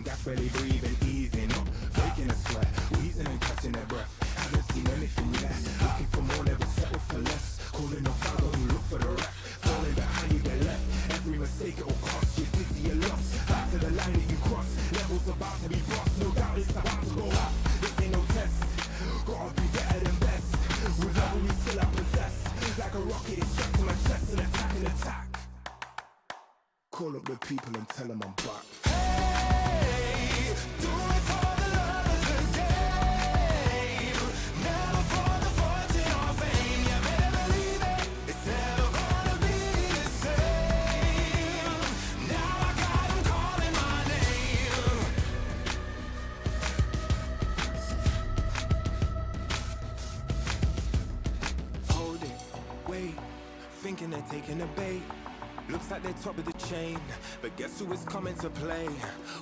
them gas barely breathing, easing up, faking a sweat, wheezing and catching their breath. Haven't seen anything yet, looking for more, never settle for less. Calling a foul, who look for the ref. Falling behind you, get left. Every mistake it will cost you, dizzy and lost. Back to the line that you cross, levels about to be crossed. No doubt it's about to go up. This ain't no test, gotta be better than best. With love we still are possessed. Like a rocket, it's strapped to my chest and attack. Call up the people and tell them I'm back. Hey, do it for the love of the game, never for the fortune or fame. You better believe it, it's never gonna be the same. Now I got 'em calling my name. Hold it, wait, thinking they're taking a bait. Looks like they're top of the chain, but guess who is coming to play?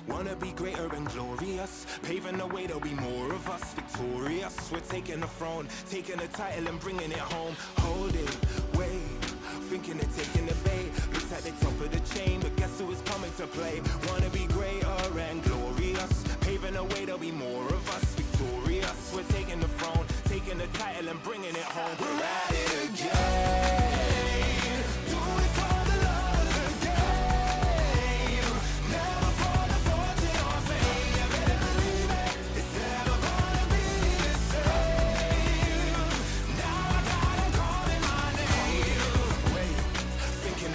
Wanna be greater and glorious, paving the way, there'll be more of us victorious. We're taking the throne, taking the title and bringing it home. Hold it, wait, thinking they're taking the bait. Looks like they're top of the chain, but guess who is coming to play? Wanna be greater and glorious, paving the way, there'll be more of us victorious. We're taking the throne, taking the title and bringing it home. We're at it again. Do it for the love of the game, never for the fortune or fame. You better believe it, it's never gonna be the same. Now I got 'em calling my name. Wait, thinking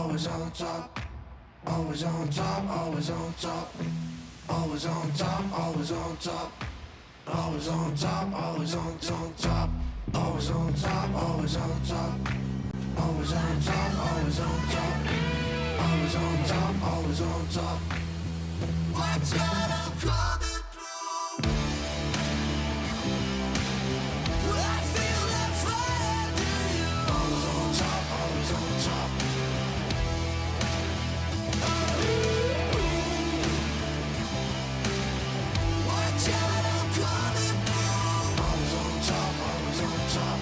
always on top, always on top, always on top, always on top, always on top, always on top, always on top, always on top, always on top, always on top, always on top, always on top, always on top. Watch out, I'm coming through. I feel that fire through you. Always on top, always on top. Watch out, I'm coming through. Always on top, always on top.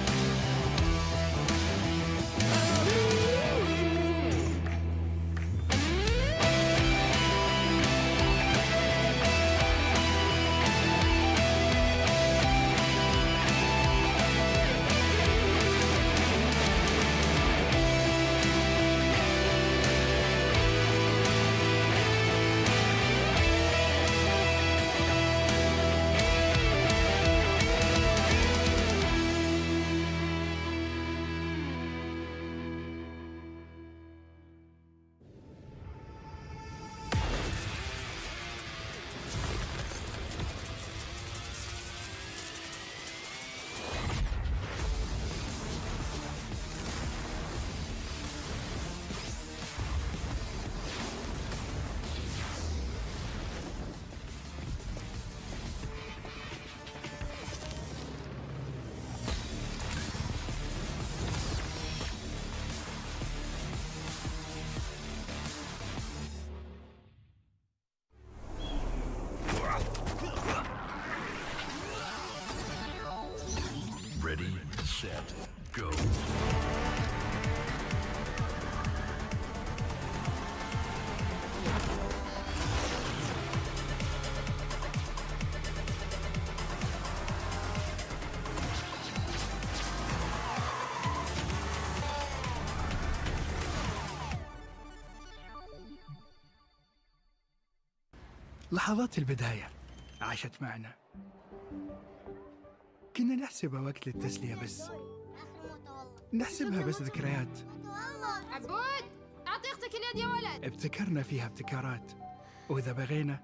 Ready, set, go. لحظات البداية عاشت معنا. كنا نحسبها وقت للتسلية بس، نحسبها بس ذكريات. عبود أعطي أختك اليد يا ولد. ابتكرنا فيها ابتكارات، وإذا بغينا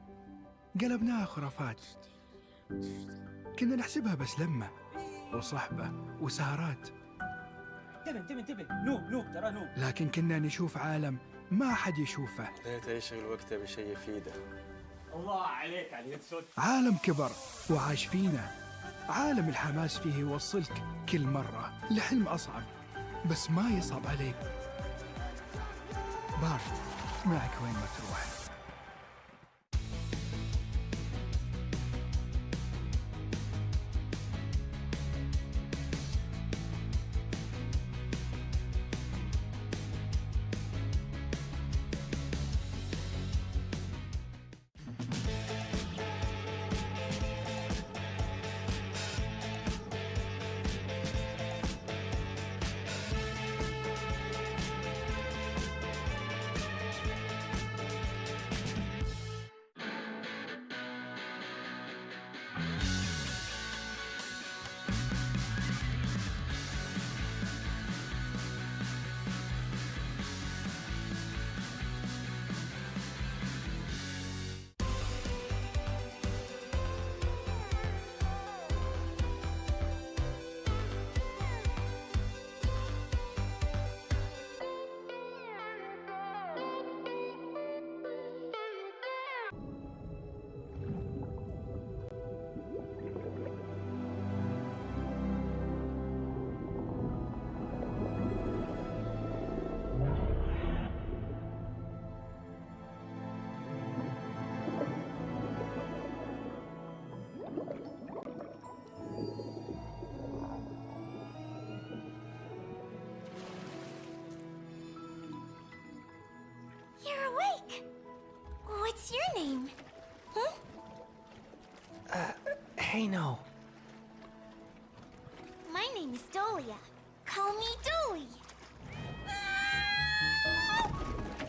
قلبناها خرافات. كنا نحسبها بس لمة وصحبة وسهرات، انتبه نوب ترى نوب. لكن كنا نشوف عالم ما حد يشوفه. ليته يشغل وقته بشيء يفيده. الله عليك على اليد سود. عالم كبر وعاش فينا، عالم الحماس فيه يوصلك كل مرة لحلم أصعب، بس ما يصعب عليك. بارد معك وين ما تروح. What's your name? Huh? Hey, no. My name is Dolia. Call me Dolly.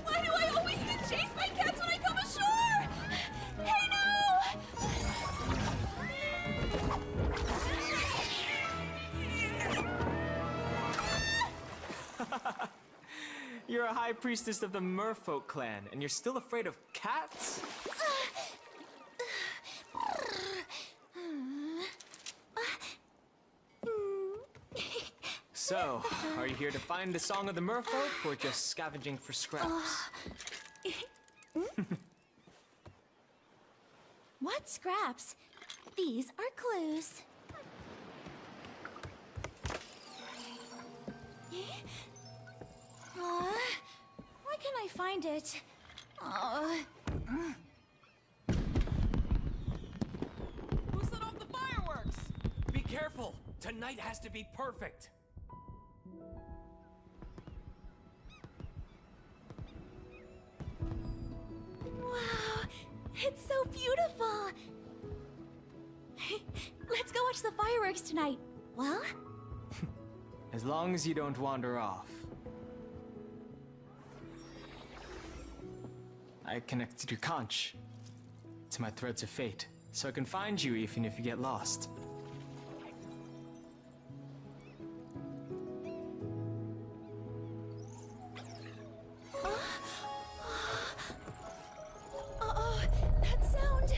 Why do I always get chased by cats when I come ashore? Hey, no! You're a high priestess of the Merfolk clan, and you're still afraid of cats? So, are you here to find the Song of the Merfolk, or just scavenging for scraps? What scraps? These are clues. Why can't I find it? Who set off the fireworks? Be careful! Tonight has to be perfect! Wow, it's so beautiful! Let's go watch the fireworks tonight. Well? As long as you don't wander off. I connected your conch to my threads of fate, so I can find you even if you get lost. Oh, that sound!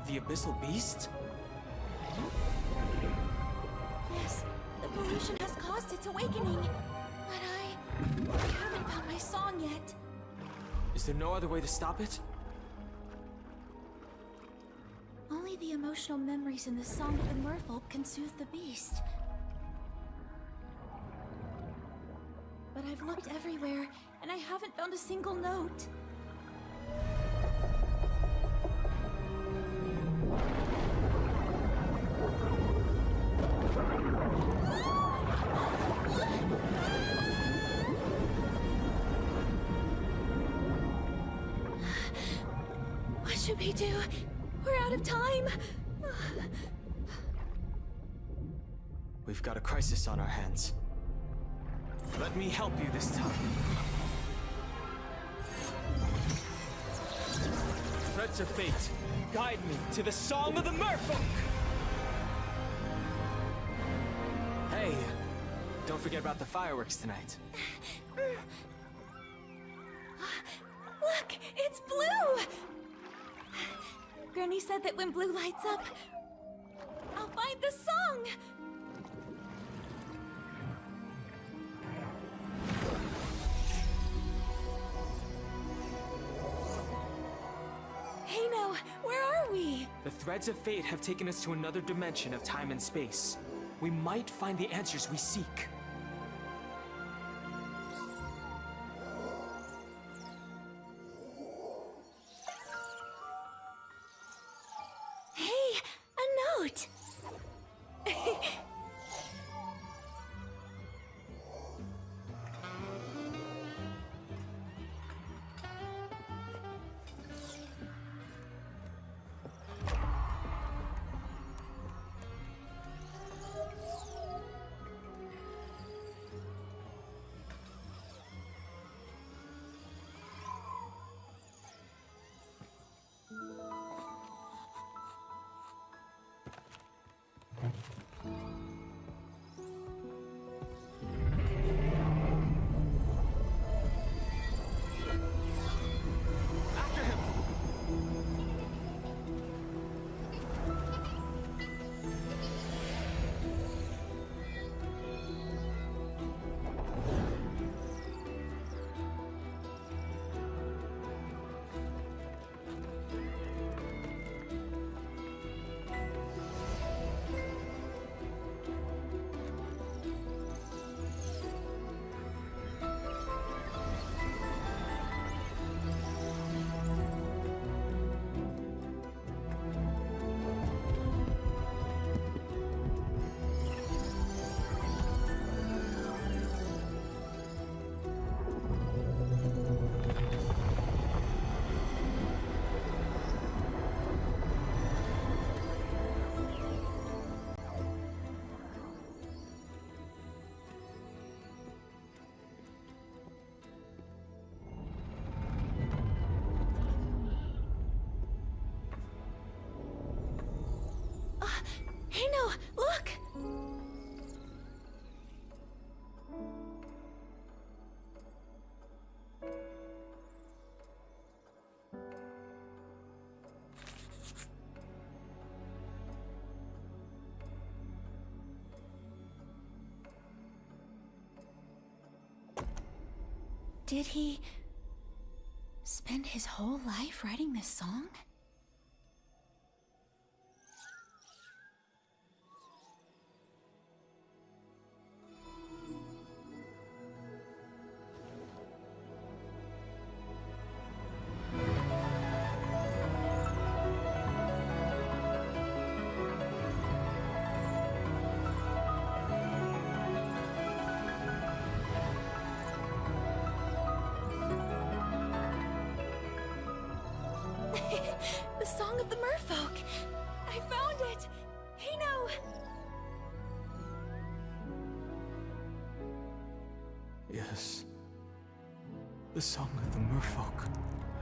The Abyssal Beast? Yes, the pollution has caused its awakening. But I haven't found my song yet. Is there no other way to stop it? Only the emotional memories in the Song of the Merfolk can soothe the beast. But I've looked everywhere, and I haven't found a single note. What should we do? We're out of time. We've got a crisis on our hands. Let me help you this time. Threads of fate, guide me to the Song of the Merfolk! Hey, don't forget about the fireworks tonight. Look, it's blue! Granny said that when blue lights up, I'll find the song! Hey now, where are we? The threads of fate have taken us to another dimension of time and space. We might find the answers we seek. Hey, a note! Did he spend his whole life writing this song? The Song of the Merfolk! I found it! Hey, no! Yes. The Song of the Merfolk.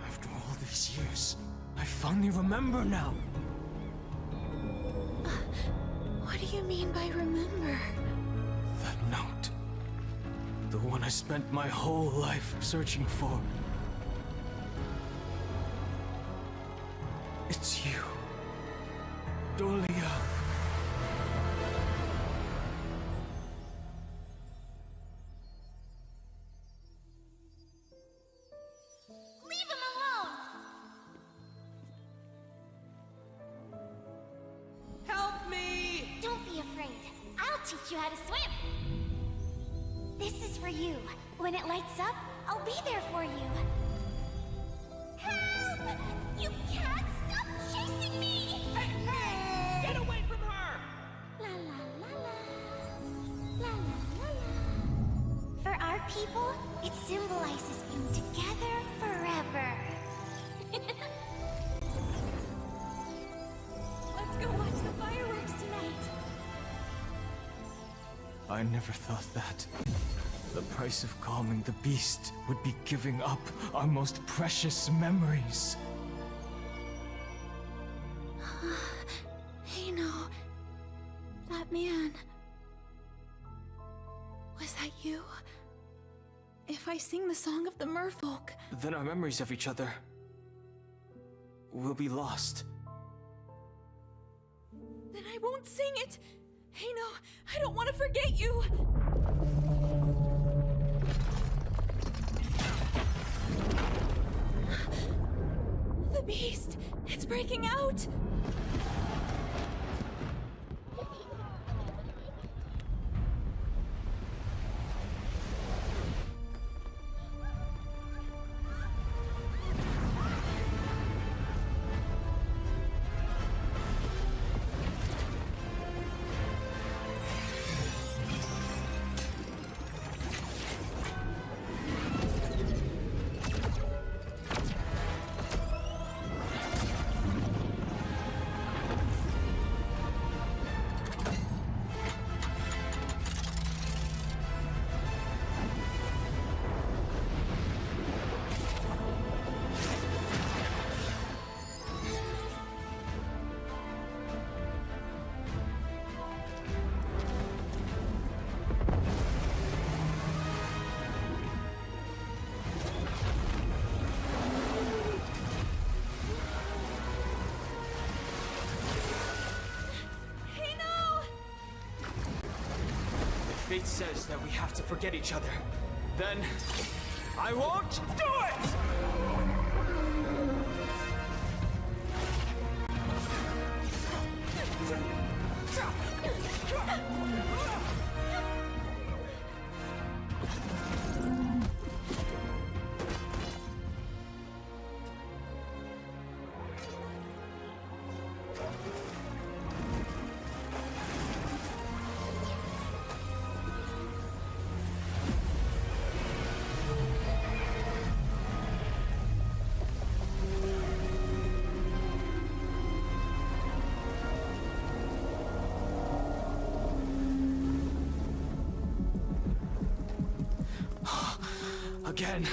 After all these years, I finally remember now! What do you mean by remember? That note. The one I spent my whole life searching for. It's you, Dolia. Leave him alone! Help me! Don't be afraid. I'll teach you how to swim. This is for you. When it lights up, I'll be there for you. Help! You can't stop chasing me! Hey! Get away from her! La la la la. La la la la. For our people, it symbolizes being together forever. Let's go watch the fireworks tonight. I never thought that. The price of calming the beast would be giving up our most precious memories. Hey, no. That man. Was that you? If I sing the Song of the Merfolk... Then our memories of each other will be lost. Then I won't sing it! Hey, no, I don't want to forget you! The beast! It's breaking out! Fate says that we have to forget each other. Then, I won't do it! Again.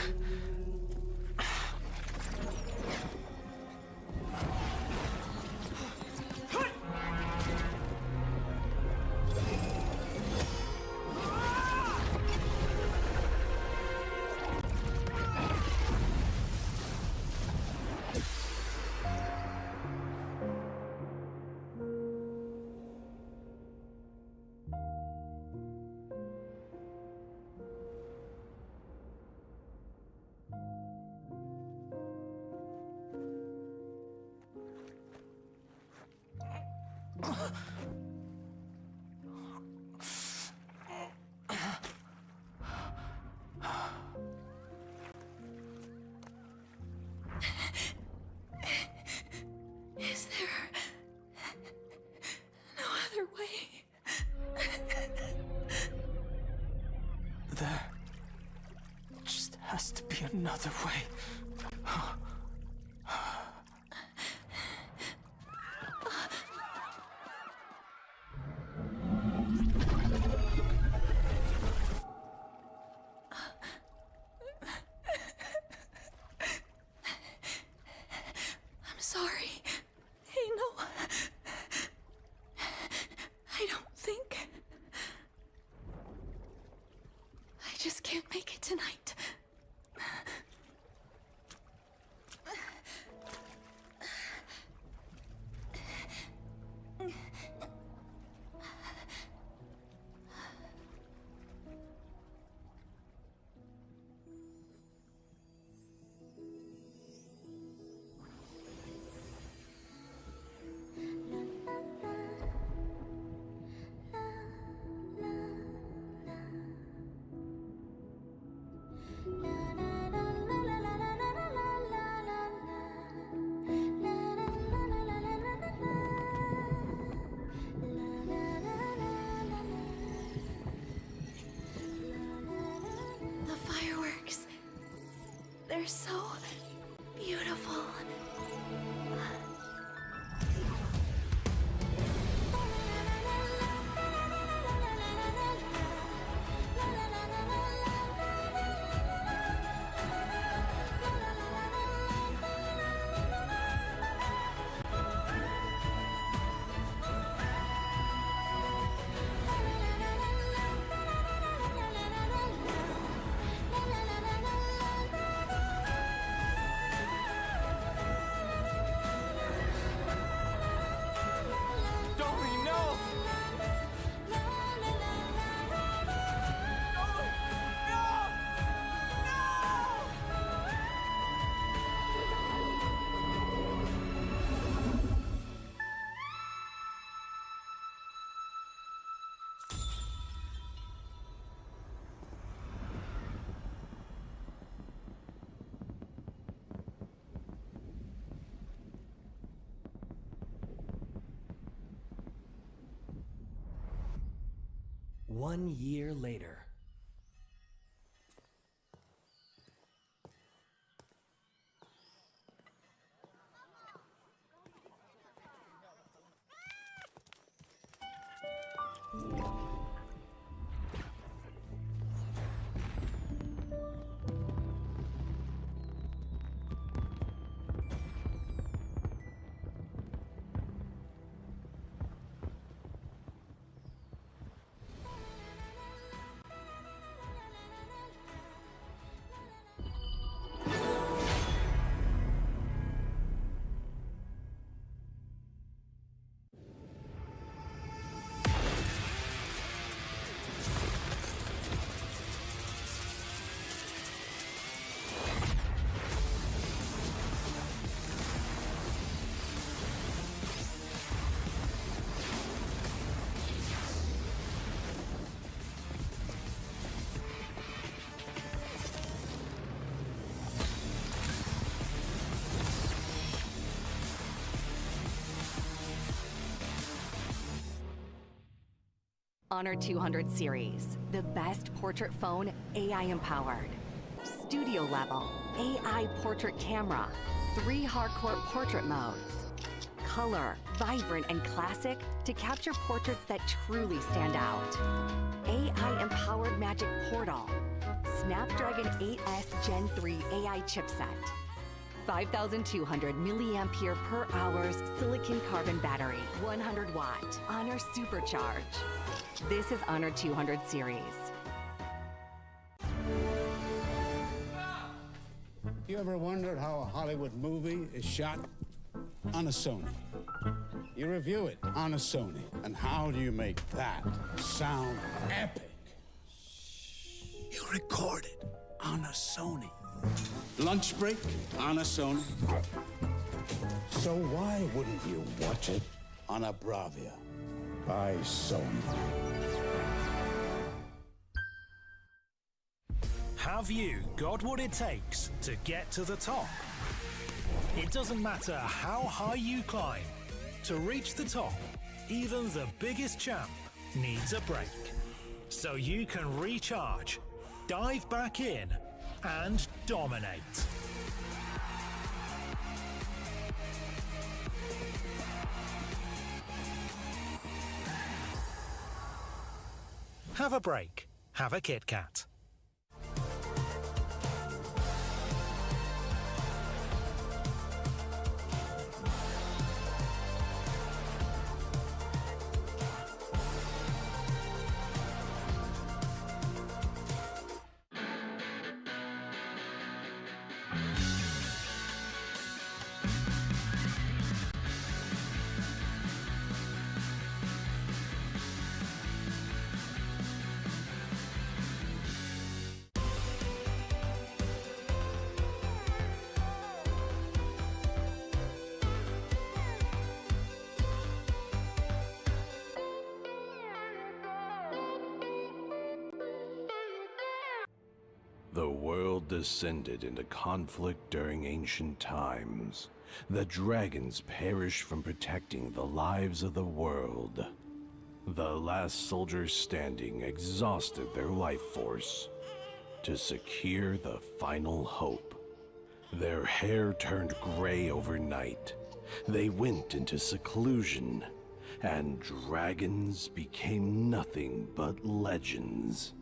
Is there no other way? There just has to be another way. I'm sorry. Hey, no. I don't think. I just can't make it tonight. The fireworks. They're so beautiful. Dolly, no! One year later. Honor 200 series, the best portrait phone AI empowered. Studio level, AI portrait camera, 3 hardcore portrait modes. Color, vibrant and classic to capture portraits that truly stand out. AI empowered magic portal. Snapdragon 8S Gen 3 AI chipset. 5,200 milliampere per hour silicon carbon battery, 100 watt, Honor Supercharge. This is Honor 200 series. You ever wondered how a Hollywood movie is shot? On a Sony. You review it on a Sony. And how do you make that sound epic? You record it on a Sony. Lunch break on a Sony. So why wouldn't you watch it on a Bravia by Sony? Have you got what it takes to get to the top? It doesn't matter how high you climb. To reach the top, even the biggest champ needs a break. So you can recharge, dive back in, and dominate. Have a break. Have a Kit Kat. The world descended into conflict during ancient times. The dragons perished from protecting the lives of the world. The last soldiers standing exhausted their life force to secure the final hope. Their hair turned gray overnight. They went into seclusion, and dragons became nothing but legends.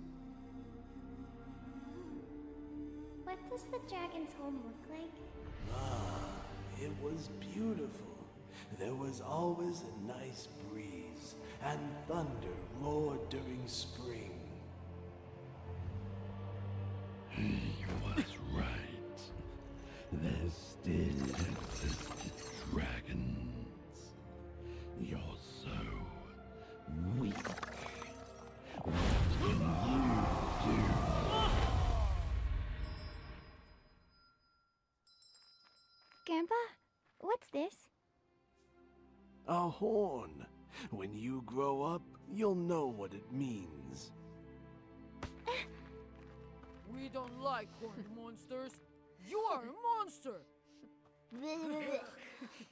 What does the dragon's home look like? It was beautiful. There was always a nice breeze, and thunder roared during spring. He was right. There's still dragons. You're so weak. What can you do? Grandpa, what's this? A horn. When you grow up, you'll know what it means. We don't like horned monsters. You are a monster.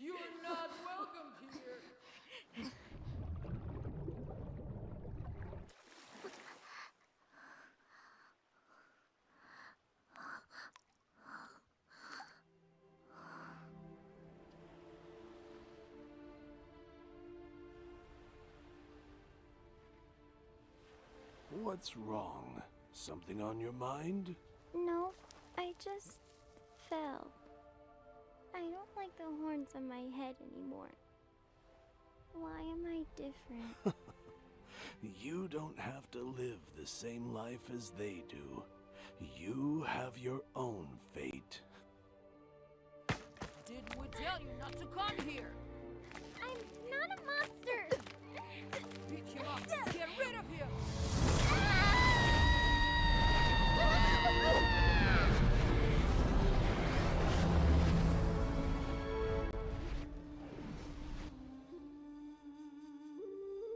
You're not welcome here. What's wrong? Something on your mind? No, I just fell. I don't like the horns on my head anymore. Why am I different? You don't have to live the same life as they do. You have your own fate. Didn't we tell you not to come here? I'm not a monster! Beat him up! Get rid of him!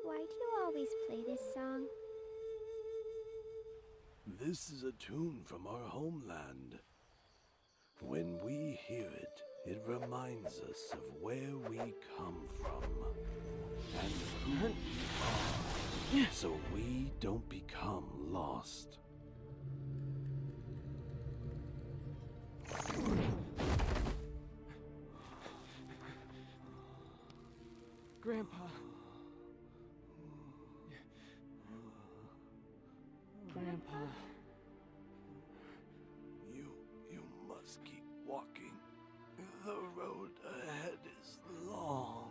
Why do you always play this song? This is a tune from our homeland. When we hear it, it reminds us of where we come from and who we are, so we don't become lost. Grandpa. Grandpa. You must keep walking. The road ahead is long.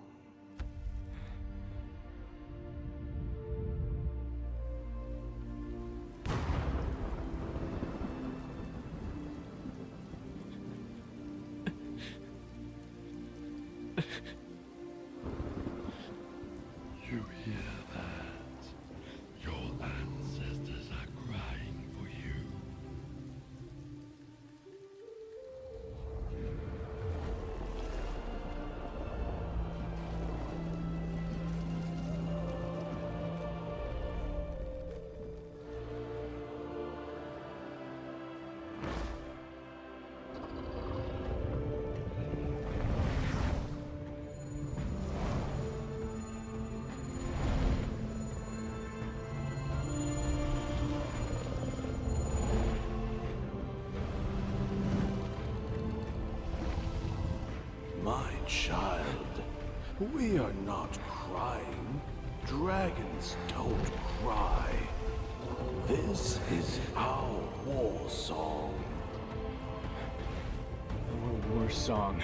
You hear that? Your ancestors are crying for you. child. We are not crying. Dragons don't cry. This is our war song. Our war song.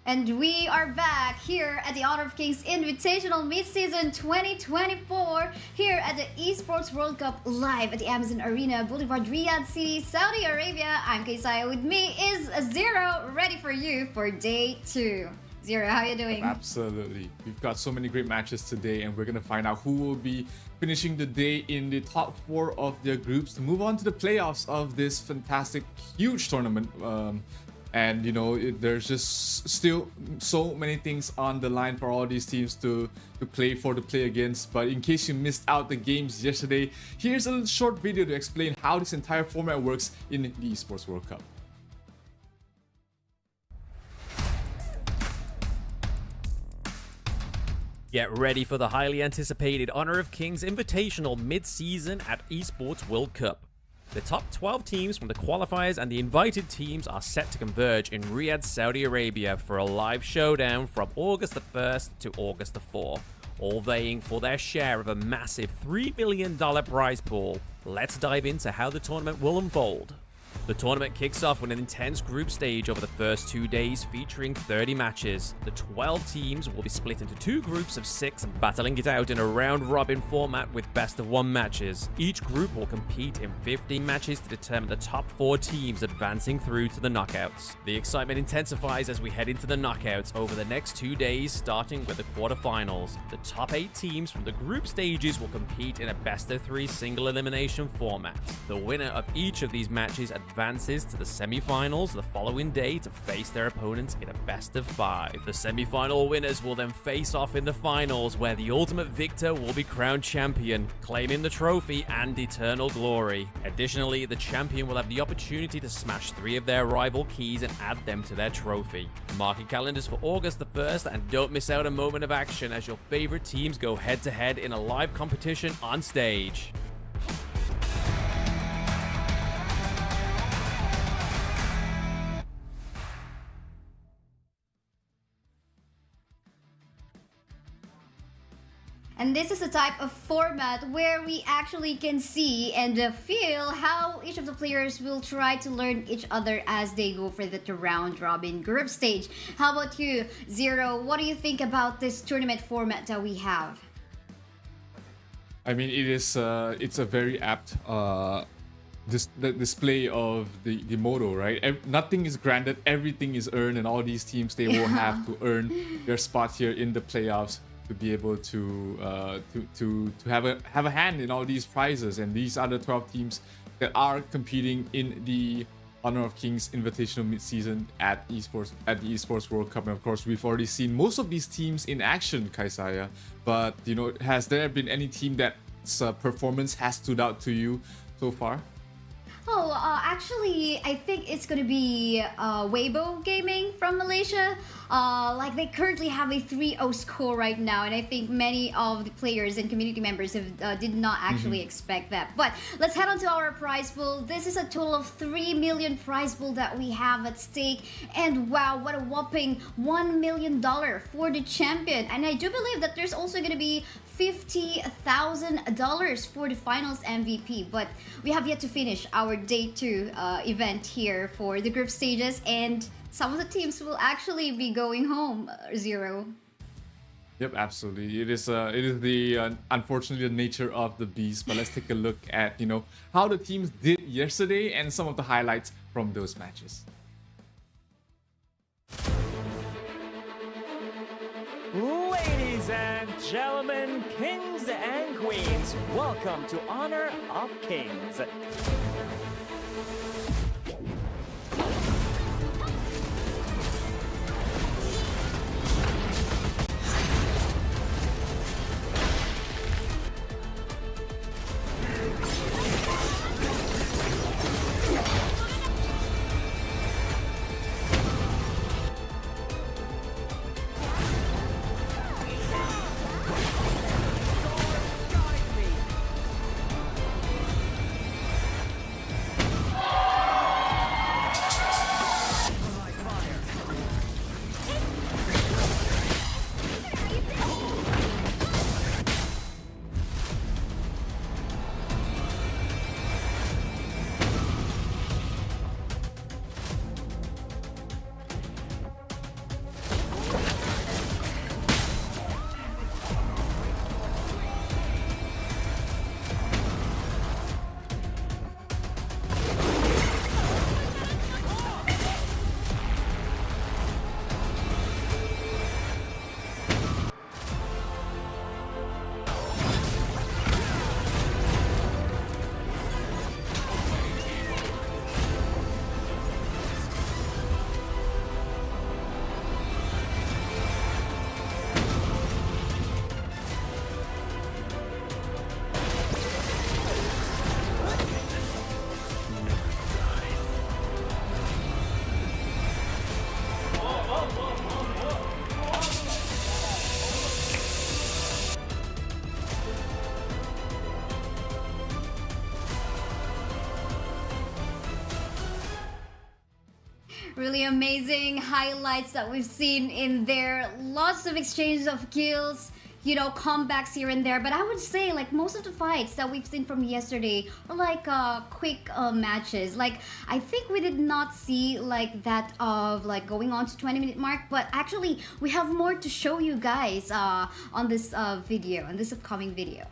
And we are back here at the Honor of Kings Invitational Midseason 2024 here at the Esports World Cup live at the Amazon Arena, Boulevard, Riyadh City, Saudi Arabia. I'm Kaysaya. With me is Zero, ready for you for day 2. Zero, how are you doing? Absolutely. We've got so many great matches today, and we're going to find out who will be finishing the day in the top 4 of their groups to move on to the playoffs of this fantastic, huge tournament. And you know, there's just still so many things on the line for all these teams to play against. But in case you missed out the games yesterday, here's a short video to explain how this entire format works in the Esports World Cup. Get ready for the highly anticipated Honor of Kings Invitational mid-season at Esports World Cup. The top 12 teams from the qualifiers and the invited teams are set to converge in Riyadh, Saudi Arabia for a live showdown from August the 1st to August the 4th, all vying for their share of a massive $3 million prize pool. Let's dive into how the tournament will unfold. The tournament kicks off with an intense group stage over the first 2 days featuring 30 matches. The 12 teams will be split into 2 groups of 6, battling it out in a round-robin format with best-of-1 matches. Each group will compete in 15 matches to determine the top 4 teams advancing through to the knockouts. The excitement intensifies as we head into the knockouts over the next 2 days, starting with the quarterfinals. The top 8 teams from the group stages will compete in a best-of-3 single elimination format. The winner of each of these matches advances to the semi-finals the following day to face their opponents in a best-of-5. The semi-final winners will then face off in the finals, where the ultimate victor will be crowned champion, claiming the trophy and eternal glory. Additionally, the champion will have the opportunity to smash 3 of their rival keys and add them to their trophy. Mark your calendars for August the 1st and don't miss out a moment of action as your favorite teams go head-to-head in a live competition on stage. And this is a type of format where we actually can see and feel how each of the players will try to learn each other as they go for the round-robin group stage. How about you, Zero? What do you think about this tournament format that we have? I mean, it's a very apt the display of the motto, right? Nothing is granted, everything is earned, and all these teams, they will have to earn their spot here in the playoffs to be able to have a hand in all these prizes. And these are the 12 teams that are competing in the Honor of Kings Invitational Midseason at the Esports World Cup. And of course, we've already seen most of these teams in action, Kaisaya. But you know, has there been any team that's performance has stood out to you so far? Oh, actually, I think it's gonna be Weibo Gaming from Malaysia. Like, they currently have a 3-0 score right now, and I think many of the players and community members did not actually expect that. But let's head on to our prize pool. This is a total of 3 million prize pool that we have at stake, and wow, what a whopping $1 million for the champion. And I do believe that there's also gonna be $50,000 for the finals MVP, but we have yet to finish our day 2 event here for the group stages, and some of the teams will actually be going home, Zero. Yep, absolutely. It is the unfortunately the nature of the beast. But let's take a look at how the teams did yesterday and some of the highlights from those matches. Ladies and gentlemen, kings and queens, welcome to Honor of Kings. Really amazing highlights that we've seen in there. Lots of exchanges of kills comebacks here and there. But I would say like most of the fights that we've seen from yesterday are like quick matches. Like I think we did not see like that of like going on to 20-minute mark, but actually we have more to show you guys on this video, on this upcoming video.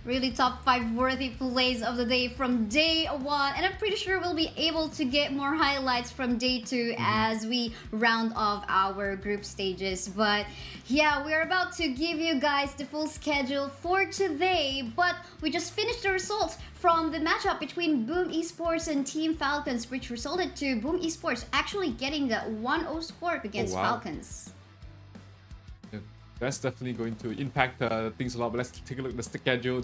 Really top 5 worthy plays of the day from day 1, and I'm pretty sure we'll be able to get more highlights from day 2 as we round off our group stages. But yeah, we're about to give you guys the full schedule for today, but we just finished the results from the matchup between Boom Esports and Team Falcons, which resulted to Boom Esports actually getting the 1-0 score against Falcons. That's definitely going to impact things a lot. But let's take a look at the schedule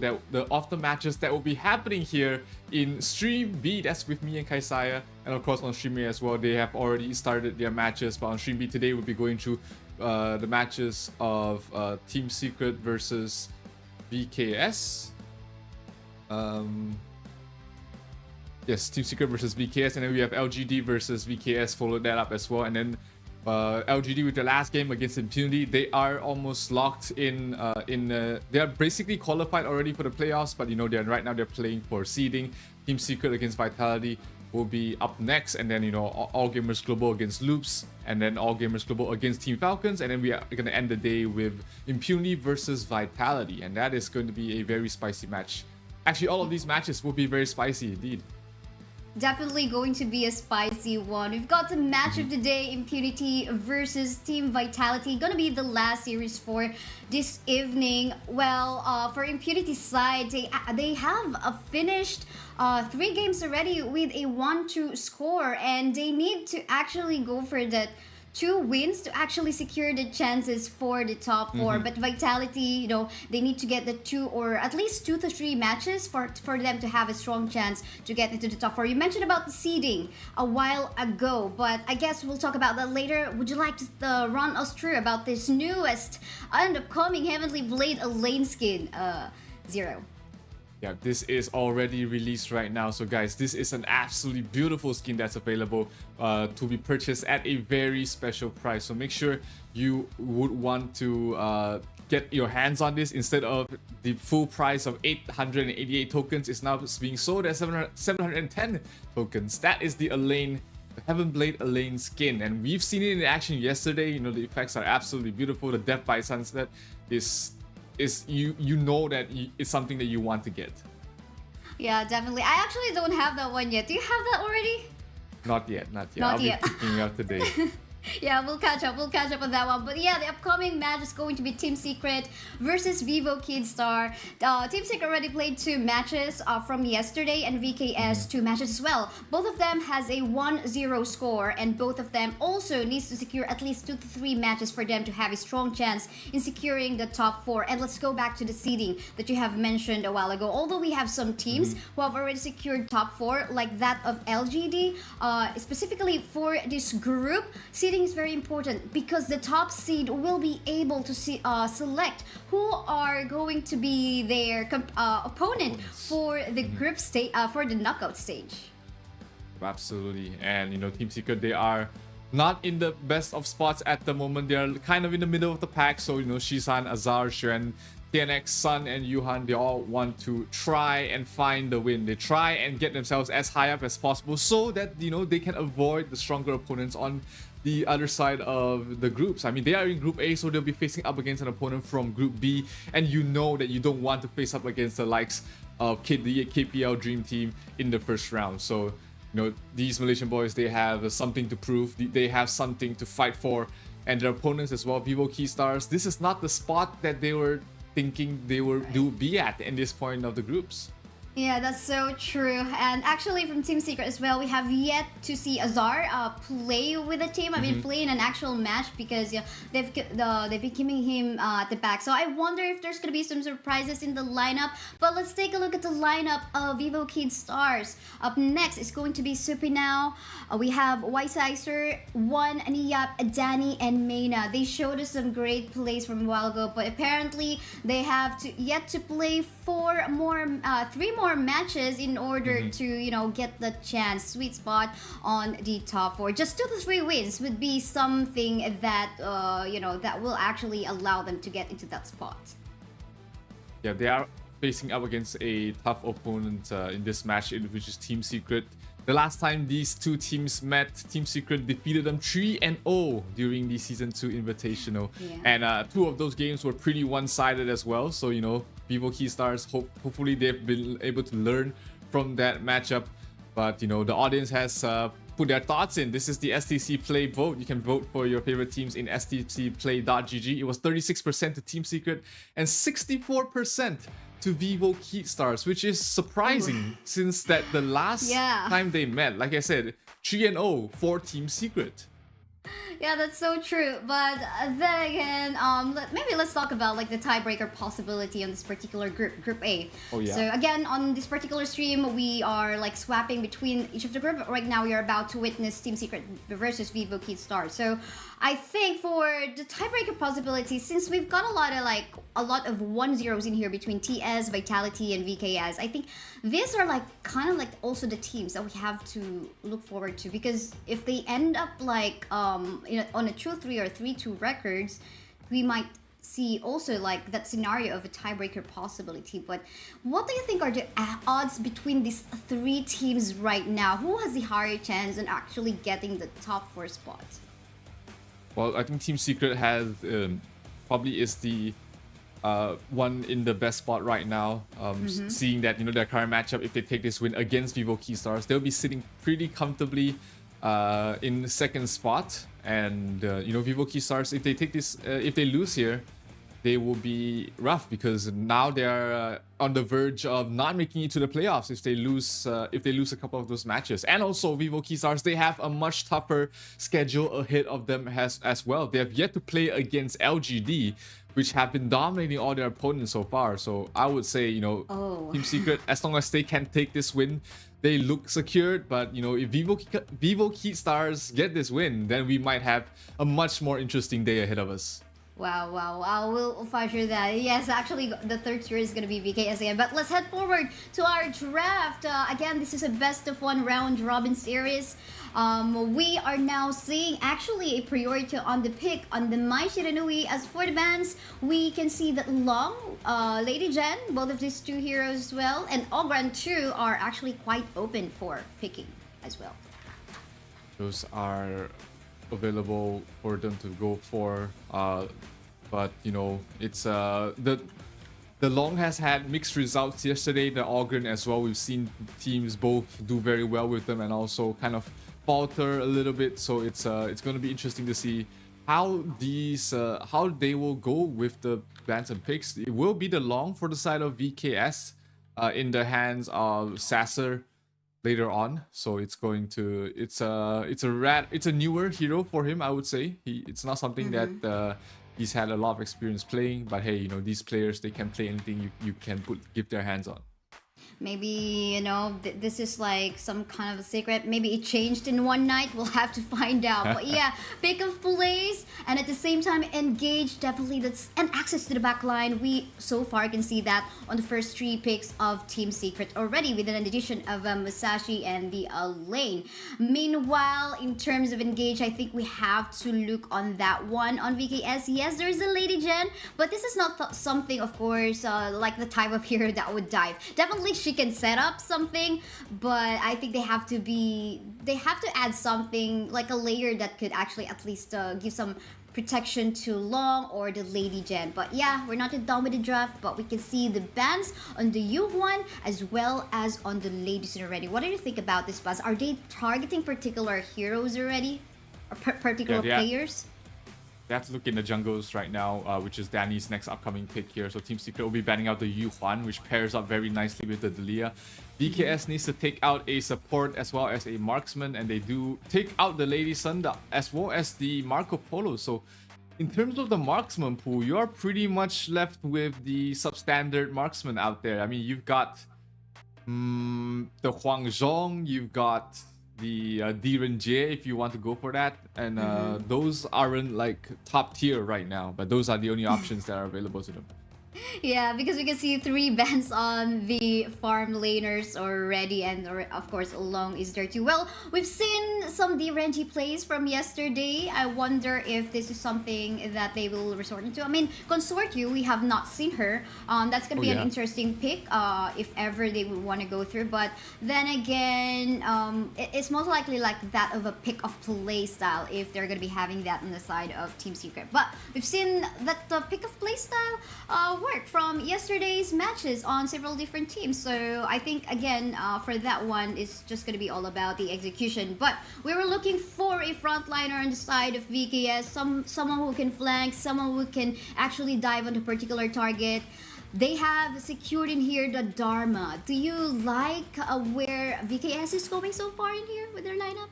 of the matches that will be happening here in Stream B. That's with me and Kaisaya, and of course on Stream A as well. They have already started their matches, but on Stream B today we'll be going through the matches of Team Secret versus VKS. Yes, Team Secret versus VKS, and then we have LGD versus VKS followed that up as well, and then LGD with the last game against Impunity. They are almost locked in. They are basically qualified already for the playoffs, but they're playing for seeding. Team Secret against Vitality will be up next, and then All Gamers Global against Loops, and then All Gamers Global against Team Falcons, and then we are gonna end the day with Impunity versus Vitality, and that is going to be a very spicy match. Actually, all of these matches will be very spicy indeed. Definitely going to be a spicy one. We've got the match of the day, Impunity versus Team Vitality. Gonna be the last series for this evening. Well, for Impunity's side, they have finished 3 games already with a 1-2 score, and they need to actually go for that 2 wins to actually secure the chances for the top 4. But Vitality, they need to get the 2 or at least 2 to 3 matches for them to have a strong chance to get into the top 4. You mentioned about the seeding a while ago, but I guess we'll talk about that later. Would you like to run us through about this newest and upcoming Heavenly Blade lane skin, Zero? Yeah, this is already released right now. So guys, this is an absolutely beautiful skin that's available to be purchased at a very special price. So make sure you would want to get your hands on this. Instead of the full price of 888 tokens, it's now being sold at 710 tokens. That is the Elaine, the Heavenblade Elaine skin, and we've seen it in action yesterday. You know, the effects are absolutely beautiful. The Death by Sunset is you know that it's something that you want to get. Yeah, definitely. I actually don't have that one yet. Do you have that already? Not yet. Not I'll yet. be picking it up today. Yeah, we'll catch up on that one. But yeah, the upcoming match is going to be Team Secret versus Vivo Kidstar. Team Secret already played 2 matches from yesterday, and VKS 2 matches as well. Both of them has a 1-0 score, and both of them also needs to secure at least 2 to 3 matches for them to have a strong chance in securing the top 4. And let's go back to the seeding that you have mentioned a while ago. Although we have some teams who have already secured top 4, like that of LGD, specifically for this group, seeding is very important because the top seed will be able to select who are going to be their opponent for the group stage, for the knockout stage. Absolutely. And you know, Team Secret, they are not in the best of spots at the moment. They are kind of in the middle of the pack. So you know, Shisan, Azar, Xuan, TNX, Sun, and Yuhan, they all want to try and find the win. They try and get themselves as high up as possible so that, you know, they can avoid the stronger opponents on the other side of the groups. I mean, they are in Group A, so they'll be facing up against an opponent from Group B, and you know that you don't want to face up against the likes of the KPL Dream Team in the first round. So, you know, these Malaysian boys, they have something to prove. They have something to fight for, and their opponents as well, Vivo Keystars, this is not the spot that they were thinking they would be at in this point of the groups. Yeah, that's so true. And actually from Team Secret as well, we have yet to see Azar play with the team. I mean, play in an actual match because they've been keeping him at the back. So I wonder if there's going to be some surprises in the lineup. But let's take a look at the lineup of Vivo Kidsstars. Up next is going to be Supinao. We have Weisizer, One, Niyap, Danny, and Mayna. They showed us some great plays from a while ago, but apparently they have yet to play 3 more matches in order to, you know, get the sweet spot on the top 4. Just 2 to 3 wins would be something that you know, that will actually allow them to get into that spot. Yeah, they are facing up against a tough opponent in this match, which is Team Secret. The last time these 2 teams met, Team Secret defeated them 3-0 during the Season 2 Invitational. Yeah. And 2 of those games were pretty one-sided as well. So, you know, Vivo Keystars, hopefully they've been able to learn from that matchup. But, you know, the audience has put their thoughts in. This is the STC Play vote. You can vote for your favorite teams in stcplay.gg. It was 36% to Team Secret and 64% to Vivo Keystars, which is surprising since that the last time they met, like I said, 3-0 for Team Secret. Yeah, that's so true. But then again, maybe let's talk about like the tiebreaker possibility on this particular group A. Oh yeah. So again, on this particular stream, we are like swapping between each of the group. Right now, we are about to witness Team Secret versus Vivo Keystars. So I think for the tiebreaker possibility, since we've got a lot of 1-0s in here between TS, Vitality, and VKS, I think these are like kind of like also the teams that we have to look forward to, because if they end up like on a 2-3 or 3-2 records, we might see also like that scenario of a tiebreaker possibility. But what do you think are the odds between these 3 teams right now? Who has the higher chance in actually getting the top 4 spot? Well, I think Team Secret has probably is the one in the best spot right now. Seeing that, you know, their current matchup, if they take this win against Vivo Keystars, they'll be sitting pretty comfortably in the 2nd spot. And you know, Vivo Keystars, if they take this, if they lose here, they will be rough, because now they are on the verge of not making it to the playoffs if they lose a couple of those matches. And also Vivo Keystars, they have a much tougher schedule ahead of them as well. They have yet to play against LGD, which have been dominating all their opponents so far. So I would say, you know, Team Secret, as long as they can take this win, they look secured. But, you know, if Vivo Keystars get this win, then we might have a much more interesting day ahead of us. Wow. We'll find sure that. Yes, actually, the third tier is going to be VKS again. But let's head forward to our draft. Again, this is a best of one round robin series. We are now seeing actually a priority on the pick on the Mai Shiranui. As for the bans, we can see that Long, Lady Jen, both of these two heroes as well, and Ogran too are actually quite open for picking as well. Those are available for them to go for, but you know, it's the Long has had mixed results yesterday. The Ogren as well, we've seen teams both do very well with them and also kind of falter a little bit. So it's going to be interesting to see how these how they will go with the bans and picks. It will be the Long for the side of VKS in the hands of Sasser later on. So it's going to it's a newer hero for him, I would say. It's not something that he's had a lot of experience playing, but hey, you know, these players, they can play anything you can give their hands on. Maybe, you know, this is like some kind of a secret. Maybe it changed in one night. We'll have to find out. But yeah, pick of place and at the same time engage. Definitely that's and access to the back line. We so far can see that on the first 3 picks of Team Secret already with an addition of Musashi and the lane. Meanwhile, in terms of engage, I think we have to look on that one on VKS. Yes, there's a Lady Jen, but this is not something, of course, like the type of hero that would dive. Definitely she can set up something, but I think they have to add something like a layer that could actually at least give some protection to Long or the Lady Jen. But yeah, we're not done with the draft, but we can see the bans on the U1 as well as on the Lady Jen already. What do you think about this bans? Are they targeting particular heroes already or particular players? They have to look in the jungles right now, which is Danny's next upcoming pick here. So Team Secret will be banning out the Yu Huan, which pairs up very nicely with the Delia. VKS needs to take out a support as well as a marksman, and they do take out the Lady Sunda as well as the Marco Polo. So in terms of the marksman pool, you're pretty much left with the substandard marksman out there. I mean, you've got the Huang Zhong, you've got the Diren Jie if you want to go for that, and those aren't like top tier right now, but those are the only options that are available to them. Yeah, because we can see 3 bans on the farm laners already, and of course Long is there too. Well, we've seen some DRNG plays from yesterday. I wonder if this is something that they will resort into. I mean, Consort Yu, we have not seen her. That's gonna be an interesting pick if ever they would want to go through. But then again, it's most likely like that of a pick of play style if they're gonna be having that on the side of Team Secret. But we've seen that the pick of play style work from yesterday's matches on several different teams. So I think again for that one, it's just going to be all about the execution. But we were looking for a frontliner on the side of VKS, someone who can flank, someone who can actually dive on a particular target. They have secured in here the Dharma. Do you like where VKS is going so far in here with their lineup?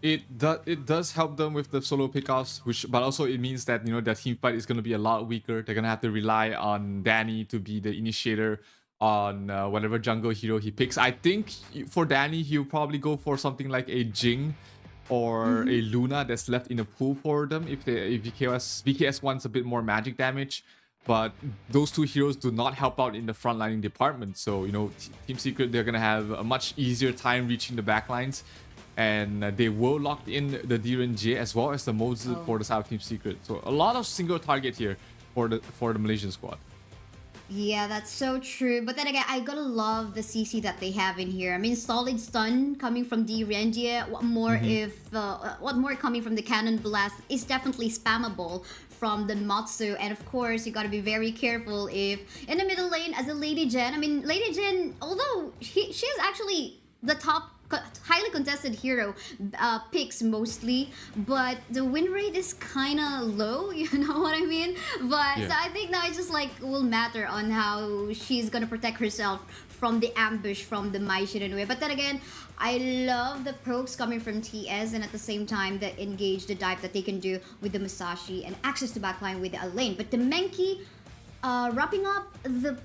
It does help them with the solo pickoffs, but also it means that, you know, their team fight is going to be a lot weaker. They're going to have to rely on Danny to be the initiator on whatever jungle hero he picks. I think for Danny, he'll probably go for something like a Jing or a Luna that's left in the pool for them if VKS wants a bit more magic damage. But those 2 heroes do not help out in the frontlining department. So, you know, Team Secret, they're going to have a much easier time reaching the backlines. And they will lock in the Diren Jie as well as the Mozu for the South Team Secret. So a lot of single target here for the Malaysian squad. Yeah, that's so true. But then again, I gotta love the CC that they have in here. I mean, solid stun coming from Diren Jie. What more coming from the Cannon Blast is definitely spammable from the Matsu. And of course, you gotta be very careful if in the middle lane as a Lady Jen. I mean, Lady Jen, although she is actually the top highly contested hero picks mostly, but the win rate is kind of low, you know what I mean? But so I think now it just like will matter on how she's gonna protect herself from the ambush from the Mai Shiranui. But then again, I love the pokes coming from TS, and at the same time the engage, the dive that they can do with the Musashi and access to backline with the Elaine. But the Menki, Wrapping up the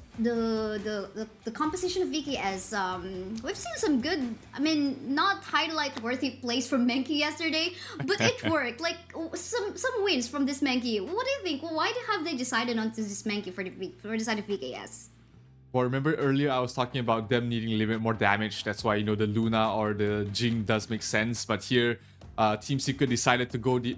composition of VKS, we've seen some good, I mean, not highlight-worthy plays from Menki yesterday, but it worked. Like, some wins from this Menki. What do you think? Why have they decided on this Menki for the side of VKS? Well, remember earlier I was talking about them needing a little bit more damage. That's why, you know, the Luna or the Jing does make sense. But here, Team Secret decided to go the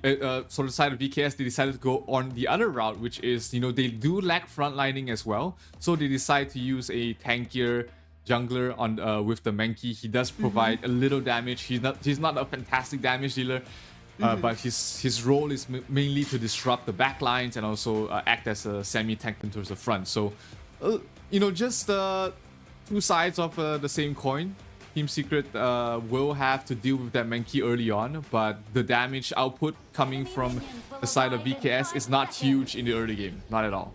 side of VKS. They decided to go on the other route, which is, you know, they do lack frontlining as well. So they decide to use a tankier jungler on with the Menki. He does provide a little damage. He's not a fantastic damage dealer. But his role is mainly to disrupt the backlines and also act as a semi-tank in terms of front. So, you know, just two sides of the same coin. Team Secret will have to deal with that Menki early on, but the damage output coming from the side of VKS is not huge in the early game. Not at all.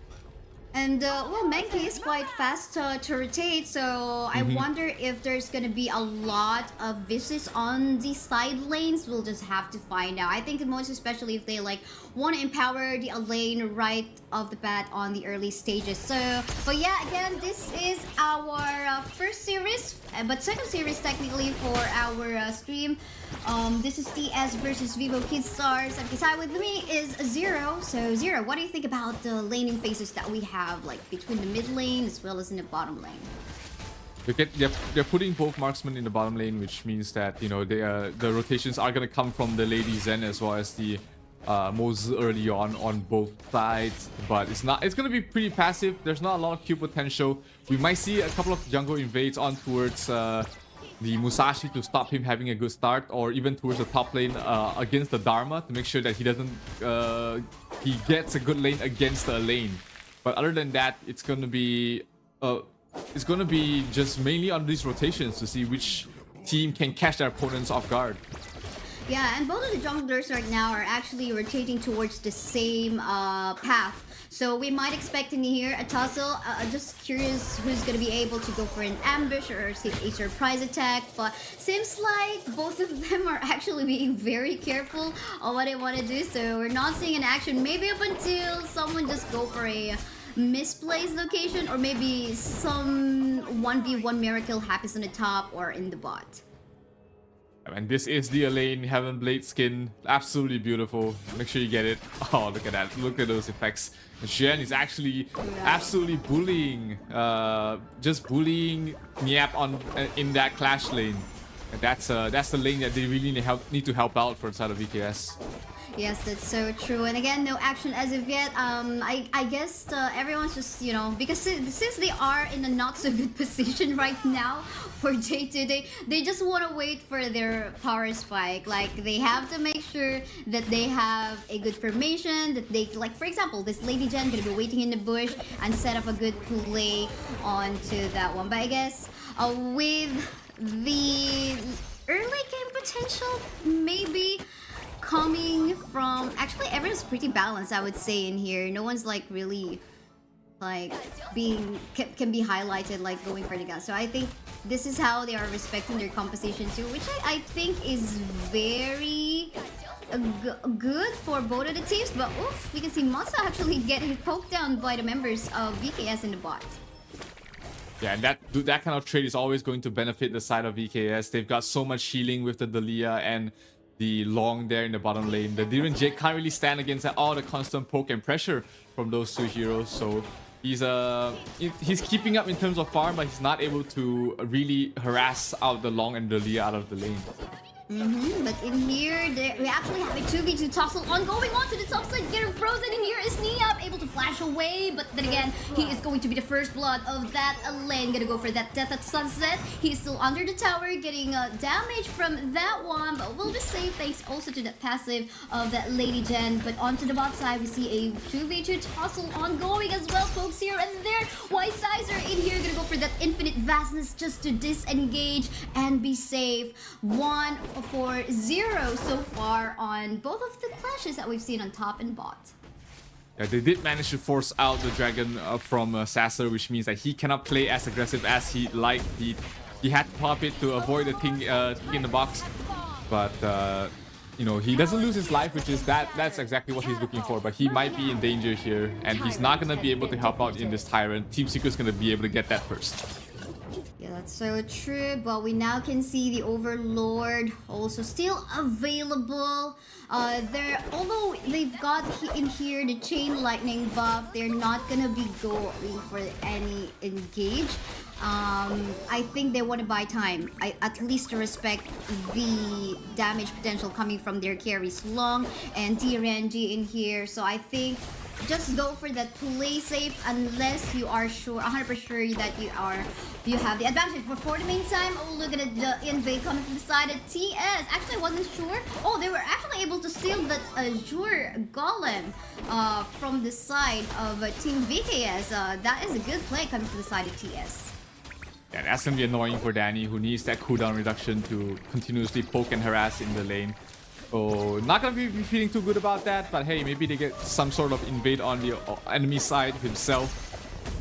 And, well, Menki is quite fast to rotate, so I wonder if there's gonna be a lot of visits on the side lanes. We'll just have to find out. I think most especially if they, like, want to empower the lane right off the bat on the early stages. So, but yeah, again, this is our first series, but second series technically for our stream. This is TS versus Vivo Stars, and beside with me is Zero. So Zero, what do you think about the laning phases that we have, like between the mid lane as well as in the bottom lane? They're putting both marksmen in the bottom lane, which means that, you know, the rotations are gonna come from the Lady Zen as well as the Moses early on both sides, but it's gonna be pretty passive. There's not a lot of Q potential. We might see a couple of jungle invades on towards the Musashi to stop him having a good start, or even towards the top lane against the Dharma to make sure that he doesn't he gets a good lane against the lane. But other than that, it's gonna be just mainly on these rotations to see which team can catch their opponents off guard. Yeah, and both of the junglers right now are actually rotating towards the same path. So we might expect in here a tussle. Just curious who's going to be able to go for an ambush or a surprise attack. But seems like both of them are actually being very careful on what they want to do. So we're not seeing an action maybe up until someone just go for a misplaced location, or maybe some 1v1 miracle happens on the top or in the bot. And this is the Elaine Heaven Blade skin. Absolutely beautiful. Make sure you get it. Oh, look at that. Look at those effects. Shen is actually absolutely bullying. Just bullying Miap in that clash lane. And that's the lane that they really need to help out for the side of VKS. Yes, that's so true. And again, no action as of yet. I guess everyone's just, you know, because since they are in a not so good position right now for day-to-day, they just want to wait for their power spike. Like, they have to make sure that they have a good formation, that they, like, for example, this Lady Jen gonna be waiting in the bush and set up a good play onto that one. But I guess with the early game potential, maybe coming from, actually everyone's pretty balanced, I would say, in here. No one's like really like being can be highlighted like going for the gun. So I think this is how they are respecting their composition too, which I think is very good for both of the teams. But oof, we can see Masa actually getting poked down by the members of VKS in the bot. Yeah, and that kind of trade is always going to benefit the side of VKS. They've got so much healing with the Dalia and the Long there in the bottom lane. The Diren Jake can't really stand against all the constant poke and pressure from those two heroes. So he's keeping up in terms of farm, but he's not able to really harass out the Long and Dalia out of the lane. But in here, we actually have a 2v2 tussle ongoing onto the top side. Getting frozen in here is Niab, able to flash away, but then again, he is going to be the first blood of that lane. Gonna go for that death at sunset. He's still under the tower, getting damage from that one, but will be safe thanks also to that passive of that Lady Jen. But onto the bot side, we see a 2v2 tussle ongoing as well, folks, here and there. Wise Sizer in here, gonna go for that infinite vastness just to disengage and be safe. 1-4-0 so far on both of the clashes that we've seen on top and bot. Yeah, they did manage to force out the dragon from Sasser, which means that he cannot play as aggressive as he liked. He had to pop it to avoid the thing in the box, but you know, he doesn't lose his life, which is that's exactly what he's looking for, but he might be in danger here, and he's not going to be able to help out in this Tyrant. Team Secret's going to be able to get that first. Yeah, that's so true, but we now can see the Overlord also still available. Although they've got in here the Chain Lightning buff, they're not gonna be going for any engage. I think they want to buy time, at least to respect the damage potential coming from their carries Long and TRNG in here. So I think just go for that play safe unless you are sure, 100% sure that you have the advantage. But for the meantime, oh, look at it, the invade coming from the side of TS. Actually, I wasn't sure. Oh, they were actually able to steal that Azure Golem from the side of Team VKS. That is a good play coming from the side of TS. Yeah, that's going to be annoying for Danny, who needs that cooldown reduction to continuously poke and harass in the lane. So, not going to be feeling too good about that, but hey, maybe they get some sort of invade on the enemy side himself.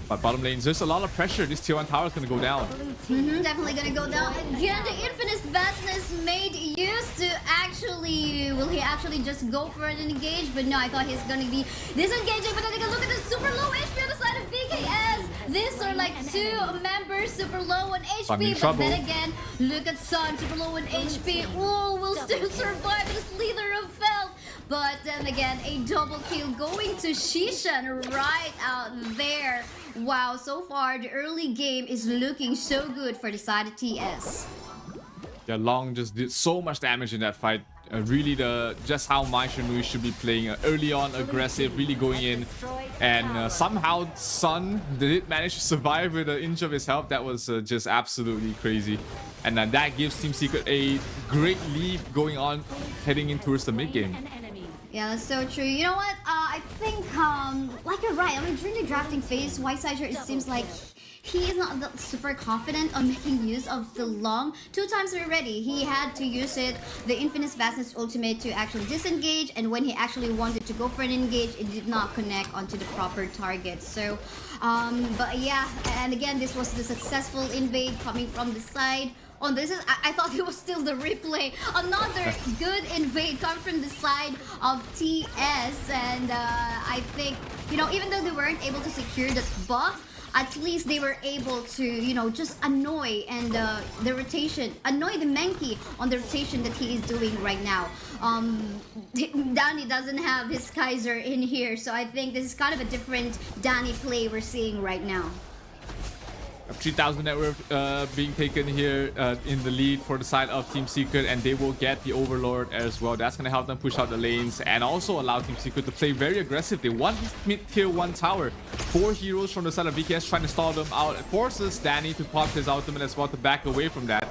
But bottom lanes, there's a lot of pressure. This tier 1 tower is going to go down. Definitely going to go down. Again, the Infinite Vastness made use to actually... Will he actually just go for an engage? But no, I thought he's going to be disengaging. But then they can look at the super low HP on the side of VKS. These are like 2 members super low on HP. But then again, look at Sun, super low on HP. Oh, will still survive this Leader of Felt. But then again, a double kill going to Shishan right out there. Wow, so far the early game is looking so good for the side of TS. Yeah, Long just did so much damage in that fight. Really just how Mai Shanui should be playing. Early on, aggressive, really going in. And somehow Sun did manage to survive with an inch of his health. That was just absolutely crazy. And that gives Team Secret a great lead going on, heading in towards the mid game. Yeah, that's so true. You know what? I think, like you're right. I mean, during the drafting phase, Whitesider, it seems like he is not super confident on making use of the Long. 2 times already, he had to use it, the Infinite Vastness ultimate, to actually disengage, and when he actually wanted to go for an engage, it did not connect onto the proper target. So, but yeah, and again, this was the successful invade coming from the side. Oh, this is, I thought it was still the replay. Another good invade coming from the side of TS, and I think, you know, even though they weren't able to secure the buff, at least they were able to, you know, just annoy and the rotation, annoy the Mankey on the rotation that he is doing right now. Danny doesn't have his Kaiser in here, so I think this is kind of a different Danny play we're seeing right now. 3,000 net worth being taken here in the lead for the side of Team Secret, and they will get the Overlord as well. That's going to help them push out the lanes and also allow Team Secret to play very aggressive. They want this mid-tier 1 tower. 4 heroes from the side of VKS trying to stall them out. It forces Danny to pop his ultimate as well to back away from that.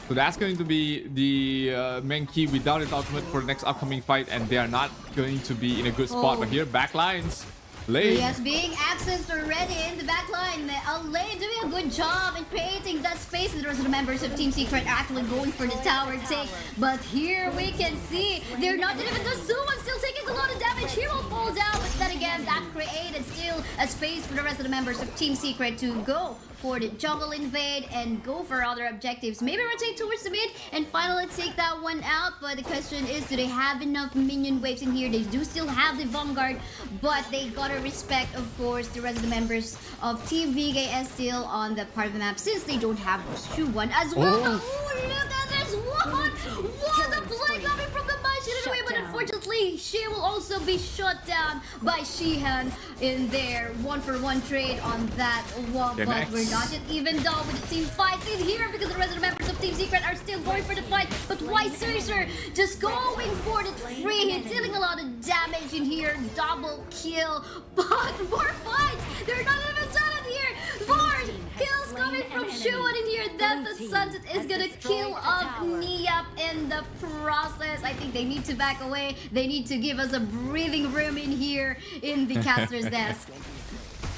So that's going to be the Mankey without his ultimate for the next upcoming fight, and they are not going to be in a good spot. But here, back lines. Lane. Yes, being accessed already in the back line. Lane doing a good job in creating that space. The rest of the members of Team Secret actually going for the tower take. But here we can see they're not even the Suwon still taking a lot of damage. He will fall down. But then again, that created still a space for the rest of the members of Team Secret to go for the jungle invade and go for other objectives. Maybe rotate towards the mid and finally take that one out. But the question is, do they have enough minion waves in here? They do still have the Vanguard, but they gotta respect, of course, the rest of the members of Team VKS still on that part of the map, since they don't have Shuwon as well. Oh, look at this one! What a play coming from the Mai, but unfortunately, she will also be shut down by Shihan in their 1-for-1 trade on that wall. But we're not yet even done with the team fights in here, because the rest of the members of Team Secret are still going for the fight. But Whitesider just going for the free hit, dealing a lot of damage in here. Double kill, but more fights. They're not even done in here. More kills coming from Shuwon in here. Death at Sunset is gonna kill off Niap in the process. I think they need to back away. They need to give us a breathing room in here in the caster's desk.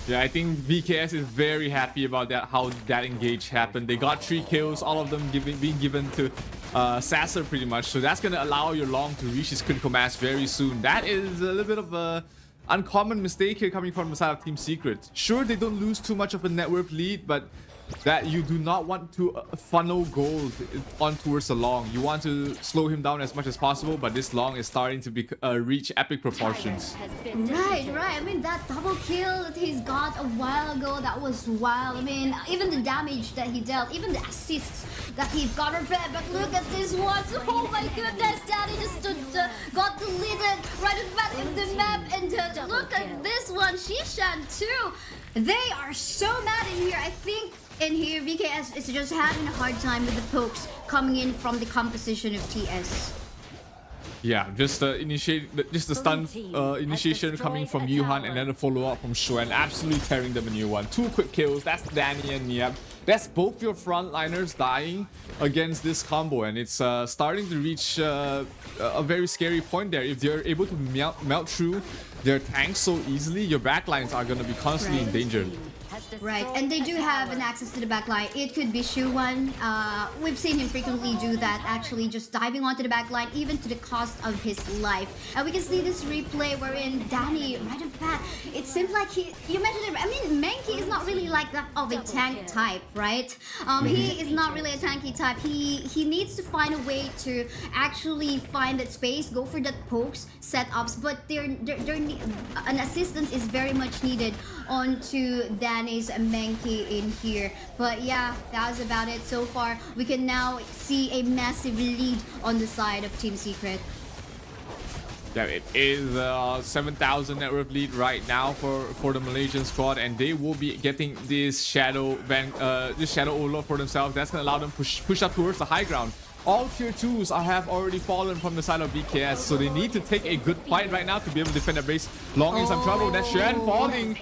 Yeah, I think VKS is very happy about that, how that engage happened. They got 3 kills, all of them being given to Sasser pretty much. So that's going to allow your Long to reach his critical mass very soon. That is a little bit of a uncommon mistake here coming from the side of Team Secret. Sure, they don't lose too much of a net worth lead, but that you do not want to funnel gold on towards the long. You want to slow him down as much as possible, but this long is starting to reach epic proportions. Right. I mean, that double kill that he's got a while ago, that was wild. I mean, even the damage that he dealt, even the assists that he got her back. But look at this one. Oh my goodness, Danny just got deleted right at the back of the map. And look at this one, Shishan too. They are so mad in here. I think in here VKS is just having a hard time with the pokes coming in from the composition of TS. Yeah, just the stun initiation coming from Yuhan, and then a follow-up from Xuan, absolutely tearing them a new one. 2 quick kills, that's Danny and Niep. That's both your frontliners dying against this combo, and it's starting to reach a very scary point there. If they're able to melt through their tanks so easily, your backlines are going to be constantly endangered. Right, and they do have an access to the backline. It could be Shuwan. We've seen him frequently do that, actually just diving onto the backline, even to the cost of his life. And we can see this replay wherein Danny, right off the bat, it seems like you mentioned it, I mean, Mankey is not really like that of a tank type, right? He is not really a tanky type. He needs to find a way to actually find that space, go for that pokes, setups, but an assistance is very much needed onto Danny's Mankey in here. But yeah, that was about it so far. We can now see a massive lead on the side of Team Secret. Yeah, it is 7,000 net worth lead right now for the Malaysian squad, and they will be getting this shadow overlord for themselves. That's gonna allow them push up towards the high ground. All tier 2s have already fallen from the side of BKS, so they need to take a good fight right now to be able to defend their base. Long in some trouble. That's Xuan falling.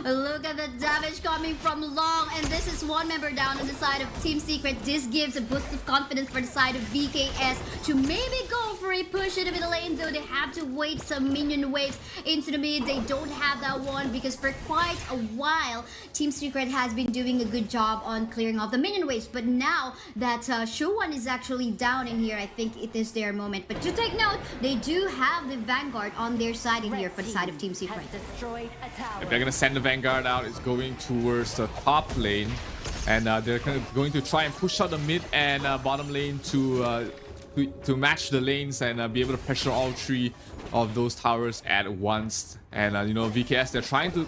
Look at the damage coming from Long, and this is one member down on the side of Team Secret. This gives a boost of confidence for the side of VKS to maybe go for a push in the middle lane, though they have to wait some minion waves into the mid. They don't have that one because for quite a while, Team Secret has been doing a good job on clearing off the minion waves. But now that Shuwan is actually down in here, I think it is their moment. But to take note, they do have the Vanguard on their side in here for the side of Team Secret. If they're gonna send the Vanguard out, it's going towards the top lane, and they're going to try and push out the mid and bottom lane to match the lanes and be able to pressure all 3 of those towers at once. And you know, VKS, they're trying to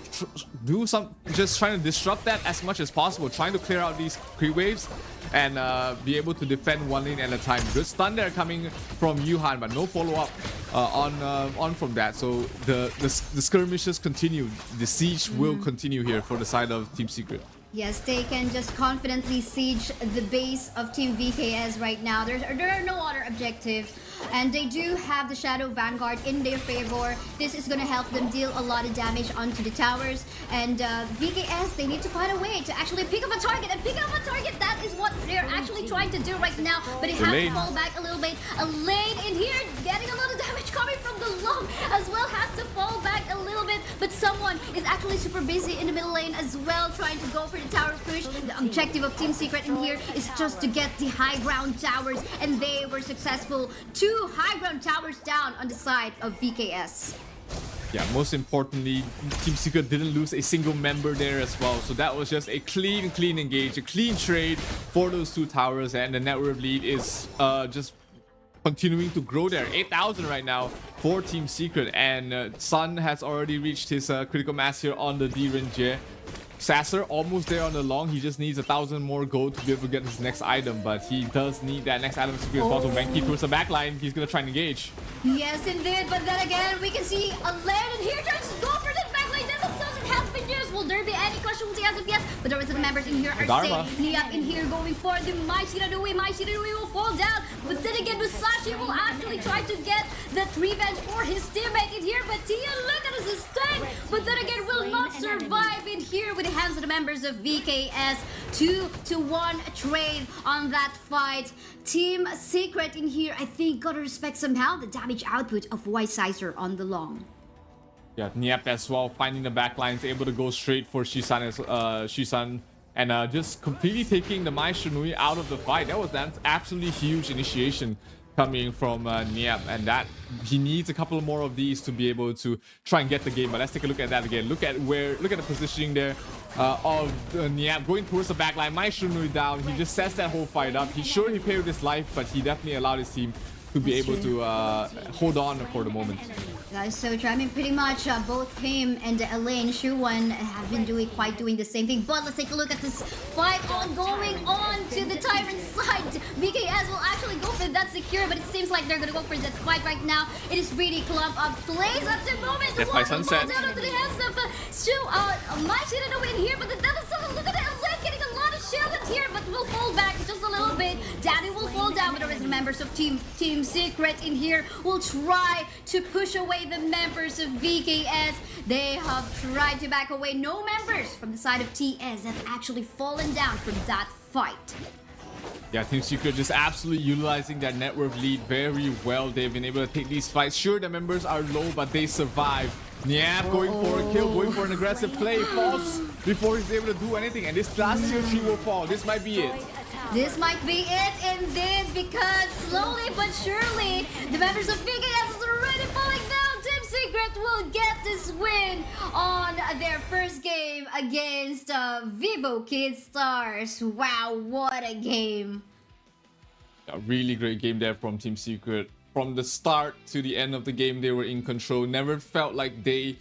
just trying to disrupt that as much as possible, trying to clear out these creep waves and be able to defend one lane at a time. Good stun there coming from Yuhan, but no follow-up on from that. So the skirmishes continue. The siege will continue here for the side of Team Secret. Yes, they can just confidently siege the base of Team VKS right now. There are no other objectives. And they do have the Shadow Vanguard in their favor. This is going to help them deal a lot of damage onto the towers. And VKS, they need to find a way to actually pick up a target. And pick up a target, that is what they're actually trying to do right now. But they have to fall back a little bit. A lane in here, getting a lot of damage coming from the long as well. Has to fall back a little bit. But someone is actually super busy in the middle lane as well, trying to go for the tower push. The objective of Team Secret in here is just to get the high ground towers. And they were successful. 2 high ground towers down on the side of VKS. Yeah, most importantly, Team Secret didn't lose a single member there as well. So that was just a clean engage, a clean trade for those 2 towers, and the net worth lead is just continuing to grow there. 8,000 right now for Team Secret, and Sun has already reached his critical mass here on the D-Range. Sasser almost there on the long. He just needs 1,000 more gold to be able to get his next item, but he does need that next item as quickly as possible. Mankey towards the back line. He's gonna try and engage. Yes, indeed, but then again, we can see a lane in here trying to go for the back line. It has been used. Will there be any casualty as of yet? But the rest of the members in here are safe. Niap in here going for the Mai Shiranui. Mai Shiranui will fall down, but then again, Musashi will actually try to get that revenge for his teammate in here. But Tia, look at his stun. But then again, will not survive in here with the hands of the members of VKS. 2-1 trade on that fight. Team Secret in here, I think, gotta respect somehow the damage output of White Sizer on the long. Yeah, Niep as well, finding the back lines, able to go straight for Shisan and just completely taking the Mai Shinui out of the fight. That was an absolutely huge initiation coming from Niap, and that he needs a couple more of these to be able to try and get the game. But let's take a look at that again. Look at the positioning there of Niap going towards the back line. Maestro down. He just sets that whole fight up. He's sure he paid with his life, but he definitely allowed his team to be able to hold on for the moment. That is so true. I mean, pretty much both him and Elaine Shuwan have been doing the same thing. But let's take a look at this fight ongoing on to the Tyrant side. VKS will actually go for that secure, but it seems like they're gonna go for that fight right now. It is really clump up plays at the moment. Death by Sunset. Down onto the hands of Shu. Might hit it away in here, but the Devil Son, look at it. Elaine getting a lot of shells here, but will fall back just a little bit. Daddy will fall down, but the rest of the members of Team Secret in here will try to push away the members of VKS. They have tried to back away. No members from the side of TS have actually fallen down from that fight. Yeah, Team Secret just absolutely utilizing that net worth lead very well. They've been able to take these fights. Sure, the members are low, but they survive. Niap going for a kill, going for an aggressive play. Falls before he's able to do anything. And this last tier 3 will fall. This might be it. This might be it indeed, because slowly but surely, the members of VKS is already falling down. Team Secret will get this win on their first game against Vivo Kid Stars. Wow, what a game. A really great game there from Team Secret. From the start to the end of the game, they were in control. Never felt like they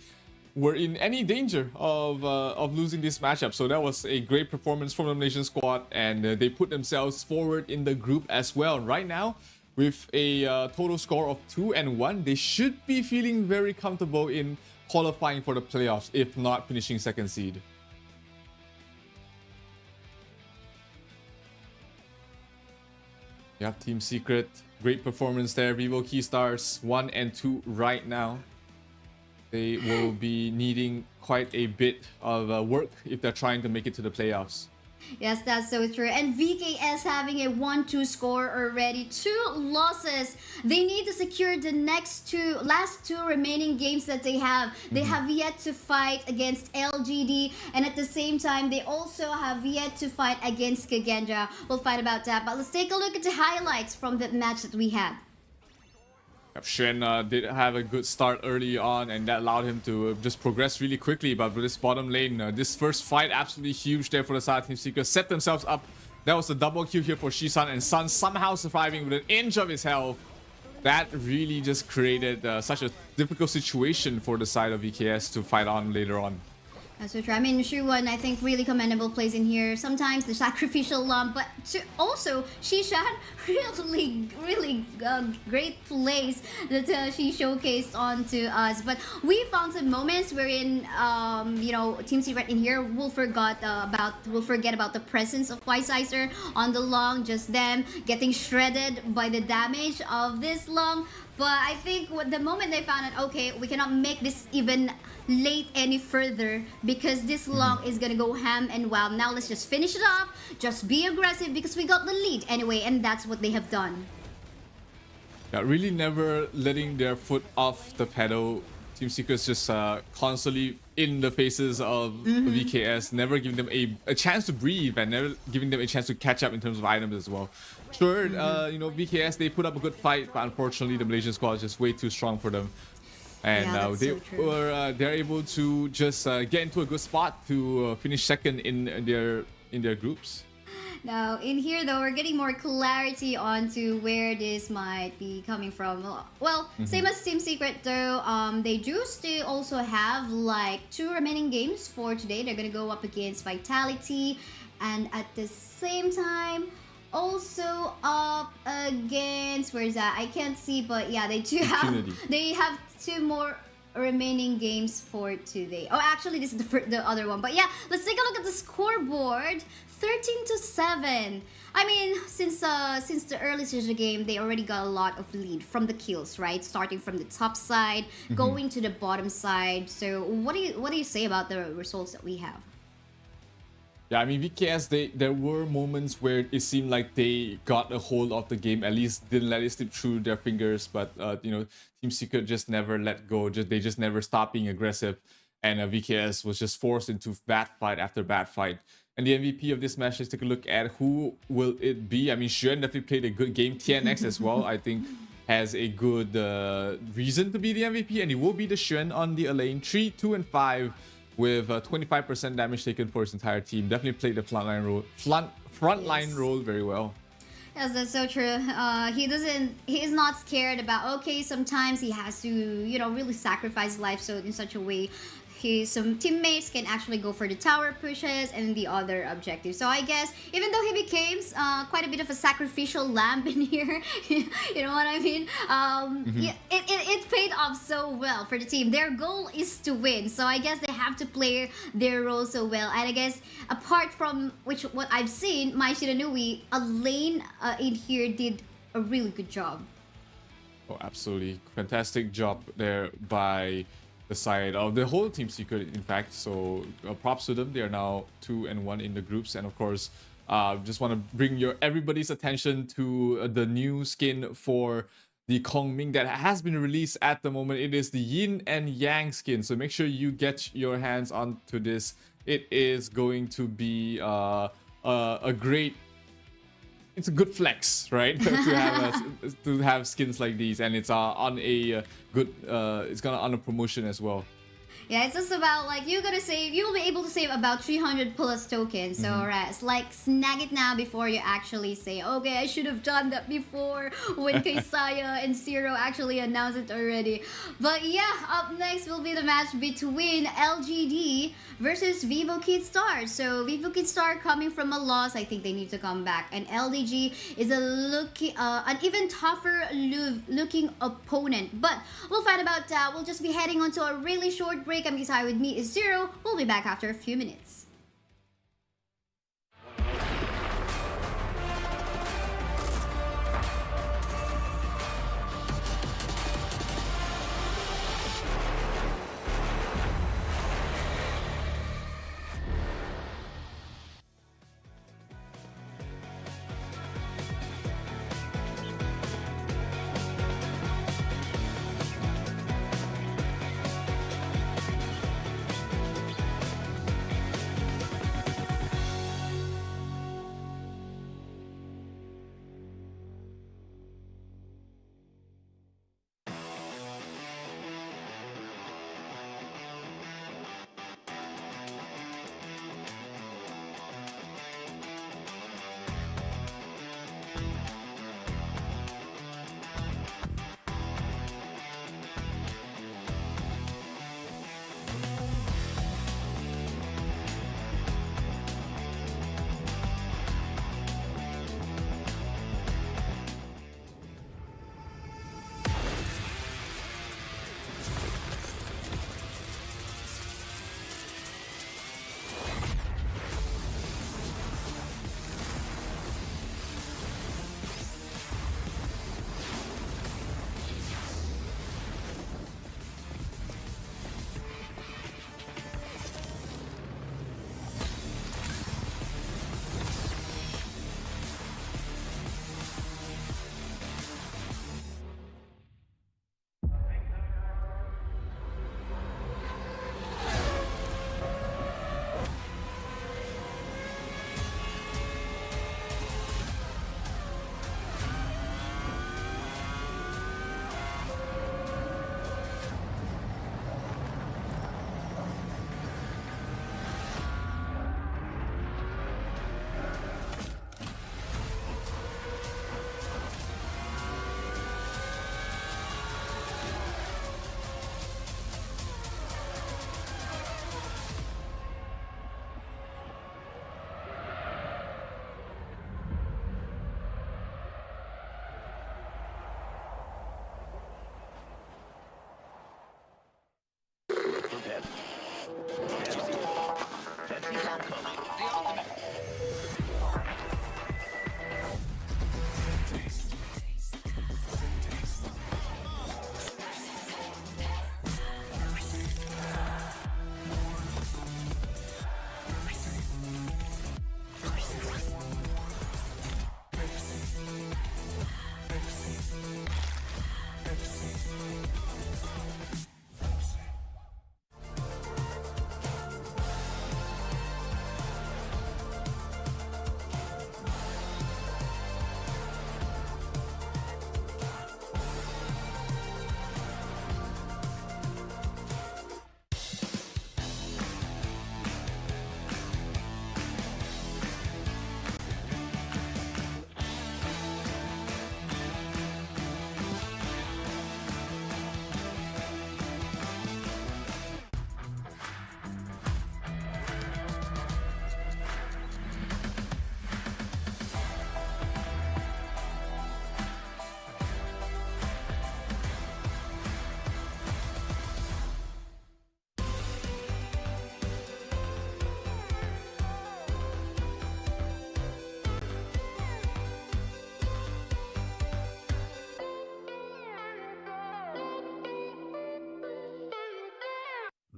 were in any danger of losing this matchup. So that was a great performance from the Malaysian squad, and they put themselves forward in the group as well. Right now, with a total score of 2-1, they should be feeling very comfortable in qualifying for the playoffs, if not finishing second seed. You have Team Secret, great performance there. Vivo Key Stars 1 and 2 right now. They will be needing quite a bit of work if they're trying to make it to the playoffs. Yes, that's so true. And VKS having a 1-2 score already. 2 losses. They need to secure the last two remaining games that they have. They have yet to fight against LGD, and at the same time, they also have yet to fight against Kagendra. We'll fight about that, but let's take a look at the highlights from the match that we had. Shen did have a good start early on, and that allowed him to just progress really quickly. But with this bottom lane, this first fight absolutely huge there for the side of Team Secret. Set themselves up. That was a double kill here for Shisan, and Sun somehow surviving with an inch of his health. That really just created such a difficult situation for the side of VKS to fight on later on. That's so true. I mean, Shuwan, I think, really commendable plays in here. Sometimes the sacrificial lump, but also Shishan, really great plays that she showcased onto us. But we found some moments wherein, Team Secret in here will forget about the presence of Weissizer on the long, just them getting shredded by the damage of this long. But I think the moment they found out, okay, we cannot make this even late any further because this long is gonna go ham and wow. Now let's just finish it off, just be aggressive because we got the lead anyway, and that's what they have done. Yeah, really never letting their foot off the pedal. Team Secret's just constantly in the faces of VKS, never giving them a chance to breathe and never giving them a chance to catch up in terms of items as well. Sure, VKS, they put up a good fight, but unfortunately the Malaysian squad is just way too strong for them. And they're able to just get into a good spot to finish second in their groups. Now, in here though, we're getting more clarity onto where this might be coming from. Well, same as Team Secret though, they do still also have like 2 remaining games for today. They're gonna go up against Vitality, and at the same time, also up against, where is that? I can't see, but yeah, they do have, they have 2 more remaining games for today. Oh, actually, this is the other one. But yeah, let's take a look at the scoreboard. 13-7. I mean, since the early stage of the game, they already got a lot of lead from the kills, right? Starting from the top side, going to the bottom side. So, what do you say about the results that we have? Yeah, I mean, VKS, there were moments where it seemed like they got a hold of the game, at least didn't let it slip through their fingers. But Team Secret just never let go. They just never stopped being aggressive, and VKS was just forced into bad fight after bad fight. And the MVP of this match, let's take a look at who will it be. I mean, Xuan definitely played a good game. TNX as well, I think, has a good reason to be the MVP, and he will be the Xuan on the lane. 3, 2, and 5 with 25% damage taken for his entire team. Definitely played the frontline role very well. Yes, that's so true. He is not scared about, okay, sometimes he has to, you know, really sacrifice life so in such a way some teammates can actually go for the tower pushes and the other objectives. So I guess even though he becomes quite a bit of a sacrificial lamb in here, you know what I mean? Yeah, it paid off so well for the team. Their goal is to win, so I guess they have to play their role so well. And I guess apart from what I've seen, Mai Shiranui, a lane in here did a really good job. Oh, absolutely. Fantastic job there by the side of the whole Team Secret, in fact. So props to them. They are now 2-1 in the groups. And of course, just want to bring everybody's attention to the new skin for the Kongming that has been released at the moment. It is the Yin and Yang skin. So make sure you get your hands onto this. It is going to be a great... It's a good flex, right? to have skins like these, and it's on a good. It's gonna on a promotion as well. Yeah, it's just about like you'll be able to save about 300 plus tokens. So right, it's like snag it now before you actually say, okay, I should have done that before when Kaysaya and Zero actually announced it already. But yeah, up next will be the match between LGD versus Vivo Kidstar. So Vivo Kidstar coming from a loss, I think they need to come back, and LDG is an even tougher looking opponent. But we'll find about that. We'll just be heading on to a really short break. I'm Kisai, with me is Zero. We'll be back after a few minutes.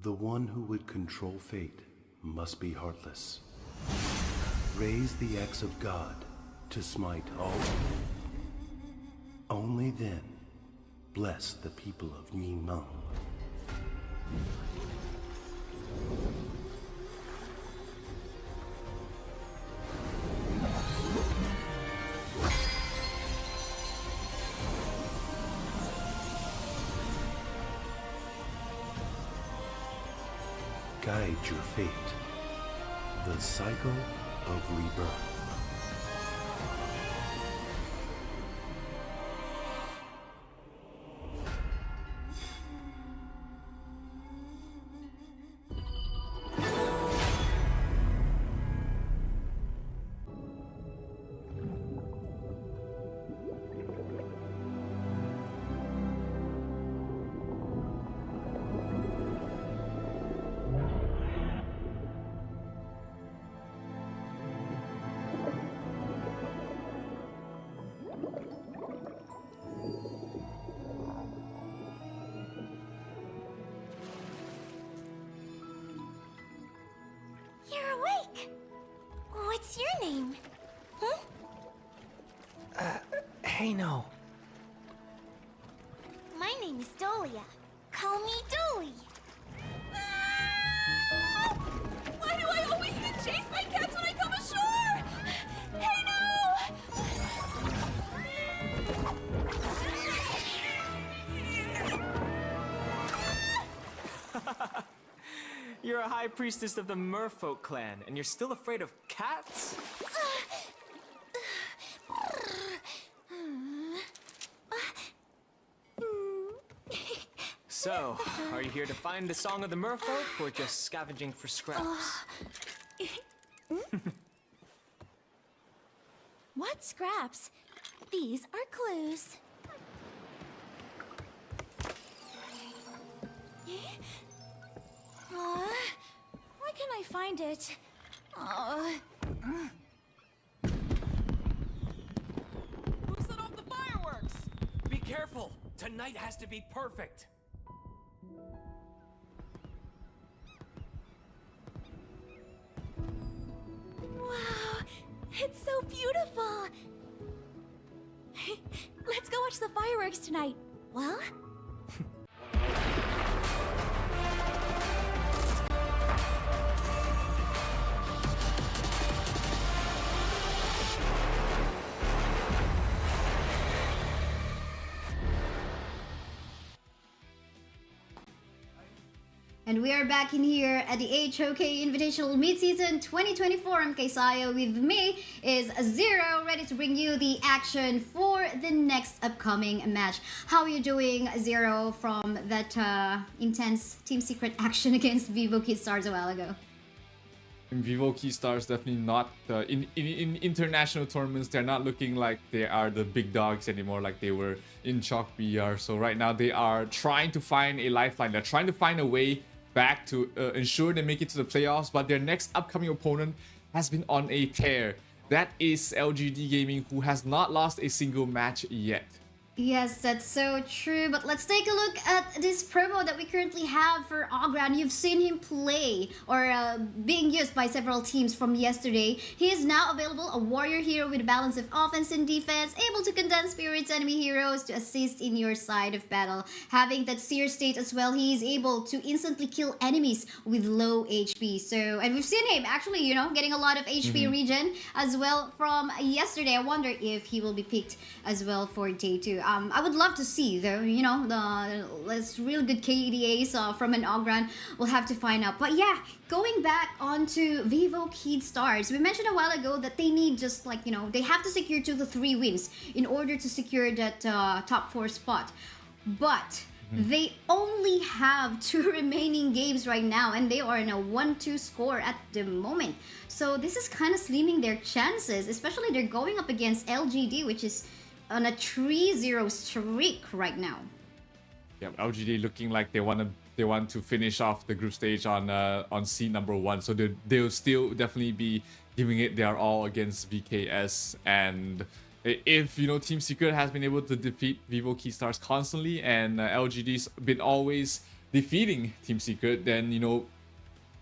The one who would control fate must be heartless. Raise the axe of God to smite all. Only then bless the people of Yimeng. Guide your fate. The cycle of rebirth. You're awake. What's your name? Huh? Hey, no. My name is Dolia. Call me Dolly. Why do I always get chased by cats when I come ashore? Hey, You're a high priestess of the Merfolk clan, and you're still afraid of cats? So, are you here to find the Song of the Merfolk, or just scavenging for scraps? What scraps? These are clues. Why can't I find it? Who set off the fireworks? Be careful. Tonight has to be perfect. Wow, it's so beautiful. Let's go watch the fireworks tonight. Well? And we are back in here at the HoK Invitational Midseason 2024. I'm Kaisayo. With me is Zero, ready to bring you the action for the next upcoming match. How are you doing, Zero, from that intense Team Secret action against Vivo Kid Stars a while ago? Vivo Key Stars definitely not in international tournaments. They're not looking like they are the big dogs anymore, like they were in HoK BR. So right now they are trying to find a lifeline. They're trying to find a way back to ensure they make it to the playoffs. But their next upcoming opponent has been on a tear. That is LGD Gaming, who has not lost a single match yet. Yes, that's so true. But let's take a look at this promo that we currently have for Ogran. You've seen him play or being used by several teams from yesterday. He is now available, a warrior hero with a balance of offense and defense, able to condense spirits enemy heroes to assist in your side of battle. Having that seer state as well, he is able to instantly kill enemies with low HP. So, and we've seen him actually, you know, getting a lot of HP regen as well from yesterday. I wonder if he will be picked as well for day 2. I would love to see the real good KDAs from an Ogran. We'll have to find out. But yeah, going back onto Vivo Kid Stars, we mentioned a while ago that they need just like, they have to secure 2 to 3 wins in order to secure that top 4 spot. But they only have 2 remaining games right now, and they are in a 1-2 score at the moment. So this is kind of slimming their chances, especially they're going up against LGD, which is on a 3-0 streak right now. Yeah, LGD looking like they want to finish off the group stage on seed number 1. So they'll still definitely be giving it their all against VKS. And if Team Secret has been able to defeat Vivo Key Stars constantly, and LGD's been always defeating Team Secret, then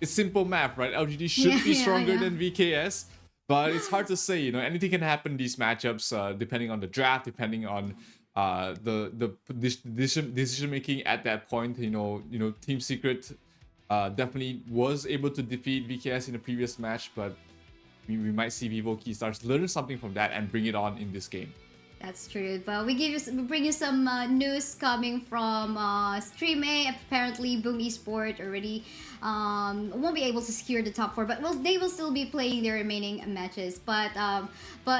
it's simple math, right? LGD should be stronger than VKS, but it's hard to say. Anything can happen in these matchups, depending on the draft, depending on the decision making at that point. Team Secret definitely was able to defeat VKS in the previous match, but we might see Vivo Keystars learn something from that and bring it on in this game. That's true, but we bring you some news coming from Stream A. Apparently, Boom Esports already won't be able to secure the top 4, but they will still be playing their remaining matches. But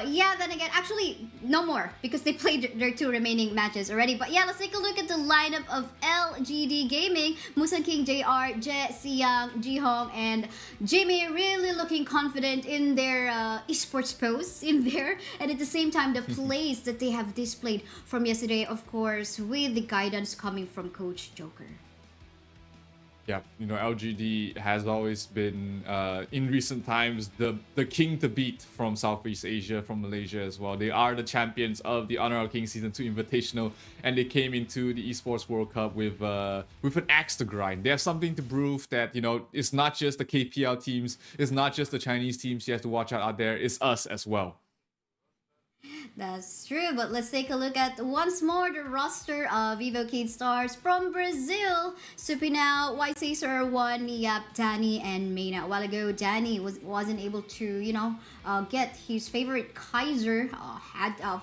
yeah, then again, actually no more because they played their 2 remaining matches already. But yeah, let's take a look at the lineup of LGD Gaming. Musan King, JR, Je, Siyang, Jihong, and Jimmy really looking confident in their esports pose in there, and at the same time the plays that they have displayed from yesterday, of course, with the guidance coming from Coach Joker. Yeah, LGD has always been, in recent times, the king to beat from Southeast Asia, from Malaysia as well. They are the champions of the Honor of Kings Season 2 Invitational, and they came into the Esports World Cup with an axe to grind. They have something to prove that, it's not just the KPL teams, it's not just the Chinese teams you have to watch out there, it's us as well. That's true, but let's take a look at once more the roster of Vivo Keystars from Brazil. Supinao, White Caesar, One, Yap, Danny, and Mena. A while ago, Danny wasn't able to, get his favorite Kaiser.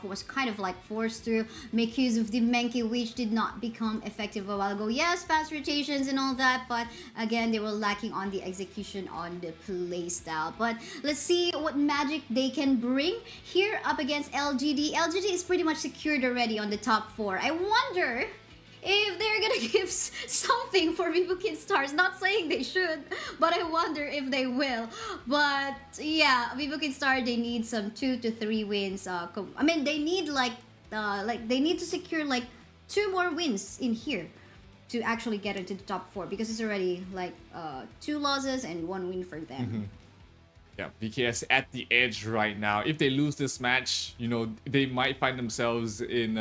Was kind of like forced to make use of the Menki, which did not become effective a while ago. Yes, fast rotations and all that, but again, they were lacking on the execution on the playstyle. But let's see what magic they can bring here up against LGD. LGD is pretty much secured already on the top 4. I wonder if they're gonna give something for Vivo Keystars. Not saying they should, but I wonder if they will. But yeah, Vivo Keystars, they need some 2 to 3 wins. They need they need to secure 2 more wins in here to actually get into the top 4, because it's already 2 losses and 1 win for them. Yeah, VKS at the edge right now. If they lose this match, they might find themselves in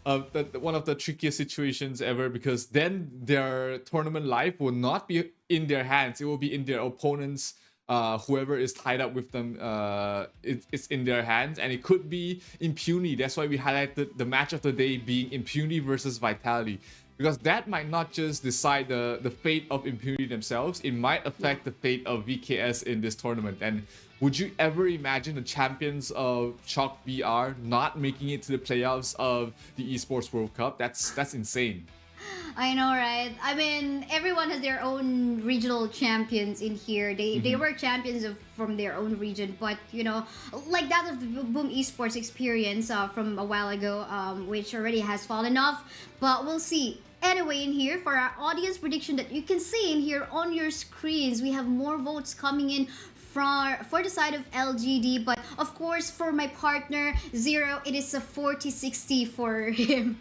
one of the trickiest situations ever, because then their tournament life will not be in their hands. It will be in their opponents. Whoever is tied up with them, it's in their hands, and it could be Impunity. That's why we highlighted the match of the day being Impunity versus Vitality, because that might not just decide the fate of Impunity themselves, it might affect the fate of VKS in this tournament. And would you ever imagine the champions of HoK VR not making it to the playoffs of the Esports World Cup? That's insane. I know, right? Everyone has their own regional champions in here. They were champions from their own region, but like that of the Boom Esports experience from a while ago, which already has fallen off. But we'll see. Anyway, in here, for our audience prediction that you can see in here on your screens, we have more votes coming in for the side of LGD. But of course, for my partner, Zero, it is a 40-60 for him.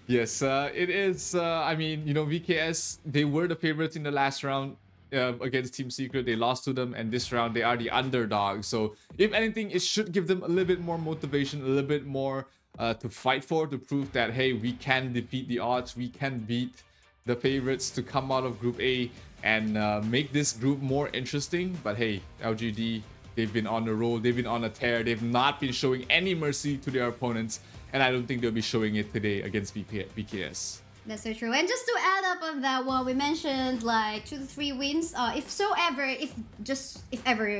Yes, it is. VKS, they were the favorites in the last round against Team Secret. They lost to them, and this round they are the underdogs. So if anything, it should give them a little bit more motivation, a little bit more to fight for, to prove that, hey, we can defeat the odds, we can beat the favorites to come out of Group A and make this group more interesting. But hey, LGD, they've been on the roll, they've been on a tear, they've not been showing any mercy to their opponents, and I don't think they'll be showing it today against VKS. That's so true. And just to add up on that one, we mentioned 2 to 3 wins. If ever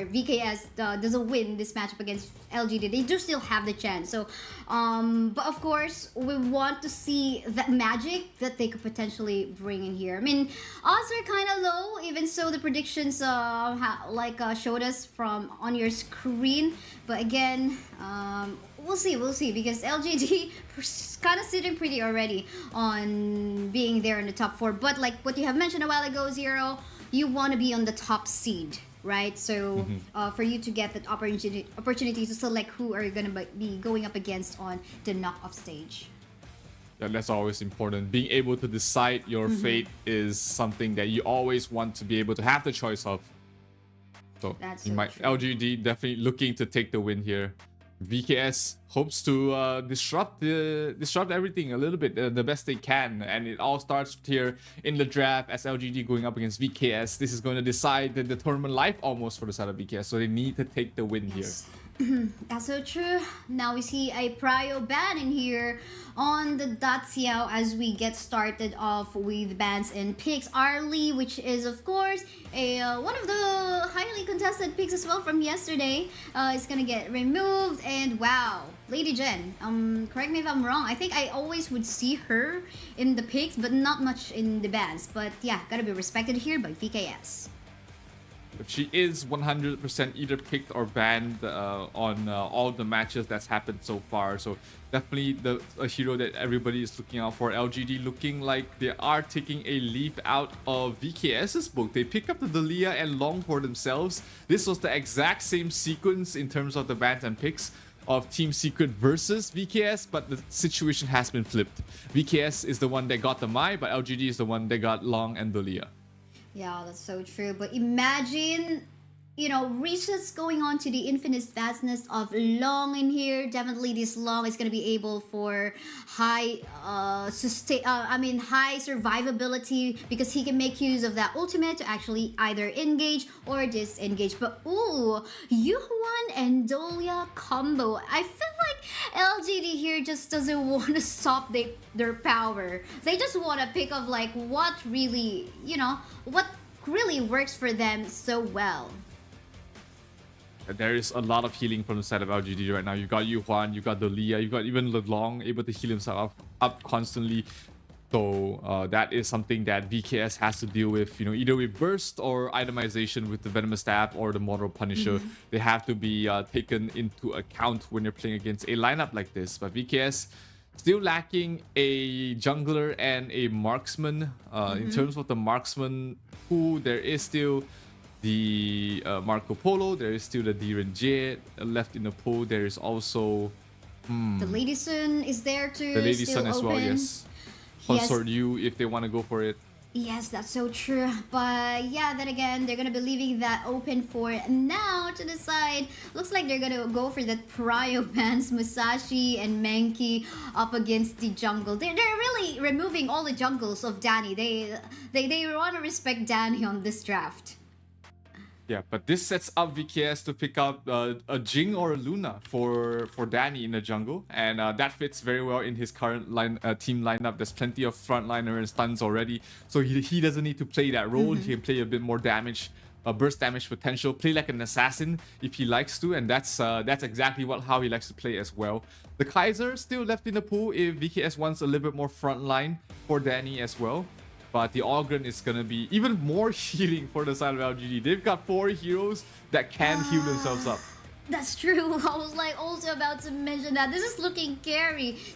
VKS doesn't win this matchup against LGD, they do still have the chance. So, but of course, we want to see that magic that they could potentially bring in here. Odds are kind of low. Even so, the predictions showed us from on your screen. But again, we'll see, because LGD kind of sitting pretty already on being there in the top 4. But like what you have mentioned a while ago, Zero, you want to be on the top seed, right? So for you to get that opportunity to select who are you going to be going up against on the knockoff stage. Yeah, that's always important. Being able to decide your fate is something that you always want to be able to have the choice of. So that's LGD definitely looking to take the win here. VKS hopes to disrupt everything a little bit the best they can, and it all starts here in the draft as LGD going up against VKS. This is going to decide the tournament life almost for the side of VKS, so they need to take the win here. That's so true. Now we see a prio ban in here on the Daciao as we get started off with bans and picks. Arlie, which is of course one of the highly contested picks as well from yesterday, is gonna get removed. And wow, Lady Jen, correct me if I'm wrong, I think I always would see her in the picks but not much in the bans. But yeah, gotta be respected here by VKS. She is 100% either picked or banned on all the matches that's happened so far. So definitely a hero that everybody is looking out for. LGD looking like they are taking a leaf out of VKS's book. They pick up the Dalia and Long for themselves. This was the exact same sequence in terms of the bans and picks of Team Secret versus VKS, but the situation has been flipped. VKS is the one that got the Mai, but LGD is the one that got Long and Dalia. Yeah, that's so true. But imagine, you know, resets going on to the infinite vastness of Long in here. Definitely this Long is going to be able for high high survivability, because he can make use of that ultimate to actually either engage or disengage. But ooh, Yuhuan and Dolia combo. I feel like LGD here just doesn't want to stop their power. They just want to pick up like what really, you know, what really works for them so well. There is a lot of healing from the side of LGD right now. You got Yuhuan, you got Dalia, you got even Long able to heal himself up constantly. So that is something that VKS has to deal with, you know, either with burst or itemization with the Venomous Staff or the Mortal Punisher. They have to be taken into account when you're playing against a lineup like this. But VKS still lacking a jungler and a marksman. In terms of the marksman pool, there is still the Marco Polo, there is still the Diren Jade left in the pool. There is also the Lady Sun is there too. The Lady Sun as open. Well, yes. Consort you if they want to go for it. Yes, that's so true. But yeah, then again, they're gonna be leaving that open for now to decide. Looks like they're gonna go for that prio bans, Musashi and Menki up against the jungle. They're really removing all the jungles of Danny. They want to respect Danny on this draft. Yeah, but this sets up VKS to pick up a Jing or a Luna for Danny in the jungle, and that fits very well in his current team lineup. There's plenty of frontliner and stuns already, so he doesn't need to play that role. He can play a bit more damage, burst damage potential, play like an assassin if he likes to, and that's exactly how he likes to play as well. The Kaiser still left in the pool if VKS wants a little bit more frontline for Danny as well. But the Ogren is going to be even more healing for the side of LGD. They've got 4 heroes that can heal themselves up. That's true. I was like also about to mention that. This is looking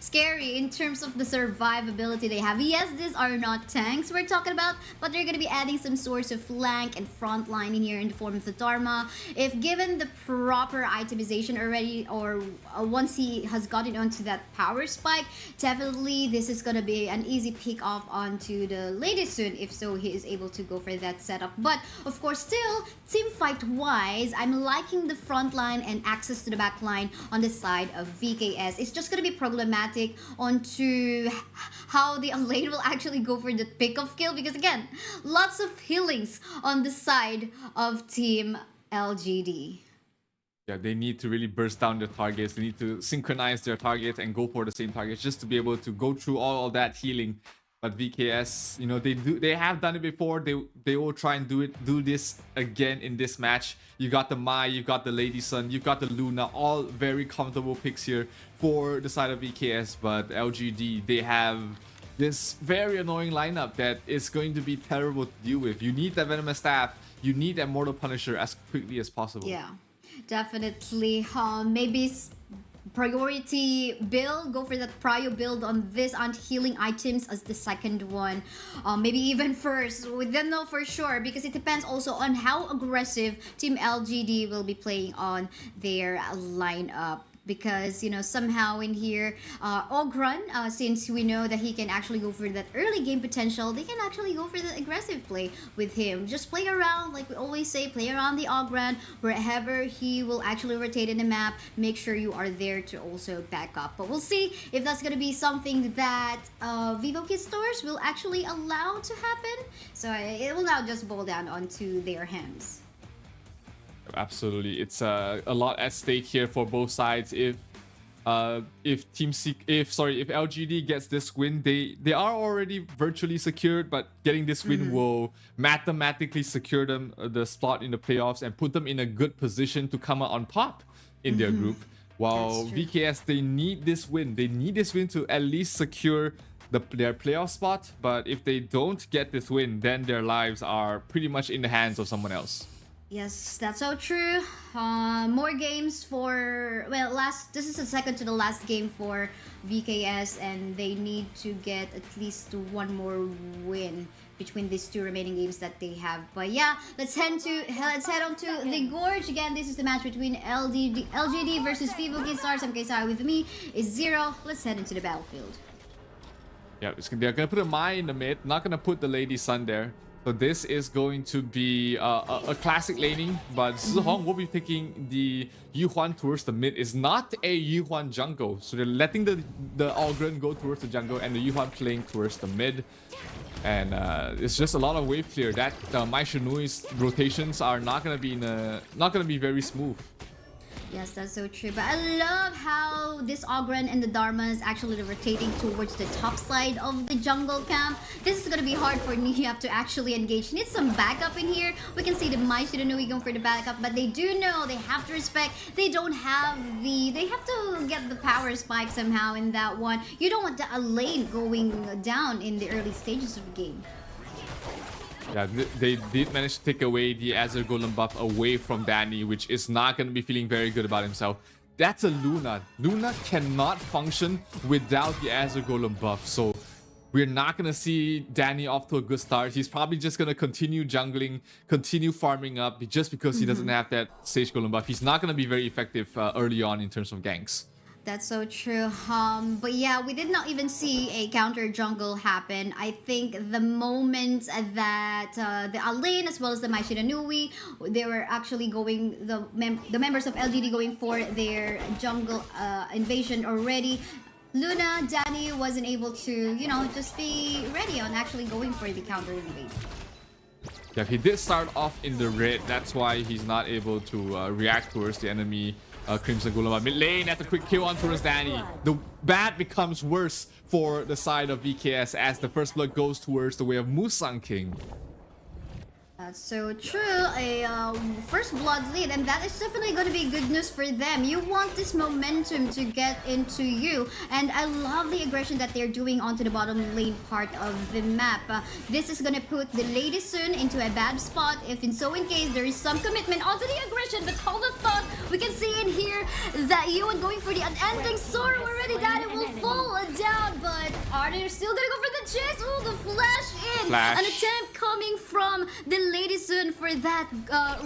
scary in terms of the survivability they have. Yes, these are not tanks we're talking about, but they're going to be adding some sorts of flank and front line in here in the form of the Dharma. If given the proper itemization already, or once he has gotten onto that power spike, definitely this is going to be an easy pick off onto the Lady Sun, if so he is able to go for that setup. But of course, still, team fight wise, I'm liking the front line and access to the back line on the side of VKS. It's just going to be problematic onto how the lane will actually go for the pick of kill, because again, lots of healings on the side of Team LGD. Yeah, they need to really burst down their targets. They need to synchronize their targets and go for the same targets just to be able to go through all of that healing. But VKS, you know, they have done it before. They will try and do this again in this match. You got the Mai, you got the Lady Sun, you got the Luna, all very comfortable picks here for the side of VKS. But LGD, they have this very annoying lineup that is going to be terrible to deal with. You need that Venomous Staff, you need that Mortal Punisher as quickly as possible. Yeah, definitely. Maybe priority build, go for that prio build on this healing items as the second one, maybe even first. We don't know for sure, because it depends also on how aggressive Team LGD will be playing on their lineup. because somehow in here Ogron, since we know that he can actually go for that early game potential, they can actually go for the aggressive play with him. Just play around, like we always say, play around the Ogron. Wherever he will actually rotate in the map, make sure you are there to also back up. But we'll see if that's going to be something that Vivo Kid stores will actually allow to happen. So it will now just boil down onto their hands. Absolutely, it's a lot at stake here for both sides. If LGD gets this win, they are already virtually secured, but getting this win will mathematically secure them the spot in the playoffs and put them in a good position to come out on top in their group. While VKS, they need this win. They need this win to at least secure their playoff spot. But if they don't get this win, then their lives are pretty much in the hands of someone else. Yes, that's so true. More games for, well, this is the second to the last game for VKS, and they need to get at least one more win between these two remaining games that they have. But yeah, let's head on to the Gorge. Again, this is the match between LGD versus Vivo Kid Stars. I'm KSI, with me is Zero. Let's head into the battlefield. Yeah, they're gonna put a Mai in the mid, not gonna put the Lady Sun there. So this is going to be a classic laning, but Zihong will be taking the Yuhuan towards the mid. It's not a Yuhuan jungle, so they're letting the Ogren go towards the jungle and the Yuhuan playing towards the mid. And it's just a lot of wave clear. That Mai Shinui's rotations are not gonna be very smooth. Yes, that's so true. But I love how this Ogren and the Dharma is actually rotating towards the top side of the jungle camp. This is going to be hard for Niyap to actually engage. Need some backup in here. We can see the Mai Shiranui going for the backup, but they do know they have to respect. They don't have they have to get the power spike somehow in that one. You don't want a lane going down in the early stages of the game. Yeah, they did manage to take away the Azure Golem buff away from Danny, which is not going to be feeling very good about himself. That's a Luna. Luna cannot function without the Azure Golem buff, so we're not going to see Danny off to a good start. He's probably just going to continue jungling, continue farming up, just because he doesn't have that Sage Golem buff. He's not going to be very effective early on in terms of ganks. That's so true. But yeah, we did not even see a counter jungle happen. I think the moment that the Alain as well as the Mai Shiranui, they were actually going, the members of LGD going for their jungle invasion already. Luna, Danny wasn't able to, just be ready on actually going for the counter invasion. Yeah, he did start off in the red. That's why he's not able to react towards the enemy Crimson Golem. Mid lane, that's a quick kill on towards Danny. The bad becomes worse for the side of VKS as the first blood goes towards the way of Musang King. That's so true. A first blood lead, and that is definitely going to be good news for them. You want this momentum to get into you, and I love the aggression that they're doing onto the bottom lane part of the map. This is going to put the Lady Sun into a bad spot if in case there is some commitment onto the aggression. But hold the thought, we can see in here that Yuan going for the unending sword already. That it will fall down, but are they still going to go for the chase? Oh, the flash in. An attempt coming from the Lady Sun for that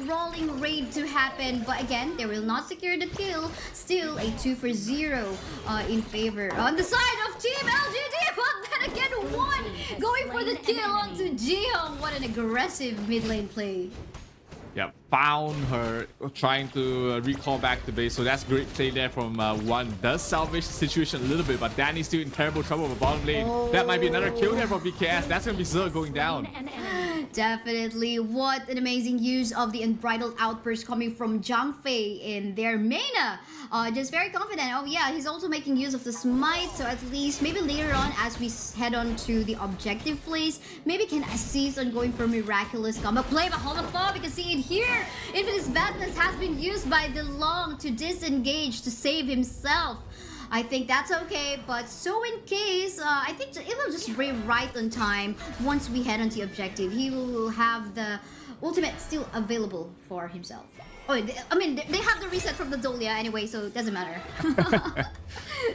rolling raid to happen, but again, they will not secure the kill. Still a 2-for-0 in favor on the side of Team LGD, but then again, one going for the kill onto Jihong. What an aggressive mid lane play. Yeah, found her trying to recall back to base, so that's great play there from one. Does salvage the situation a little bit, but Danny's still in terrible trouble with bottom lane. That might be another kill there for BKS. That's gonna be Zero going down. Definitely. What an amazing use of the unbridled outburst coming from Zhang Fei in their Mena. Just very confident. Oh yeah, he's also making use of the smite, so at least maybe later on as we head on to the objective plays, maybe can assist on going for miraculous combo play. But hold on, we can see it here. Infinite's Badness has been used by the Long to disengage to save himself. I think that's okay, but so in case, I think it will just be right on time once we head on the objective. He will have the ultimate still available for himself. Oh, I mean, they have the reset from the Dolia anyway, so it doesn't matter.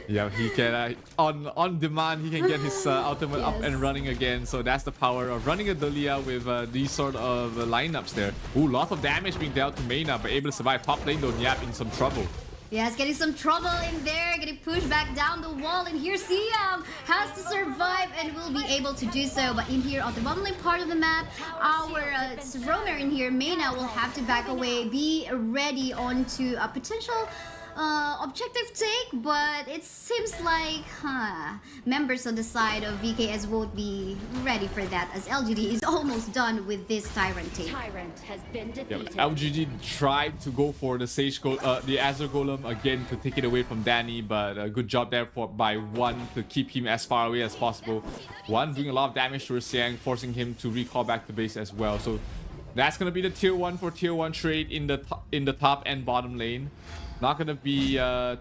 Yeah, he can, on demand, he can get his ultimate up and running again. So that's the power of running a Dolia with these sort of lineups there. Ooh, lot of damage being dealt to Mena, but able to survive top lane though. Yap in some trouble. Yes, getting some trouble in there, getting pushed back down the wall, and here Siam has to survive and will be able to do so. But in here on the bottom lane part of the map, our roamer in here, Mena, will have to back away, be ready onto a potential objective take, but it seems like members on the side of VKS won't be ready for that, as LGD is almost done with this Tyrant take. Tyrant has been defeated. Yeah, LGD tried to go for the the Azure Golem again to take it away from Danny, but a good job there by One to keep him as far away as possible. One doing a lot of damage to Siang, forcing him to recall back to base as well. So that's gonna be the tier 1 for tier 1 trade in the top and bottom lane. Not gonna be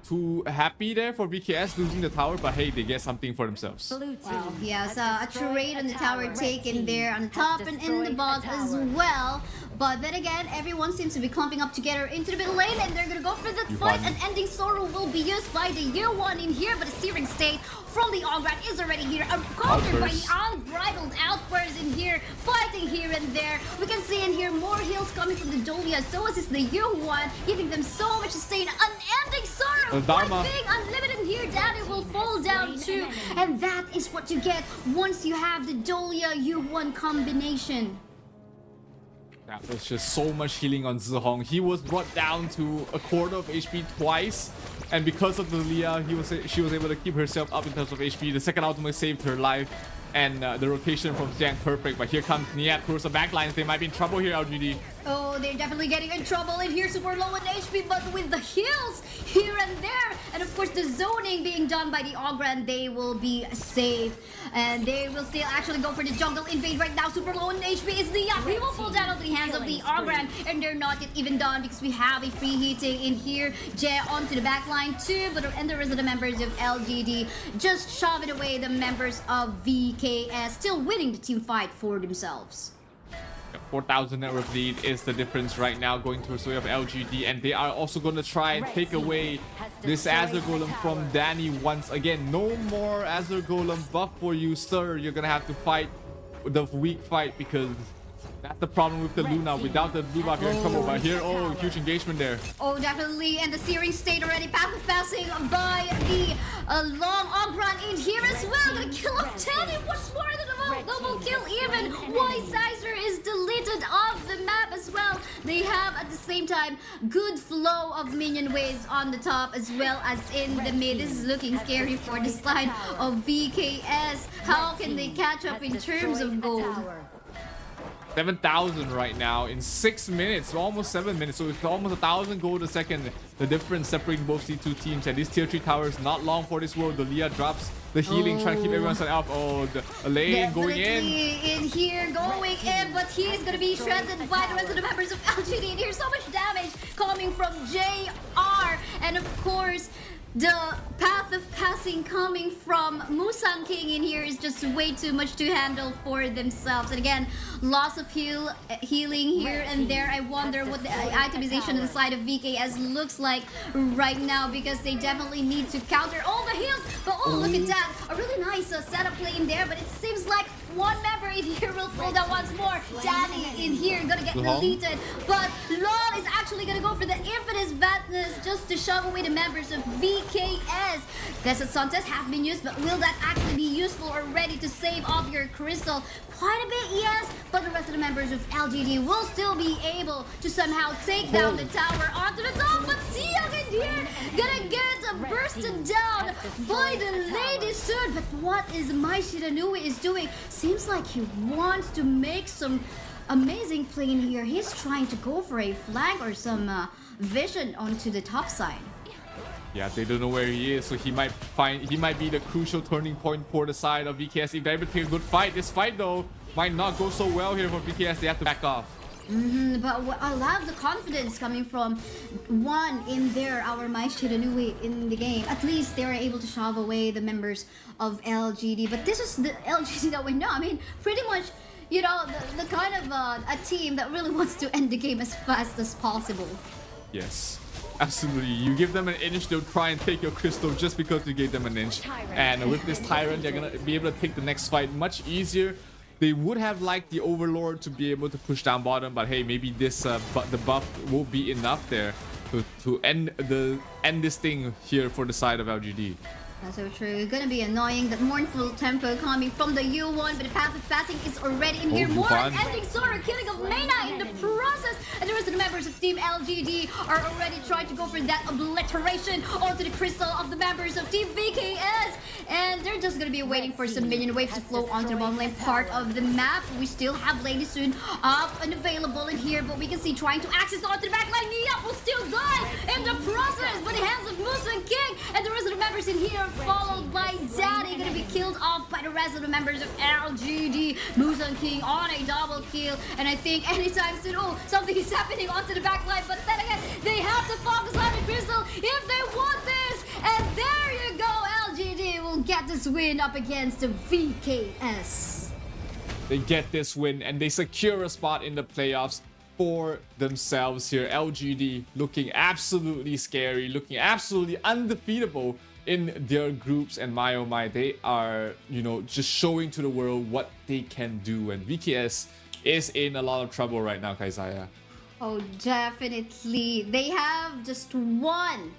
too happy there for VKS losing the tower, but hey, they get something for themselves. Wow, yeah, so a trade on the tower taken there on the top and in the bot as well. But then again, everyone seems to be clumping up together into the middle lane, and they're gonna go for the fight. An ending sorrow will be used by the year 1 in here, but a searing state from the Ogran is already here. Countered by the unbridled outburst in here, fighting here and there. We can see in here more heals coming from the Dolia, so is the year 1, giving them so much sustain. Unending sorrow, quite big, unlimited in here. Danny will fall down too, and that is what you get once you have the Dolia U1 combination. That was just so much healing on Zihong. He was brought down to a quarter of HP twice, and because of the Leah, she was able to keep herself up in terms of HP. The second ultimate saved her life, and the rotation from Jiang perfect. But here comes Niat towards the backlines. They might be in trouble here, LGD. Oh, they're definitely getting in trouble in here, super low in HP, but with the heals here and there, and of course the zoning being done by the Ogran, they will be safe. And they will still actually go for the jungle invade right now. Super low in HP is the He will fall down on the hands of the Ogran, and they're not yet even done because we have a free hitting in here. Jay onto the back line too, but and the rest of the members of LGD just shoving away the members of VKS, still winning the team fight for themselves. 4,000 network lead is the difference right now going towards the way of LGD, and they are also going to try and take away this Azure Golem from Danny once again. No more Azure Golem buff for you, sir. You're going to have to fight the weak fight because that's the problem with the Luna. Without the blue buff, you're in trouble. But here, oh, huge engagement there. Oh, definitely. And the searing state already passing by the long Ogran in here as well. Gonna kill off Teddy. What's more than a double kill even? Why Sizer is deleted off the map as well. They have at the same time good flow of minion waves on the top as well as in the mid. This is looking scary for the side of VKS. How can they catch up in terms of gold? 7,000 right now in 6 minutes, almost 7 minutes, so it's almost 1,000 gold a second. The difference separating both these two teams, and these tier 3 towers not long for this world. The Leah drops the healing, trying to keep everyone set up. Oh, the Elaine going in here, going in, but he's gonna be shredded by the rest of the members of LGD. And here's so much damage coming from JR, and of course the path of passing coming from Musang King in here is just way too much to handle for themselves. And again, loss of healing here and there. I wonder what the itemization on the side of VKS looks like right now, because they definitely need to counter all the heals. But oh, look at that, a really nice setup play in there, but it seems like one member in here will fall down once more. Danny in here gonna get deleted, but Lol is actually gonna go for the Infinite Fatness just to shove away the members of VKS. Desert Suntest have been used, but will that actually be useful or ready to save off your crystal? Quite a bit, yes, but the rest of the members of LGD will still be able to somehow take down the tower onto the top. But Siang in here gonna get bursted down by the lady soon. But what is Mai Shiranui is doing? Seems like he wants to make some amazing play in here. He's trying to go for a flank or some vision onto the top side. Yeah, they don't know where he is, so he might be the crucial turning point for the side of VKS if they're able to take a good fight. This fight though might not go so well here for VKS. They have to back off. But I love the confidence coming from One in there, our Mai Shiranui in the game. At least they were able to shove away the members of LGD. But this is the LGD that we know. I mean, pretty much, you know, the kind of a team that really wants to end the game as fast as possible. Yes. Absolutely. You give them an inch, they'll try and take your crystal just because you gave them an inch. And with this Tyrant, they're going to be able to take the next fight much easier. They would have liked the Overlord to be able to push down bottom, but hey, maybe this the buff will be enough there. to end this thing here for the side of LGD. That's so true. It's gonna be annoying. That mournful tempo coming from the U1, but the path of passing is already in here. More ending Sora, killing of Mena in the process. And the rest of the members of Team LGD are already trying to go for that obliteration onto the crystal of the members of Team VKS. And they're just gonna be waiting for some minion waves to flow onto the bottom lane part of the map. We still have Lady Soon up and available in here, but we can see trying to access onto the back line. Nia will still die in the process by the hands of Musa and King. And the rest of the members in here, followed by Daddy, gonna be killed off by the rest of the members of LGD. Musa and King on a double kill, and I think anytime soon, something is happening onto the back line, but then again, they have to focus on the crystal if they want this, and there you go, LGD will get this win up against the VKS. They get this win, and they secure a spot in the playoffs for themselves here. LGD looking absolutely scary, looking absolutely undefeatable in their groups, and my oh my, they are, just showing to the world what they can do, and VKS is in a lot of trouble right now, Kaizaya. Oh, definitely. They have just one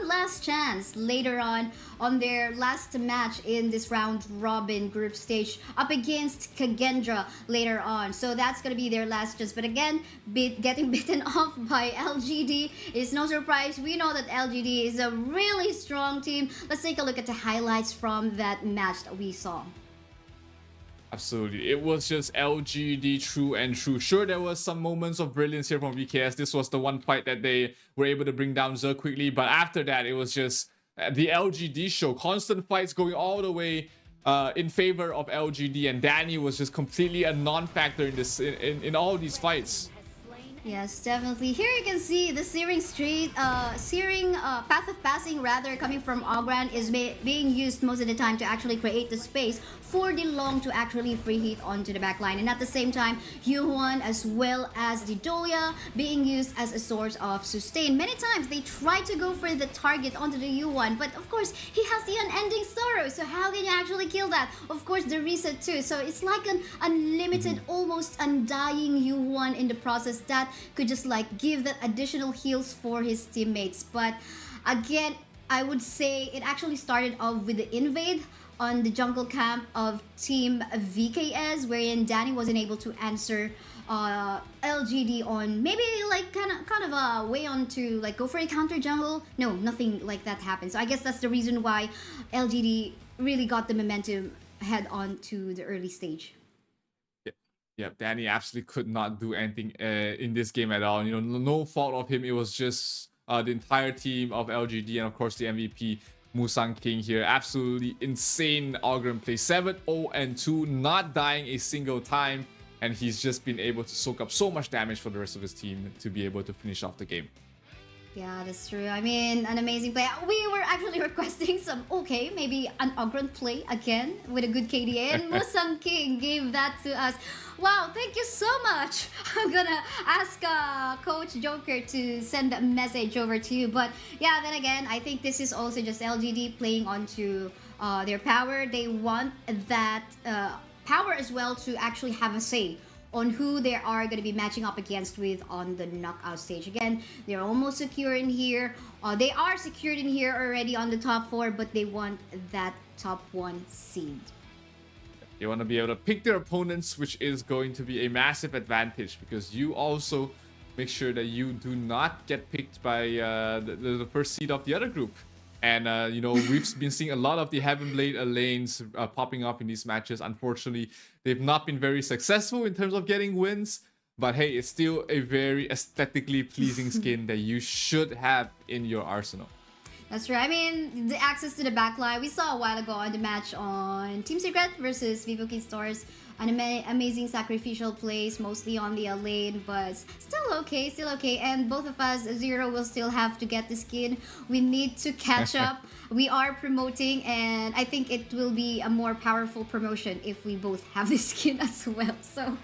last chance later on their last match in this round robin group stage up against Kagendra later on. So that's gonna be their last chance. But again, getting bitten off by LGD is no surprise. We know that LGD is a really strong team. Let's take a look at the highlights from that match that we saw. Absolutely. It was just LGD true and true. Sure, there was some moments of brilliance here from VKS. This was the one fight that they were able to bring down Zerg quickly. But after that, it was just the LGD show. Constant fights going all the way in favor of LGD. And Danny was just completely a non-factor in this in all these fights. Yes, definitely. Here you can see the searing path of passing rather coming from Ogran is being used most of the time to actually create the space for the long to actually free hit onto the back line. And at the same time, U1 as well as the Doya being used as a source of sustain. Many times they try to go for the target onto the U1, but of course he has the unending sorrow. So how can you actually kill that? Of course the reset too. So it's like an unlimited, almost undying U1 in the process that could just like give that additional heals for his teammates. But again, I would say it actually started off with the invade on the jungle camp of Team VKS, wherein Danny wasn't able to answer LGD on maybe like kind of a way on to like go for a counter jungle. No, nothing like that happened. So I guess that's the reason why LGD really got the momentum head on to the early stage. Yeah, Danny absolutely could not do anything in this game at all. No fault of him. It was just the entire team of LGD and of course the MVP Musang King here. Absolutely insane Ogren play. 7-0-2, not dying a single time, and he's just been able to soak up so much damage for the rest of his team to be able to finish off the game. Yeah, that's true. I mean, an amazing play. We were actually requesting some, maybe an Ogren play again with a good KDA, and Musang King gave that to us. Wow, thank you so much. I'm gonna ask Coach Joker to send a message over to you. But yeah, then again, I think this is also just LGD playing onto their power. They want that power as well to actually have a say on who they are going to be matching up against with on the knockout stage. Again, they're almost secure in here. They are secured in here already on the top 4, but they want that top 1 seed. They want to be able to pick their opponents, which is going to be a massive advantage because you also make sure that you do not get picked by the first seed of the other group. And, we've been seeing a lot of the Heaven Blade lanes popping up in these matches. Unfortunately, they've not been very successful in terms of getting wins. But hey, it's still a very aesthetically pleasing skin that you should have in your arsenal. That's right. I mean, the access to the backline, we saw a while ago on the match on Team Secret versus Vivo Stars. An amazing sacrificial plays, mostly on the lane, but still okay. And both of us, Zero, will still have to get the skin. We need to catch up. We are promoting, and I think it will be a more powerful promotion if we both have the skin as well. So,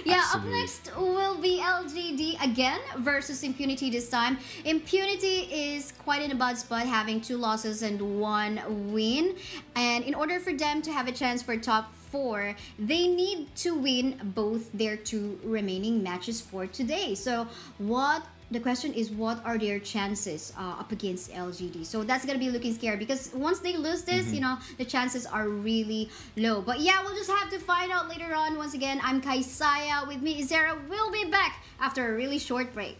yeah, absolutely. Up next will be LGD again versus Impunity this time. Impunity is quite in a bad spot, having 2 losses and 1 win. And in order for them to have a chance for top 4, they need to win both their 2 remaining matches for today. So what the question is, what are their chances up against LGD? So that's gonna be looking scary because once they lose this, you know, the chances are really low. But yeah, we'll just have to find out later on. Once again, I'm Kaisaya. With me, Izera will be back after a really short break.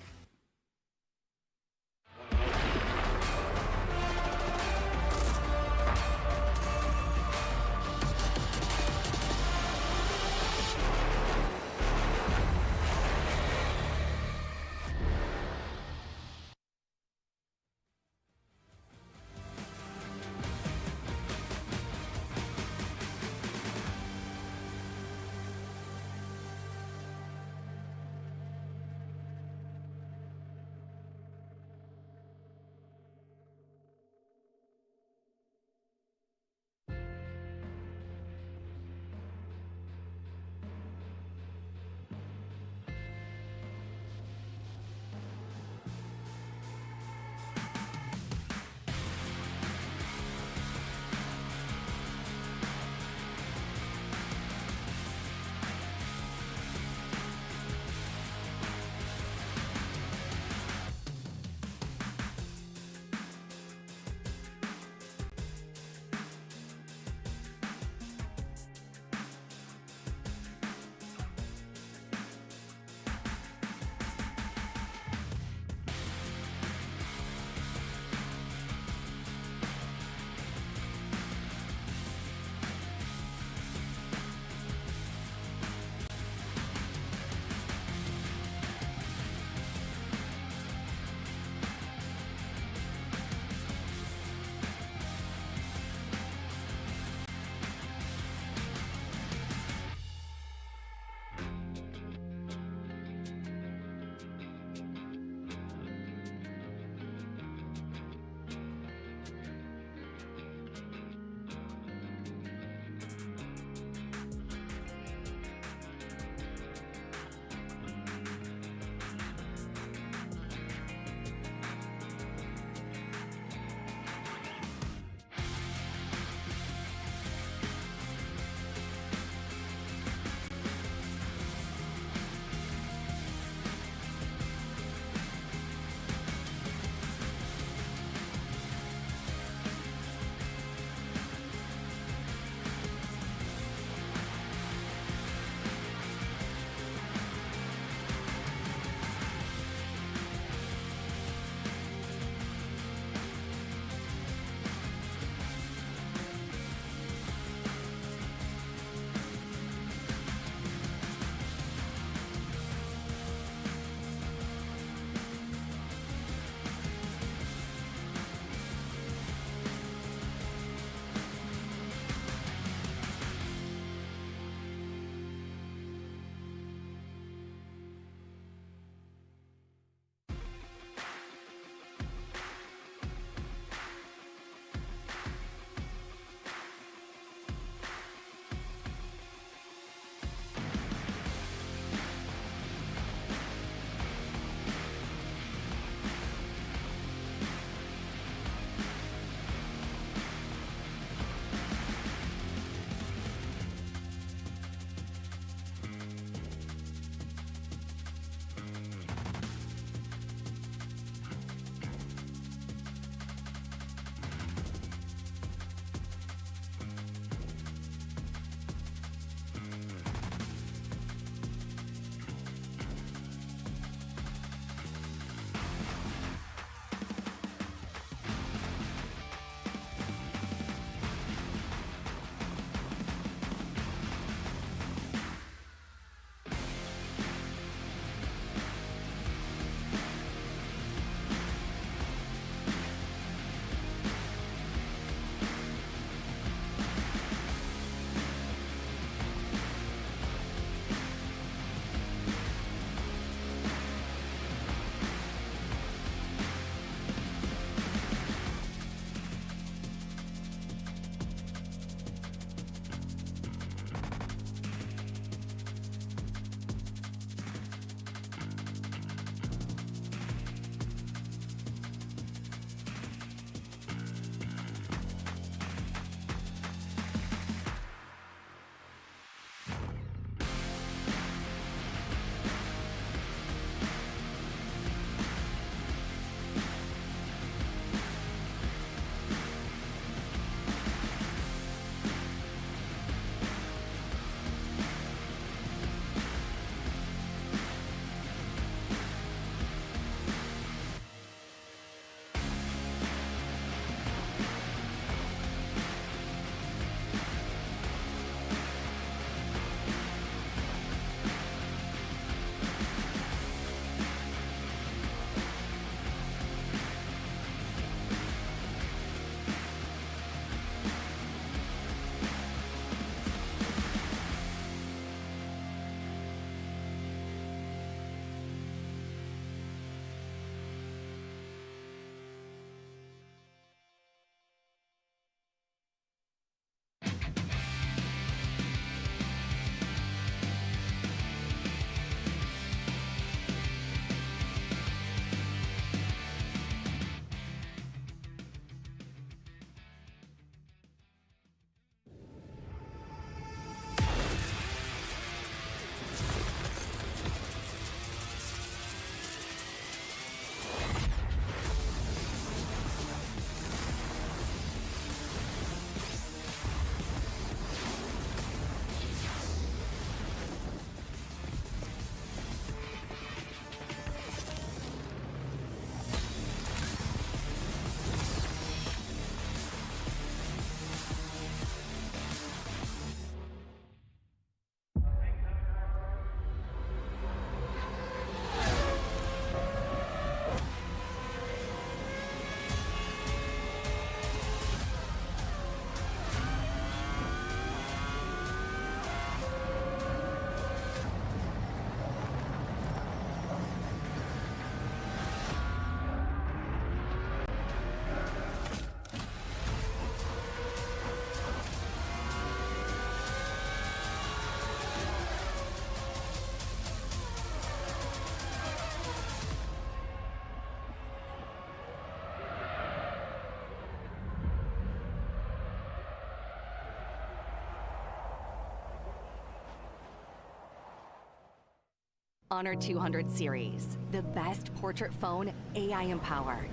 Honor 200 series, the best portrait phone AI empowered.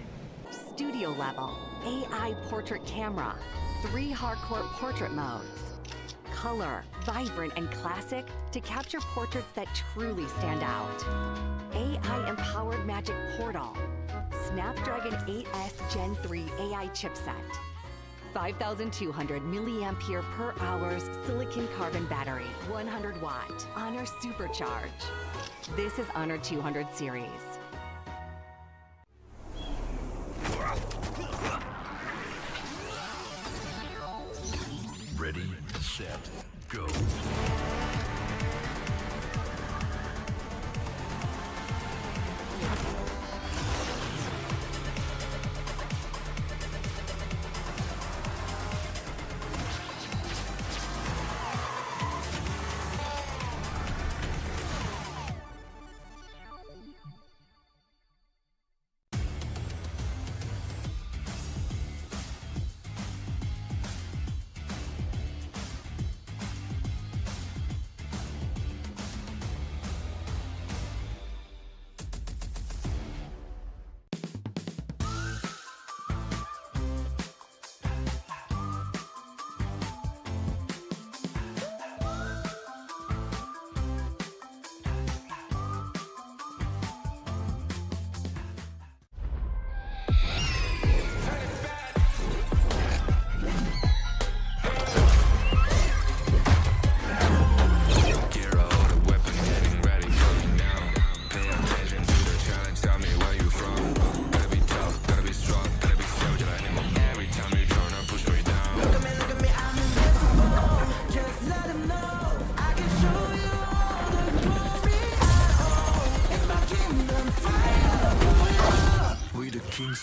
Studio level, AI portrait camera, 3 hardcore portrait modes. Color, vibrant and classic to capture portraits that truly stand out. AI empowered magic portal. Snapdragon 8S Gen 3 AI chipset. 5,200 milliampere per hours silicon carbon battery, 100 watt. Honor Supercharge. This is Honor 200 series. Ready, set, go.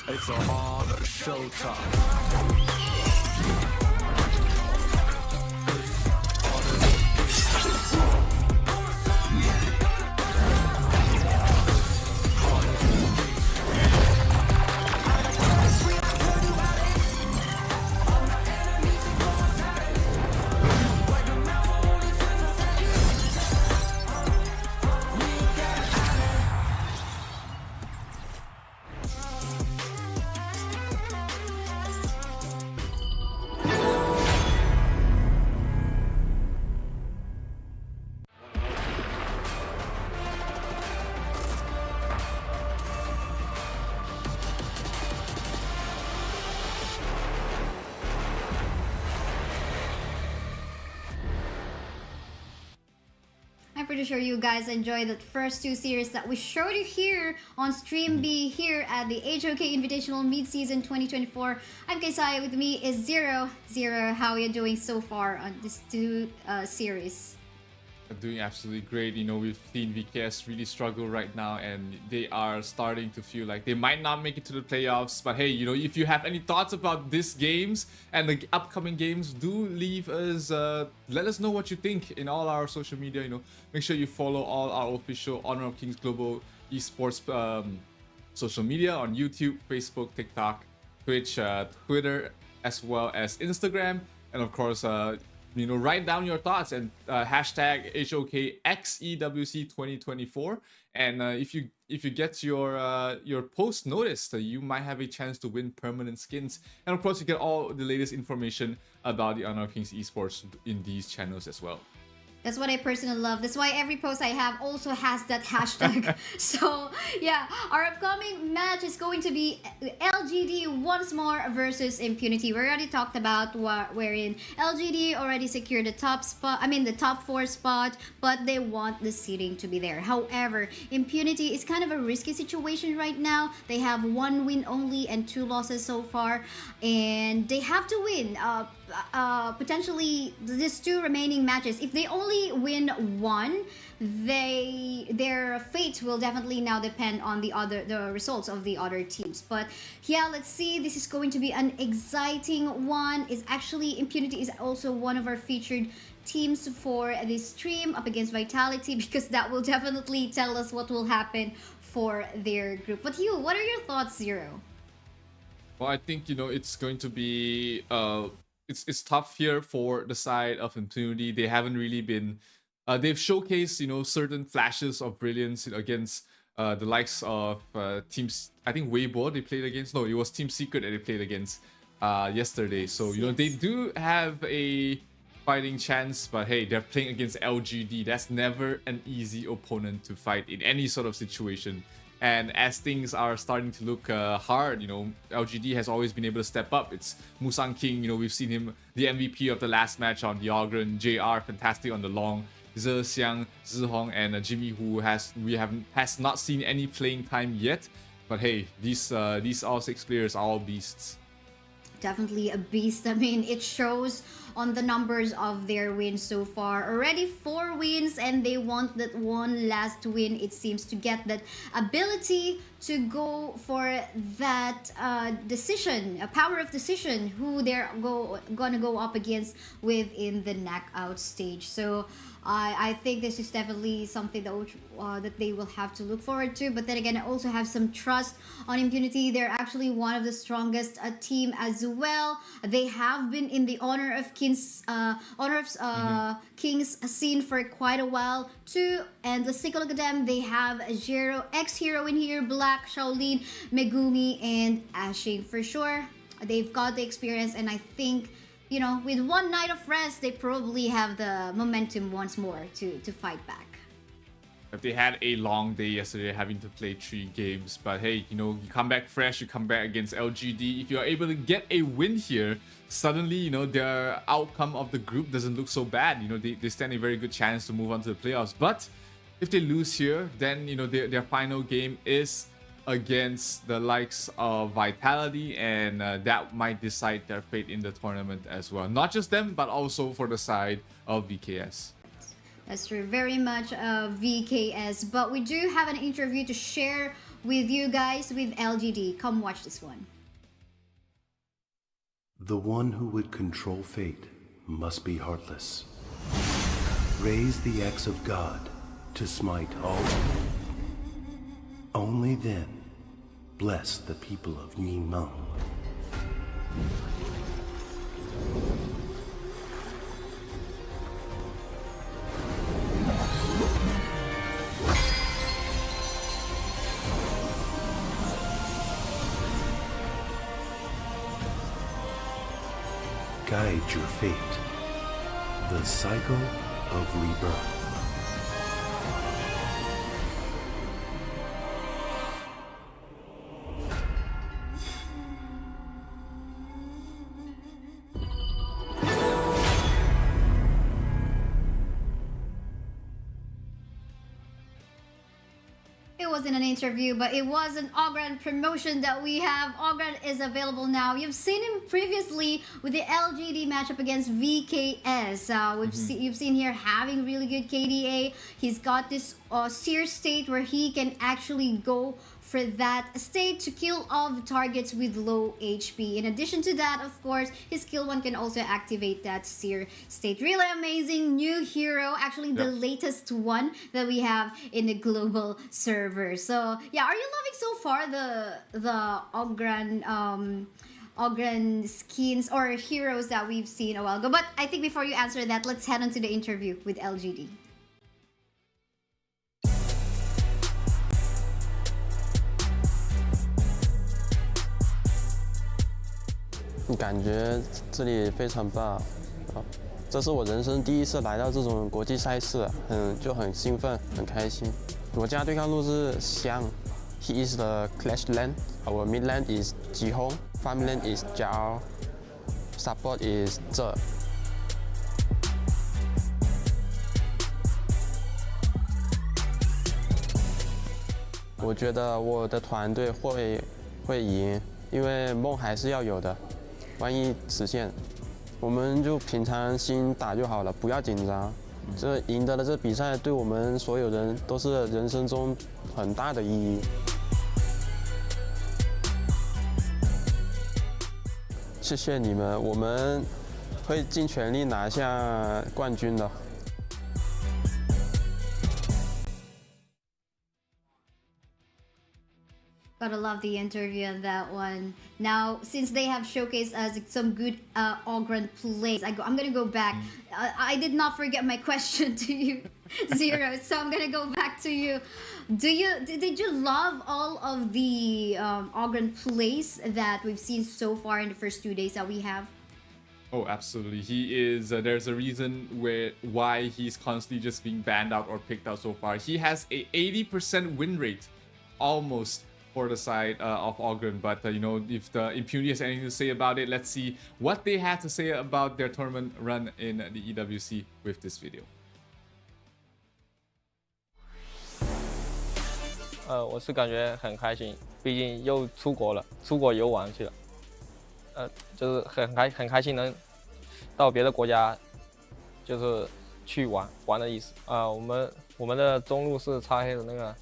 It's a honor showtime. I'm pretty sure you guys enjoyed the first 2 series that we showed you here on Stream B here at the HoK Invitational Mid-Season 2024. I'm Kaisai, with me is Zero. Zero, how are you doing so far on these 2 series? Doing absolutely great. You know, we've seen VKS really struggle right now, and they are starting to feel like they might not make it to the playoffs. But hey, you know, if you have any thoughts about these games and the upcoming games, do leave us, let us know what you think in all our social media. You know, make sure you follow all our official Honor of Kings Global Esports social media on YouTube, Facebook, TikTok, Twitch, Twitter, as well as Instagram, and of course, you know, write down your thoughts and hashtag HOKXEWC 2024. And if you get your post noticed, you might have a chance to win permanent skins. And of course, you get all the latest information about the Honor of Kings Esports in these channels as well. That's what I personally love. That's why every post I have also has that hashtag. So yeah, our upcoming match is going to be LGD once more versus Impunity. We already talked about wherein LGD already secured the top spot. I mean the top 4 spot, but they want the seeding to be there. However, Impunity is kind of a risky situation right now. They have 1 win only and 2 losses so far, and they have to win. Potentially these 2 remaining matches. If they only win 1, their fate will definitely now depend on the results of the other teams. But yeah, let's see. This is going to be an exciting one. Is actually Impunity is also one of our featured teams for this stream up against Vitality, because that will definitely tell us what will happen for their group. But you, what are your thoughts, Zero? Well, I think, you know, it's going to be it's tough here for the side of Impunity. They haven't really been they've showcased certain flashes of brilliance against the likes of teams. I think Weibo they played against. No, it was Team Secret that they played against yesterday. So they do have a fighting chance, but hey, they're playing against LGD. That's never an easy opponent to fight in any sort of situation. And as things are starting to look hard, LGD has always been able to step up. It's Musang King, we've seen him the MVP of the last match on the Ogren, JR, fantastic on the long, Zhexiang, Zihong, and Jimmy, who has not seen any playing time yet. But hey, these all 6 players are all beasts. Definitely a beast. I mean, it shows on the numbers of their wins so far. Already 4 wins, and they want that one last win, it seems, to get that ability to go for that decision, a power of decision, who they're gonna go up against within the knockout stage. So I think this is definitely something that they will have to look forward to. But then again, I also have some trust on Impunity. They're actually one of the strongest team as well. They have been in the Honor of Kings Kings scene for quite a while too. And let's take a look at them. They have Zero, X-Hero in here, Black, Shaolin, Megumi, and Ashing for sure. They've got the experience, and I think, with one night of rest, they probably have the momentum once more to fight back. If they had a long day yesterday, having to play 3 games, but hey, you come back fresh, you come back against LGD. If you're able to get a win here, suddenly, their outcome of the group doesn't look so bad. They stand a very good chance to move on to the playoffs. But if they lose here, then, their final game is against the likes of Vitality, and that might decide their fate in the tournament as well. Not just them, but also for the side of VKS. That's true, very much VKS. But we do have an interview to share with you guys with LGD. Come watch this one. The one who would control fate must be heartless. Raise the axe of God to smite all. Only then bless the people of Ningmeng. Guide your fate. The cycle of rebirth. Wasn't an interview, but it was an Ogren promotion that we have. Ogren is available now. You've seen him previously with the LGD matchup against VKS. You've seen here having really good KDA. He's got this seer state where he can actually go for that state to kill all the targets with low HP. In addition to that, of course, his skill 1 can also activate that seer state. Really amazing new hero, actually the latest one that we have in the global server. So yeah, are you loving so far the Ogren skins or heroes that we've seen a while ago? But I think before you answer that, let's head on to the interview with LGD. 感觉这里非常棒，这是我人生第一次来到这种国际赛事，就很兴奋，很开心。我家对抗路是香 ，He is the Clash Lane. Our mid lane is Jihong. Farm lane is Zhao. Support is Zhe. 我觉得我的团队会赢，因为梦还是要有的。 万一实现，我们就平常心打就好了，不要紧张。这赢得了这比赛，对我们所有人都是人生中很大的意义。谢谢你们，我们会尽全力拿下冠军的。Gotta love the interview on that one. Now, since they have showcased some good Ogren plays, I'm gonna go back. I did not forget my question to you, Zero. So I'm gonna go back to you. Did you love all of the Ogren plays that we've seen so far in the first 2 days that we have? Oh, absolutely. He is. There's a reason why he's constantly just being banned out or picked out so far. He has a 80% win rate, almost, for the side of Ogren. But you know, if the Impunity has anything to say about it, let's see what they had to say about their tournament run in the EWC with this video. 我是感觉很开心，毕竟又出国了，出国游玩去了。就是很开心能到别的国家，就是去玩的意思。我们的中路是擦黑的那个，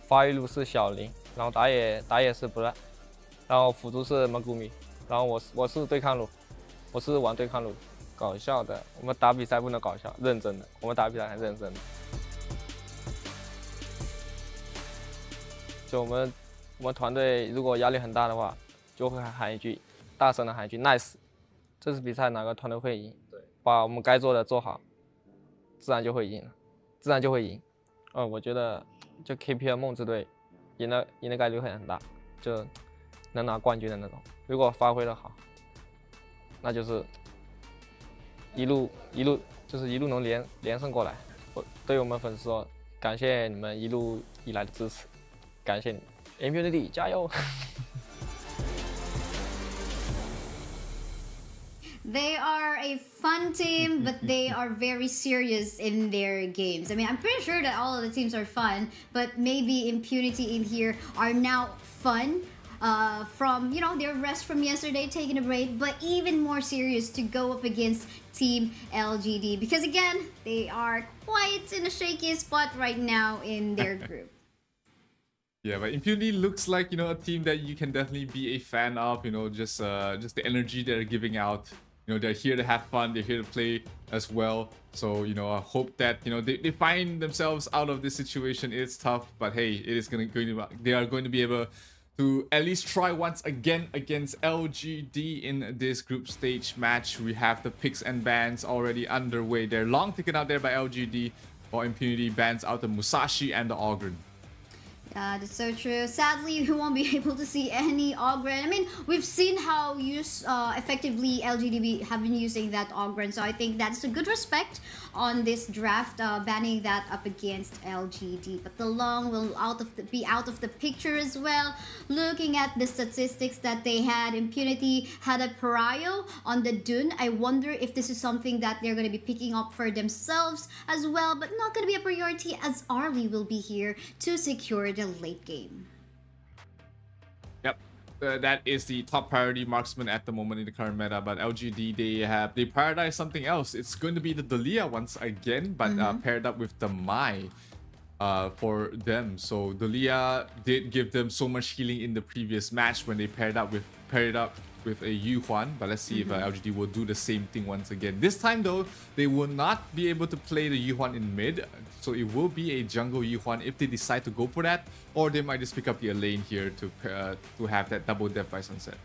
发育路是小林，然后打野是不赖，然后辅助是蒙古米，然后我是对抗路，我是玩对抗路，搞笑的。我们打比赛不能搞笑，认真的，我们打比赛很认真的。就我们团队如果压力很大的话，就会喊一句。 大声的喊一句 "nice"， 这次比赛哪个团队会赢？把我们该做的做好，自然就会赢了，自然就会赢。我觉得就 KPL 梦之队赢的概率会很大，就能拿冠军的那种。如果发挥的好，那就是一路能连胜过来。对我们粉丝说，感谢你们一路以来的支持，感谢你们 ，Impunity 加油！ They are a fun team, but they are very serious in their games. I mean, I'm pretty sure that all of the teams are fun, but maybe Impunity in here are now fun from, you know, their rest from yesterday, taking a break, but even more serious to go up against Team LGD. Because again, they are quite in a shaky spot right now in their group. Yeah, but Impunity looks like, you know, a team that you can definitely be a fan of, you know, just the energy they're giving out. You know, they're here to have fun, they're here to play as well. So, you know, I hope that, you know, they find themselves out of this situation. It's tough, but hey, they are going to be able to at least try once again against LGD in this group stage match. We have the picks and bans already underway. They're long taken out there by LGD, while Impunity bans out the Musashi and the Ogren. That's so true. Sadly, we won't be able to see any Ogren. I mean, we've seen how effectively LGD have been using that Ogren, so I think that's a good respect on this draft, banning that up against LGD. But the Long will be out of the picture as well. Looking at the statistics that they had, Impunity had a Pariah on the Dune. I wonder if this is something that they're going to be picking up for themselves as well, but not going to be a priority as Arlie will be here to secure the late game. Yep, that is the top priority marksman at the moment in the current meta. But LGD, they prioritize something else. It's going to be the Dalia once again, but paired up with the Mai for them. So Dalia did give them so much healing in the previous match when they paired up with a Yuhuan, but let's see if LGD will do the same thing once again. This time though, they will not be able to play the Yuhuan in mid, so it will be a jungle Yuhuan if they decide to go for that, or they might just pick up the lane here to have that double death by sunset.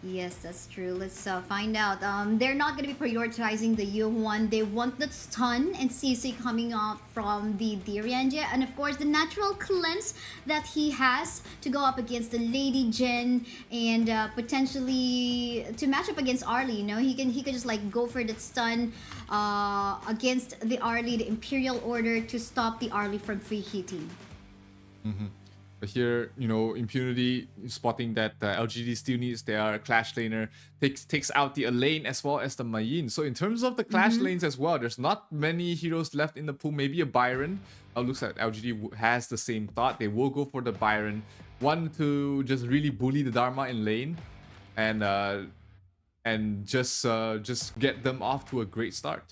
Yes, that's true. Let's find out. They're not going to be prioritizing the Yuhuan. They want the stun and CC coming off from the Dirianja, and of course the natural cleanse that he has to go up against the Lady Jen and potentially to match up against Arlie. You know, he can just like go for that stun against the Arlie, the Imperial Order, to stop the Arlie from free hitting. But here, you know, Impunity spotting that LGD still needs their Clash laner, takes out the Elaine as well as the Mayin. So in terms of the Clash lanes as well, there's not many heroes left in the pool. Maybe a Byron. Looks like LGD has the same thought. They will go for the Byron. One to just really bully the Dharma in lane and just get them off to a great start.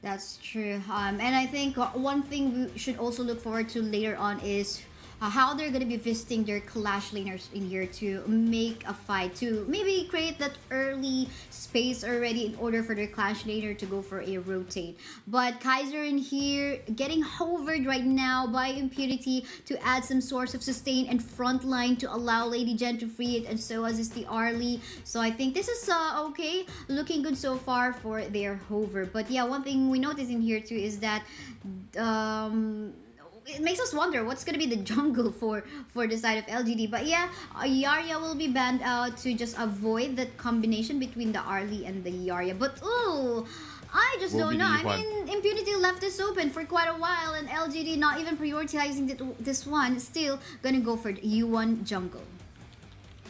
That's true. And I think one thing we should also look forward to later on is how they're gonna be visiting their clash laners in here to make a fight, to maybe create that early space already in order for their clash laner to go for a rotate. But Kaiser in here getting hovered right now by Impunity to add some source of sustain and front line to allow Lady Jen to free it, and so as is the Arlie. So I think this is okay, looking good so far for their hover. But yeah, one thing we notice in here too is that it makes us wonder what's gonna be the jungle for the side of LGD. But yeah, Yarya will be banned out to just avoid that combination between the Arlie and the Yarya. But ooh, I just don't know. I mean, Impunity left this open for quite a while, and LGD not even prioritizing this one, still gonna go for the U1 jungle.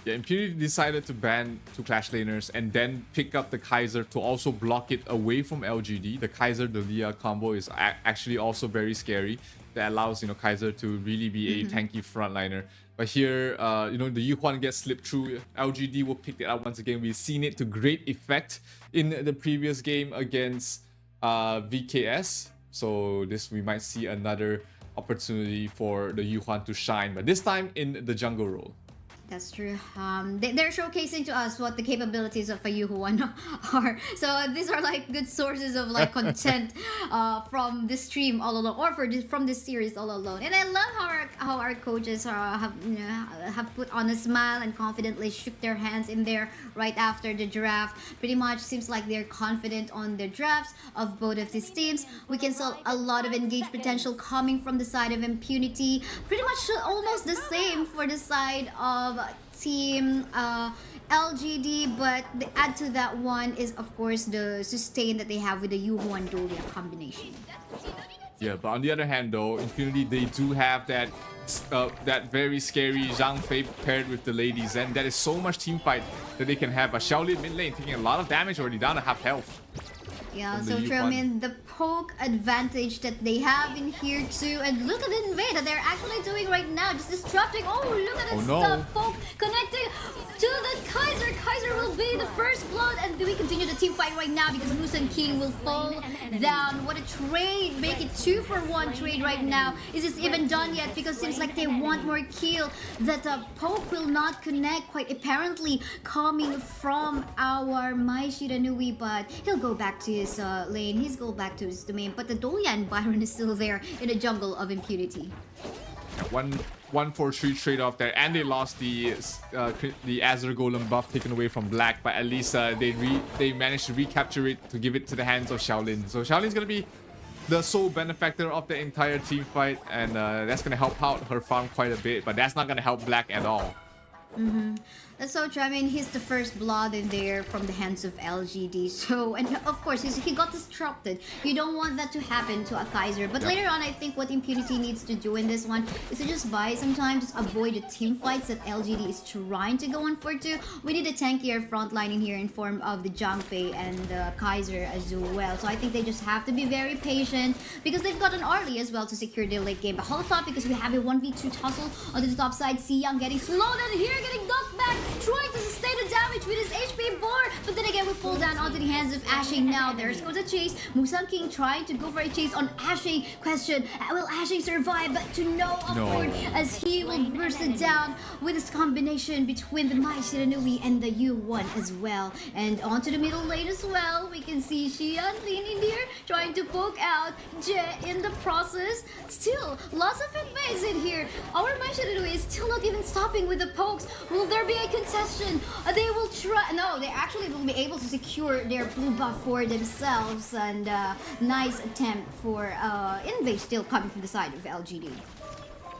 Yeah, Impunity decided to ban 2 Clash Laners and then pick up the Kaiser to also block it away from LGD. The Kaiser the Lia combo is actually also very scary. That allows, you know, Kaiser to really be a tanky frontliner. But here, you know, the Yuhuan gets slipped through. LGD will pick it up once again. We've seen it to great effect in the previous game against VKS. So we might see another opportunity for the Yuhuan to shine, but this time in the jungle role. That's true. They're showcasing to us what the capabilities of a Yuhuan are. So these are like good sources of like content from this stream all alone, or from this series all alone. And I love how our coaches have put on a smile and confidently shook their hands in there right after the draft. Pretty much seems like they're confident on the drafts of both of these teams. We can see a lot of engaged potential coming from the side of Impunity. Pretty much almost the same for the side of team LGD, but the add to that one is of course the sustain that they have with the Yuhuan Dolia combination. Yeah, but on the other hand though, Impunity, they do have that very scary Zhang Fei paired with the Lady Zen. That is so much team fight that they can have. But Shaolin mid lane taking a lot of damage already, down to half health. Yeah, so true. I mean, the poke advantage that they have in here too, and look at the invade that they're actually doing right now, just disrupting. Oh, look at this stuff. Poke connecting to the Kaiser. Kaiser will be the first blood, and we continue the team fight right now because Musan King will fall down. What a trade! Make it 2-for-1 trade right now. Is this even done yet? Because it seems like they want more kill. That poke will not connect, quite apparently coming from our Mai Shiranui, but he'll go back to his lane. He's go back to his domain, but the Dolia and Byron is still there in the jungle of Impunity. 1-4-3 trade-off there, and they lost the Azure Golem buff taken away from Black, but at least they managed to recapture it to give it to the hands of Shaolin. So Shaolin's gonna be the sole benefactor of the entire team fight, and that's gonna help out her farm quite a bit, but that's not gonna help Black at all. That's so true. I mean, he's the first blood in there from the hands of LGD. So, and of course, he got disrupted. You don't want that to happen to a Kaiser. But later on, I think what Impunity needs to do in this one is to just buy some time, just avoid the team fights that LGD is trying to go on for too. We need a tankier frontline in here in form of the Zhang Fei and the Kaiser as well. So I think they just have to be very patient because they've got an Arlie as well to secure their late game. But hold up, because we have a 1v2 tussle on the top side. Si Young getting slowed and here getting knocked back, trying to sustain the damage with his HP bar, but then again we fall down onto the hands of Ashing. Now there's go the chase. Musan King trying to go for a chase on Ashing. Question, will Ashing survive? But to no afford as he will burst it down with this combination between the Mai Shiranui and the U1 as well. And onto the middle lane as well, we can see Xian leaning here, trying to poke out Jet in the process. Still, lots of invades in here. Our Mai Shiranui is still not even stopping with the pokes. Will there be a contestation? They will try. No, they actually will be able to secure their blue buff for themselves. And nice attempt for invade still coming from the side of LGD.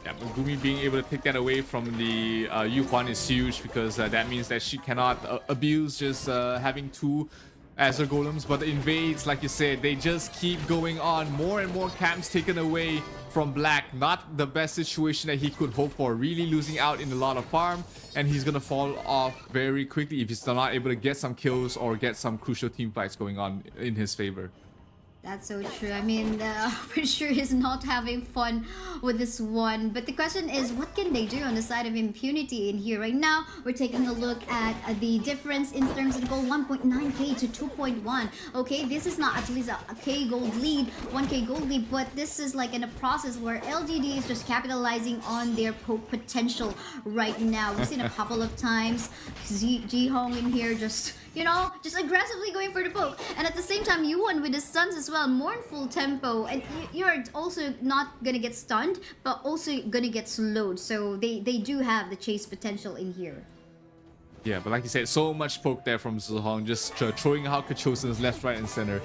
Yeah, Megumi being able to take that away from the Yuhuan is huge because that means that she cannot abuse just having 2 Azure Golems. But the invades, like you said, they just keep going on. More and more camps taken away from Black. Not the best situation that he could hope for. Really losing out in a lot of farm, and he's gonna fall off very quickly if he's not able to get some kills or get some crucial team fights going on in his favor. That's so true. I mean, I'm pretty sure he's not having fun with this one. But the question is, what can they do on the side of Impunity in here? Right now, we're taking a look at the difference in terms of goal, 1.9k to 2.1. Okay, this is not at least a K gold lead, 1k gold lead, but this is like in a process where LGD is just capitalizing on their potential right now. We've seen a couple of times Ji-Hong in here just, you know, just aggressively going for the poke. And at the same time, Yuan with the stuns as well, mournful tempo. And you're also not gonna get stunned, but also gonna get slowed. So they do have the chase potential in here. Yeah, but like you said, so much poke there from Ji-Hong, just throwing out Kachosins left, right, and center.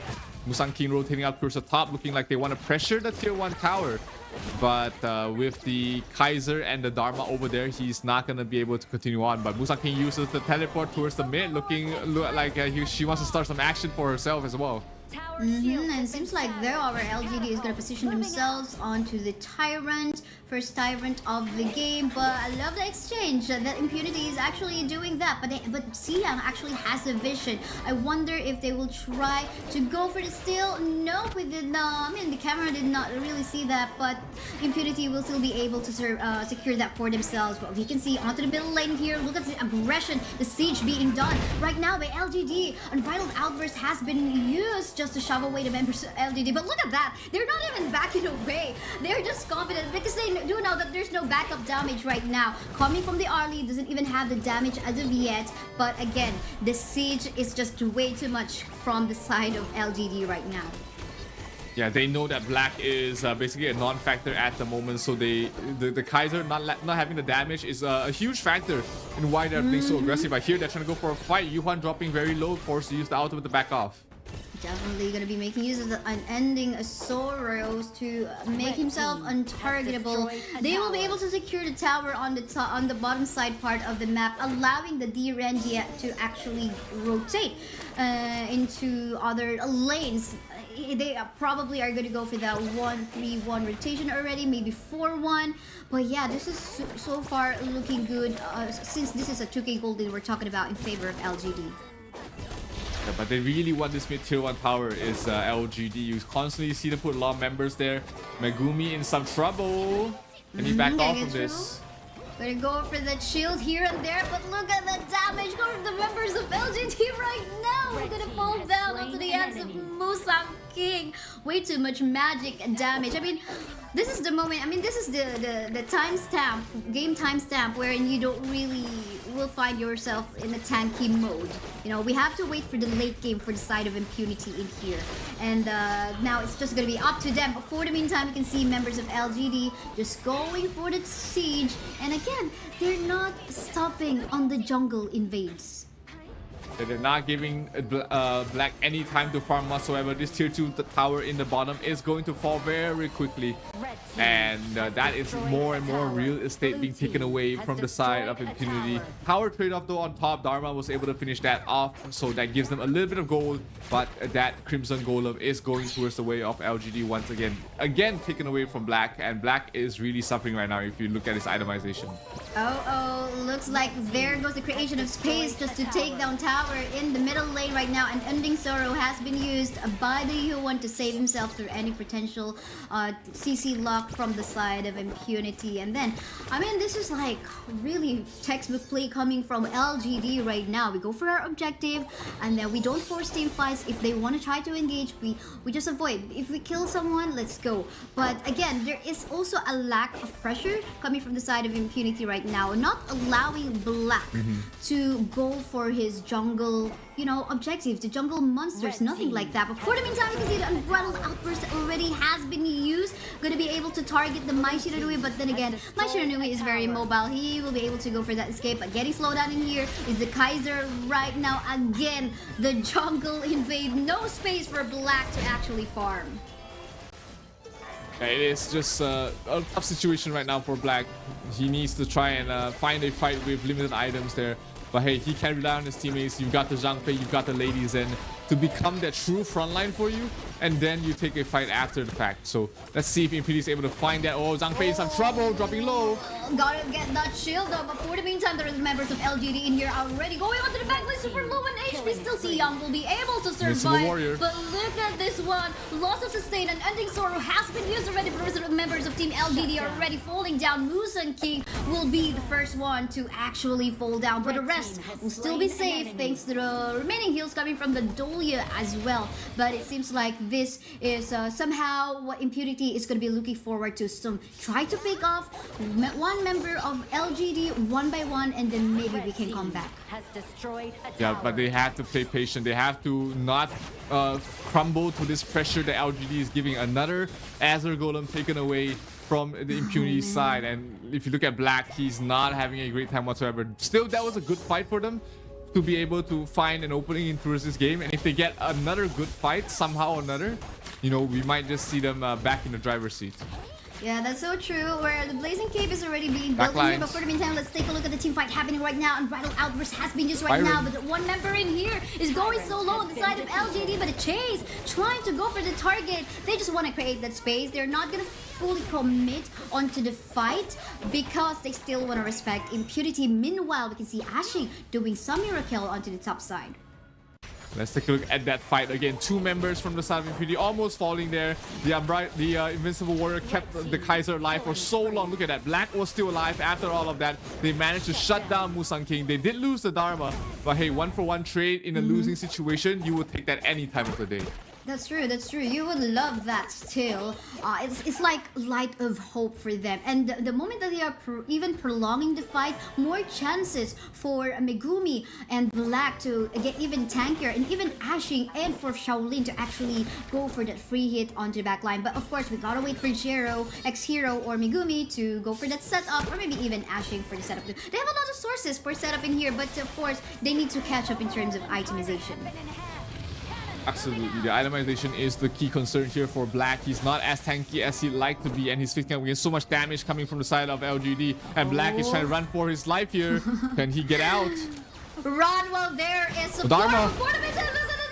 Musang King rotating up towards the top, looking like they want to pressure the tier 1 tower. But with the Kaiser and the Dharma over there, he's not going to be able to continue on. But Musang King uses the teleport towards the mid, looking like she wants to start some action for herself as well. And it seems like there our LGD is going to position themselves onto the Tyrant, first Tyrant of the game. But I love the exchange that Impunity is actually doing that. But Siang actually has a vision. I wonder if they will try to go for the steal. Nope, we did not. I mean, the camera did not really see that. But Impunity will still be able to secure that for themselves. But we can see onto the middle lane here. Look at the aggression, the siege being done right now by LGD. Unbridled Outburst has been used just to shove away the members of LGD. But look at that. They're not even backing away. They're just confident because they do know that there's no backup damage right now. Coming from the Arlie doesn't even have the damage as of yet. But again, the siege is just way too much from the side of LGD right now. Yeah, they know that Black is basically a non-factor at the moment, so the Kaiser not having the damage is a huge factor in why they're being so aggressive. I hear they're trying to go for a fight. Yuan dropping very low, forced to use the ultimate to back off. Definitely going to be making use of the unending Soros to make himself untargetable. They will be able to secure the tower on the bottom side part of the map, allowing the D-Rengia to actually rotate into other lanes. They probably are going to go for that 1-3-1 rotation already, maybe 4-1. But yeah, this is so far looking good since this is a 2k gold that we're talking about in favor of LGD. Yeah, but they really want this mid tier 1 tower is LGD. You constantly see them put a lot of members there. Megumi in some trouble. Can he back off from this? Gonna go for the shield here and there, but look at the damage going from the members of LGD right now. We're gonna fall down onto the hands of Musang King. Way too much magic and damage. I mean, this is the moment. I mean, this is the timestamp, game timestamp, wherein you don't really will find yourself in a tanky mode. You know, we have to wait for the late game for the side of Impunity in here, and now it's just gonna be up to them. But for the meantime, you can see members of LGD just going for the siege, and again, they're not stopping on the jungle invades. They're not giving Black any time to farm whatsoever. This tier 2 tower in the bottom is going to fall very quickly. And that is more and more real estate being taken away from the side of Impunity. Power trade-off though on top. Dharma was able to finish that off. So that gives them a little bit of gold. But that Crimson Golem is going towards the way of LGD once again. Again, taken away from Black. And Black is really suffering right now if you look at his itemization. Oh, looks like there goes the creation of space just to take down tower in the middle lane right now. And Ending Sorrow has been used by the Yuan to save himself through any potential CC lock from the side of Impunity. And then, I mean, this is like really textbook play coming from LGD right now. We go for our objective and then we don't force team fights. If they want to try to engage, we just avoid. If we kill someone, let's go. But again, there is also a lack of pressure coming from the side of Impunity right now, not allowing Black to go for his jungle, you know, objectives, the jungle monsters, nothing like that. But for the meantime, you can see the Unbridled Outburst already has been used. Going to be able to target the Mai Shiranui, but then again, Mai Shiranui is very mobile. He will be able to go for that escape. But getting slowed down in here is the Kaiser right now. Again, the jungle invade. No space for Black to actually farm. It is just a tough situation right now for Black. He needs to try and find a fight with limited items there. But hey, he can rely on his teammates. You've got the Zhang Fei, you've got the ladies, and to become that true frontline for you, and then you take a fight after the fact. So let's see if Impunity is able to find that. Oh, Zhang Fei in some trouble, dropping low. Gotta get that shield though, but for the meantime, there are members of LGD in here already going onto the backline, super low on HP. Still see Young will be able to survive, but look at this one. Loss of sustain and ending sorrow has been used already, but the members of Team LGD are already falling down. Musan King will be the first one to actually fall down, but the rest will still be safe thanks to the remaining heals coming from the Dolia as well. But it seems like this is somehow what Impunity is going to be looking forward to. Some try to pick off one member of LGD one by one, and then maybe we can come back. Yeah, but they have to play patient. They have to not crumble to this pressure that LGD is giving. Another Azure Golem taken away from the Impunity side, and if you look at Black, he's not having a great time whatsoever. Still, that was a good fight for them to be able to find an opening in towards this game, and if they get another good fight somehow or another, you know, we might just see them back in the driver's seat. Yeah, that's so true, where the Blazing Cape is already being built in here, but for the meantime, let's take a look at the team fight happening right now, and Bridal Outburst has been used right now, but the one member in here is going so low on the side of LGD, but the Chase trying to go for the target. They just want to create that space. They're not going to fully commit onto the fight because they still want to respect Impunity. Meanwhile, we can see Ashing doing some miracle onto the top side. Let's take a look at that fight again. Two members from the side of Impunity almost falling there. The Invincible Warrior kept the Kaiser alive for so long. Look at that. Black was still alive after all of that. They managed to shut down Musan King. They did lose the Dharma, but hey, 1-for-1 trade in a losing situation, you would take that any time of the day. That's true, that's true. You would love that still. It's like light of hope for them. And the moment that they are even prolonging the fight, more chances for Megumi and Black to get even tankier, and even Ashing and for Shaolin to actually go for that free hit onto the backline. But of course, we gotta wait for Jero, X-Hero, or Megumi to go for that setup, or maybe even Ashing for the setup. They have a lot of sources for setup in here, but of course, they need to catch up in terms of itemization. Absolutely, the itemization is the key concern here for Black. He's not as tanky as he'd like to be, and he's picking up against so much damage coming from the side of LGD. And Black is trying to run for his life here. Can he get out? Run while there is support. Dharma.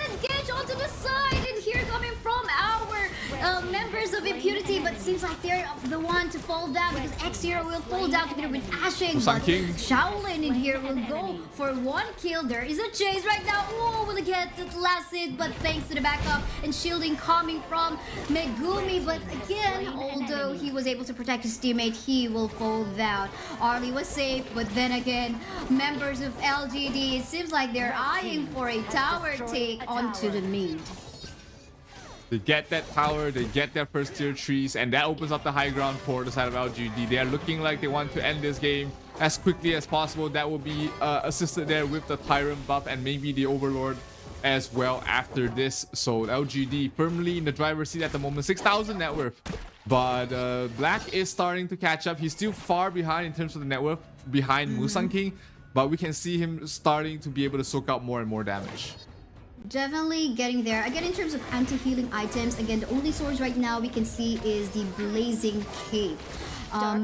Engage onto the side, and here coming from our members of Impunity, but it seems like they're the one to fall down because X-Hero will fall down together with Ashing, but Shaolin in here will go for one kill. There is a chase right now. Oh, will get the last hit, but thanks to the backup and shielding coming from Megumi, but again, although he was able to protect his teammate, he will fall down. Arlie was safe, but then again, members of LGD, it seems like they're eyeing for a tower take onto the mid. They get that tower, they get their first tier trees, and that opens up the high ground for the side of LGD. They are looking like they want to end this game as quickly as possible. That will be assisted there with the Tyrant buff and maybe the Overlord as well after this. So LGD firmly in the driver's seat at the moment, 6,000 net worth. But Black is starting to catch up. He's still far behind in terms of the net worth, behind Musan King, but we can see him starting to be able to soak out more and more damage. Definitely getting there. Again, in terms of anti-healing items, again, the only source right now we can see is the Blazing Cape.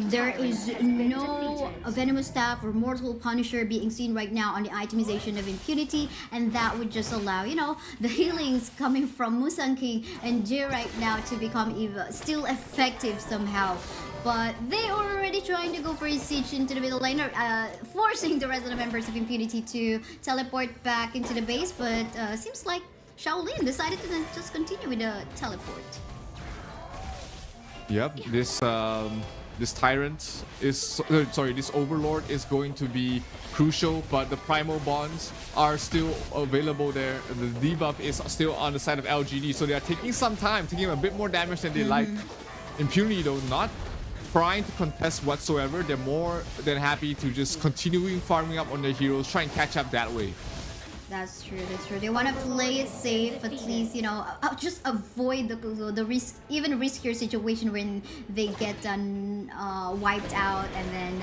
There is no Venomous Staff or Mortal Punisher being seen right now on the itemization of Impunity, and that would just allow, you know, the healings coming from Musan King and Jay right now to become still effective somehow. But they are already trying to go for a siege into the middle lane, forcing the rest of the members of Impunity to teleport back into the base. But seems like Shaolin decided to just continue with the teleport. Yep, this Tyrant is this Overlord is going to be crucial, but the Primal Bonds are still available there. The debuff is still on the side of LGD, so they are taking some time, taking a bit more damage than they like. Impunity though, not trying to contest whatsoever. They're more than happy to just continuing farming up on their heroes, try and catch up that way. That's true, that's true. They want to play it safe, at least, you know, just avoid the risk, even riskier situation when they get wiped out, and then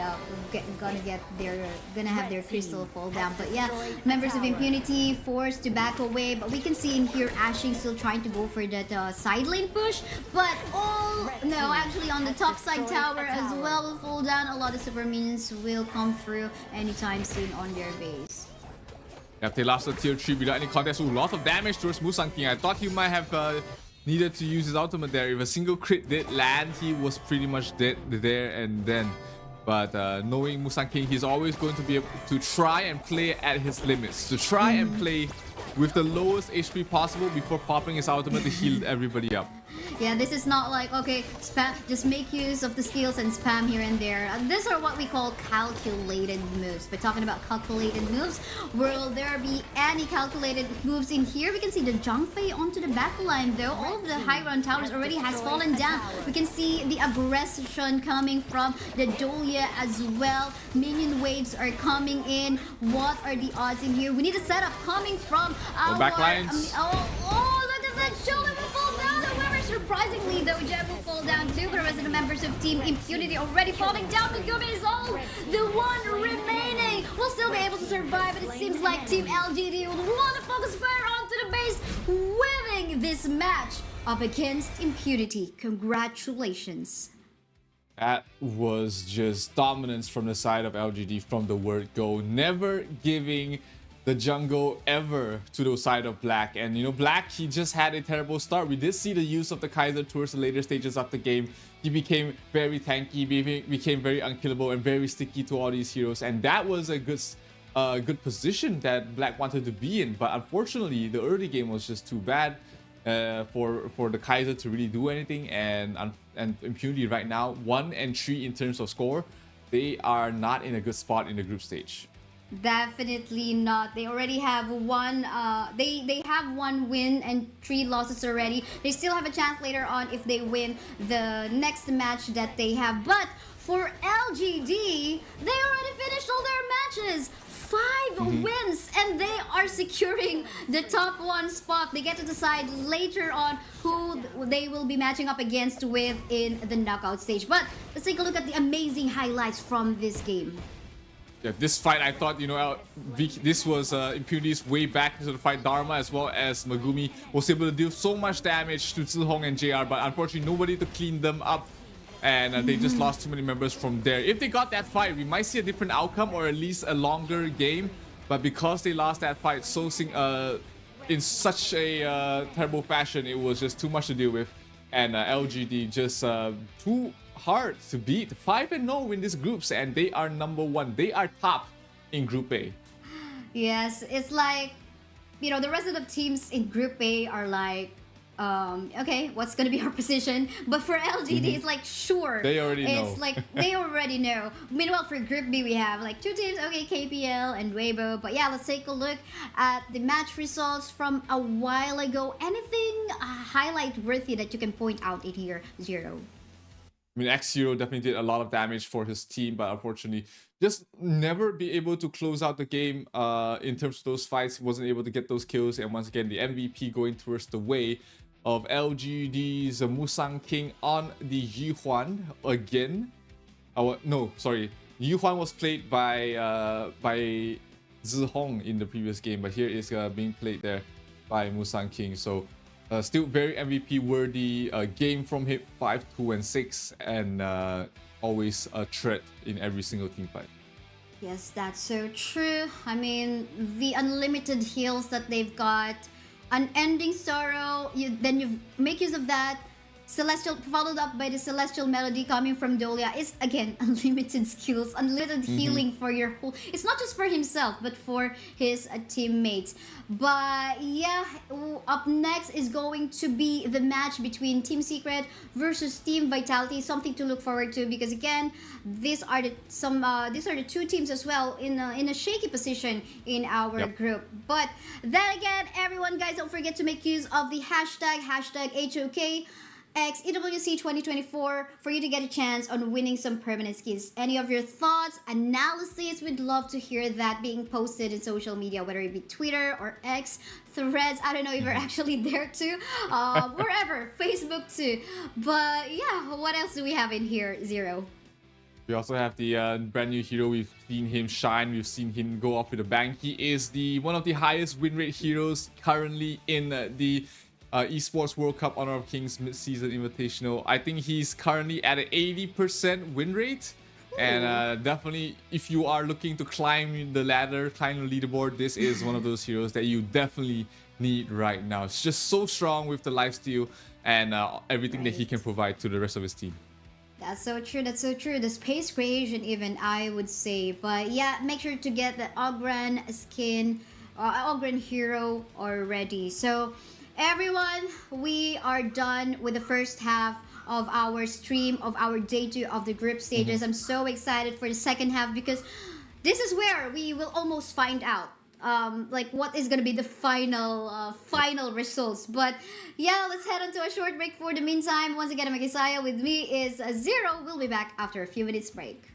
gonna have their crystal fall down. But yeah, members of Impunity forced to back away, but we can see in here Ashing still trying to go for that side lane push, but actually on the top side tower as well will fall down. A lot of super minions will come through anytime soon on their base. Yep, they lost the tier 3 without any contest. Ooh, lots of damage towards Musang King. I thought he might have needed to use his ultimate there. If a single crit did land, he was pretty much dead there and then. But knowing Musang King, he's always going to be able to try and play at his limits. To try and play with the lowest HP possible before popping his ultimate to heal everybody up. Yeah, this is not like, okay, spam, just make use of the skills and spam here and there. These are what we call calculated moves. But talking about calculated moves, will there be any calculated moves in here? We can see the Zhangfei onto the backline though. All of the high ground towers already has fallen down. We can see the aggression coming from the Dolia as well. Minion waves are coming in. What are the odds in here? We need a setup coming from our... backlines. Look at that! Shoulder will fall down. However, surprisingly though, Jeb will fall down too. But the rest of the members of Team Impunity already falling down. Megumi is all the one remaining. Will still be able to survive, but it seems like Team LGD will want to focus fire onto the base, winning this match up against Impunity. Congratulations. That was just dominance from the side of LGD from the word go. Never giving the jungle ever to the side of Black. And you know, Black, he just had a terrible start. We did see the use of the Kaiser towards the later stages of the game. He became very tanky, became very unkillable and very sticky to all these heroes. And that was a good position that Black wanted to be in. But unfortunately, the early game was just too bad for the Kaiser to really do anything. And Impunity right now, 1 and 3 in terms of score, they are not in a good spot in the group stage. Definitely not. They already have one they have 1 win and 3 losses already. They still have a chance later on if they win the next match that they have. But for LGD, they already finished all their matches. 5 wins and they are securing the top 1 spot. They get to decide later on who they will be matching up against with in the knockout stage. But let's take a look at the amazing highlights from this game. Yeah, this fight, I thought, you know, this was Impunity's way back into the fight. Dharma as well as Megumi was able to deal so much damage to Zihong and JR, but unfortunately nobody to clean them up. And they just lost too many members from there. If they got that fight, we might see a different outcome or at least a longer game. But because they lost that fight in such a terrible fashion, it was just too much to deal with. And LGD just too hard to beat. 5-0 in these groups, and they are number 1. They are top in Group A. Yes, it's like, you know, the rest of the teams in Group A are like, okay, what's gonna be our position? But for LGD, it's like, sure. They already know. It's like, they already know. Meanwhile, for Group B, we have like 2 teams, okay, KPL and Weibo. But yeah, let's take a look at the match results from a while ago. Anything highlight worthy that you can point out in here, Zero? I mean, X0 definitely did a lot of damage for his team, but unfortunately, just never be able to close out the game in terms of those fights. Wasn't able to get those kills, and once again, the MVP going towards the way of LGD's Musang King on the Yuhuan again. No, sorry, Yuhuan was played by Zihong in the previous game, but here is being played there by Musang King. So. Still very MVP worthy game from him, 5, 2, and 6, and always a threat in every single team fight. Yes, that's so true. I mean, the unlimited heals that they've got, Unending Sorrow, then you make use of that. Celestial, followed up by the Celestial Melody coming from Dolia, is again unlimited skills, unlimited healing for your whole. It's not just for himself, but for his teammates. But yeah, up next is going to be the match between Team Secret versus Team Vitality. Something to look forward to, because again, these are the 2 teams as well in a shaky position in our group. But then again, everyone, guys, don't forget to make use of the hashtag HoK. X EWC 2024 for you to get a chance on winning some permanent skins. Any of your thoughts, analysis, we'd love to hear that being posted in social media, whether it be Twitter or X, Threads. I don't know if you're actually there too, wherever, Facebook too. But yeah, what else do we have in here, Zero? We also have the brand new hero. We've seen him shine. We've seen him go off with a bang. He is one of the highest win rate heroes currently in the Esports World Cup Honor of Kings Midseason Invitational. I think he's currently at an 80% win rate And definitely, if you are looking to climb the ladder, climb the leaderboard, this is one of those heroes that you definitely need right now. It's just so strong with the lifesteal and everything that he can provide to the rest of his team. That's so true. That's so true. The space creation, even I would say. But yeah, make sure to get the Ogren skin, Ogren hero already. So everyone, we are done with the first half of our stream of our day 2 of the group stages. I'm so excited for the second half because this is where we will almost find out like what is gonna be the final results. But yeah, let's head on to a short break for the meantime. Once again, I'm Isaiah. With me is Zero. We'll be back after a few minutes break.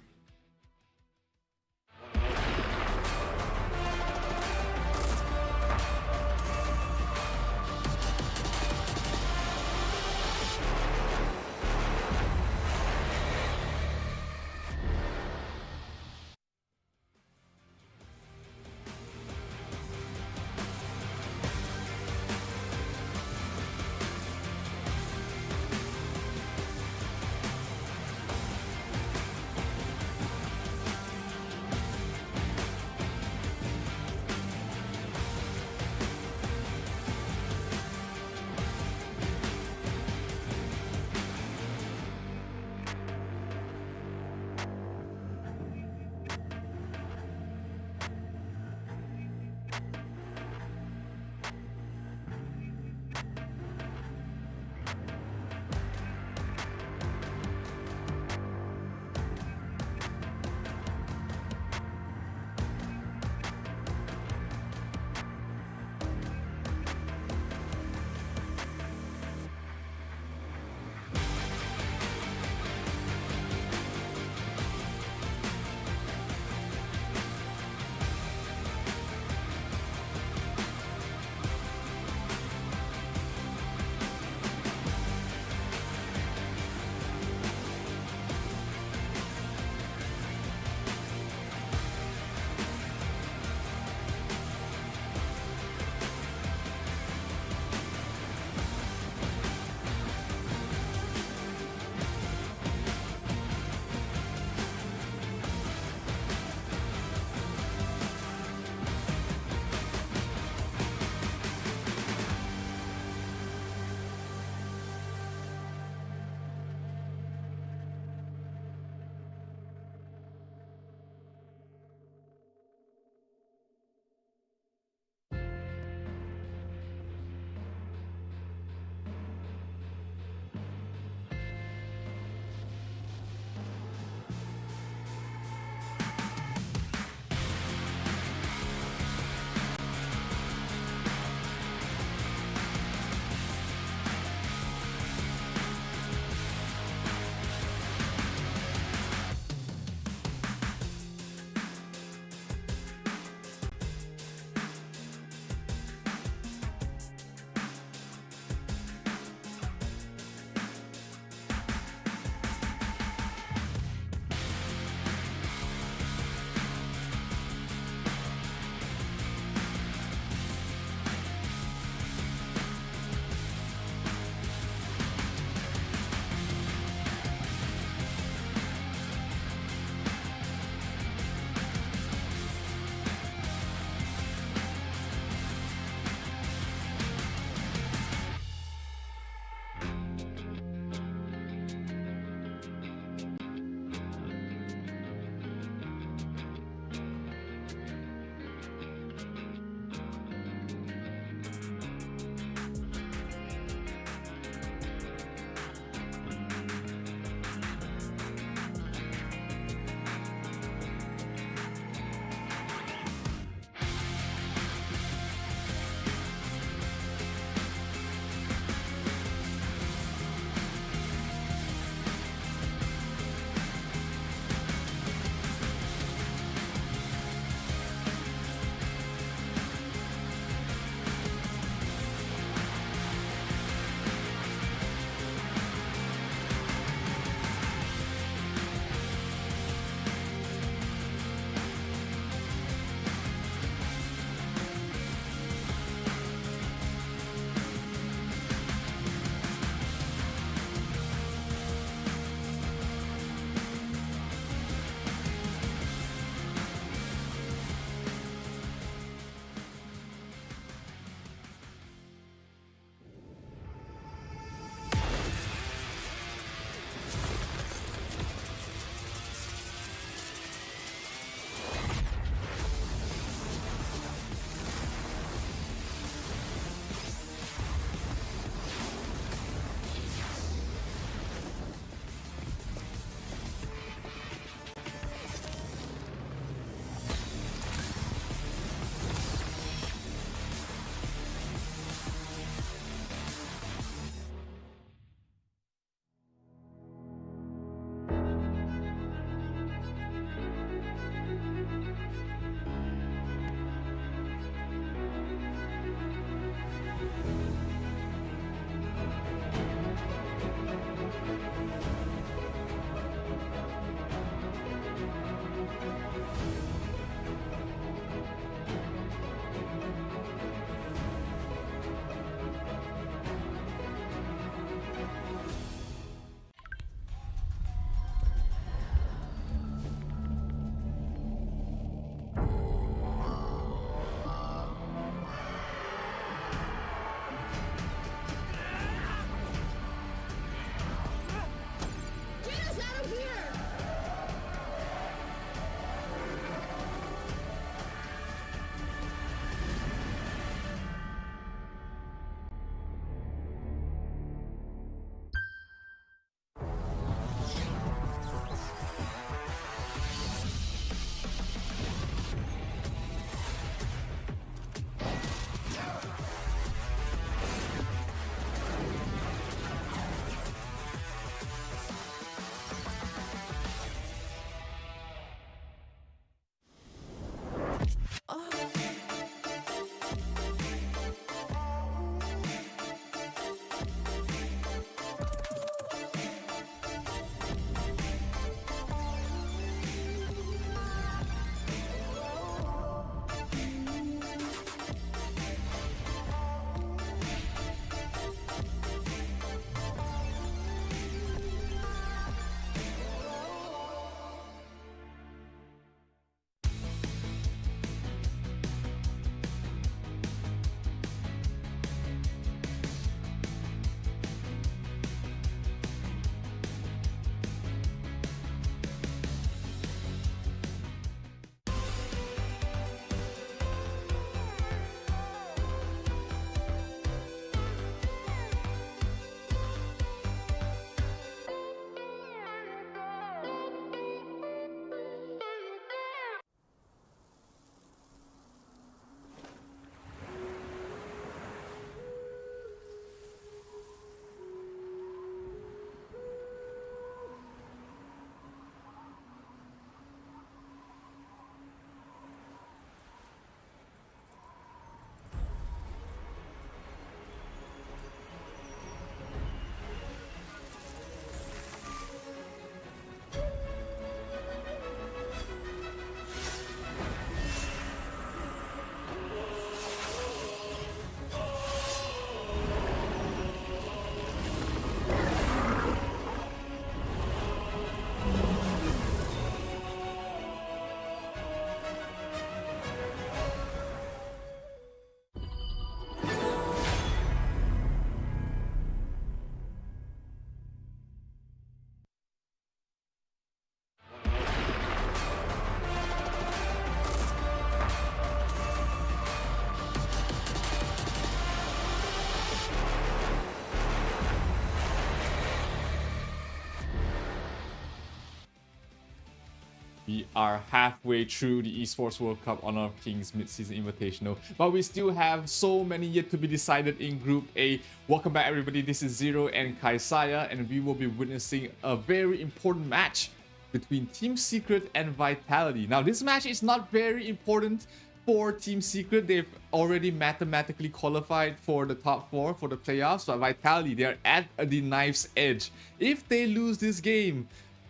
We are halfway through the Esports World Cup Honor of Kings Midseason Invitational, but we still have so many yet to be decided in Group A. Welcome back, everybody. This is Zero and Kaisaya, and we will be witnessing a very important match between Team Secret and Vitality. Now, this match is not very important for Team Secret. They've already mathematically qualified for the top 4 for the playoffs, but Vitality, they're at the knife's edge. If they lose this game,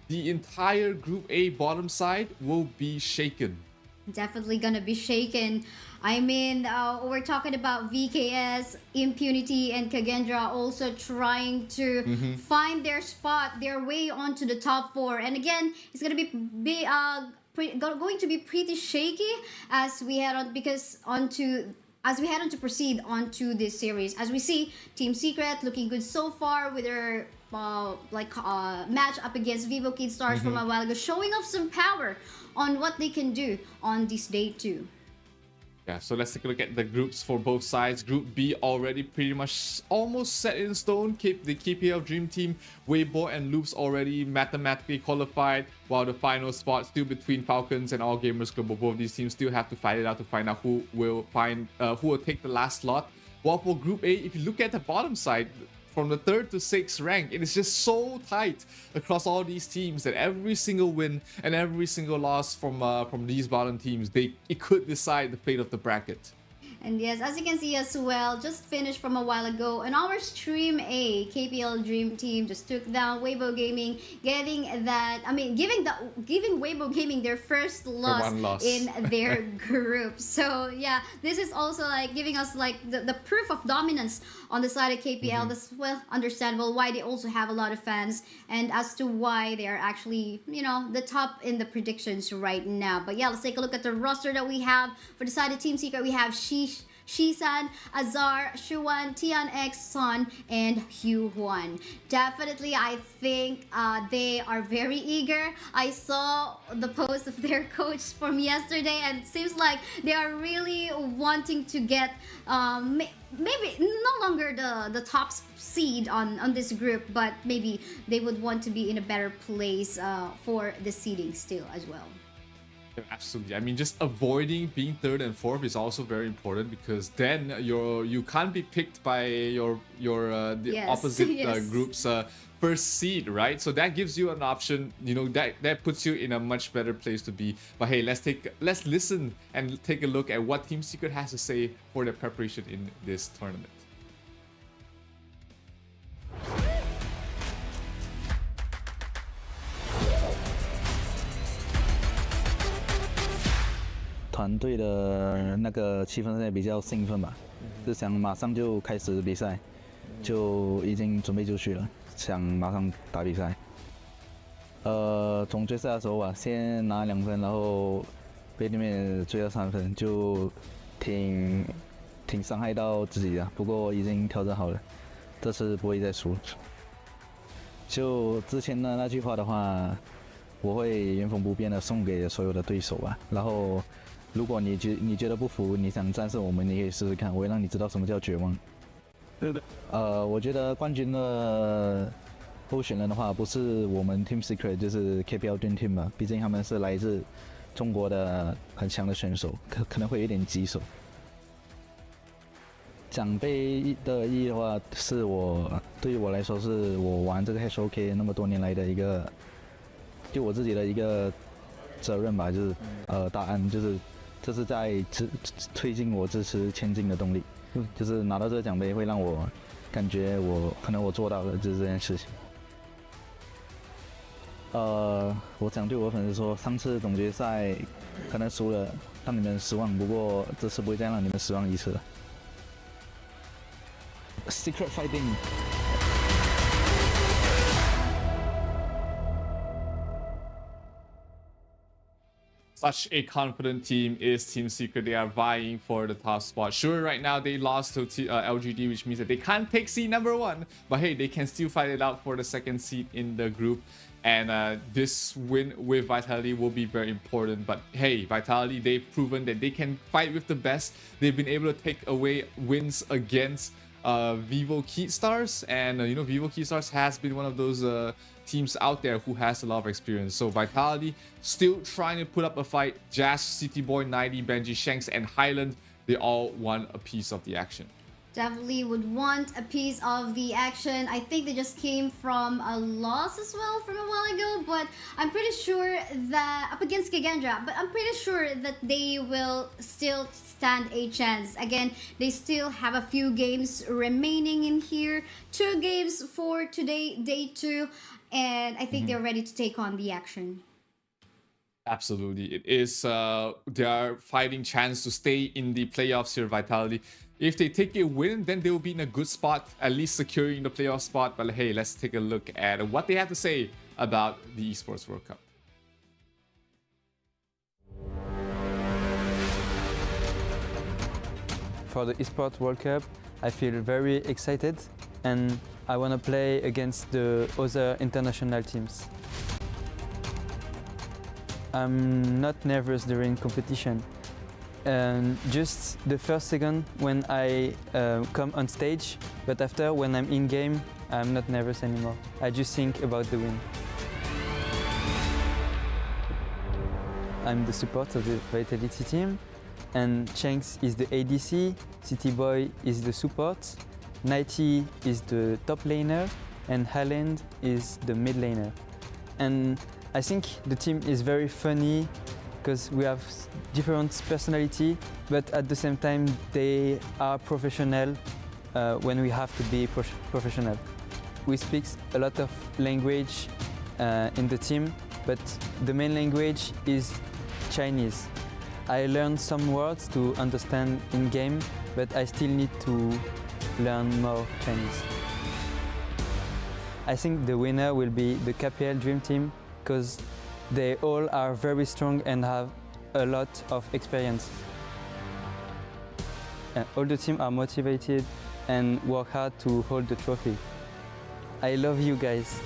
the entire Group A bottom side will be shaken. Definitely gonna be shaken. I mean, we're talking about VKS, Impunity, and Kagendra also trying to find their spot, their way onto the top 4. And again, it's gonna be going to be pretty shaky as we head on to proceed onto this series. As we see, Team Secret looking good so far with their match up against Vivo Kid Stars from a while ago, showing off some power on what they can do on this day 2. Yeah, so let's take a look at the groups for both sides. Group B already pretty much almost set in stone. The KPL Dream Team, Weibo and Loops already mathematically qualified, while the final spot still between Falcons and All Gamers Global. Both these teams still have to fight it out to find out who will take the last slot. While for Group A, if you look at the bottom side, from the 3rd to 6th rank, it is just so tight across all these teams that every single win and every single loss from these bottom teams, it could decide the fate of the bracket. And yes, as you can see as well, just finished from a while ago, and our Stream A KPL Dream Team just took down Weibo Gaming, giving Weibo Gaming their first loss in their group. So yeah, this is also like giving us like the proof of dominance on the side of KPL. That's well understandable why they also have a lot of fans, and as to why they are actually, the top in the predictions right now. But yeah, let's take a look at the roster that we have for the side of Team Secret. We have Shisan, Azar, Shuan, Tian X, Son, and Hugh Huan. Definitely, I think they are very eager. I saw the post of their coach from yesterday, and it seems like they are really wanting to get maybe no longer the top seed on this group, but maybe they would want to be in a better place for the seeding still as well. Absolutely. I mean, just avoiding being 3rd and 4th is also very important, because then you can't be picked by the opposite group's first seed, right? So that gives you an option. That puts you in a much better place to be. But hey, let's listen and take a look at what Team Secret has to say for their preparation in this tournament.团队的那个气氛现在比较兴奋吧，是想马上就开始比赛，就已经准备就绪了，想马上打比赛。从决赛的时候吧，先拿2分，然后被对面追到3分，就挺伤害到自己的。不过已经调整好了，这次不会再输了。就之前的那句话的话，我会原封不变的送给所有的对手吧，然后。如果你觉得不服，你想战胜我们，你可以试试看，我会让你知道什么叫绝望。我觉得冠军的候选人的话，不是我们 Team Secret， 就是 KPL Dream Team 嘛，毕竟他们是来自中国的很强的选手，可能会有点棘手。奖杯的意义的话，对于我来说，是我玩这个 HoK 那么多年来的一个，对我自己的一个责任吧，就是答案就是。这是在推进我支持前进的动力，就是拿到这个奖杯会让我感觉我做到了就是这件事情。我想对我粉丝说，上次总决赛可能输了，让你们失望，不过这次不会再让你们失望一次了。Secret Fighting。Such a confident team is Team Secret. They are vying for the top spot. Sure, right now they lost to LGD, which means that they can't take seed number 1. But hey, they can still fight it out for the 2nd seed in the group. And this win with Vitality will be very important. But hey, Vitality, they've proven that they can fight with the best. They've been able to take away wins against Vivo Stars, and you know, Vivo Stars has been one of those teams out there who has a lot of experience. So Vitality still trying to put up a fight. Jazz, City Boy, 90, Benji, Shanks, and Highland, they all want a piece of the action. Definitely would want a piece of the action. I think they just came from a loss as well from a while ago, but I'm pretty sure that up against Gigendra, but I'm pretty sure that they will still stand a chance. Again, they still have a few games remaining in here. 2 games for today, day 2, and I think they're ready to take on the action. Absolutely. It is they are fighting chance to stay in the playoffs here, Vitality. If they take a win, then they will be in a good spot, at least securing the playoff spot. But hey, let's take a look at what they have to say about the Esports World Cup. For the Esports World Cup, I feel very excited and I want to play against the other international teams. I'm not nervous during competition. Just the first second when I come on stage, but after when I'm in game, I'm not nervous anymore. I just think about the win. I'm the support of the Vitality team, and Shanks is the ADC, City Boy is the support, 90 is the top laner, and Highland is the mid laner. And I think the team is very funny, because we have different personality, but at the same time they are professional when we have to be professional. We speak a lot of language in the team, but the main language is Chinese. I learned some words to understand in game, but I still need to learn more Chinese. I think the winner will be the KPL Dream Team, because they all are very strong and have a lot of experience. And all the team are motivated and work hard to hold the trophy. I love you guys.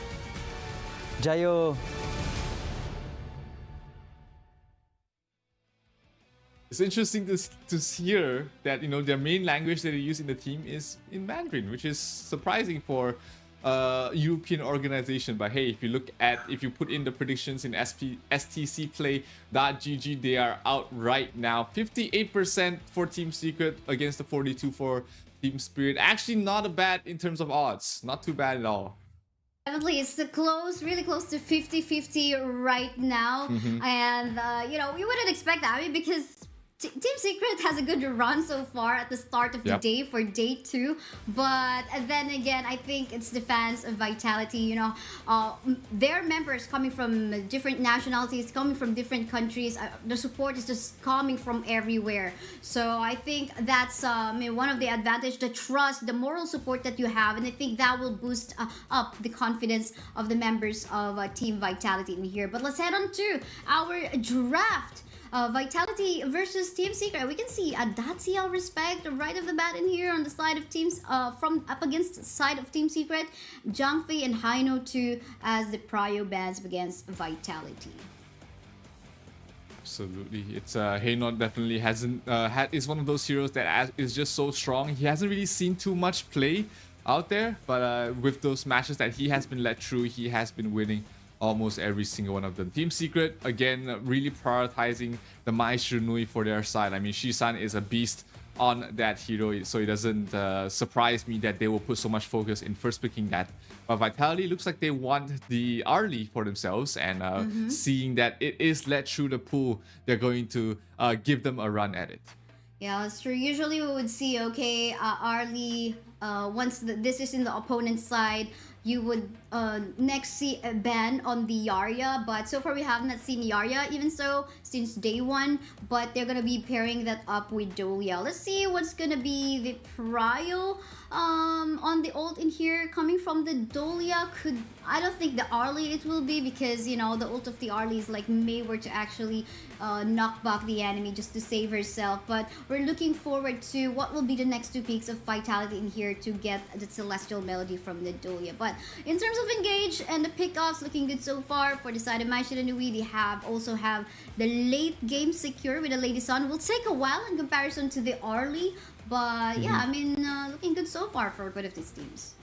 Jayo! It's interesting to hear that, you know, their main language that they use in the team is in Mandarin, which is surprising for European organization. But hey, if you put in the predictions in STCplay.gg, they are out right now. 58% for Team Secret against the 42 for Team Spirit. Actually not a bad in terms of odds. Not too bad at all. Definitely, it's close, really close to 50-50 right now. And, you know, we wouldn't expect that. I mean, because Team Secret has a good run so far at the start of the day for day 2, but then again, I think it's the fans of Vitality. You know, their members coming from different nationalities, coming from different countries. The support is just coming from everywhere. So I think that's one of the advantage, the trust, the moral support that you have, and I think that will boost up the confidence of the members of Team Vitality in here. But let's head on to our draft. Vitality versus Team Secret. We can see a Dacia respect right off the bat in here on the side of teams from up against the side of Team Secret. Jungfei and Haino 2 as the prio bands against Vitality. Absolutely, it's Haino definitely hasn't is one of those heroes that is just so strong. He hasn't really seen too much play out there, but with those matches that he has been led through, he has been winning almost every single one of them. Team Secret, again, really prioritizing the Mai Shiranui for their side. I mean, Shisan is a beast on that hero, so it doesn't surprise me that they will put so much focus in first picking that. But Vitality looks like they want the Arlie for themselves, and seeing that it is led through the pool, they're going to give them a run at it. Yeah, that's true. Usually we would see, okay, Arlie, once this is in the opponent's side, you would next see a ban on the Yarya, but so far we have not seen Yarya even so since day 1, but they're gonna be pairing that up with Dolia. Let's see what's gonna be the prio on the ult in here coming from the Dolia. I don't think the Arlie it will be, because you know the ult of the Arlie is like Mayward to actually knock back the enemy just to save herself. But we're looking forward to what will be the next 2 picks of Vitality in here to get the Celestial Melody from the Dolia. But in terms of engage and the pickoffs, looking good so far for the side of Mai Shiranui. They also have the late game secure with the Lady Sun. Will take a while in comparison to the Arlie, But yeah, I mean, looking good so far for both of these teams.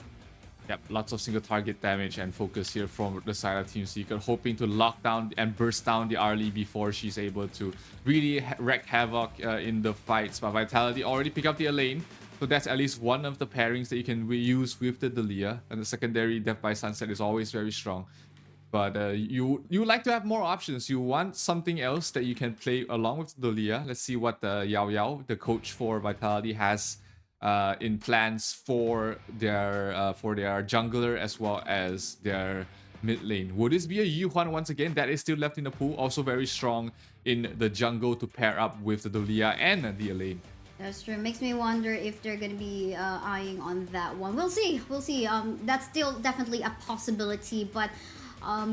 Yep, lots of single target damage and focus here from the side of Team Secret, hoping to lock down and burst down the Arlie before she's able to really wreak havoc in the fights. But Vitality already picked up the lane, so that's at least one of the pairings that you can use with the Dalia. And the secondary Death by Sunset is always very strong. But you like to have more options. You want something else that you can play along with the Dalia. Let's see what Yao Yao, the coach for Vitality, has in plans for their jungler as well as their mid lane. Would this be a Yuhuan once again that is still left in the pool? Also very strong in the jungle to pair up with the Dalia and the lane. That's true. Makes me wonder if they're gonna be eyeing on that one. We'll see. We'll see. That's still definitely a possibility, but.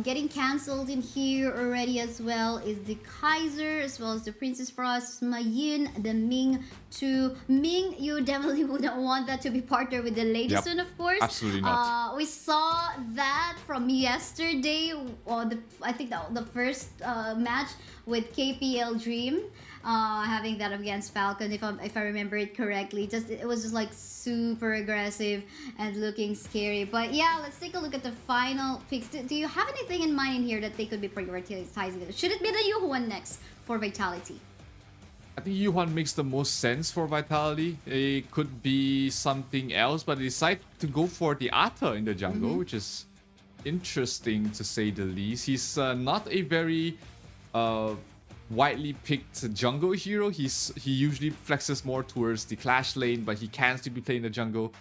Getting cancelled in here already as well is the Kaiser as well as the Princess Frost, Mayin, the Ming 2. Ming, you definitely wouldn't want that to be partnered with the latest one, of course. Absolutely not. We saw that from yesterday, or I think the first match with KPL Dream. Having that against Falcon, if I remember it correctly, it was just like super aggressive and looking scary. But yeah, let's take a look at the final picks. Do you have anything in mind in here that they could be prioritizing? Should it be the Yuhuan next for Vitality? I think Yuhuan makes the most sense for Vitality. It could be something else, but they decide to go for the Ata in the jungle, which is interesting to say the least. He's not a very widely picked jungle hero. He usually flexes more towards the clash lane, but he can still be playing the jungle.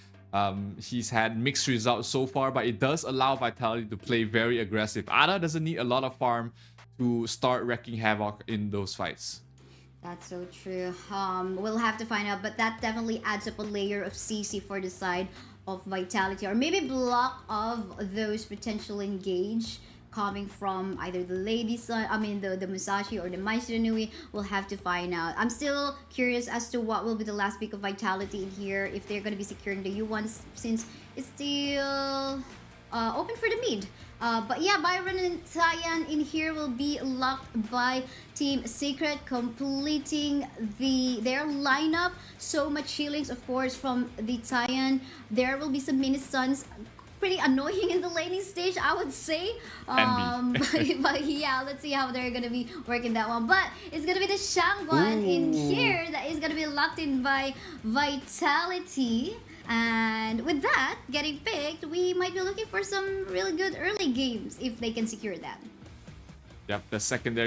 He's had mixed results so far, but it does allow Vitality to play very aggressive. Ada doesn't need a lot of farm to start wreaking havoc in those fights. That's so true. We'll have to find out, but that definitely adds up a layer of CC for the side of Vitality, or maybe block of those potential engage coming from either the the Musashi or the Maestro Nui. We'll have to find out. I'm still curious as to what will be the last pick of Vitality in here, if they're going to be securing the U1s, since it's still open for the mid. But yeah, Byron and Tyan in here will be locked by Team Secret, completing their lineup. So much healings, of course, from the Tyan. There will be some mini stuns. Pretty annoying in the laning stage, I would say. But yeah, let's see how they're gonna be working that one. But it's gonna be the Shangguan in here that is gonna be locked in by Vitality. And with that getting picked, we might be looking for some really good early games if they can secure that. Yep, the second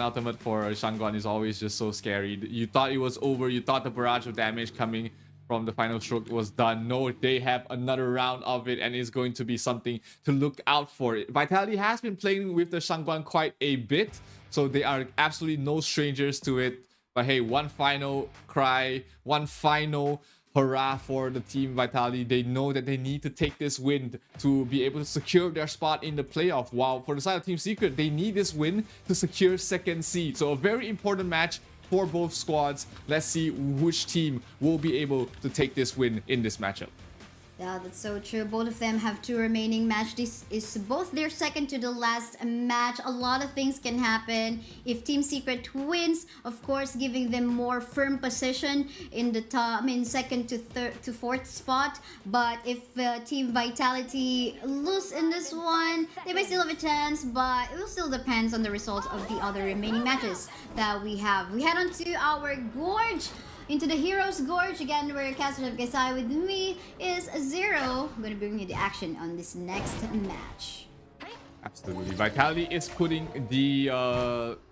ultimate for Shangguan is always just so scary. You thought it was over, you thought the barrage of damage coming from the final stroke was done. No, they have another round of it, and it's going to be something to look out for. Vitality has been playing with the Shangguan quite a bit, so they are absolutely no strangers to it. But hey, one final cry, one final hurrah for the team Vitality. They know that they need to take this win to be able to secure their spot in the playoff. While for the side of Team Secret, they need this win to secure second seed. So a very important match for both squads. Let's see which team will be able to take this win in this matchup. Yeah, that's so true. Both of them have 2 remaining matches. This is both their second to the last match. A lot of things can happen. If Team Secret wins, of course, giving them more firm position in the top, second to fourth spot. But if Team Vitality lose in this one, they may still have a chance, but it will still depend on the results of the other remaining matches that we have. We head on to our Gorge. Into the Heroes Gorge again, where Caster of Kesai with me is Zero. I'm going to bring you the action on this next match. Absolutely. Vitality is putting the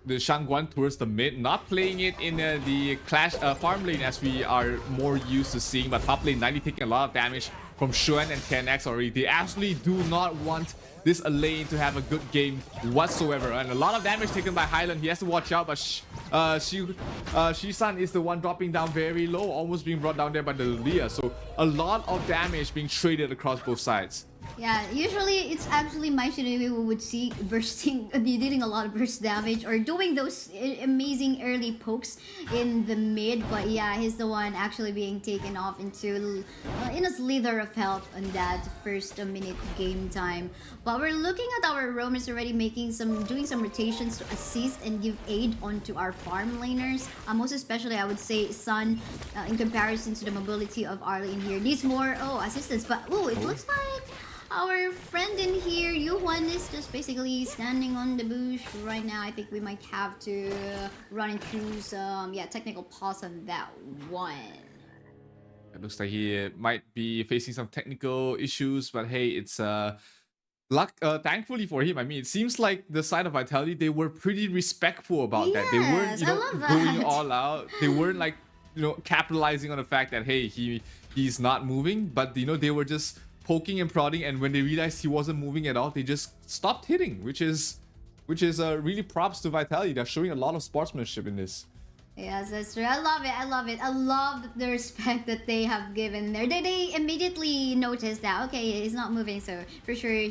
Shangguan towards the mid, not playing it in the clash farm lane as we are more used to seeing, but top lane 90 taking a lot of damage from Xuan and 10x already. They absolutely do not want this lane to have a good game whatsoever, and a lot of damage taken by Highland. He has to watch out, but Shisan is the one dropping down very low, almost being brought down there by the Lilia. So a lot of damage being traded across both sides. Yeah, usually it's actually my Shinigami who would see bursting, dealing a lot of burst damage or doing those amazing early pokes in the mid. But yeah, he's the one actually being taken off into in a slither of health on that first minute game time. But we're looking at our roamers already doing some rotations to assist and give aid onto our farm laners. Most especially, I would say Sun, in comparison to the mobility of Arlie in here, needs more assistance. But it looks like our friend in here, Yuan, is just basically standing on the bush right now. I think we might have to run into some technical pause on that one. It looks like he might be facing some technical issues, but hey, it's luck. Thankfully for him, I mean, it seems like the side of Vitality, they were pretty respectful about that. They weren't, going all out. They weren't like, capitalizing on the fact that hey, he's not moving, but they were just poking and prodding, and when they realized he wasn't moving at all, they just stopped hitting, which is really props to Vitality. They're showing a lot of sportsmanship in this. Yes, that's true. I love it. I love it. I love the respect that they have given there. They immediately noticed that okay, he's not moving, so for sure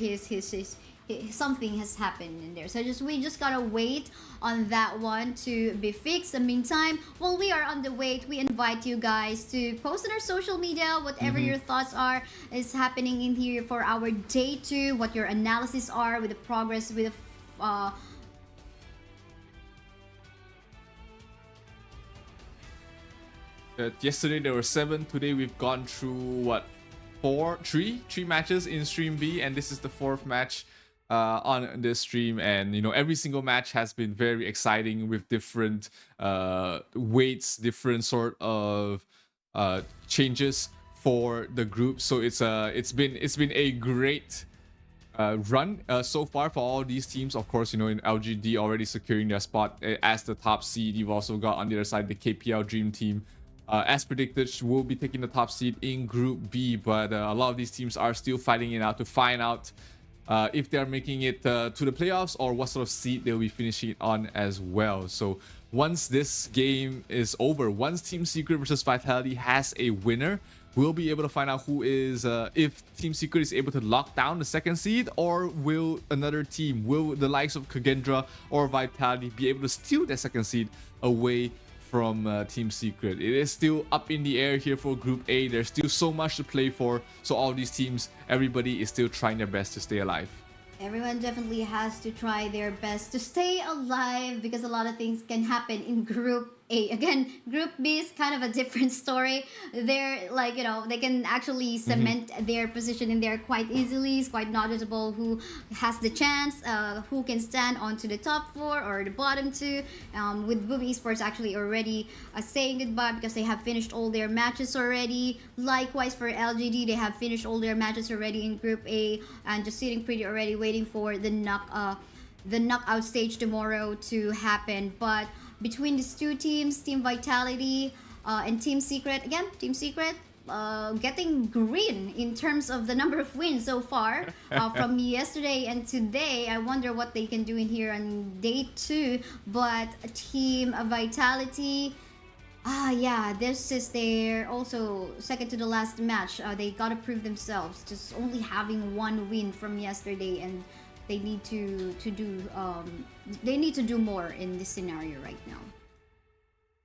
something has happened in there. So we just gotta wait on that one to be fixed. In the meantime, while we are on the wait, we invite you guys to post on our social media whatever your thoughts is happening in here for our day 2, what your analysis are with the progress with the yesterday there were 7. Today we've gone through three matches in stream B, and this is the 4th match on this stream. And every single match has been very exciting with different weights, different sort of changes for the group. So it's been a great run so far for all these teams. Of course, in LGD already securing their spot as the top seed. You've also got on the other side the KPL Dream Team, as predicted, will be taking the top seed in Group B, but a lot of these teams are still fighting it out to find out if they're making it to the playoffs or what sort of seed they'll be finishing it on as well. So once this game is over, once Team Secret versus Vitality has a winner, we'll be able to find out who is if Team Secret is able to lock down the 2nd seed, or will another team, will the likes of Kagendra or Vitality be able to steal the 2nd seed away from Team Secret. It is still up in the air here for Group A. There's still so much to play for. So all these teams, everybody is still trying their best to stay alive. Everyone definitely has to try their best to stay alive, because a lot of things can happen in Group A. Again, Group B is kind of a different story. They're like, they can actually cement their position in there quite easily. It's quite noticeable who has the chance, who can stand onto the top 4 or the bottom 2. With Boom Esports actually already saying goodbye because they have finished all their matches already. Likewise for LGD, they have finished all their matches already in Group A and just sitting pretty already, waiting for the knockout stage tomorrow to happen. But between these two teams, Team Vitality and Team Secret, again, Team Secret getting green in terms of the number of wins so far from yesterday and today. I wonder what they can do in here on day 2. But Team Vitality, this is their also second to the last match. They gotta prove themselves, just only having 1 win from yesterday, and they need to do more in this scenario right now.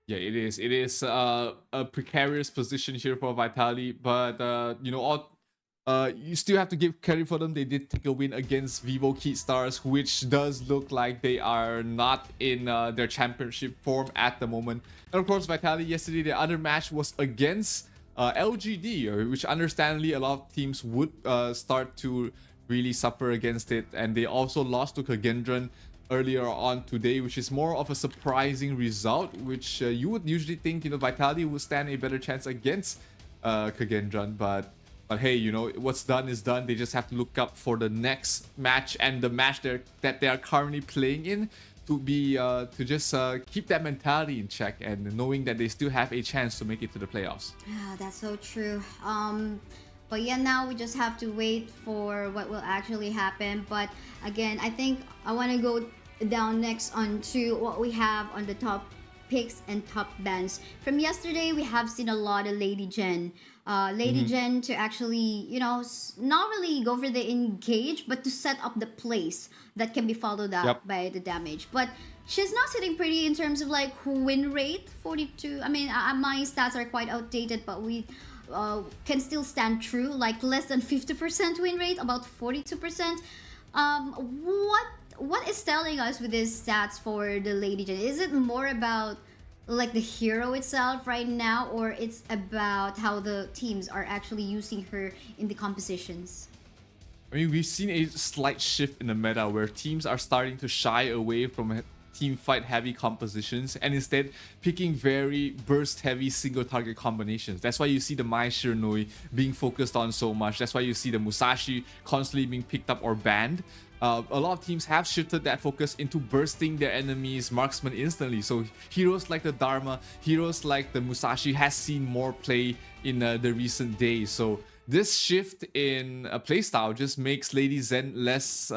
Yeah, it is a precarious position here for Vitality, but you still have to give credit for them. They did take a win against Vivo Stars, which does look like they are not in their championship form at the moment. And of course, Vitality yesterday, the other match was against LGD, which understandably a lot of teams would start to really suffer against it. And they also lost to Kagendran earlier on today, which is more of a surprising result, which you would usually think Vitality would stand a better chance against Kagendran, but hey, what's done is done. They just have to look up for the next match and the match that they are currently playing in to be to just keep that mentality in check and knowing that they still have a chance to make it to the playoffs. Yeah, that's so true. But yeah, now we just have to wait for what will actually happen. But again, I think I want to go down next onto what we have on the top picks and top bans. From yesterday, we have seen a lot of Lady Jen Lady Jen to actually, not really go for the engage, but to set up the place that can be followed up by the damage. But she's not sitting pretty in terms of like win rate, 42. I mean, my stats are quite outdated, but we can still stand true, like less than 50% win rate, about 42%. What is telling us with these stats for the Lady Jen? Is it more about like the hero itself right now, or it's about how the teams are actually using her in the compositions? I mean, we've seen a slight shift in the meta where teams are starting to shy away from team fight heavy compositions and instead picking very burst heavy single target combinations. That's why you see the Mai Shiranui being focused on so much. That's why you see the Musashi constantly being picked up or banned. A lot of teams have shifted that focus into bursting their enemies' marksman instantly. So heroes like the Dharma, heroes like the Musashi has seen more play in the recent days. So this shift in playstyle just makes Lady Zen less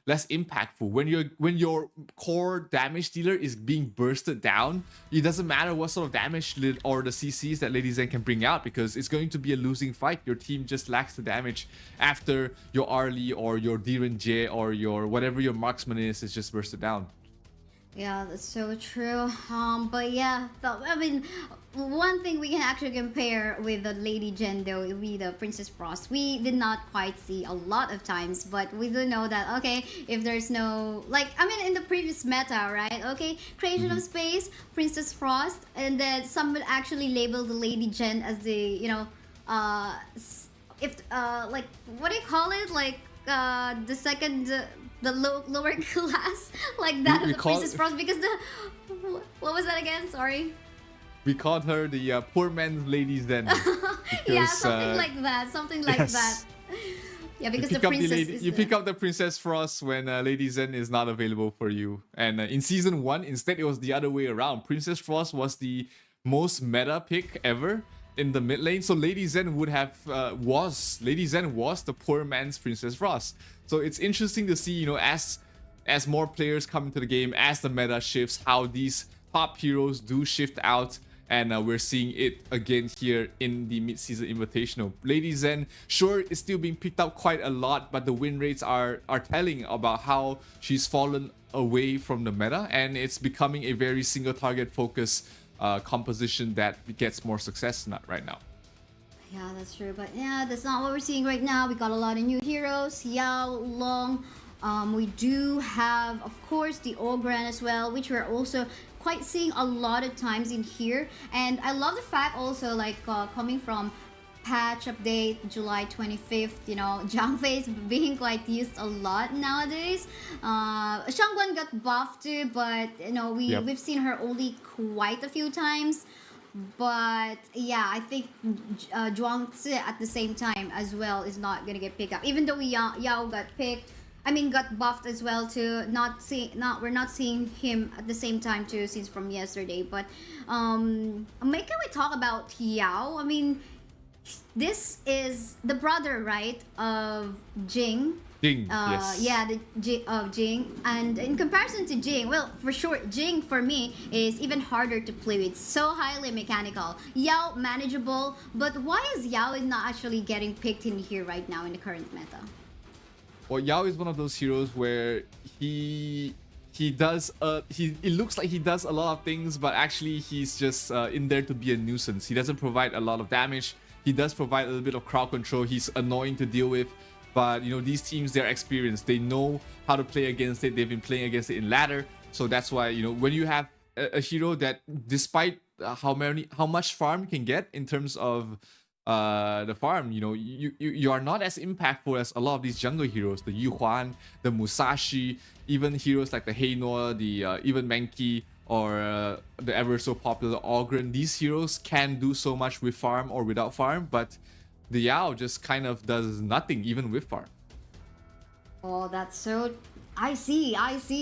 impactful. When your core damage dealer is being bursted down, it doesn't matter what sort of damage or the CCs that Lady Zen can bring out, because it's going to be a losing fight. Your team just lacks the damage after your Arlie or your Diren J or your whatever your marksman is just bursted down. Yeah, that's so true. But yeah, I mean, one thing we can actually compare with the Lady Jen though, will be the Princess Frost. We did not quite see a lot of times, but we do know that, okay, if there's no, like, I mean, in the previous meta, right? Okay, Creation of Space, Princess Frost, and then some would actually label the Lady Jen as the, like, what do you call it? Like, the second... the lower class, like that of the Princess Frost, because what was that again? Sorry. We called her the poor man's Lady Zen. Yeah, something like that. Something like that. Yeah, because the princess you pick up the Princess Frost when Lady Zen is not available for you. And in season 1, instead it was the other way around. Princess Frost was the most meta pick ever in the mid lane, so Lady Zen was the poor man's Princess Frost. So it's interesting to see, as more players come into the game, as the meta shifts, how these top heroes do shift out, and we're seeing it again here in the mid-season invitational. Lady Zen, sure, is still being picked up quite a lot, but the win rates are telling about how she's fallen away from the meta, and it's becoming a very single target focus composition that gets more success right now. Yeah, that's true, but yeah, that's not what we're seeing right now. We got a lot of new heroes, Yao, Long. We do have, of course, the Ogren as well, which we're also quite seeing a lot of times in here. And I love the fact also, like, coming from patch update July 25th, Jiangfei's being quite used a lot nowadays. Shangguan got buffed too, but we've seen her only quite a few times. But yeah, I think Zhuangzi at the same time as well is not gonna get picked up, even though Yao got picked. I mean, got buffed as well too. We're not seeing him at the same time too, since from yesterday. But can we talk about Yao? I mean, this is the brother, right, of Jing. Yes. Yeah, of Jing. And in comparison to Jing, well, for sure, Jing for me is even harder to play with. So highly mechanical. Yao, manageable. But why is Yao not actually getting picked in here right now in the current meta? Well, Yao is one of those heroes where he does it looks like he does a lot of things, but actually he's just in there to be a nuisance. He doesn't provide a lot of damage. He does provide a little bit of crowd control. He's annoying to deal with. But these teams, they're experienced. They know how to play against it. They've been playing against it in ladder. So that's why, when you have a hero that, despite how much farm you can get in terms of the farm, you are not as impactful as a lot of these jungle heroes, the Yu Huan, the Musashi, even heroes like the Heino, the even Menki, or the ever so popular Ogren. These heroes can do so much with farm or without farm, but the Yao just kind of does nothing even with farm. Oh, that's so... I see,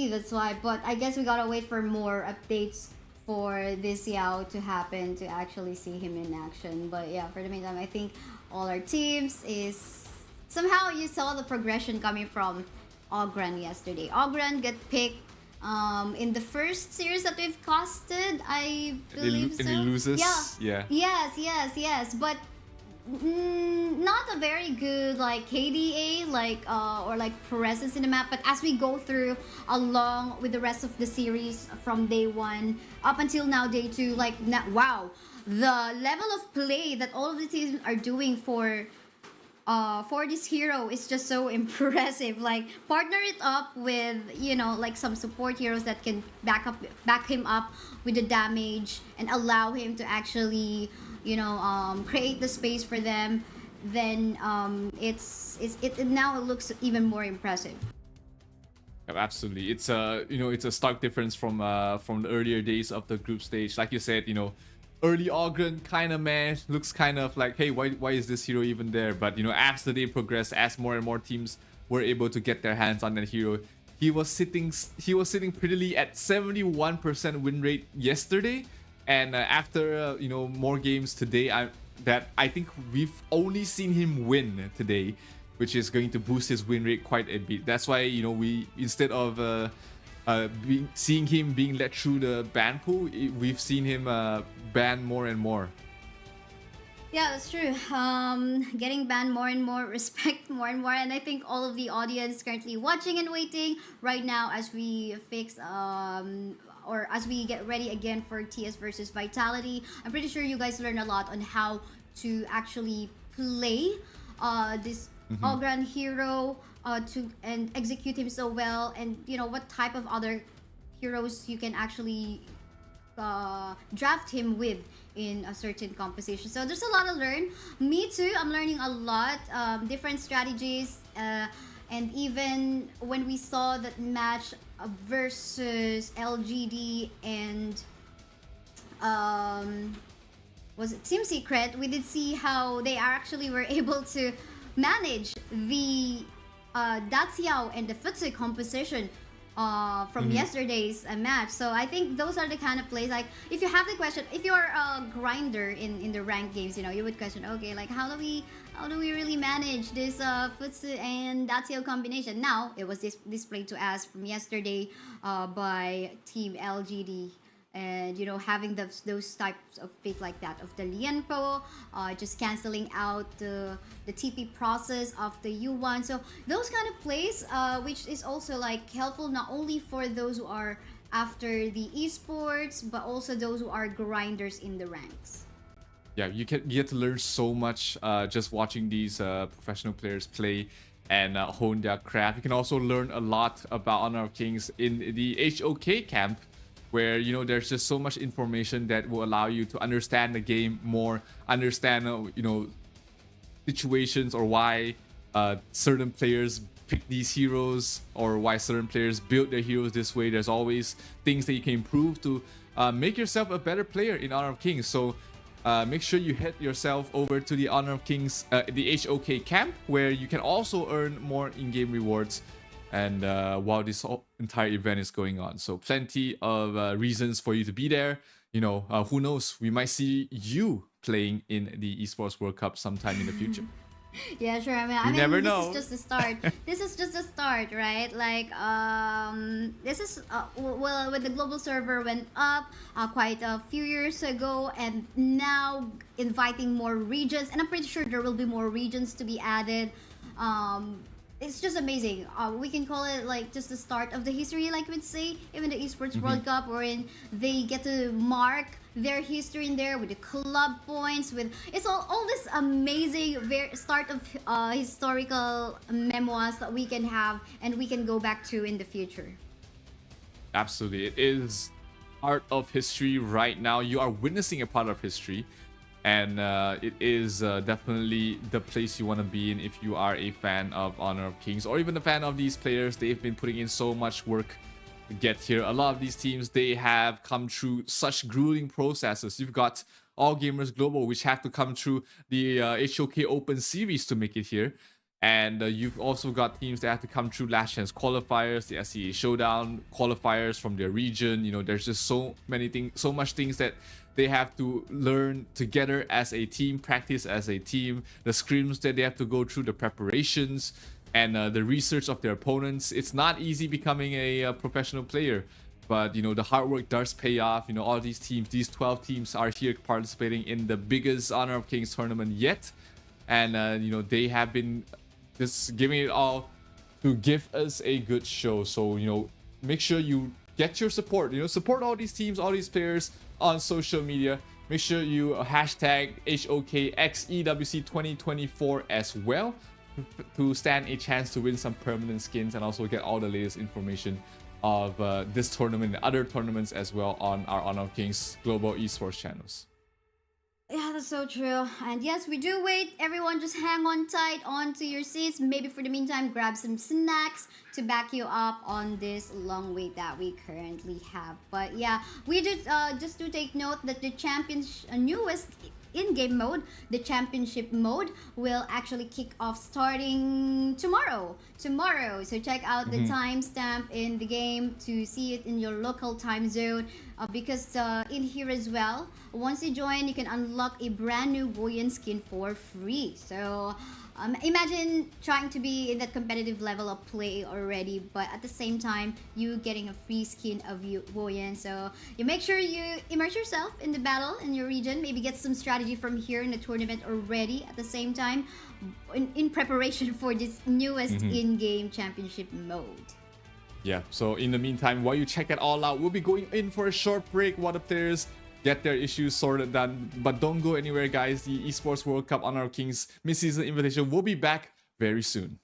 that's why. But I guess we gotta wait for more updates for this Yao to happen to actually see him in action. But yeah, for the meantime, I think all our teams is... Somehow you saw the progression coming from Ogren yesterday. Ogren got picked in the first series that we've casted, I believe so. And he loses? Yeah. Yes. But not a very good like KDA or like presence in the map, but as we go through along with the rest of the series from day 1 up until now day 2, like wow, the level of play that all of the teams are doing for this hero is just so impressive. Like partner it up with, you know, like some support heroes that can back him up with the damage and allow him to actually, you know, create the space for them. Then it now looks even more impressive. Yeah, absolutely. It's a, you know, it's a stark difference from the earlier days of the group stage. Like you said, you know, early Ogren kind of meh, looks kind of like, hey, why is this hero even there? But you know, as the day progressed, as more and more teams were able to get their hands on that hero, he was sitting prettily at 71% win rate yesterday, and after you know, more games today, I think we've only seen him win today, which is going to boost his win rate quite a bit. That's why, you know, we, instead of seeing him being let through the ban pool, we've seen him banned more and more. Yeah, that's true. Getting banned more and more, respect more and more, and I think all of the audience currently watching and waiting right now as we fix or as we get ready again for TS versus Vitality. I'm pretty sure you guys learn a lot on how to actually play this Ogran hero and execute him so well, and you know what type of other heroes you can actually draft him with in a certain composition. So there's a lot to learn. Me too, I'm learning a lot, different strategies, and even when we saw that match versus LGD and was it Team Secret, we did see how they actually were able to manage the Daxiao and the Futsu composition from yesterday's match. So I think those are the kind of plays, like if you have the question, if you're a grinder in the ranked games, you know, you would question, okay, like how do we really manage this Futsu and Daxiao combination? Now it was displayed to us from yesterday by Team LGD. And you know, having those types of pick like that of the Lianpo, just canceling out the TP process of the U1. So those kind of plays, which is also like helpful not only for those who are after the esports, but also those who are grinders in the ranks. Yeah, you get to learn so much just watching these professional players play and hone their craft. You can also learn a lot about Honor of Kings in the HoK camp, where, you know, there's just so much information that will allow you to understand the game more, understand, you know, situations or why certain players pick these heroes or why certain players build their heroes this way. There's always things that you can improve to make yourself a better player in Honor of Kings. So make sure you head yourself over to the Honor of Kings, the HoK camp, where you can also earn more in-game rewards and while this whole entire event is going on. So plenty of reasons for you to be there. You know, who knows, we might see you playing in the Esports World Cup sometime in the future. Yeah, sure. I mean, never this know. is just the start. This is just the start, right? Like, this is well, when the global server went up quite a few years ago, and now inviting more regions, and I'm pretty sure there will be more regions to be added. It's just amazing. We can call it like just the start of the history, like we'd say, even the Esports World Cup, wherein they get to mark their history in there with the club points, with it's all this amazing start of historical memoirs that we can have and we can go back to in the future. Absolutely, it is part of history right now. You are witnessing a part of history. And it is definitely the place you want to be in if you are a fan of Honor of Kings, or even a fan of these players. They've been putting in so much work to get here. A lot of these teams, they have come through such grueling processes. You've got All Gamers Global, which have to come through the HoK Open Series to make it here. And you've also got teams that have to come through last chance qualifiers, the SCA Showdown qualifiers from their region. You know, there's just so much things that they have to learn together as a team, practice as a team, the scrims that they have to go through, the preparations, and the research of their opponents. It's not easy becoming a professional player, but you know, the hard work does pay off. You know, all these teams, these 12 teams are here participating in the biggest Honor of Kings tournament yet. and you know, they have been just giving it all to give us a good show. So, you know, make sure you get your support, you know, support all these teams, all these players on social media. Make sure you hashtag HOKXEWC 2024 as well to stand a chance to win some permanent skins and also get all the latest information of this tournament and other tournaments as well on our Honor of Kings global esports channels. Yeah, that's so true. And yes, we do wait. Everyone just hang on tight onto your seats. Maybe for the meantime, grab some snacks to back you up on this long wait that we currently have. But yeah, we just do take note that the newest in-game mode, the championship mode, will actually kick off starting tomorrow. So check out the timestamp in the game to see it in your local time zone, because in here as well, once you join, you can unlock a brand new Voyant skin for free. So imagine trying to be in that competitive level of play already, but at the same time, you getting a free skin of Voyant. So you make sure you immerse yourself in the battle in your region, maybe get some strategy from here in the tournament already at the same time in preparation for this newest in-game championship mode. Yeah, so in the meantime, while you check it all out, we'll be going in for a short break while the players get their issues sorted done. But don't go anywhere, guys. The Esports World Cup Honor of Kings Midseason Invitation will be back very soon.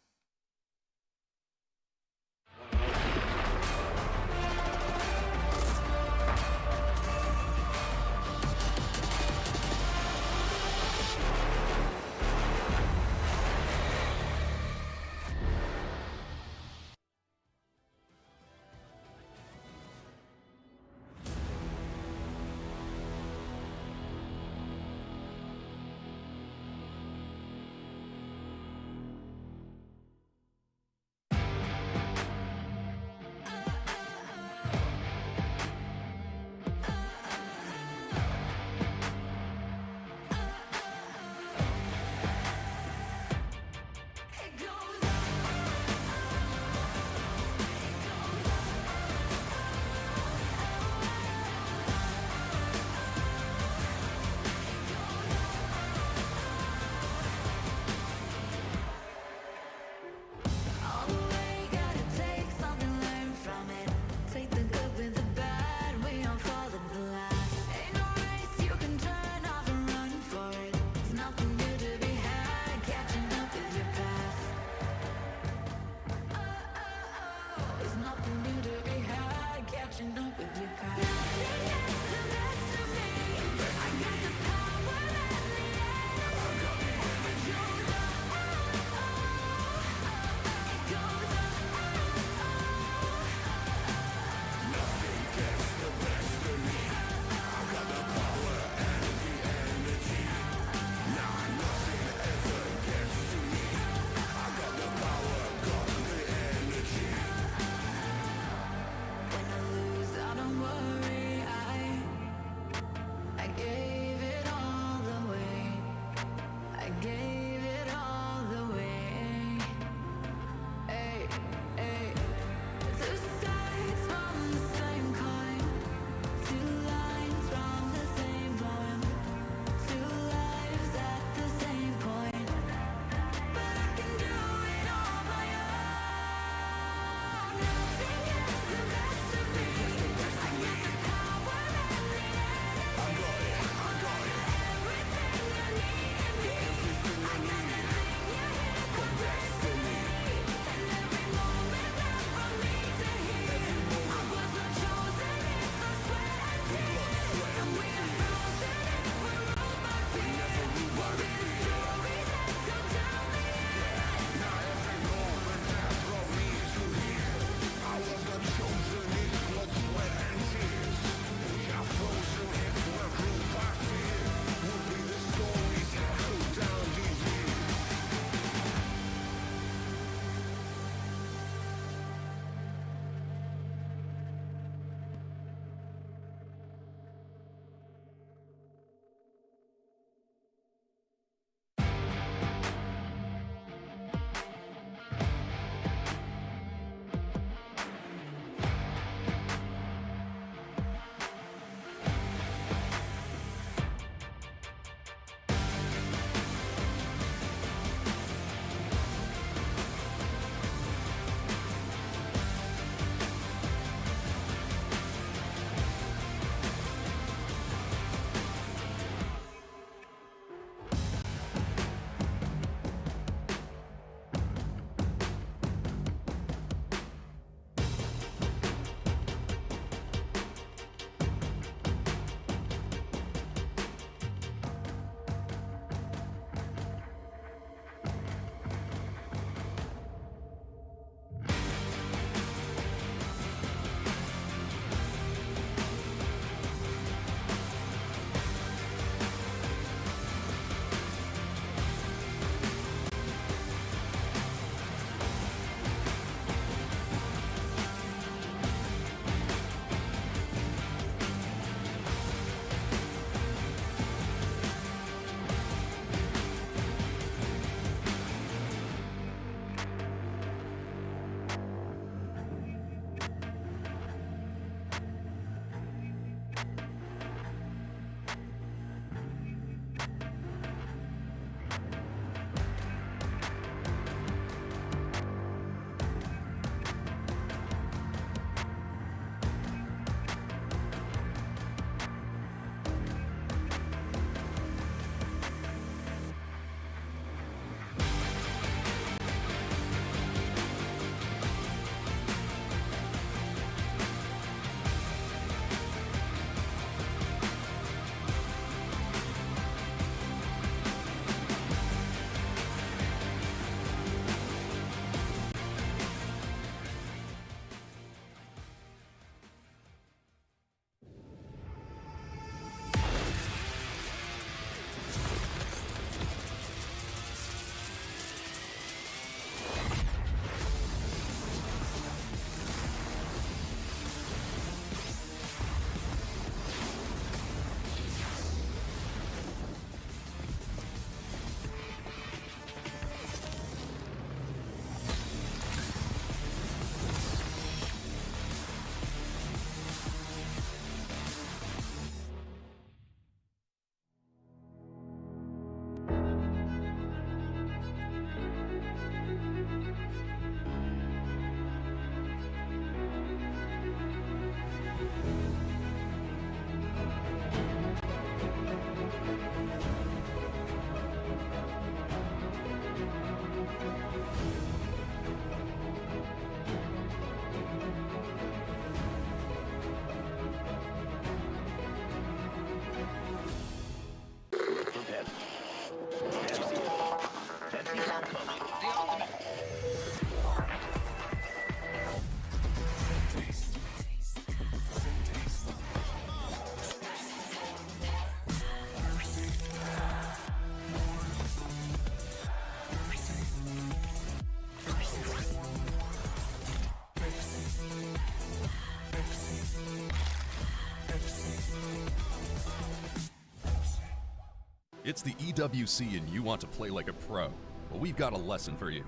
It's the EWC and you want to play like a pro. Well, we've got a lesson for you.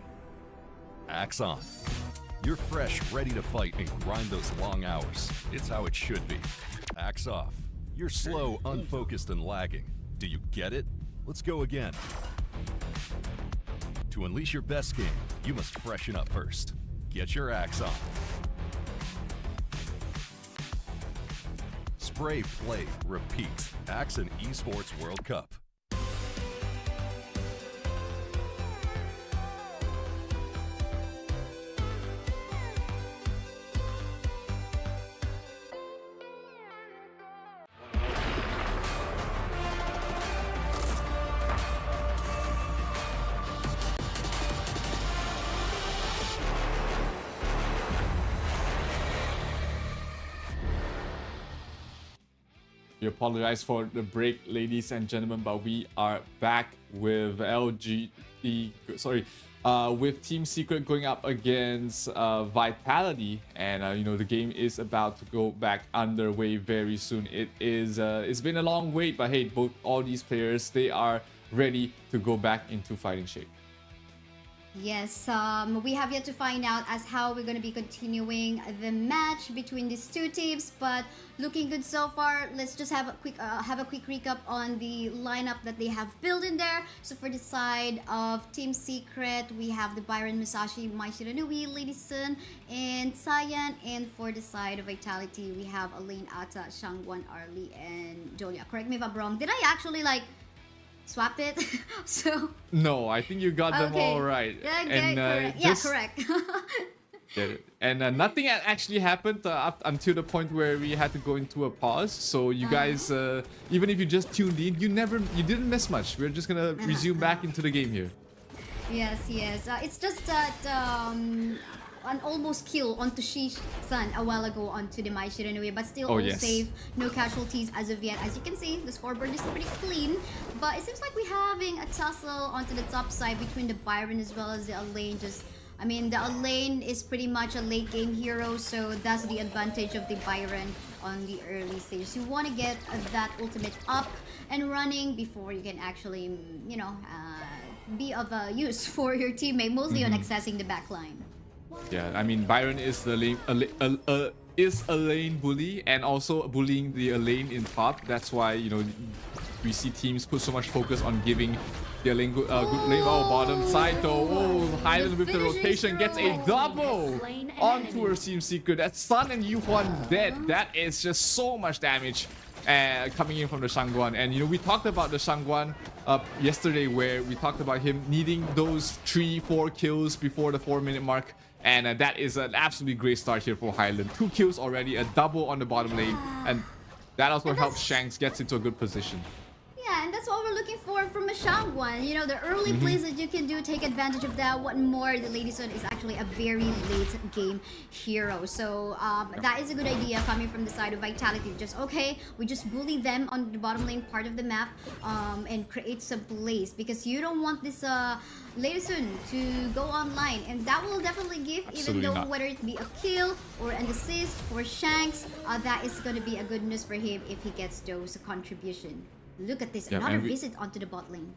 Axe on. You're fresh, ready to fight and grind those long hours. It's how it should be. Axe off. You're slow, unfocused, and lagging. Do you get it? Let's go again. To unleash your best game, you must freshen up first. Get your axe on. Spray, play, repeat. Axe and Esports World Cup. We apologize for the break, ladies and gentlemen, but we are back with with Team Secret going up against Vitality, and the game is about to go back underway very soon. It's been a long wait, but hey, all these players, they are ready to go back into fighting shape. Yes, we have yet to find out as how we're going to be continuing the match between these two teams, but looking good so far. Let's just have a quick recap on the lineup that they have built in there. So for the side of Team Secret, we have the Byron, Musashi, Mai Shiranui, Lady Sun, and Cyan. And for the side of Vitality, we have Elaine, Ata, Shangwan, Arlie, and Jolia. Correct me if I'm wrong. Did I actually swap it? So no, I think you got them all right. Yeah, correct. And nothing actually happened up until the point where we had to go into a pause. So you guys, even if you just tuned in, you didn't miss much. We're just gonna resume back into the game here. Yes. It's just that an almost kill onto Shi-san a while ago onto the Mai Shiranui, but still all safe, no casualties as of yet. As you can see, the scoreboard is pretty clean, but it seems like we're having a tussle onto the top side between the Byron as well as the Elaine. The Elaine is pretty much a late game hero, so that's the advantage of the Byron on the early stage. You want to get that ultimate up and running before you can actually, be of use for your teammate, mostly on accessing the backline. Yeah, Byron is the lane bully and also bullying the Elaine in top. That's why we see teams put so much focus on giving the lane good lane. Oh, bottom side though. Oh, Highland with the rotation gets a double onto her Team Secret. That's Sun and Yuhuan dead. That is just so much damage coming in from the Shangguan. And we talked about the Shangguan yesterday, where we talked about him needing those 3-4 kills before the 4-minute mark. And that is an absolutely great start here for Highland. 2 kills already, a double on the bottom lane. And that also helps Shanks get into a good position. Yeah, and that's what we're looking for from a Shangguan. The early plays that you can do, take advantage of that. What more, the Lady Sun is actually a very late game hero. So that is a good idea coming from the side of Vitality. We just bully them on the bottom lane part of the map and create some plays, because you don't want this Lady Sun to go online, and that will definitely give, whether it be a kill or an assist for Shanks, that is going to be a good news for him if he gets those contribution. Look at this, another visit onto the bot lane.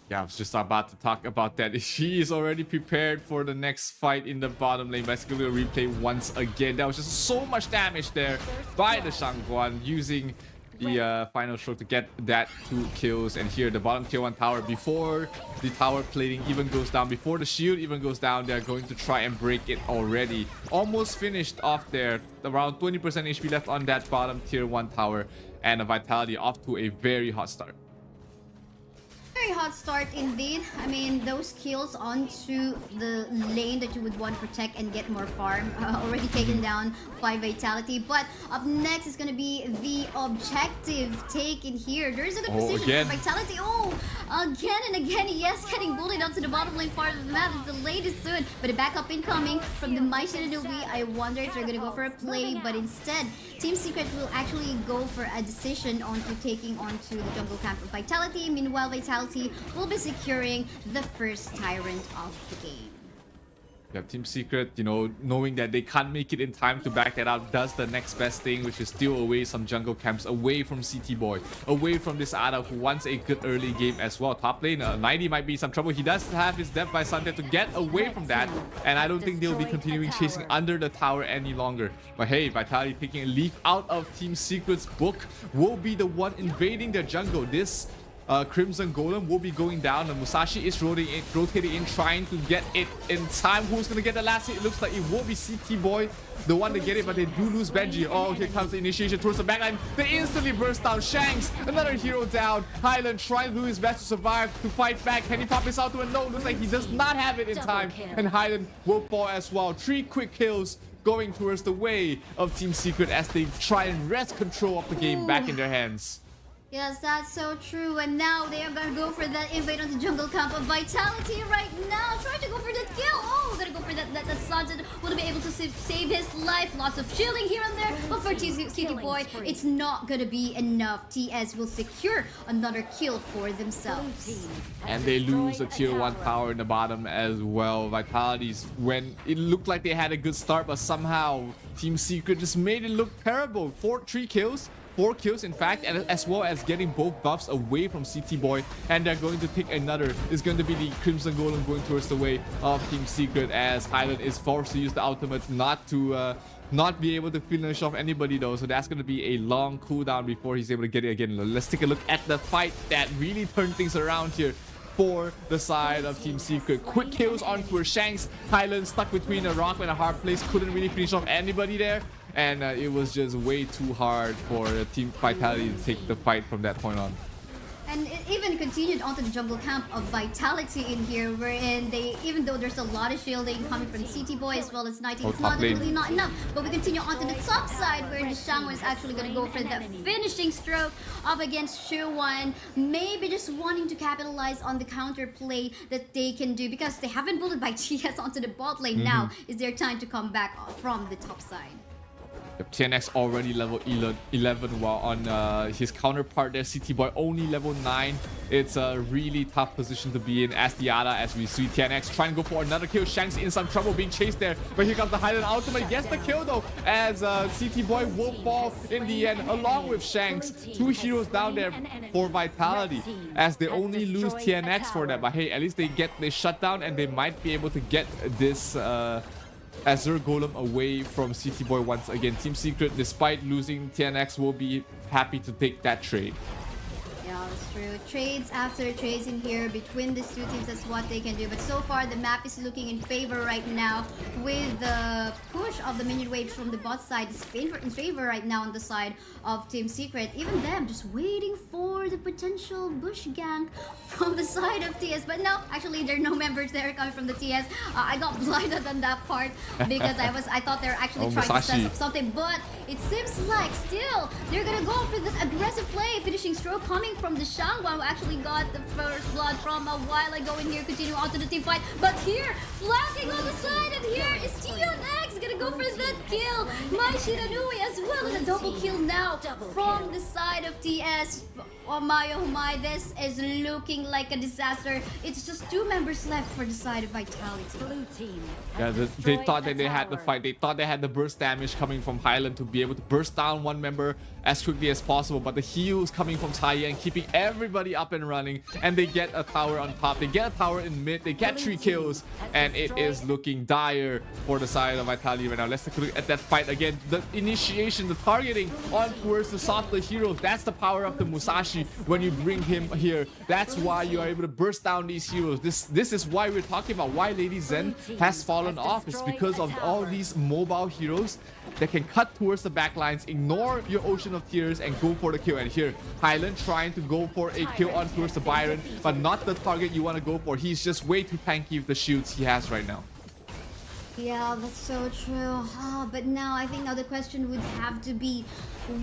Yeah, I was just about to talk about that. She is already prepared for the next fight in the bottom lane. Basically, we'll replay once again. That was just so much damage there by the Shangguan, using the final stroke to get that 2 kills. And here, the bottom tier 1 tower, before the tower plating even goes down, before the shield even goes down, they're going to try and break it already. Almost finished off there. Around 20% HP left on that bottom tier 1 tower. And a Vitality off to a very hot start. Very hot start indeed. Those kills onto the lane that you would want to protect and get more farm, already taken down by Vitality. But up next is going to be the objective taken here. There's a good position for Vitality. Again and again, yes, getting bullied onto the bottom lane part of the map is the latest soon. But a backup incoming from the Mai Shiranui. I wonder if they're going to go for a play, but instead, Team Secret will actually go for a decision onto taking onto the jungle camp of Vitality. Meanwhile, Vitality will be securing the first Tyrant of the game. Yeah, Team Secret, you know, knowing that they can't make it in time to back that up, does the next best thing, which is steal away some jungle camps, away from CT Boy, away from this Ada who wants a good early game as well. Top lane, 90 might be in some trouble. He does have his death by Sunday to get away from that, and I don't think they'll be continuing chasing under the tower any longer. But hey, Vitality taking a leaf out of Team Secret's book, will be the one invading their jungle. This Crimson Golem will be going down, and Musashi is rotating in, trying to get it in time. Who's gonna get the last hit? It looks like it will be CT Boy, the one to get it, but they do lose Benji. Oh, here comes the initiation towards the backline. They instantly burst down. Shanks, another hero down. Highland trying to do his best to survive, to fight back. Can he pop this out to a no? Looks like he does not have it in time, and Highland will fall as well. 3 quick kills going towards the way of Team Secret as they try and wrest control of the game back in their hands. Yes, that's so true. And now they are gonna go for that invade on the jungle camp of Vitality right now. Trying to go for the kill. Oh, gonna go for that Sanjay will be able to save his life. Lots of shielding here and there. But for CT Boy, it's not gonna be enough. TS will secure another kill for themselves. And they lose a tier 1 tower in the bottom as well. Vitality's, when it looked like they had a good start, but somehow Team Secret just made it look terrible. 4 kills in fact, and as well as getting both buffs away from CT Boy, and they're going to pick another. It's going to be the Crimson Golem going towards the way of Team Secret, as Highland is forced to use the ultimate not to not be able to finish off anybody though, so that's going to be a long cooldown before he's able to get it again. Let's take a look at the fight that really turned things around here for the side of Team Secret. Quick kills on towards Shanks. Highland stuck between a rock and a hard place, couldn't really finish off anybody there, and it was just way too hard for Team Vitality to take the fight from that point on. And it even continued onto the jungle camp of Vitality in here, wherein they, even though there's a lot of shielding coming from CT Boy as well as 90, it's not really not enough. But we continue onto the top side, where the Shangwan is actually going to go for that finishing stroke up against Shuwan. Maybe just wanting to capitalize on the counter play that they can do, because they haven't bullied by TS onto the bot lane. Now is their time to come back from the top side. TNX already level 11, while on his counterpart there, CT Boy only level 9. It's a really tough position to be in as the Ada, as we see TNX trying to go for another kill. Shanks in some trouble being chased there, but here comes the Highland ultimate. Gets the kill though, as CT Boy will fall in the end along with Shanks. 2 heroes down there for Vitality, as they only lose TNX for that. But hey, at least they shut down, and they might be able to get this Azure Golem away from CT Boy once again. Team Secret, despite losing TNX, will be happy to take that trade. Yeah, that's true. Trades after trades in here between these two teams, that's what they can do. But so far, the map is looking in favor right now, with the push of the minion waves from the bot side is in favor right now on the side of Team Secret. Even them just waiting for the potential bush gank from the side of TS. But no, actually, there are no members there coming from the TS. I got blinded on that part because I thought they were actually trying to set up something. But it seems like still they're gonna go for this aggressive play, finishing stroke coming from the Shangwan, who actually got the first blood from a while ago in here. Continue on to the team fight, but here flanking on the side, and here is TNX gonna go for that kill. My Shiranui as well, and a double kill now from the side of TS. Oh my, this is looking like a disaster. It's just 2 members left for the side of Vitality. Blue team. Yeah, they thought that they had the fight. They thought they had the burst damage coming from Highland to be able to burst down one member as quickly as possible, but the heals coming from Taya and keeping everybody up and running, and they get a tower on top. They get a tower in mid. They get 3 kills, and it is looking dire for the side of Vitality right now. Let's take a look at that fight again. The initiation, the targeting on towards the softer hero. That's the power of the Musashi. When you bring him here, that's why you are able to burst down these heroes. This is why we're talking about why Lady Zen has fallen off. It's because of all these mobile heroes that can cut towards the backlines, ignore your ocean of tears, and go for the kill. And here, Highland trying to go for a kill on towards the Byron, but not the target you want to go for. He's just way too tanky with the shields he has right now. Yeah, that's so true. But now I think the question would have to be,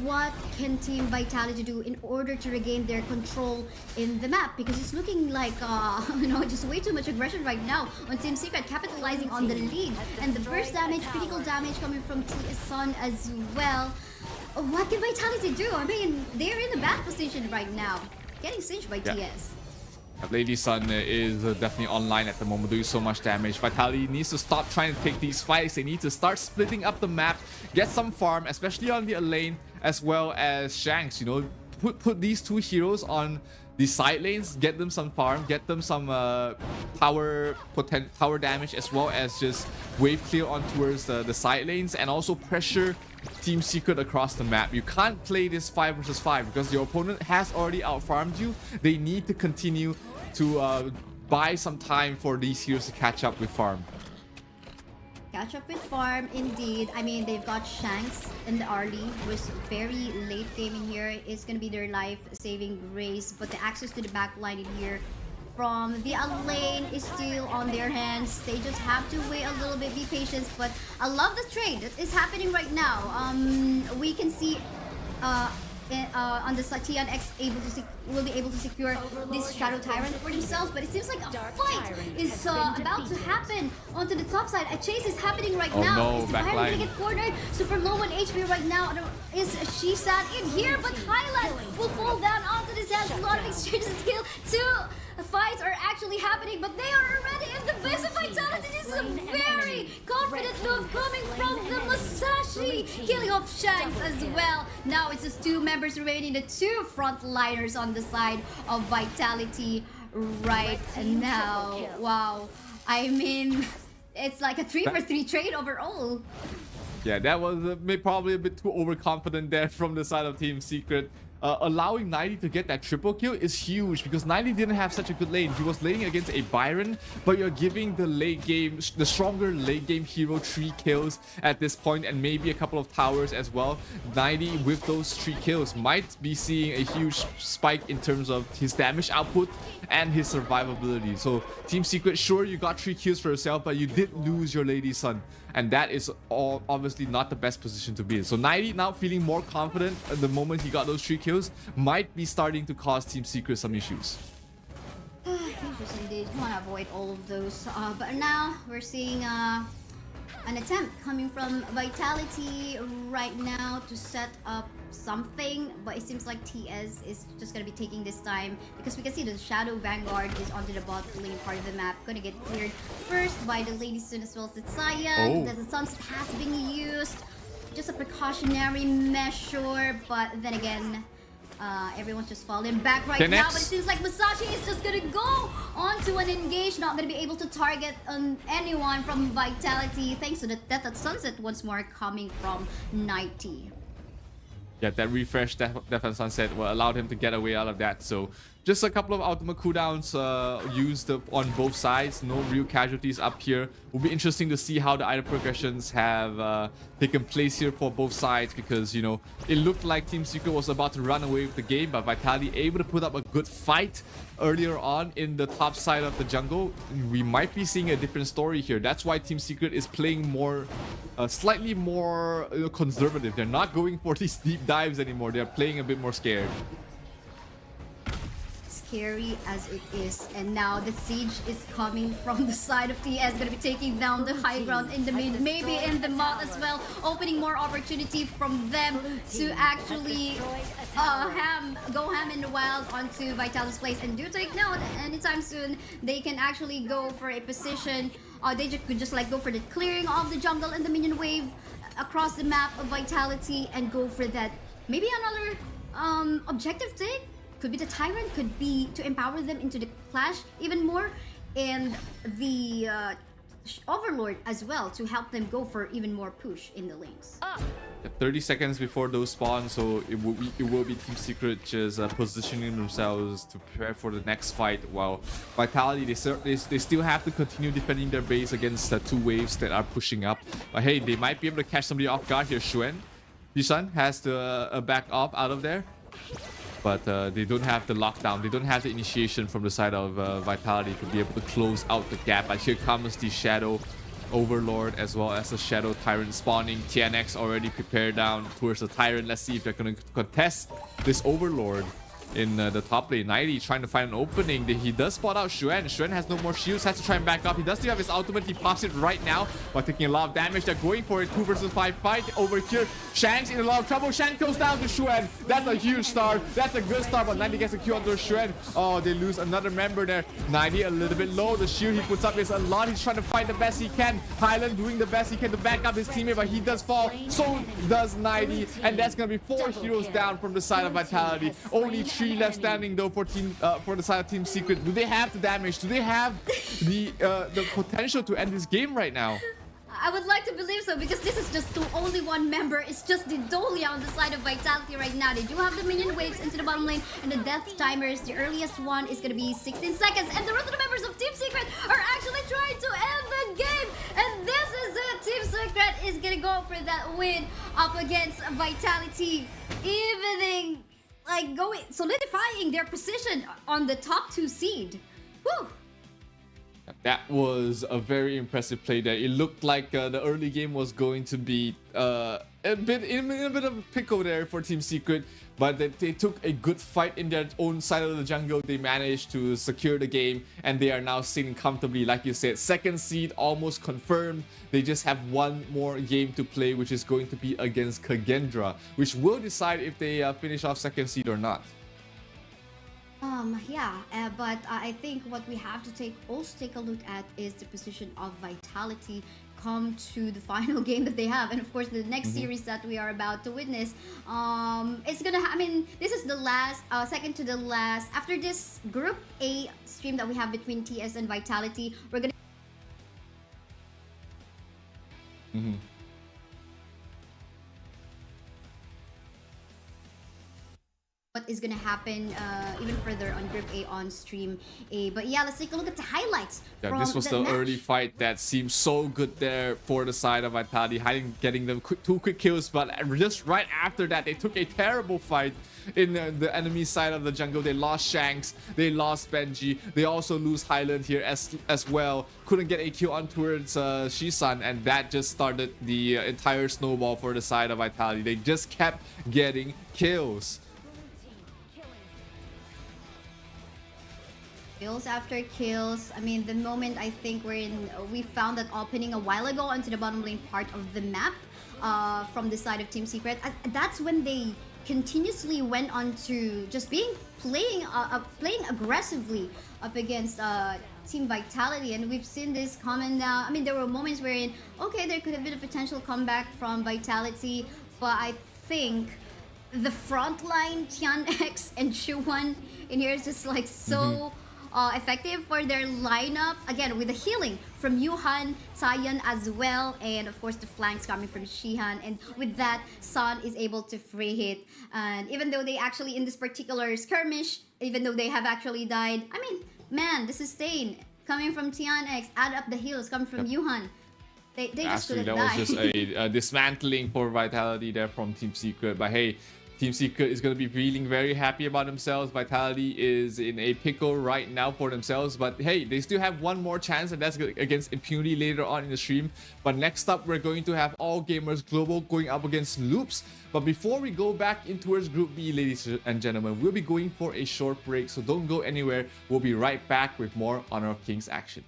what can Team Vitality do in order to regain their control in the map? Because it's looking like just way too much aggression right now on Team Secret, capitalizing on the lead, and the burst damage, critical damage coming from TS Sun as well. What can Vitality do? I mean, they're in a bad position right now, getting singed by TS. Lady Sun is definitely online at the moment, doing so much damage. Vitality needs to stop trying to take these fights. They need to start splitting up the map, get some farm, especially on the lane, as well as Shanks. You know, put these two heroes on the side lanes, get them some farm, get them some tower damage, as well as just wave clear on towards the side lanes, and also pressure Team Secret across the map. You can't play this 5 versus 5 because your opponent has already outfarmed you. They need to continue to buy some time for these heroes to catch up with farm. Catch up with farm, indeed. I mean, they've got Shanks in the early, with very late gaming here. It's gonna be their life-saving grace, but the access to the back line in here from the lane is still on their hands. They just have to wait a little bit, be patient. But I love the trade that is happening right now. We can see on the side, TNX will be able to secure this Shadow Tyrant for themselves, but it seems like a fight is about to happen onto the top side. A chase is happening right now. No, is the Byron gonna get cornered? Super low on HP right now. Is Shisan in here? But Highland will fall down onto this hands. A lot of exchanges skill. Two fights are actually happening, but they are already in the base of Vitality. This is a very confident move coming from the Musashi, killing off Shanks as well. Now it's just 2 members remaining, the 2 frontliners on the side of Vitality right now. Wow, I mean, it's like a 3 for 3 trade overall. Yeah, that was probably a bit too overconfident there from the side of Team Secret. Allowing 90 to get that triple kill is huge because 90 didn't have such a good lane. He was laning against a Byron, but you're giving the late game, the stronger late game hero 3 kills at this point, and maybe a couple of towers as well. 90 with those 3 kills might be seeing a huge spike in terms of his damage output and his survivability. So Team Secret, sure, you got 3 kills for yourself, but you did lose your Lady Sun, and that is obviously not the best position to be in. So 90 now feeling more confident at the moment he got those 3 kills might be starting to cause Team Secret some issues. Issues indeed. You want to avoid all of those. But now we're seeing an attempt coming from Vitality right now to set up something, but it seems like TS is just going to be taking this time because we can see the Shadow Vanguard is onto the bot lane part of the map, going to get cleared first by the Lady Sun as well as the Cyan. The Sunset has been used, just a precautionary measure, but then again, everyone's just falling back right now. But it seems like Musashi is just gonna go onto an engage, not gonna be able to target anyone from Vitality, thanks to the Death at Sunset once more coming from 90. Yeah, that refresh Death at Sunset will allow him to get away out of that. So just a couple of ultimate cooldowns used on both sides. No real casualties up here. Will be interesting to see how the item progressions have taken place here for both sides, because, you know, it looked like Team Secret was about to run away with the game, but Vitality able to put up a good fight earlier on in the top side of the jungle. We might be seeing a different story here. That's why Team Secret is playing more, slightly more conservative. They're not going for these deep dives anymore. They're playing a bit more scared. Scary as it is, and now the siege is coming from the side of TS, gonna be taking down the high ground in the mid, maybe in the mod as well, opening more opportunity from them to actually go ham in the wild onto Vitality's place. And do take note, anytime soon they can actually go for a position, they could just like go for the clearing of the jungle and the minion wave across the map of Vitality and go for that, maybe another objective take. Could be the Tyrant, could be to empower them into the Clash even more, and the Overlord as well to help them go for even more push in the lanes. 30 seconds before those spawn, so it will be Team Secret just positioning themselves to prepare for the next fight, while Vitality, they still have to continue defending their base against the 2 waves that are pushing up. But hey, they might be able to catch somebody off guard here. Yisan has to back up out of there. But they don't have the lockdown. They don't have the initiation from the side of Vitality to be able to close out the gap. But here comes the Shadow Overlord as well as the Shadow Tyrant spawning. TNX already prepared down towards the Tyrant. Let's see if they're going to contest this Overlord. in the top lane. 90 trying to find an opening. He does spot out Xuan. Xuan has no more shields, has to try and back up. He does still have his ultimate. He pops it right now while taking a lot of damage. They're going for it. 2 versus 5 fight over here. Shang's in a lot of trouble. Shang goes down to Xuan. That's a huge start. That's a good start, but 90 gets a Q onto Xuan. Oh, they lose another member there. 90 a little bit low. The shield he puts up is a lot. He's trying to fight the best he can. Highland doing the best he can to back up his teammate, but he does fall. So does 90, and that's gonna be 4 heroes down from the side of Vitality. Only 3 left standing though for the side of Team Secret. Do they have the damage? Do they have the potential to end this game right now? I would like to believe so, because this is just the only one member. It's just the Dolia on the side of Vitality right now. They do have the minion waves into the bottom lane and the death timers. The earliest one is going to be 16 seconds. And the rest of the members of Team Secret are actually trying to end the game. And this is it. Team Secret is going to go for that win up against Vitality. Evening, like solidifying their position on the top 2 seed. Woo! That was a very impressive play there. It looked like the early game was going to be in a bit of a pickle there for Team Secret, but they took a good fight in their own side of the jungle. They managed to secure the game, and they are now sitting comfortably. Like you said, 2nd seed almost confirmed. They just have 1 more game to play, which is going to be against Kagendra, which will decide if they finish off 2nd seed or not. But I think what we have to also take a look at is the position of Vitality come to the final game that they have, and of course the next series that we are about to witness. It's gonna this is the last, second to the last. After this Group A stream that we have between TS and Vitality, we're gonna what is gonna happen even further on Group A on Stream A. But yeah, let's take a look at the highlights. Yeah, this was the early fight that seemed so good there for the side of Vitality, getting them 2 quick kills, but just right after that, they took a terrible fight in the enemy side of the jungle. They lost Shanks, they lost Benji, they also lose Highland here as well. Couldn't get a kill on towards Shisan, and that just started the entire snowball for the side of Vitality. They just kept getting kills. Kills after kills. The moment I think we found that opening a while ago onto the bottom lane part of the map from the side of Team Secret. That's when they continuously went on to just playing aggressively up against Team Vitality, and we've seen this coming down. There were moments wherein there could have been a potential comeback from Vitality, but I think the front line Tianx and Shuwan in here is just like so effective for their lineup, again with the healing from Yuhan, Tayan as well, and of course the flanks coming from Shihan, and with that San is able to free hit. And even though they actually in this particular skirmish, even though they have actually died, man, the sustain coming from Tianx, add up the heals coming from Yuhan, they just couldn't die. That was just a dismantling for Vitality there from Team Secret. But hey, Team Secret is going to be feeling very happy about themselves. Vitality is in a pickle right now for themselves. But hey, they still have 1 more chance, and that's against Impunity later on in the stream. But next up, we're going to have All Gamers Global going up against Loops. But before we go back in towards Group B, ladies and gentlemen, we'll be going for a short break. So don't go anywhere. We'll be right back with more Honor of Kings action.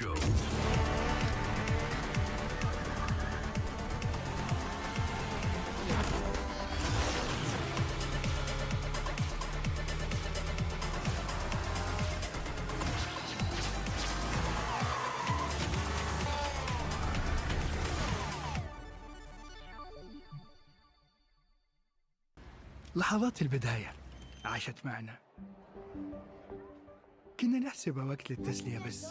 go. لحظات البداية عاشت معنا. كنا نحسبها وقت للتسلية بس.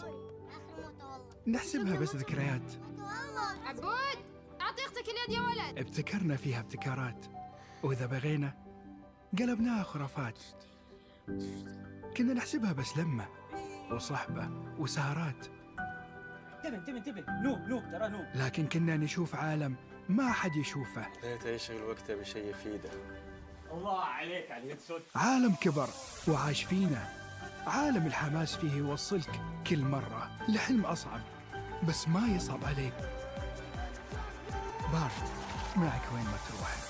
نحسبها بس ذكريات. عبود أعطي أختك اليد يا ولد. ابتكرنا فيها ابتكارات، وإذا بغينا قلبناها خرافات. كنا نحسبها بس لمة وصحبة وسهرات. انتبه نو ترى نو. لكن كنا نشوف عالم ما حد يشوفه. ليت يشغل وقته بشيء يفيده. الله عليك على اليد صوت. عالم كبر وعاش فينا. عالم الحماس فيه يوصلك كل مرة لحلم أصعب، بس ما يصعب عليك. بارد معك وين ما تروح.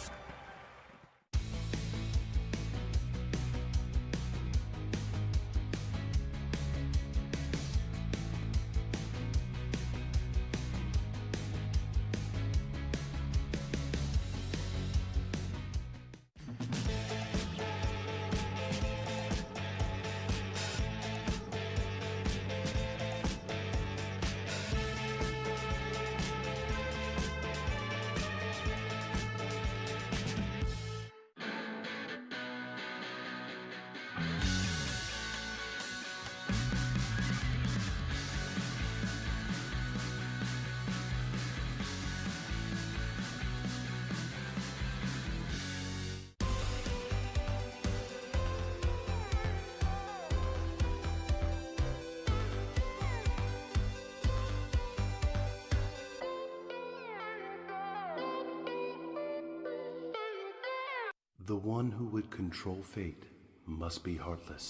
The one who would control fate must be heartless.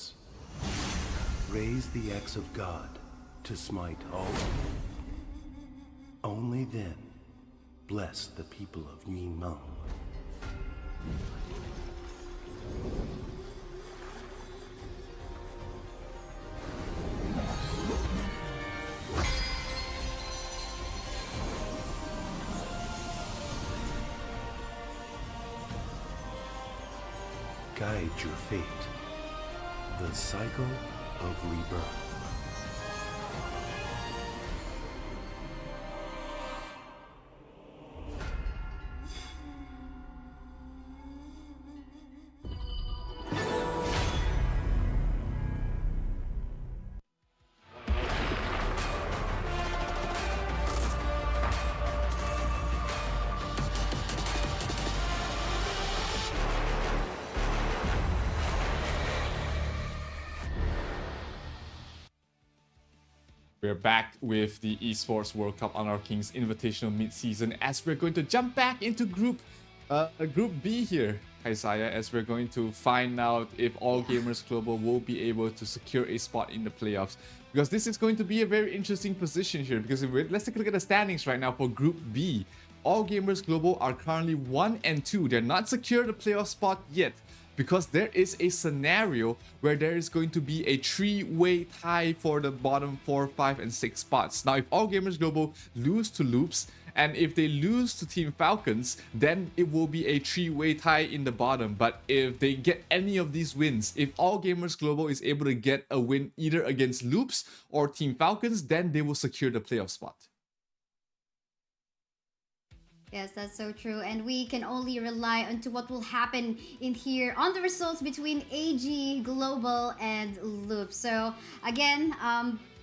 Raise the axe of God to smite all. Only then bless the people of Yimeng. Guide your fate. The cycle of rebirth. We're back with the Esports World Cup Honor of Kings Invitational mid-season as we're going to jump back into Group B here, Isaiah, as we're going to find out if All Gamers Global will be able to secure a spot in the playoffs. Because this is going to be a very interesting position here, because let's take a look at the standings right now for Group B. All Gamers Global are currently 1 and 2. They're not secured a playoff spot yet, because there is a scenario where there is going to be a three-way tie for the bottom 4, 5, and 6 spots. Now, if All Gamers Global lose to Loops, and if they lose to Team Falcons, then it will be a three-way tie in the bottom. But if they get any of these wins, if All Gamers Global is able to get a win either against Loops or Team Falcons, then they will secure the playoff spot. Yes, that's so true. And we can only rely on to what will happen in here on the results between AG, Global, and Loop. So again,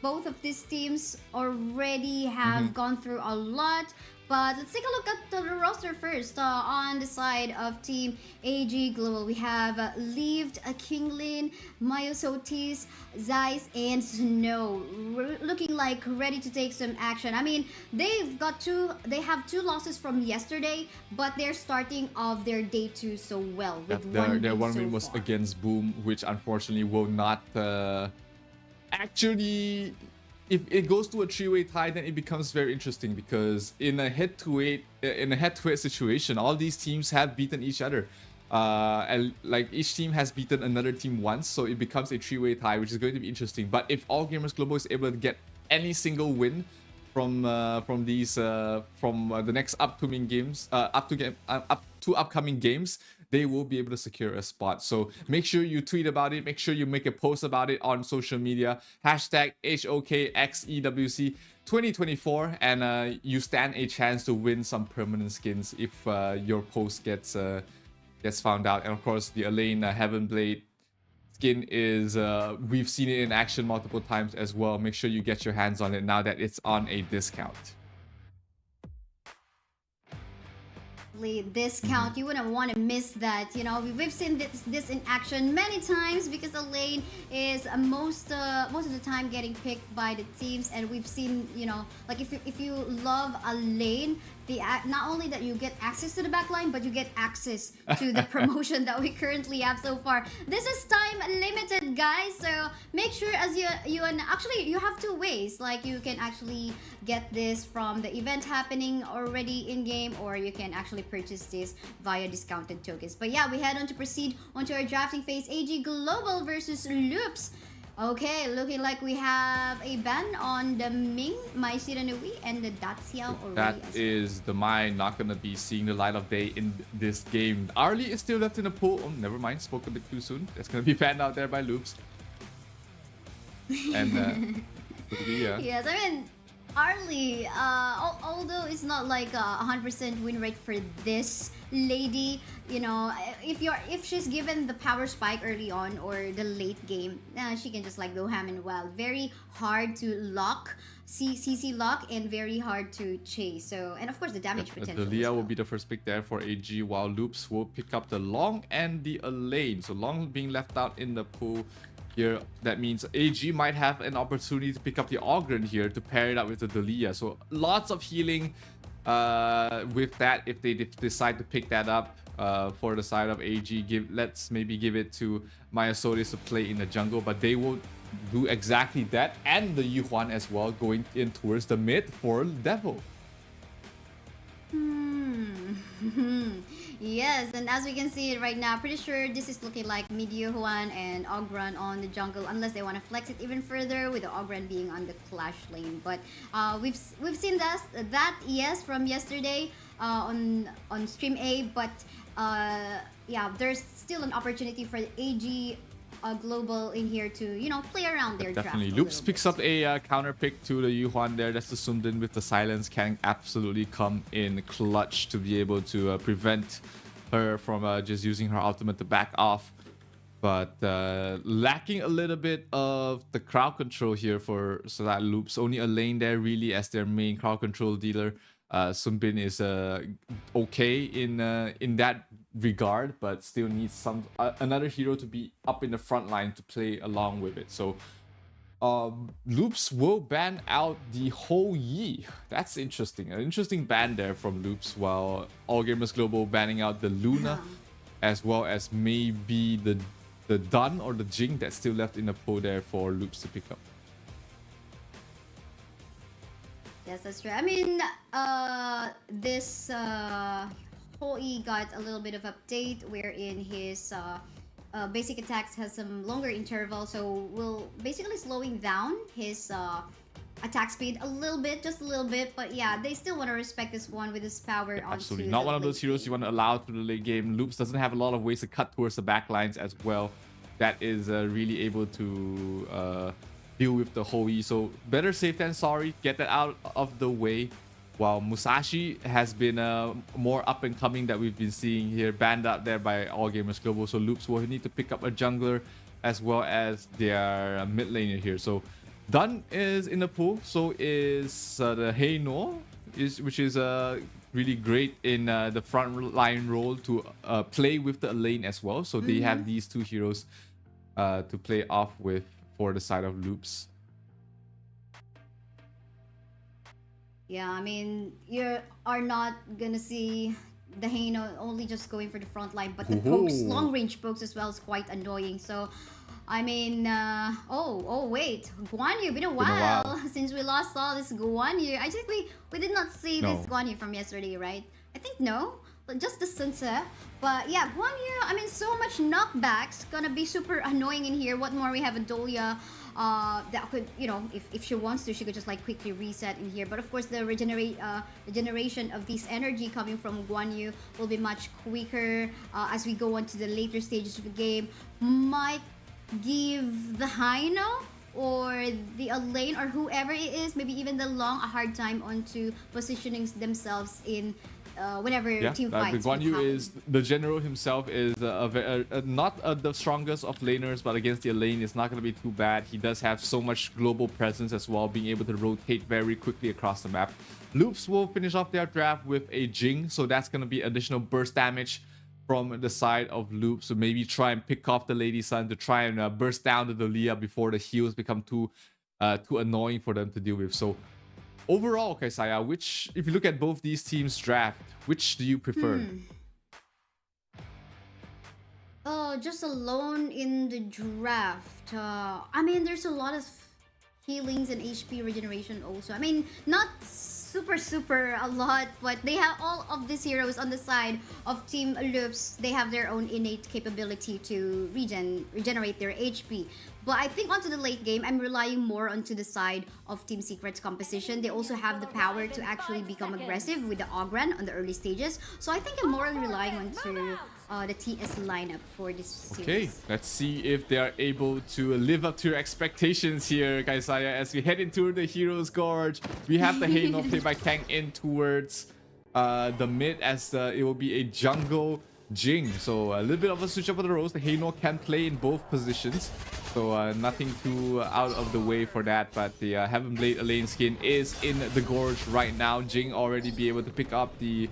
both of these teams already have gone through a lot. But let's take a look at the roster first. On the side of Team AG Global, we have Lived, Kinglin, Myosotis, Zeiss, and Snow, looking like ready to take some action. I mean, they have two losses from yesterday, but they're starting off their day 2 so well. With their one win was against Boom, which unfortunately will not actually. If it goes to a three-way tie, then it becomes very interesting, because in a head-to-head situation, all these teams have beaten each other, and like each team has beaten another team once, so it becomes a three-way tie, which is going to be interesting. But if All Gamers Global is able to get any single win from the next upcoming games, up to upcoming games, they will be able to secure a spot. So make sure you tweet about it. Make sure you make a post about it on social media. Hashtag HOKXEWC 2024, and you stand a chance to win some permanent skins if your post gets found out. And of course, the Elaine Heaven Blade skin is we've seen it in action multiple times as well. Make sure you get your hands on it now that it's on a discount. Discount, you wouldn't want to miss that. You know, we've seen this in action many times because Elaine is most of the time getting picked by the teams, and we've seen, you know, like if you love Elaine, not only that you get access to the backline, but you get access to the promotion that we currently have so far. This is time limited, guys, so make sure as actually you have two ways. Like, you can actually get this from the event happening already in game, or you can actually purchase this via discounted tokens. But yeah, we head on to proceed onto our drafting phase. AG Global versus Loops. Okay, looking like we have a ban on the Ming, Mai Siranui, and the Daxiao already. That is the Mai not going to be seeing the light of day in this game. Arlie is still left in the pool. Oh, never mind, spoke a bit too soon. That's going to be banned out there by Loops. And yeah. Yes, I mean, Arlie, although it's not like a 100% win rate for this lady, you know, if she's given the power spike early on or the late game, she can just like go ham and wild. Very hard to lock, CC lock, and very hard to chase. So, and of course the damage potential. The Leah will be the first pick there for AG, while Loops will pick up the Long and the Elaine. So Long being left out in the pool here, that means AG might have an opportunity to pick up the Ogren here to pair it up with the Dalia. So lots of healing with that if they decide to pick that up for the side of AG. Let's maybe give it to Maya Solis to play in the jungle, but they will do exactly that, and the Yuhuan as well, going in towards the mid for Devil. Yes, and as we can see it right now, pretty sure this is looking like mid Yuhuan and Ogran on the jungle, unless they want to flex it even further with the Ogran being on the Clash lane. But we've seen that yes from yesterday on stream A, but yeah, there's still an opportunity for the AG Global in here to, you know, play around their draft. Definitely. Loops picks up a counter pick to the Yuhuan there. That's the Sundin with the silence. Can absolutely come in clutch to be able to prevent her from just using her ultimate to back off. But lacking a little bit of the crowd control here for that Loops. Only a lane there really as their main crowd control dealer. Sunbin is okay in that regard, but still needs another hero to be up in the front line to play along with it. So Loops will ban out the HoK. That's interesting. An interesting ban there from Loops, while All Gamers Global banning out the Luna, as well as maybe the Dun or the Jing that's still left in the pool there for Loops to pick up. Yes, that's true. I mean, this HoK got a little bit of update wherein his basic attacks has some longer interval, so will basically slowing down his attack speed a little bit, just a little bit. But yeah, they still want to respect this one with his power. Absolutely, not one of those heroes you want to allow to the late game. Loops doesn't have a lot of ways to cut towards the back lines as well. That is really able to deal with the HoK. So better safe than sorry. Get that out of the way. While Musashi has been more up and coming that we've been seeing here, banned out there by All Gamers Global. So Loops will need to pick up a jungler as well as their mid laner here. So Dun is in the pool. So is the Heino, which is really great in the front line role to play with the lane as well. So they have these two heroes to play off with for the side of Loops. Yeah, I mean, you are not gonna see the Heino only just going for the front line, but the pokes, long range pokes as well, is quite annoying. So, I mean, oh wait, Guan Yu, been a while since we last saw this Guan Yu. I think we did not see this Guan Yu from yesterday, right? I think no, but just the Sunse. But yeah, Guan Yu, I mean, so much knockbacks, gonna be super annoying in here. What more, we have a Dolia that could, you know, if she wants to, she could just like quickly reset in here. But of course, the regeneration of this energy coming from Guan Yu will be much quicker as we go on to the later stages of the game. Might give the Haino or the Elaine or whoever it is, maybe even the Long, a hard time onto positioning themselves in whenever team fights. Guan Yu is the general himself is not the strongest of laners, but against the Elaine it's not going to be too bad. He does have so much global presence as well, being able to rotate very quickly across the map. Loops will finish off their draft with a Jing, so that's going to be additional burst damage from the side of Loops. So maybe try and pick off the Lady Sun to try and burst down the Dalia before the heals become too annoying for them to deal with. So overall, Kaisaya, which, if you look at both these teams' draft, which do you prefer? Just alone in the draft. I mean, there's a lot of healings and HP regeneration also. I mean, not super a lot, but they have all of these heroes on the side of Team Loops. They have their own innate capability to regenerate their HP. But I think onto the late game, I'm relying more onto the side of Team Secret's composition. They also have the power to actually become aggressive with the Ogran on the early stages. So I think I'm more relying onto the TS lineup for this series. Okay, let's see if they are able to live up to your expectations here, Kaisaya, as we head into the Hero's Gorge. We have the Haino played by Kang in towards the mid, as it will be a jungle Jing. So a little bit of a switch up of the roles. The Haino can play in both positions, so nothing too out of the way for that. But the Heaven Blade Elaine skin is in the Gorge right now. Jing already be able to pick up the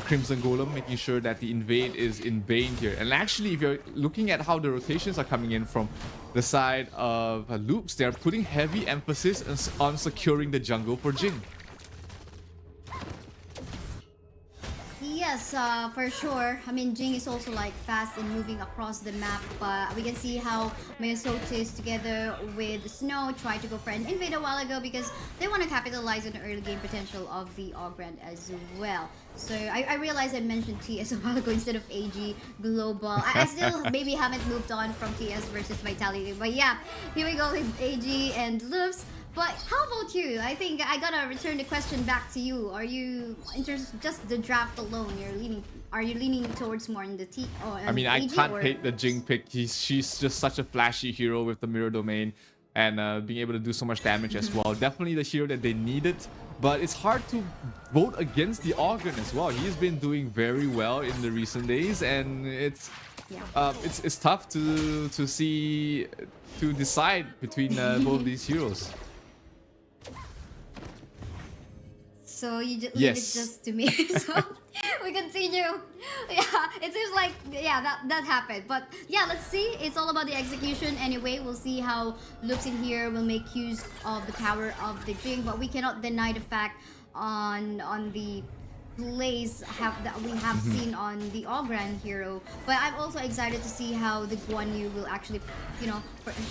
Crimson Golem, making sure that the invade is in Bane here. And actually, if you're looking at how the rotations are coming in from the side of Loops, they're putting heavy emphasis on securing the jungle for Jing. Yes, for sure. I mean, Jing is also like fast and moving across the map, but we can see how Mesotis together with Snow tried to go for an invade a while ago because they want to capitalize on the early game potential of the Ogrand as well. So I realized I mentioned TS a while ago instead of AG Global. I still maybe haven't moved on from TS versus Vitality, but yeah, here we go with AG and Loops. But how about you? I think I gotta return the question back to you. Are you, in terms of just the draft alone, are you leaning towards more in the T? I mean, I can't hate the Jing pick. She's just such a flashy hero with the mirror domain and being able to do so much damage as well. Definitely the hero that they needed. But it's hard to vote against the Ogren as well. He's been doing very well in the recent days, and it's tough to decide between both these heroes. So you just leave it just to me. So we continue. Yeah, it seems like that happened. But yeah, let's see. It's all about the execution anyway. We'll see how Loops in here will make use of the power of the Jing, but we cannot deny the fact on the plays that we have seen on the Ogran hero. But I'm also excited to see how the Guan Yu will actually, you know,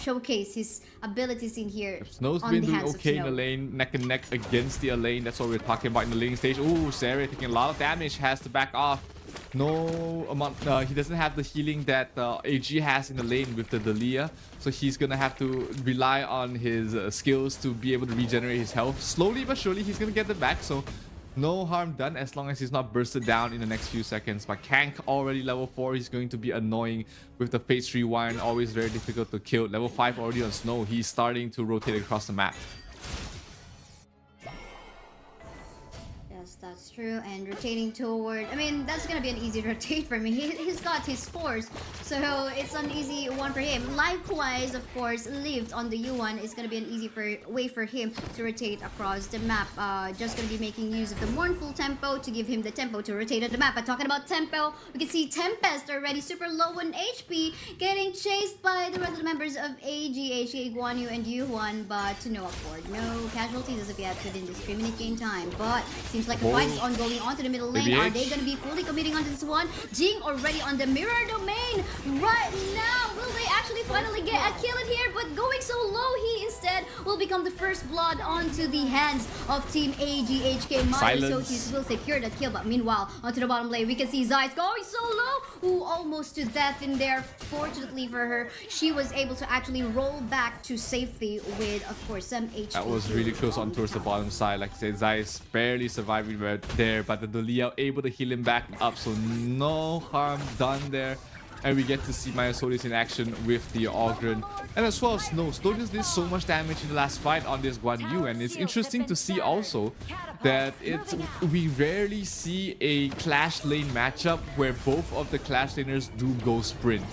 showcase his abilities in here. Snow's been doing okay in the lane, neck and neck against the lane. That's what we're talking about in the laning stage. Ooh, Sarah taking a lot of damage, has to back off. No amount, he doesn't have the healing that AG has in the lane with the Dalia, so he's gonna have to rely on his skills to be able to regenerate his health. Slowly but surely he's gonna get them back, so no harm done as long as he's not bursted down in the next few seconds. But Kank already level 4. He's going to be annoying with the Fates Rewind. Always very difficult to kill. Level 5 already on Snow. He's starting to rotate across the map. Yes, that's true. And rotating toward... I mean, that's going to be an easy rotate for me. He's got his spores, so it's an easy one for him. Likewise, of course, Lived on the U1 is going to be an easy way for him to rotate across the map. Just going to be making use of the Mournful Tempo to give him the tempo to rotate on the map. But talking about tempo, we can see Tempest already super low on HP, getting chased by the rest of the members of AG, HK, Guan Yu, and Yuhuan, but to no accord. No casualties as of yet within this 3-minute game time. But seems like the fight is ongoing onto the middle lane. Are they going to be fully committing onto this one? Jing already on the mirror domain right now. Will they actually finally get a kill in here? But going so low, he instead will become the first blood onto the hands of Team AGHK. Sotis will secure the kill, but meanwhile, onto the bottom lane, we can see Zeiss going so low. Ooh, almost to death in there. Fortunately for her, she was able to actually roll back to safety with, of course, some HP. That was really close on towards the bottom side. Like I said, Zai's barely surviving right there, but the Dolia able to heal him back up, so no harm done there. And we get to see Myosotis in action with the Ogren. And as well as Snow. Snow just did so much damage in the last fight on this Guan Yu. And it's interesting to see also that we rarely see a Clash lane matchup where both of the Clash laners do go sprint.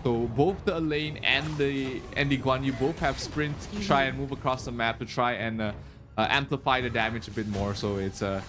So both the Elaine and the Guan Yu both have sprint to try and move across the map to try and amplify the damage a bit more. So it's a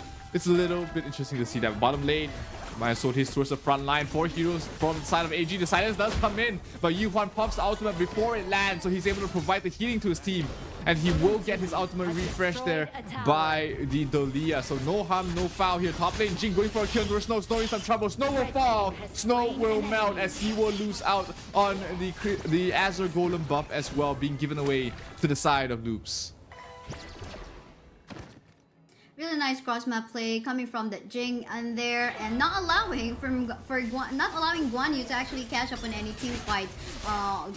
little bit interesting to see that. Bottom lane, Myosotis towards the front line. 4 heroes from the side of AG. The silence does come in, but Yuhuan pops the ultimate before it lands, so he's able to provide the healing to his team. And he will get his ultimate refresh there by the Dolia. So no harm, no foul here. Top lane, Jing going for a kill towards Snow. Snow in some trouble. Snow will fall. Snow will melt as he will lose out on the Azure Golem buff as well, being given away to the side of Loops. Really nice cross map play coming from the Jing and there, and not allowing Guan Yu to actually catch up on any team fight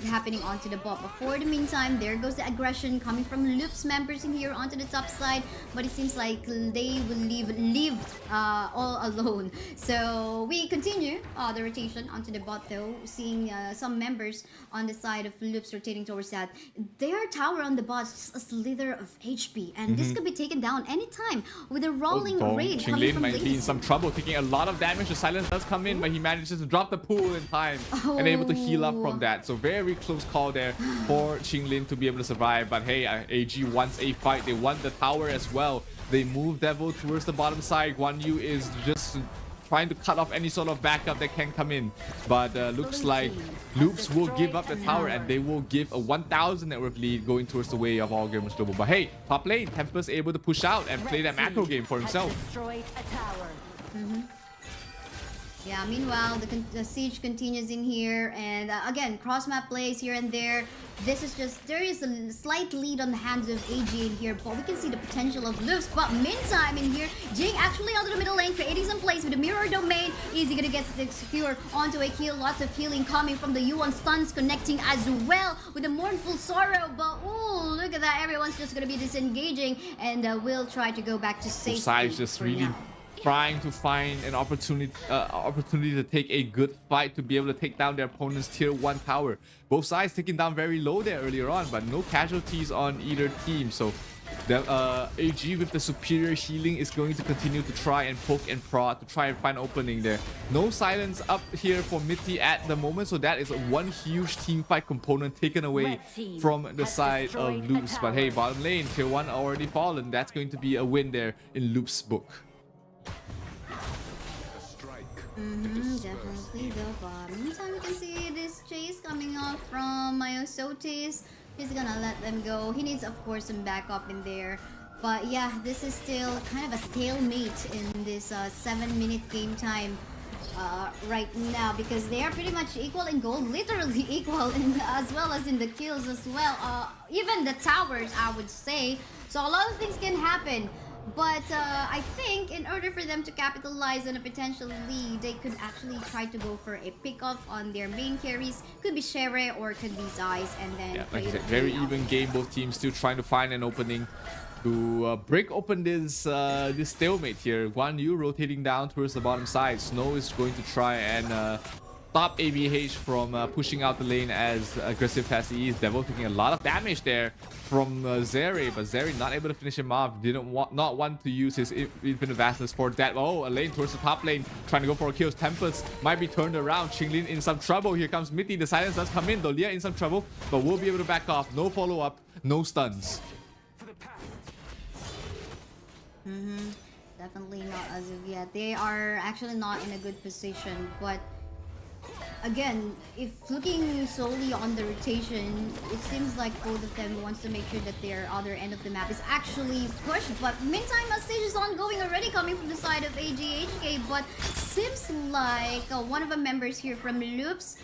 happening onto the bot. But for the meantime, there goes the aggression coming from Loop's members in here onto the top side. But it seems like they will leave all alone. So we continue the rotation onto the bot though, seeing some members on the side of Loops rotating towards that. Their tower on the bot is just a slither of HP, and this could be taken down anytime with a rolling rage coming from might be in some trouble, taking a lot of damage. The silence does come in, but he manages to drop the pool in time and able to heal up from that. So very close call there for Qinglin to be able to survive. But hey, AG wants a fight. They want the tower as well. They move Devil towards the bottom side. Guan Yu is just trying to cut off any sort of backup that can come in, but looks like Loops will give up the tower and they will give a 1,000 net worth lead going towards the way of All Gamers Global. But hey, top lane, Tempest able to push out and play that macro game for himself. Yeah, meanwhile, the siege continues in here, and again, cross-map plays here and there. This is just, there is a slight lead on the hands of AG in here, but we can see the potential of Loops. But meantime in here, Jing actually onto the middle lane, creating some plays with the mirror domain. Easy gonna get secure onto a kill. Lots of healing coming from the Yuan stuns connecting as well with a mournful sorrow. But oh, look at that, everyone's just gonna be disengaging, and we'll try to go back to safety. Sides just really trying to find an opportunity to take a good fight to be able to take down their opponent's tier 1 tower. Both sides taking down very low there earlier on, but no casualties on either team. So the AG with the superior healing is going to continue to try and poke and prod to try and find opening there. No silence up here for Mitty at the moment, so that is one huge team fight component taken away from the side of Loops. But hey, bottom lane, tier 1 already fallen. That's going to be a win there in Loops' book. Definitely though. Meantime, you can see this chase coming off from Myosotis. He's gonna let them go. He needs, of course, some backup in there. But yeah, this is still kind of a stalemate in this 7-minute game time right now, because they are pretty much equal in gold, literally equal as well as in the kills as well. Even the towers, I would say. So a lot of things can happen. But I think in order for them to capitalize on a potential lead, they could actually try to go for a pick-off on their main carries. Could be Shere or could be Zeiss, and then... Yeah, like I said, very even game. Both teams still trying to find an opening to break open this this stalemate here. Guan Yu rotating down towards the bottom side. Snow is going to try and stop ABH from pushing out the lane as aggressive as he is. Devil taking a lot of damage there from Zeri, but Zeri not able to finish him off. Not want to use his infinite vastness for that. Oh, a lane towards the top lane, trying to go for a kill. Tempest might be turned around. Qinglin in some trouble. Here comes Mitty. The silence does come in. Dolia in some trouble, but we'll be able to back off. No follow-up, no stuns. Definitely not as of yet. They are actually not in a good position, but again, if looking solely on the rotation, it seems like both of them wants to make sure that their other end of the map is actually pushed. But meantime, a stage is ongoing already coming from the side of AGHK, but seems like one of the members here from Loops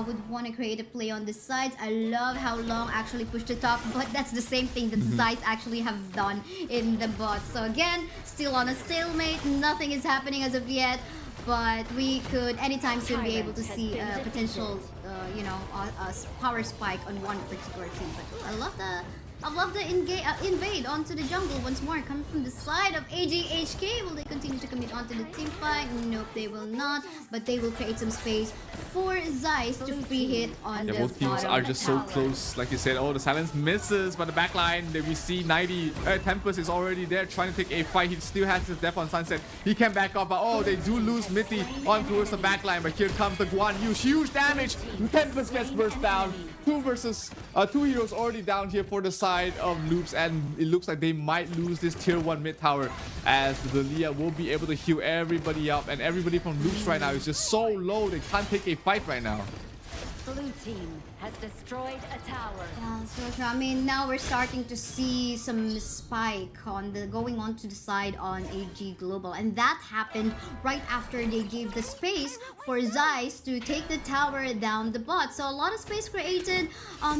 would want to create a play on the sides. I love how Long actually pushed the top, but that's the same thing that the sides actually have done in the bot. So again, still on a stalemate, nothing is happening as of yet. but we could anytime soon be able to see a potential, power spike on one particular team. But I love the invade onto the jungle once more, coming from the side of AGHK. Will they continue to commit onto the team fight? Nope, they will not. But they will create some space for Zeiss to free hit on the both teams are just so close. Like you said, the silence misses, but the backline, we see 90. Tempest is already there trying to take a fight. He still has his death on Sunset. He can back off, but they do lose Mitty on towards the backline. But here comes the Guan Yu. Huge damage. Tempest gets burst down. Two heroes already down here for the side of Loops, and it looks like they might lose this tier 1 mid tower, as the Leah will be able to heal everybody up, and everybody from Loops right now is just so low they can't take a fight right now. Blue team has destroyed a tower. Yeah, so I mean, now we're starting to see some spike going on to the side on AG Global, and that happened right after they gave the space for Zeiss to take the tower down the bot. So a lot of space created.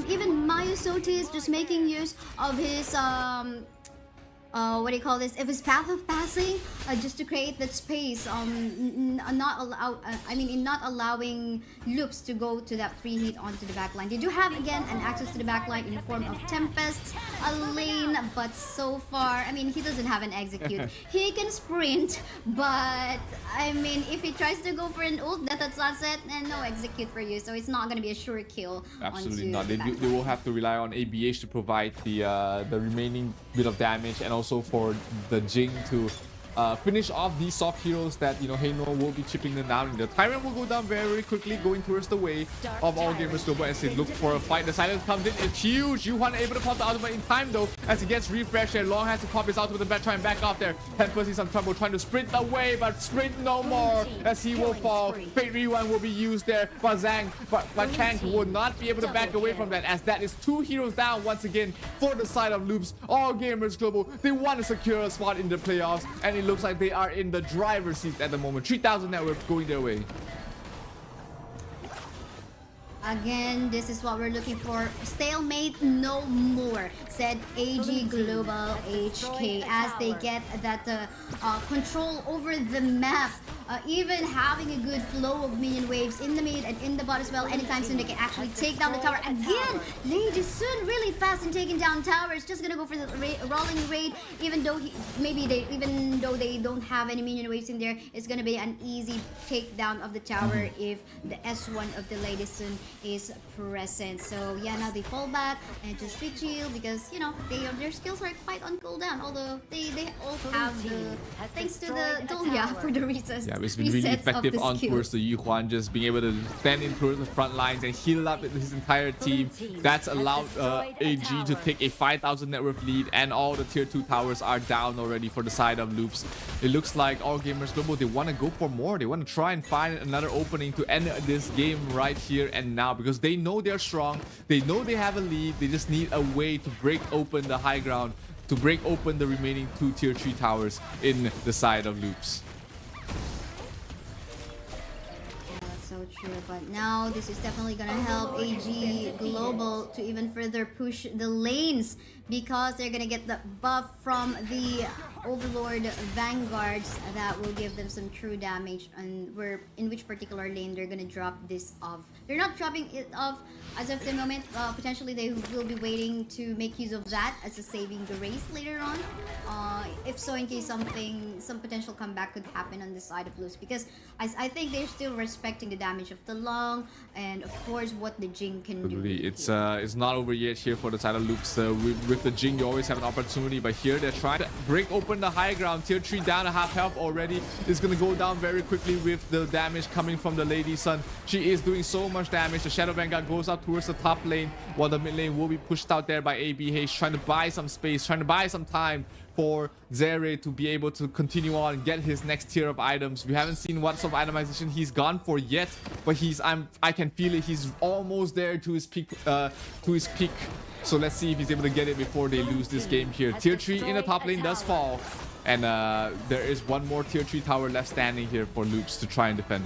Even Mayusoti is just making use of his of his path of passing, just to create that space, in not allowing Loops to go to that free hit onto the backline. They do have again an access to the backline in the form of Tempest, a lane, but so far, I mean, he doesn't have an execute. He can sprint, but I mean, if he tries to go for an ult, that's sunset, and no execute for you, so it's not gonna be a sure kill. Absolutely not. They will have to rely on ABH to provide the remaining bit of damage, and also for the Jing to finish off these soft heroes that Heino will be chipping them down. The Tyrant will go down very quickly, going towards the way of All Gamers Global as they look for a fight. The silence comes in, it's huge. Yuhan able to pop the ultimate in time though, as he gets refreshed there. Long has to pop his ultimate and try and back off there. Tempest sees some trouble trying to sprint away, but sprint no more as he will fall. Fate Rewind will be used there, but Chang will not be able to back away from that, as that is 2 heroes down once again for the side of Loops. All Gamers Global, they want to secure a spot in the playoffs, and it looks like they are in the driver's seat at the moment. 3,000 net worth going their way. Again, this is what we're looking for. Stalemate no more, said AG Global HK, as they get that control over the map. Even having a good flow of minion waves in the mid and in the bot as well. Anytime soon they can actually take down the tower. Again, Lady Sun really fast in taking down towers. Just gonna go for the rolling raid, even though they don't have any minion waves in there. It's gonna be an easy takedown of the tower if the S1 of the Lady Sun is present. So yeah, now they fall back and just chill, because their skills are quite on cooldown. Although they all have the thanks to the Dolia for the resets. Yeah, it's been really effective on towards the Yuhuan, just being able to stand in towards the front lines and heal up his entire team. That's allowed AG to take a 5,000 net worth lead, and all the tier 2 towers are down already for the side of Loops. It looks like All Gamers Global, they want to go for more. They want to try and find another opening to end this game right here and now, because they know they're strong. They know they have a lead. They just need a way to break open the high ground, to break open the remaining 2 tier 3 towers in the side of Loops. So true, but now this is definitely gonna help AG Global to even further push the lanes, because they're gonna get the buff from the Overlord Vanguards that will give them some true damage, and in which particular lane they're gonna drop this off. They're not dropping it off as of the moment. Potentially they will be waiting to make use of that as a saving the race later on. If so, in case some potential comeback could happen on the side of Loops, because I think they're still respecting the damage of the Long, and of course what the Jing can do. It's not over yet here for the side of Loops. With the Jing, you always have an opportunity, but here they're trying to break open the high ground. Tier 3 down to half health already. It's gonna go down very quickly with the damage coming from the Lady Sun. She is doing so much damage. The Shadow Vanguard goes up towards the top lane, while the mid lane will be pushed out there by ABH, trying to buy some space, trying to buy some time for Zere to be able to continue on and get his next tier of items. We haven't seen what sort of itemization he's gone for yet, but I can feel it. He's almost there to his peak. So let's see if he's able to get it before they lose this game here. Tier 3 in the top lane does fall, and there is one more tier 3 tower left standing here for Loops to try and defend.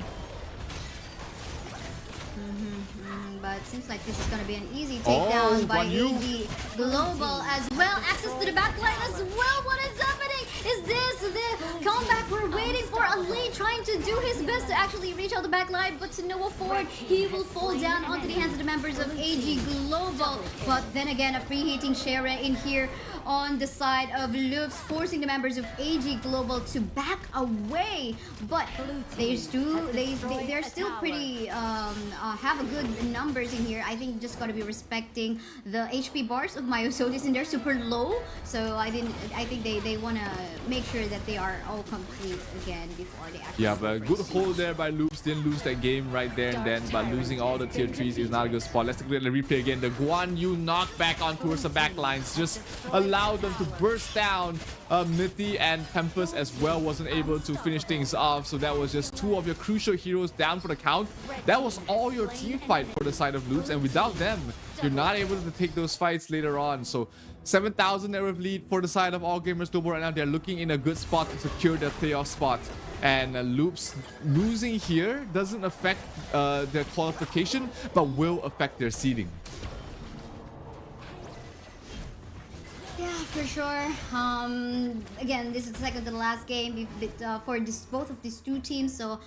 But it seems like this is going to be an easy takedown by AG Global as well. Access to the backline as well. What is happening? Is this the comeback we're waiting for? A Ali trying to do his best to actually reach out the back line, but to no afford, he will fall down onto the hands of the members of AG Global. But then again, a free hitting Shera in here on the side of Loops, forcing the members of AG Global to back away. But they're still pretty have a good numbers in here. I think just gotta be respecting the HP bars of Myosotis, and they're super low. So I think they wanna make sure that they are all complete again before they actually. Yeah, but good hold there by Loops. Didn't lose that game right there and then, but losing all the tier 3s is not a good spot. Let's look at the replay again. The Guan Yu knockback on towards the back lines just allowed them to burst down. Nitty and Tempest as well wasn't able to finish things off, so that was just 2 of your crucial heroes down for the count. That was all your team fight for the side of Loops, and without them, you're not able to take those fights later on. So 7,000 error lead for the side of All Gamers Global right now. They're looking in a good spot to secure their playoff spot. And Loops losing here doesn't affect their qualification, but will affect their seeding. Yeah, for sure. Again, this is second to the last game for both of these two teams. So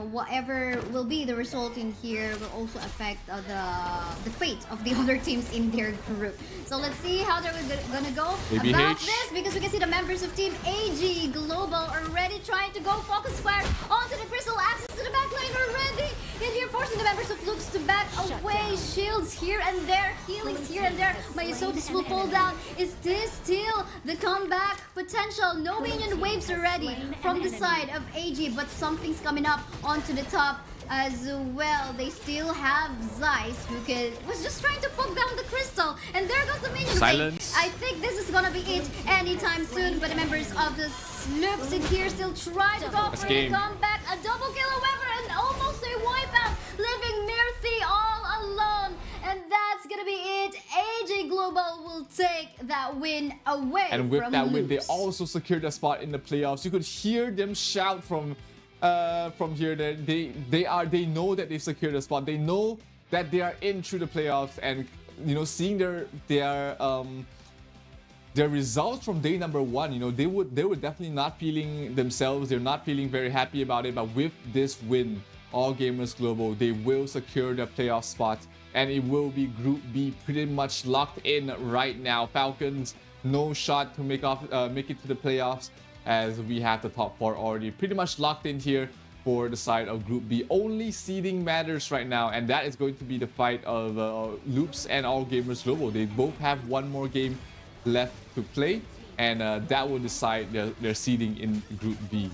whatever will be the result in here will also affect the fate of the other teams in their group. So let's see how they're gonna go about this, because we can see the members of Team AG Global already trying to go focus fire onto the crystal, access to the back lane already. And here forcing the members of Lux to back away. Shields here and there, healings here and there. Myosotis will fall down. Is this still the comeback potential? No minion waves already from the side of AG, but something's coming up onto the top as well. They still have Zeiss, who was just trying to poke down the crystal, and there goes the minion wave. I think this is gonna be it anytime soon, but the members of the Sloops in here still try to go for a comeback. A double kill, however, and almost a wipeout, leaving Mirthi all alone. And that's gonna be it. AG Global will take that win away. And with from that Loops. win, they also secured a spot in the playoffs. You could hear them shout from here that they know that they've secured a spot. They know that they are in through the playoffs, and you know, seeing their results from day number 1, you know, they were definitely not feeling themselves. They're not feeling very happy about it. But with this win, All Gamers Global, they will secure their playoff spot, and it will be Group B pretty much locked in right now. Falcons, no shot to make it to the playoffs, as we have the top 4 already pretty much locked in here for the side of Group B. Only seeding matters right now, and that is going to be the fight of Loops and All Gamers Global. They both have one more game left to play, and that will decide their seeding in Group B.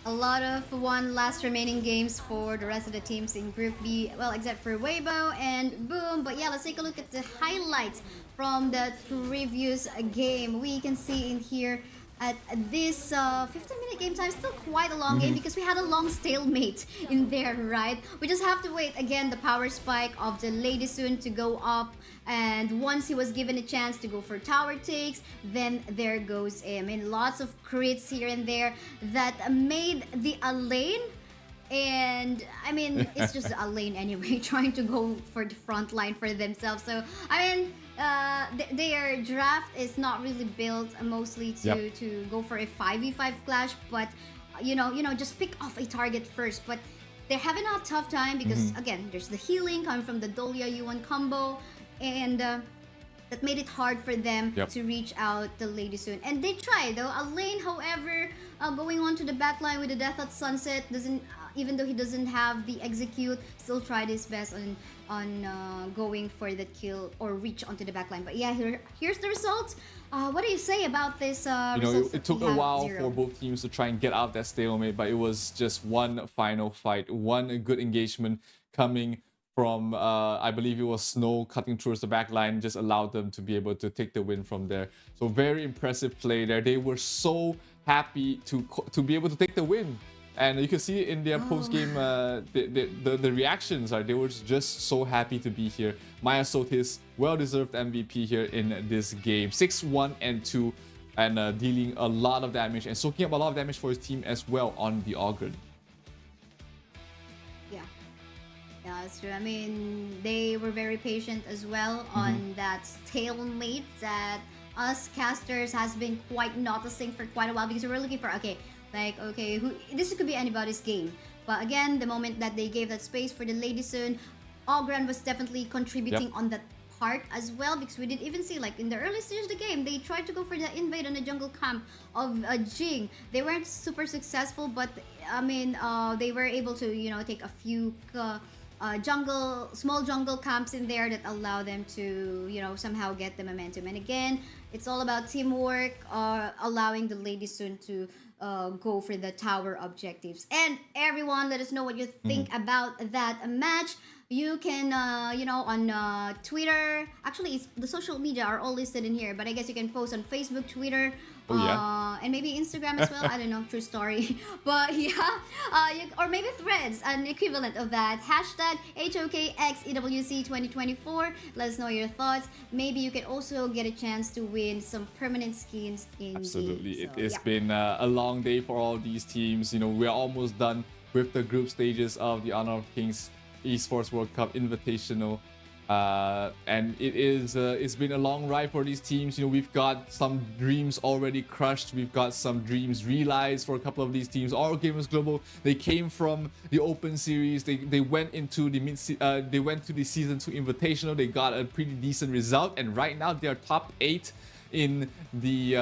A lot of one last remaining games for the rest of the teams in Group B, well, except for Weibo and Boom. But yeah, let's take a look at the highlights from the previous game. We can see in here at this 15-minute game time, still quite a long game, because we had a long stalemate in there, right? We just have to wait again the power spike of the Lady Soon to go up, and once he was given a chance to go for tower takes, then there goes him. And lots of crits here and there that made the lane, and I mean, it's just a lane anyway, trying to go for the front line for themselves. So I mean, their draft is not really built mostly to go for a 5v5 clash, but you know, just pick off a target first. But they're having a tough time because again, there's the healing coming from the Dolia U1 combo, and that made it hard for them to reach out the Lady Soon. And they try though. Lane, however, going on to the back line with the Death at Sunset, doesn't even though he doesn't have the execute, still tried his best on going for the kill or reach onto the back line. But yeah, here's the result. What do you say about this? You know, it took a while for both teams to try and get out that stalemate, but it was just one final fight, one good engagement coming from, I believe it was Snow cutting towards the back line, just allowed them to be able to take the win from there. So very impressive play there. They were so happy to be able to take the win. And you can see in their post-game, the reactions are, they were just so happy to be here. Myosotis, well-deserved MVP here in this game. 6-1-2, and dealing a lot of damage and soaking up a lot of damage for his team as well on the Ogre. Yeah, that's true. I mean, they were very patient as well on that stalemate that us casters has been quite noticing for quite a while, because we're looking for, okay, this could be anybody's game. But again, the moment that they gave that space for the Lady Sun, Ogran was definitely contributing on that part as well, because we did even see, like, in the early stage of the game, they tried to go for the invade on the jungle camp of Jing. They weren't super successful, but I mean, they were able to, you know, take a few small jungle camps in there that allow them to, you know, somehow get the momentum. And again, it's all about teamwork, allowing the Lady Sun to go for the tower objectives. And everyone, let us know what you think about that match. You can, you know, on Twitter. Actually, the social media are all listed in here, but I guess you can post on Facebook, Twitter, and maybe Instagram as well. I don't know, true story. But yeah, or maybe Threads, an equivalent of that. Hashtag HOKX EWC 2024. Let us know your thoughts. Maybe you can also get a chance to win some permanent skins in Absolutely. game. So, It's been a long day for all these teams. You know, we're almost done with the group stages of the Honor of Kings Esports World Cup Invitational, and it's been a long ride for these teams. You know, we've got some dreams already crushed, we've got some dreams realized for a couple of these teams. All Gamers Global, they came from the Open Series, they went into the they went to the Season 2 Invitational, they got a pretty decent result, and right now they are top 8 in the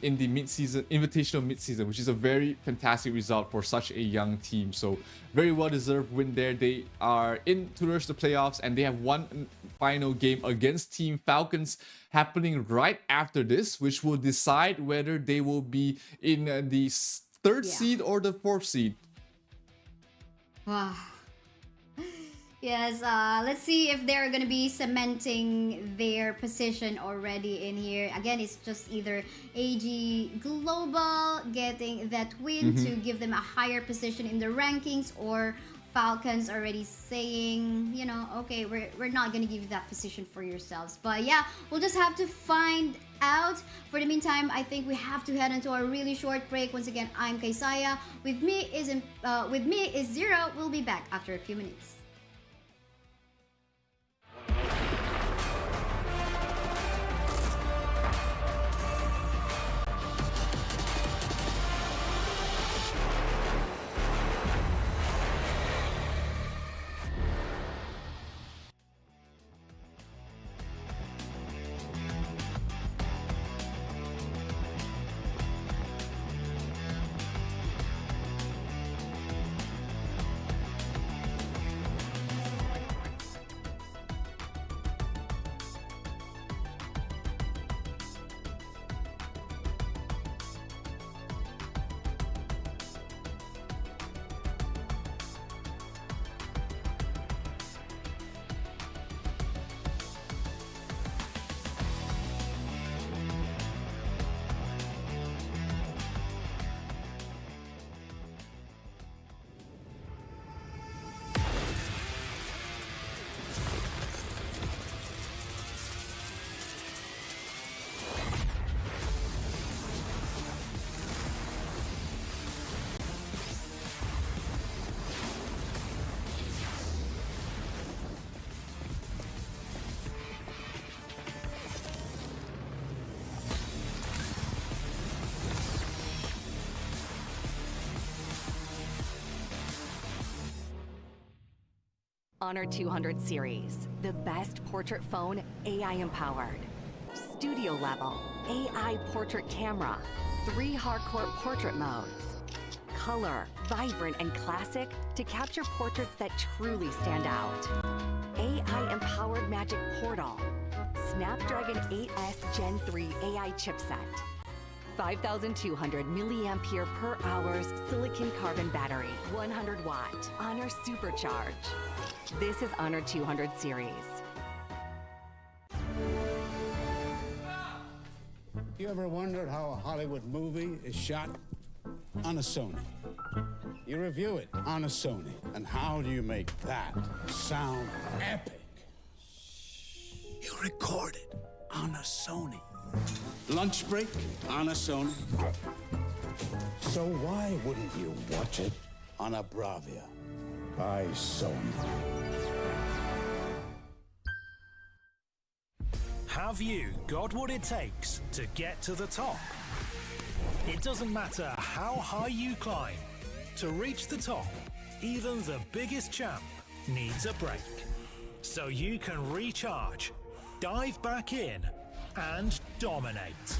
mid-season Invitational mid-season, which is a very fantastic result for such a young team. So very well deserved win there. They are in towards the playoffs, and they have one final game against Team Falcons happening right after this, which will decide whether they will be in the 3rd seed or the 4th seed. Wow. Yes, let's see if they're gonna be cementing their position already in here. Again, it's just either AG Global getting that win to give them a higher position in the rankings, or Falcons already saying, you know, okay, we're not gonna give you that position for yourselves. But yeah, we'll just have to find out. For the meantime, I think we have to head into a really short break. Once again, I'm Kaisaya. With me is Zero. We'll be back after a few minutes. Honor 200 series, the best portrait phone AI empowered. Studio level, AI portrait camera, 3 hardcore portrait modes. Color, vibrant and classic to capture portraits that truly stand out. AI empowered magic portal. Snapdragon 8S Gen 3 AI chipset. 5,200 milliampere per hours silicon carbon battery, 100 watt, Honor Supercharge. This is Honor 200 series. You ever wondered how a Hollywood movie is shot? On a Sony. You review it on a Sony. And how do you make that sound epic? You record it on a Sony. Lunch break on a Sony. So why wouldn't you watch it on a Bravia by Sony? Have you got what it takes to get to the top? It doesn't matter how high you climb. To reach the top, even the biggest champ needs a break. So you can recharge, dive back in, and dominate.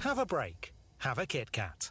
Have a break. Have a Kit Kat.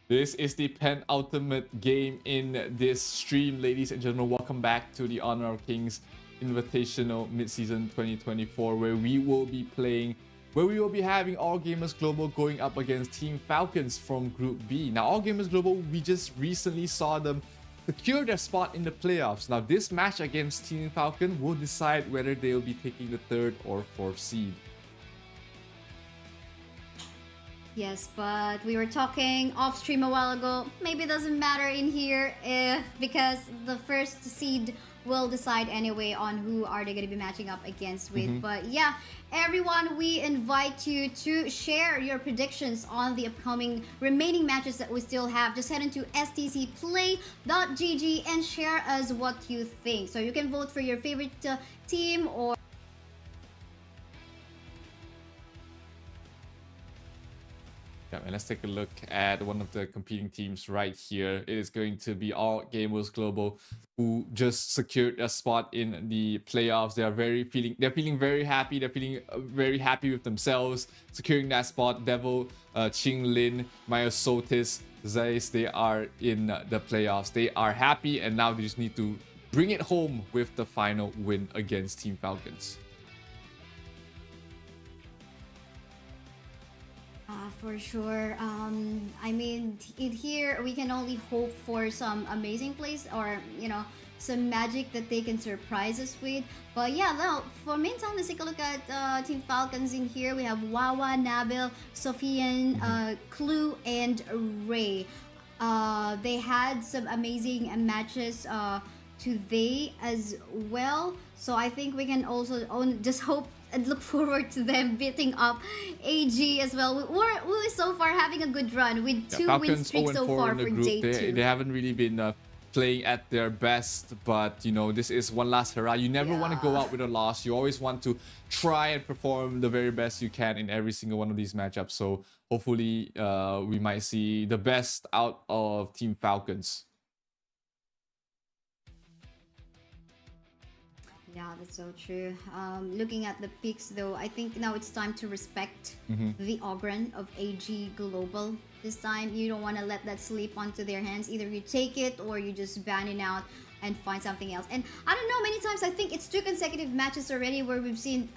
This is the penultimate game in this stream, ladies and gentlemen. Welcome back to the Honor of Kings Invitational Midseason 2024, where we will be having All Gamers Global going up against Team Falcons from Group B. Now, All Gamers Global, we just recently saw them secure their spot in the playoffs. Now, this match against Team Falcon will decide whether they will be taking the 3rd or 4th seed. Yes, but we were talking off stream a while ago. Maybe it doesn't matter in here because the first seed will decide anyway on who are they going to be matching up against with. But yeah, everyone, we invite you to share your predictions on the upcoming remaining matches that we still have. Just head into stcplay.gg and share us what you think. So you can vote for your favorite team or and let's take a look at one of the competing teams right here. It is going to be All Gamers Global, who just secured a spot in the playoffs. They're feeling very happy. They're feeling very happy with themselves, securing that spot. Devil, Ching Lin, Myosotis, Zeiss, they are in the playoffs. They are happy, and now they just need to bring it home with the final win against Team Falcons. For sure. I mean, in here we can only hope for some amazing plays or, you know, some magic that they can surprise us with. But yeah, now for meantime, let's take a look at Team Falcons in here. We have Wawa, Nabil, Sofian, Clue, and Ray. They had some amazing matches today as well. So I think we can also just hope and look forward to them beating up AG as well. We're so far having a good run with 2 win streaks so far for day 2. They haven't really been playing at their best, but you know, this is one last hurrah. You never want to go out with a loss. You always want to try and perform the very best you can in every single one of these matchups. So hopefully we might see the best out of Team Falcons. Yeah, that's so true. Looking at the picks though, I think now it's time to respect the Ogren of AG Global. This time, you don't want to let that slip onto their hands. Either you take it or you just ban it out and find something else. And I don't know, many times I think it's 2 consecutive matches already where we've seen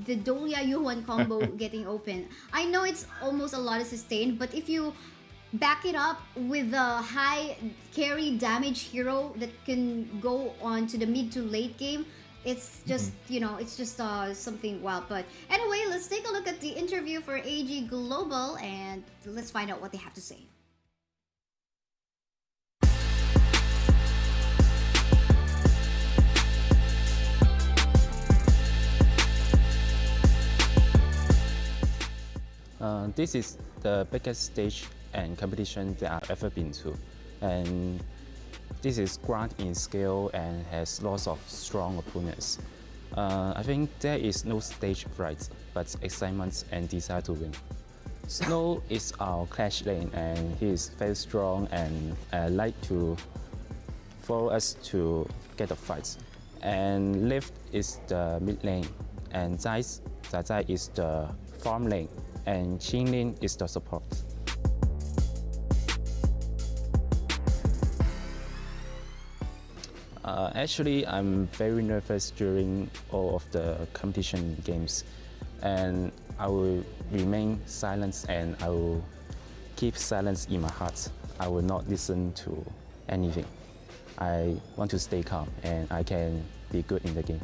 the Dolia Yuan combo getting open. I know it's almost a lot of sustain, but if you back it up with a high carry damage hero that can go on to the mid to late game, it's just, you know, it's just something wild. But anyway, let's take a look at the interview for AG Global and let's find out what they have to say. This is the biggest stage and competition that I've ever been to, and this is grand in scale and has lots of strong opponents. I think there is no stage fright, but excitement and desire to win. Snow is our clash lane, and he is very strong and like to follow us to get the fights. And Lift is the mid lane, and Zai is the farm lane, and Xinlin is the support. Actually, I'm very nervous during all of the competition games, and I will remain silent and I will keep silence in my heart. I will not listen to anything. I want to stay calm and I can be good in the game.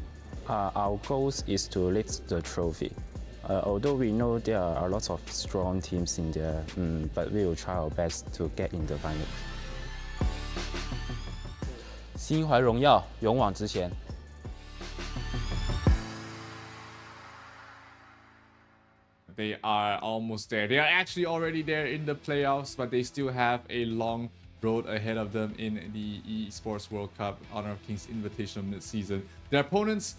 Our goal is to lift the trophy. Although we know there are a lot of strong teams in there, but we will try our best to get in the final. 心怀荣耀，勇往直前。They are almost there. They are actually already there in the playoffs, but they still have a long road ahead of them in the Esports World Cup Honor of Kings Invitational mid-season. Their opponents,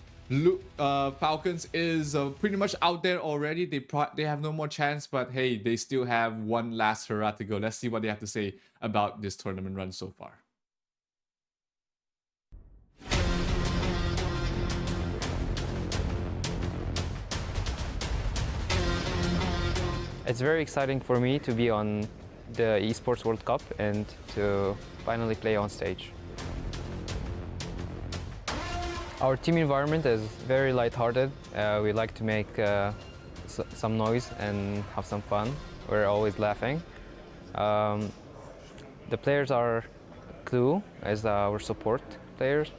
Falcons, is pretty much out there already. They have no more chance, but hey, they still have one last hurrah to go. Let's see what they have to say about this tournament run so far. It's very exciting for me to be on the Esports World Cup and to finally play on stage. Our team environment is very lighthearted. We like to make some noise and have some fun. We're always laughing. The players are Clue as our support players.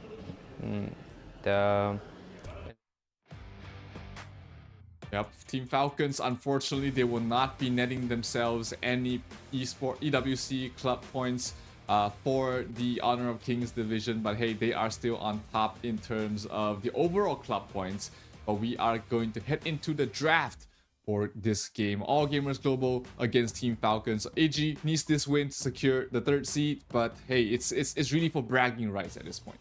Yep, Team Falcons, unfortunately, they will not be netting themselves any EWC club points for the Honor of Kings division, but hey, they are still on top in terms of the overall club points. But we are going to head into the draft for this game. All Gamers Global against Team Falcons. AG needs this win to secure the 3rd seed, but hey, it's really for bragging rights at this point.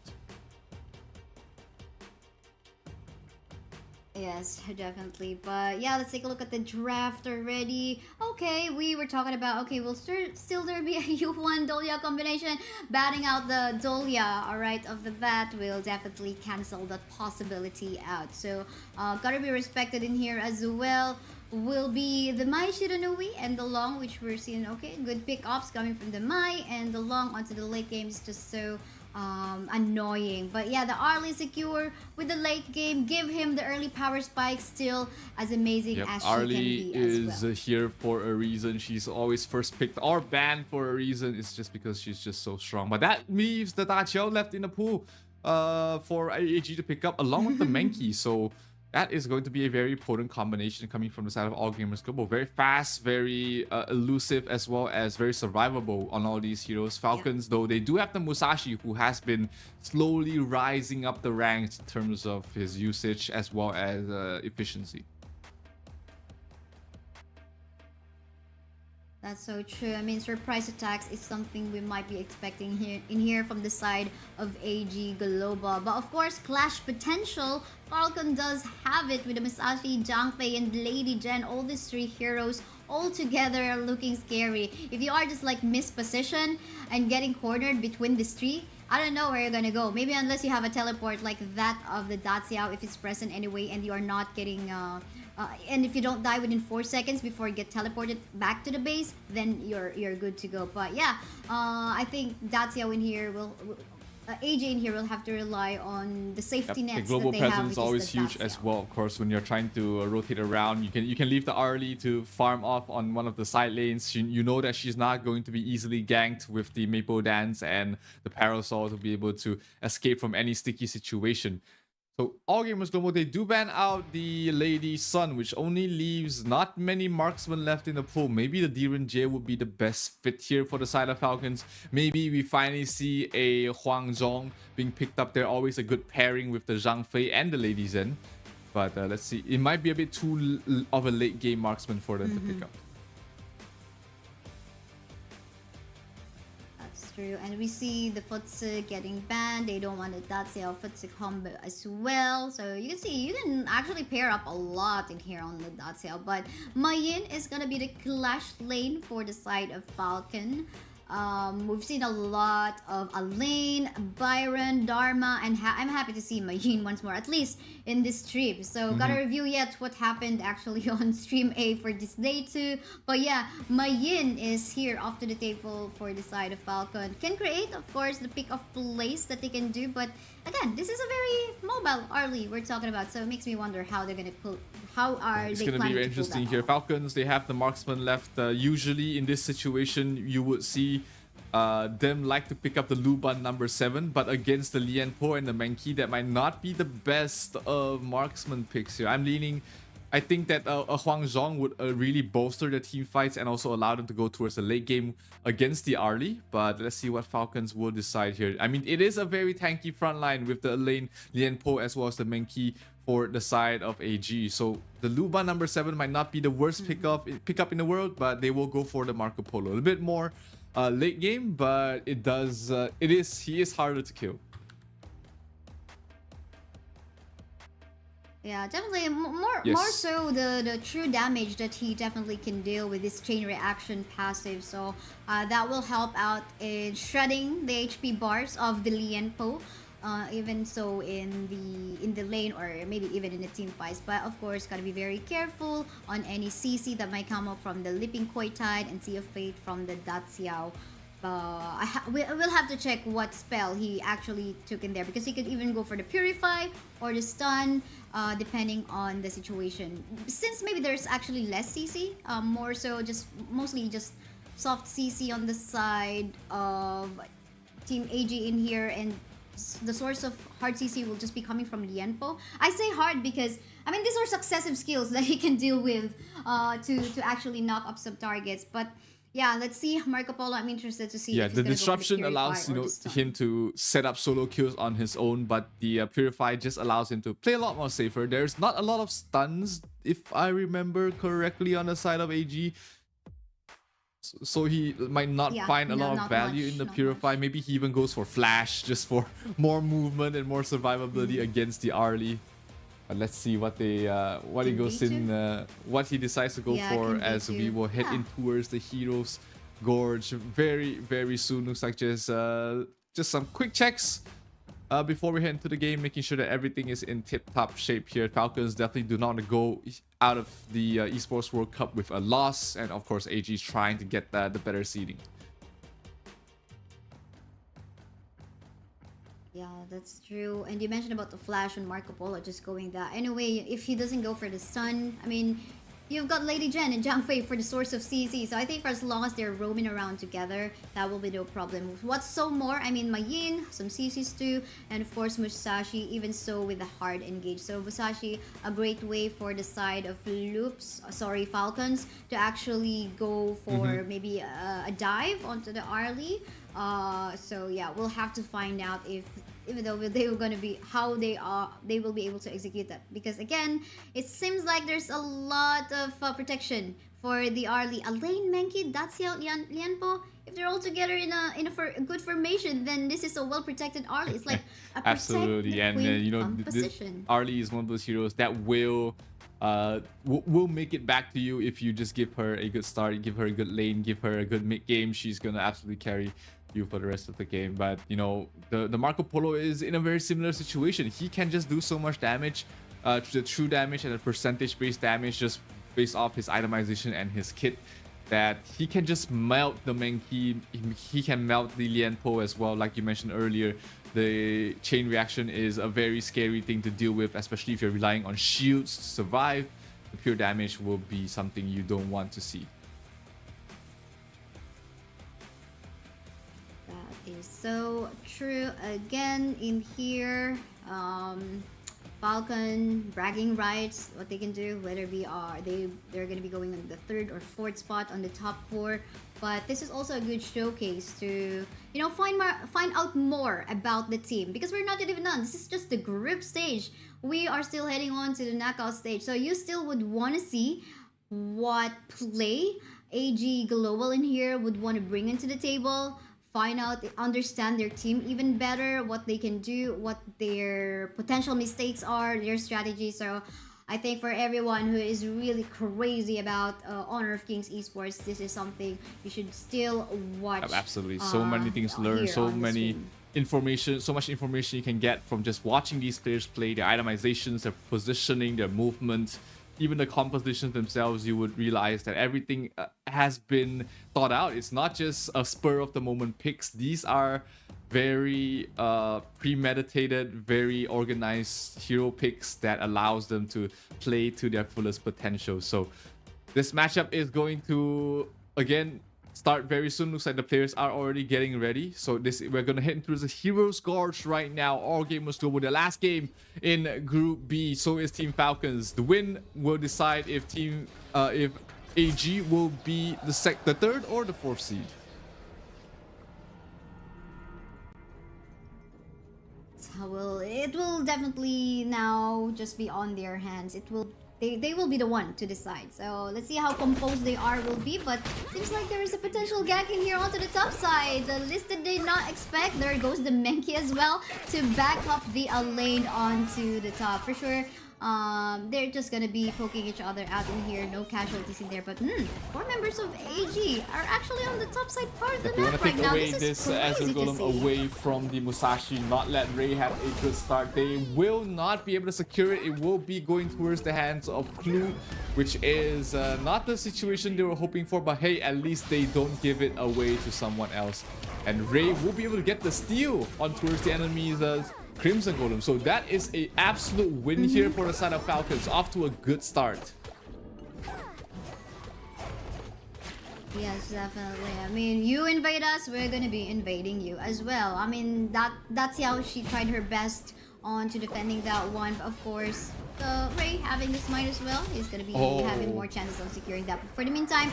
Yes, definitely. But yeah, let's take a look at the draft already. Okay, we were talking about, okay, will still there be a U1 Dolia combination? Batting out the Dolia, alright, of the bat will definitely cancel that possibility out. So, gotta be respected in here as well. Will be the Mai Shiranui and the Long, which we're seeing, okay, good pick-offs coming from the Mai, and the Long onto the late game is just so annoying. But yeah, the Arlie secure with the late game, give him the early power spike, still as amazing as she Arlie can be is as well. here for a reason. She's always first picked or banned for a reason. It's just because she's just so strong. But that leaves the Da Qiao left in the pool for AG to pick up along with the Menki. So that is going to be a very potent combination coming from the side of All Gamers Global. Very fast, very elusive, as well as very survivable on all these heroes. Falcons, though, they do have the Musashi, who has been slowly rising up the ranks in terms of his usage as well as efficiency. That's so true. I mean, surprise attacks is something we might be expecting here from the side of AG Global. But of course, clash potential, Falcon does have it with the Musashi, Zhang Fei, and Lady Jen. All these 3 heroes all together looking scary. If you are just like mispositioned and getting cornered between these 3, I don't know where you're gonna go. Maybe unless you have a teleport like that of the Da Qiao, if it's present anyway, and you are not getting and if you don't die within 4 seconds before you get teleported back to the base, then you're good to go. But yeah, I think Da Qiao in here will AJ in here will have to rely on the safety nets. The global that they presence have, is always huge as well. Of course, when you're trying to rotate around, you can leave the Arlie to farm off on one of the side lanes. You know that she's not going to be easily ganked with the Maple Dance and the Parasol to be able to escape from any sticky situation. So All Gamers Global, they do ban out the Lady Sun, which only leaves not many marksmen left in the pool. Maybe the Diren Jie would be the best fit here for the side of Falcons. Maybe we finally see a Huang Zhong being picked up there. Always a good pairing with the Zhang Fei and the Lady Zen. But let's see. It might be a bit too of a late game marksman for them to pick up. That's true. And we see the Futsu getting banned. They don't want the Datsio Futsu combo as well. So you can see you can actually pair up a lot in here on the Datsio. But Mayin is going to be the clash lane for the side of Falcon. We've seen a lot of Alain, Byron, Dharma, and I'm happy to see Mayin once more, at least in this trip. So gotta review yet what happened actually on stream A for this day too. But yeah, Mayin is here off to the table for the side of Falcon. Can create, of course, the pick of place that they can do, but again, this is a very mobile early we're talking about, so it makes me wonder how they're gonna pull. How are it's they going to be planning interesting to pull here. that off? Falcons, they have the marksman left. Usually in this situation, you would see them like to pick up the Luban number 7, but against the Lianpo and the Menki, that might not be the best of marksman picks here. I'm leaning. I think that a Huang Zhong would really bolster the team fights and also allow them to go towards the late game against the Arlie. But let's see what Falcons will decide here. I mean, it is a very tanky front line with the Lane, Lianpo, as well as the Menki for the side of AG. So the Luban number 7 might not be the worst pickup in the world, but they will go for the Marco Polo. A little bit more late game, but he is harder to kill. Yeah, definitely more so the true damage that he definitely can deal with this chain reaction passive. So that will help out in shredding the HP bars of the Lianpo. Even so in the lane or maybe even in the team fights, but of course gotta be very careful on any CC that might come up from the Leaping Koi Tide and Sea of Fate from the Datsiao. We'll have to check what spell he actually took in there, because he could even go for the Purify or the Stun depending on the situation. Since maybe there's actually less CC, more so mostly just soft CC on the side of Team AG in here, and the source of hard CC will just be coming from Lianpo. I say hard because, I mean, these are successive skills that he can deal with to actually knock up some targets. But yeah, let's see Marco Polo. I'm interested to see. Yeah, if the disruption allows him to set up solo kills on his own, but the Purify just allows him to play a lot more safer. There's not a lot of stuns, if I remember correctly, on the side of AG. So he might not find a lot of value in the Purify. Maybe he even goes for Flash just for more movement and more survivability against the Arlie. Let's see what he decides to go for as we will head in towards the Heroes Gorge very, very soon. Looks like just some quick checks before we head into the game, making sure that everything is in tip-top shape here. Falcons definitely do not want to go out of the Esports World Cup with a loss, and of course AG is trying to get the better seeding. Yeah, that's true. And you mentioned about the Flash and Marco Polo just going that. Anyway, if he doesn't go for the Stun, I mean, you've got Lady Jen and Zhang Fei for the source of CC. So I think for as long as they're roaming around together, that will be no problem. What's so more? I mean, Mayin, some CCs too, and of course Musashi, even so with the hard engage. So Musashi, a great way for the side of Falcons to actually go for maybe a dive onto the Arlie. So yeah, we'll have to find out even though they were going to be how they will be able to execute that, because again, it seems like there's a lot of protection for the Arlie. Alain, Menki, Datsiao, Lianpo, if they're all together in a good formation, then this is a well protected Arlie. It's like a absolutely, and you know, Arlie is one of those heroes that will make it back to you if you just give her a good start, give her a good lane, give her a good mid game. She's gonna absolutely carry you for the rest of the game. But you know, the Marco Polo is in a very similar situation. He can just do so much damage, the true damage and the percentage based damage just based off his itemization and his kit, that he can just melt the Menki. He can melt the Lianpo as well. Like you mentioned earlier, the chain reaction is a very scary thing to deal with, especially if you're relying on shields to survive. The pure damage will be something you don't want to see. That is so true. Again, in here, Falcon bragging rights, what they can do, whether they're going to be going on the 3rd or 4th spot on the top 4. But this is also a good showcase to, you know, find out more about the team, because we're not even done. This is just the group stage. We are still heading on to the knockout stage, so you still would want to see what play AG Global in here would want to bring into the table. Find out, understand their team even better, what they can do, what their potential mistakes are, their strategy. So I think for everyone who is really crazy about Honor of Kings Esports, this is something you should still watch. Absolutely, so many things to learn, so many information, so much information you can get from just watching these players play, their itemizations, their positioning, their movement, even the compositions themselves. You would realize that everything has been thought out. It's not just a spur of the moment picks. These are very premeditated, very organized hero picks that allows them to play to their fullest potential. So this matchup is going to, again, start very soon. Looks like the players are already getting ready. So we're gonna head into the Heroes Gorge right now. All gamers global, the last game in Group B. So is Team Falcons. The win will decide if if AG will be the 3rd or the 4th seed. It will definitely now just be on their hands. They will be the one to decide. So let's see how composed they will be. But seems like there is a potential gank in here onto the top side. The list that they did not expect. There goes the Menki as well to back up the lane onto the top. For sure, they're just gonna be poking each other out in here. No casualties in there. But 4 members of AG are actually on the top side part of the map right now. This is Azure Golem away from the Musashi. Not let Ray have a good start. They will not be able to secure it. It will be going towards the hands of Clue, which is not the situation they were hoping for. But hey, at least they don't give it away to someone else. And Ray will be able to get the steal on towards the enemy's Crimson Golem. So that is an absolute win here for the side of Falcons. Off to a good start. Yes, definitely. I mean, you invade us, we're gonna be invading you as well. I mean, that's how she tried her best on to defending that one. But of course, Ray having this might as well, he's gonna be having more chances of securing that. But for the meantime,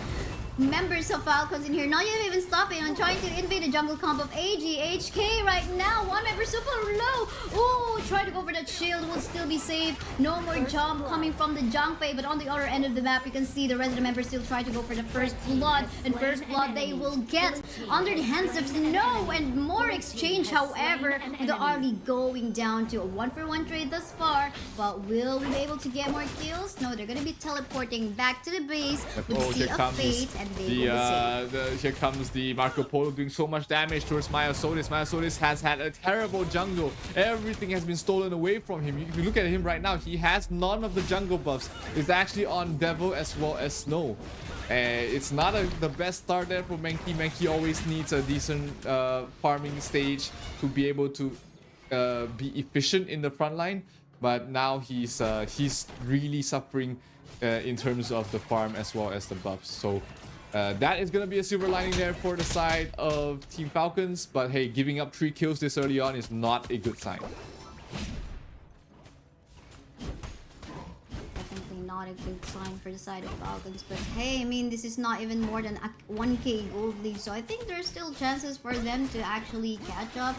members of Falcons in here not even stopping on trying to invade the jungle comp of AG. HK right now, 1 member super low. Ooh, try to go for that shield, will still be safe. No more jump coming from the Jungfei, but on the other end of the map, you can see the resident members still try to go for the first blood. And first blood they will get under the hands of Snow, and more exchange. However, the Arlie going down to a 1-for-1 trade thus far. But will we be able to get more kills? No, they're gonna be teleporting back to the base with the Sea of Fate. Here comes the Marco Polo doing so much damage towards Myosotis. Myosotis has had a terrible jungle. Everything has been stolen away from him. If you look at him right now, he has none of the jungle buffs. It's actually on Devil as well as Snow. It's not the best start there for Menki. Menki always needs a decent farming stage to be able to be efficient in the front line. But now he's really suffering in terms of the farm as well as the buffs. So that is going to be a silver lining there for the side of Team Falcons. But hey, giving up 3 kills this early on is not a good sign. Definitely not a good sign for the side of Falcons. But hey, I mean, this is not even more than a 1k gold lead. So I think there's still chances for them to actually catch up.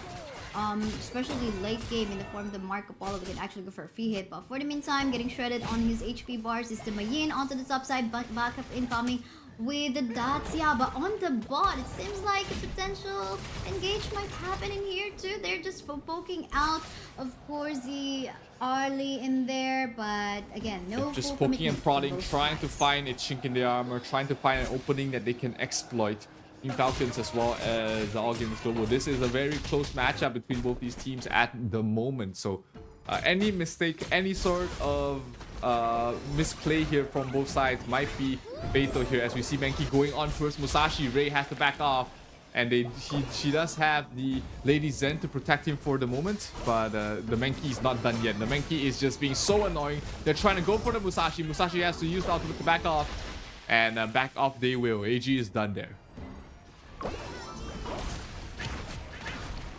Especially late game in the form of the Marco Polo, we can actually go for a free hit. But for the meantime, getting shredded on his HP bars is the Mayin onto the top side, backup incoming with the Dacia. But on the bot, it seems like a potential engage might happen in here too. They're just poking out, of course, the Arlie in there, but again, no just poking and prodding, trying to find a chink in the armor, trying to find an opening that they can exploit. Falcons as well as the All Gamers Global. This is a very close matchup between both these teams at the moment. So any mistake, any sort of misplay here from both sides might be fatal here, as we see Menki going on towards Musashi. Ray has to back off, and she does have the Lady Zen to protect him for the moment, but the Menki is not done yet. The Menki is just being so annoying. They're trying to go for the Musashi. Musashi has to use the ultimate to back off, and back off they will. AG is done there.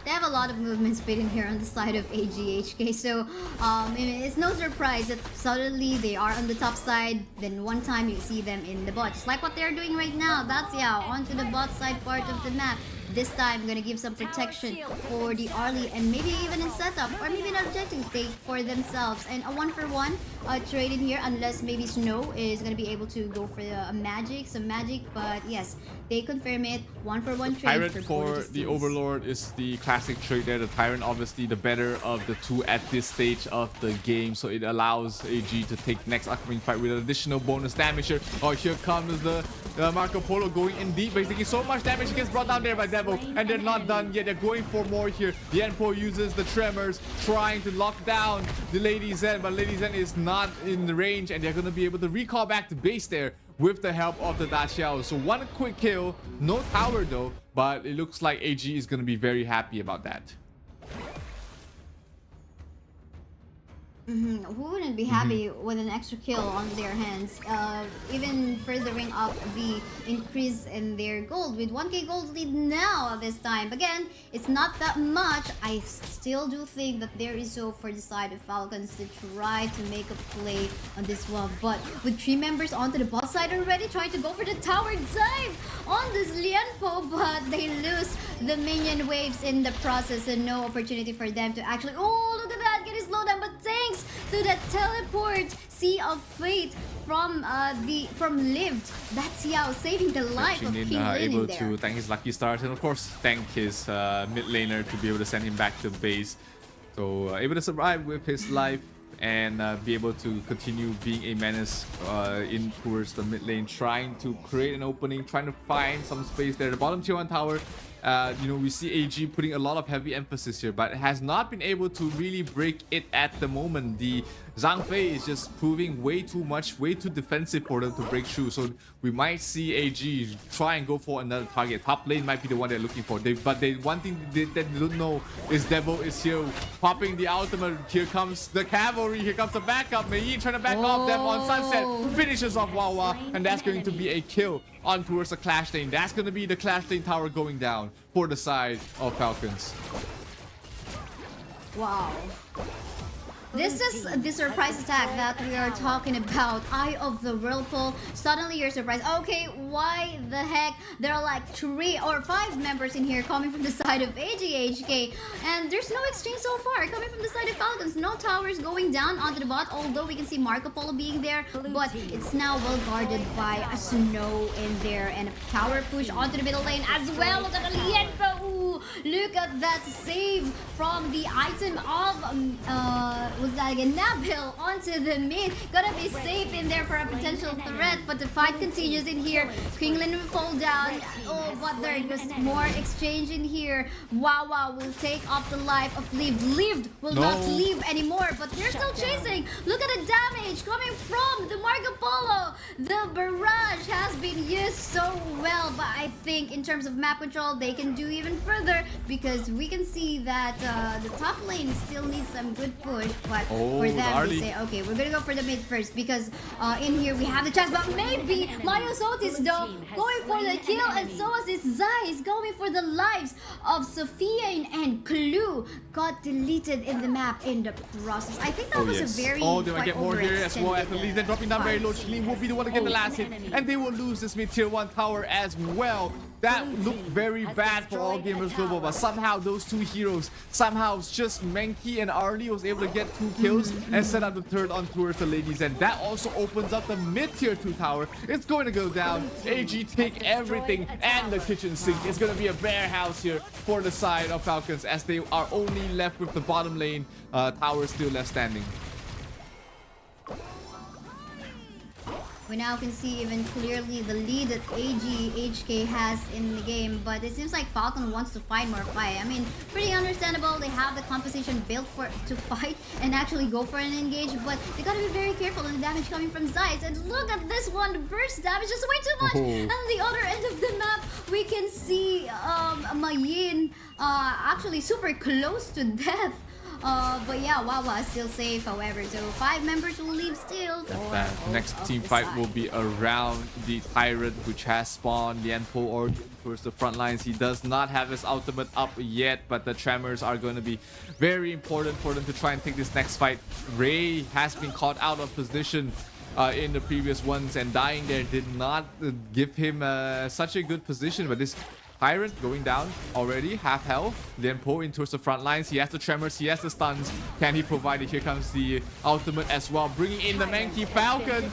Devil a lot of movement speed in here on the side of AGHK, so it's no surprise that suddenly they are on the top side, then one time you see them in the bot, just like what they're doing right now. That's onto the bot side part of the map. This time, gonna give some protection for the early and maybe even in setup or maybe an objective take for themselves. And a 1-for-1 trade in here, unless maybe Snow is gonna be able to go for some magic. But yes, they confirm it. 1-for-1 trade. Tyrant for the Overlord is the classic trade there. The Tyrant, obviously the better of the two at this stage of the game, so it allows AG to take next upcoming fight with an additional bonus damage here. Oh, here comes the Marco Polo going in deep, basically so much damage gets brought down there by Devil, and they're not done yet. They're going for more here. The Enpo uses the Tremors, trying to lock down the Lady Zen, but Lady Zen is not in the range, and they're going to be able to recall back to base there with the help of the Da Xiao. So one quick kill, no tower though, but it looks like AG is going to be very happy about that. Who wouldn't be happy with an extra kill on their hands? Even furthering up the increase in their gold with 1k gold lead now this time. Again, it's not that much. I still do think that there is hope for the side of Falcons to try to make a play on this one. But with 3 members onto the bot side already, trying to go for the tower dive on this Lianpo, but they lose the minion waves in the process and no opportunity for them to actually... Oh, look at that! Get his slowdown, but thanks to the teleport Sea of Fate from Lived. That's Yao saving the life of King Lin able there. to thank his lucky stars and of course thank his mid laner to be able to send him back to base. So able to survive with his life and be able to continue being a menace in towards the mid lane, trying to create an opening, trying to find some space there. The bottom tier 1 tower, you know, we see AG putting a lot of heavy emphasis here, but has not been able to really break it at the moment. The Zhang Fei is just proving way too much, way too defensive for them to break through. So we might see AG try and go for another target. Top lane might be the one they're looking for. One thing that they don't know is Devil is here popping the ultimate. Here comes the cavalry. Here comes the backup. Mei Yi trying to back off them on Sunset. Finishes off Wawa, and that's going to be a kill on towards the Clash lane. That's going to be the Clash lane tower going down for the side of Falcons. Wow. This is the surprise attack that we are talking about. Eye of the Whirlpool. Suddenly you're surprised. Okay, why the heck? There are like 3 or 5 members in here coming from the side of AGHK. And there's no exchange so far coming from the side of Falcons. No towers going down onto the bot. Although we can see Marco Polo being there. But it's now well guarded by a Snow in there. And a power push onto the middle lane as well. Look at the Lienpo. Ooh, look at that save from the item of... was that again? Nabil onto the mid. Gotta be safe in there for a potential threat, but the fight continues in here. Kingland will fall down. Oh, but there is more exchange in here. Wawa will take off the life of Lived. Lived will not leave anymore, but they're still chasing. Look at the damage coming from the Marco Polo. The barrage has been used so well, but I think in terms of map control, they can do even further because we can see that the top lane still needs some good push, but for them they say, okay, we're gonna go for the mid first because in here we have the chance, but maybe Mario Sotis though going for the kill, and so is Zai is going for the lives of Sophia and Clue got deleted in the map in the process. I think that was a very they might get more here as well. At least they're dropping down very low. Chilin will be the one to get the last hit, and they will lose this mid tier 1 tower as well. That looked very bad for All Gamers Global, but somehow those 2 heroes, somehow just Menki and Arlie was able to get 2 kills and set up the third on towards the ladies, and that also opens up the mid tier 2 tower. It's going to go down. AG take everything and the kitchen sink. It's going to be a bear house here for the side of Falcons as they are only left with the bottom lane tower still left standing. We now can see even clearly the lead that AGHK has in the game, but it seems like Falcon wants to find more fight. I mean, pretty understandable. They have the composition built to fight and actually go for an engage, but they gotta be very careful on the damage coming from Zeiss. And look at this one, the burst damage is way too much. And on the other end of the map, we can see Mayin actually super close to death. But yeah, Wawa is still safe, however. So 5 members will leave still. That next team fight will be around the Tyrant, which has spawned Lianpo or towards the front lines. He does not have his ultimate up yet, but the Tremors are going to be very important for them to try and take this next fight. Ray has been caught out of position in the previous ones, and dying there did not give him such a good position, but this Tyrant going down already, half health. Then pull in towards the front lines. He has the tremors, he has the stuns. Can he provide it? Here comes the ultimate as well, bringing in the Mankey Falcon.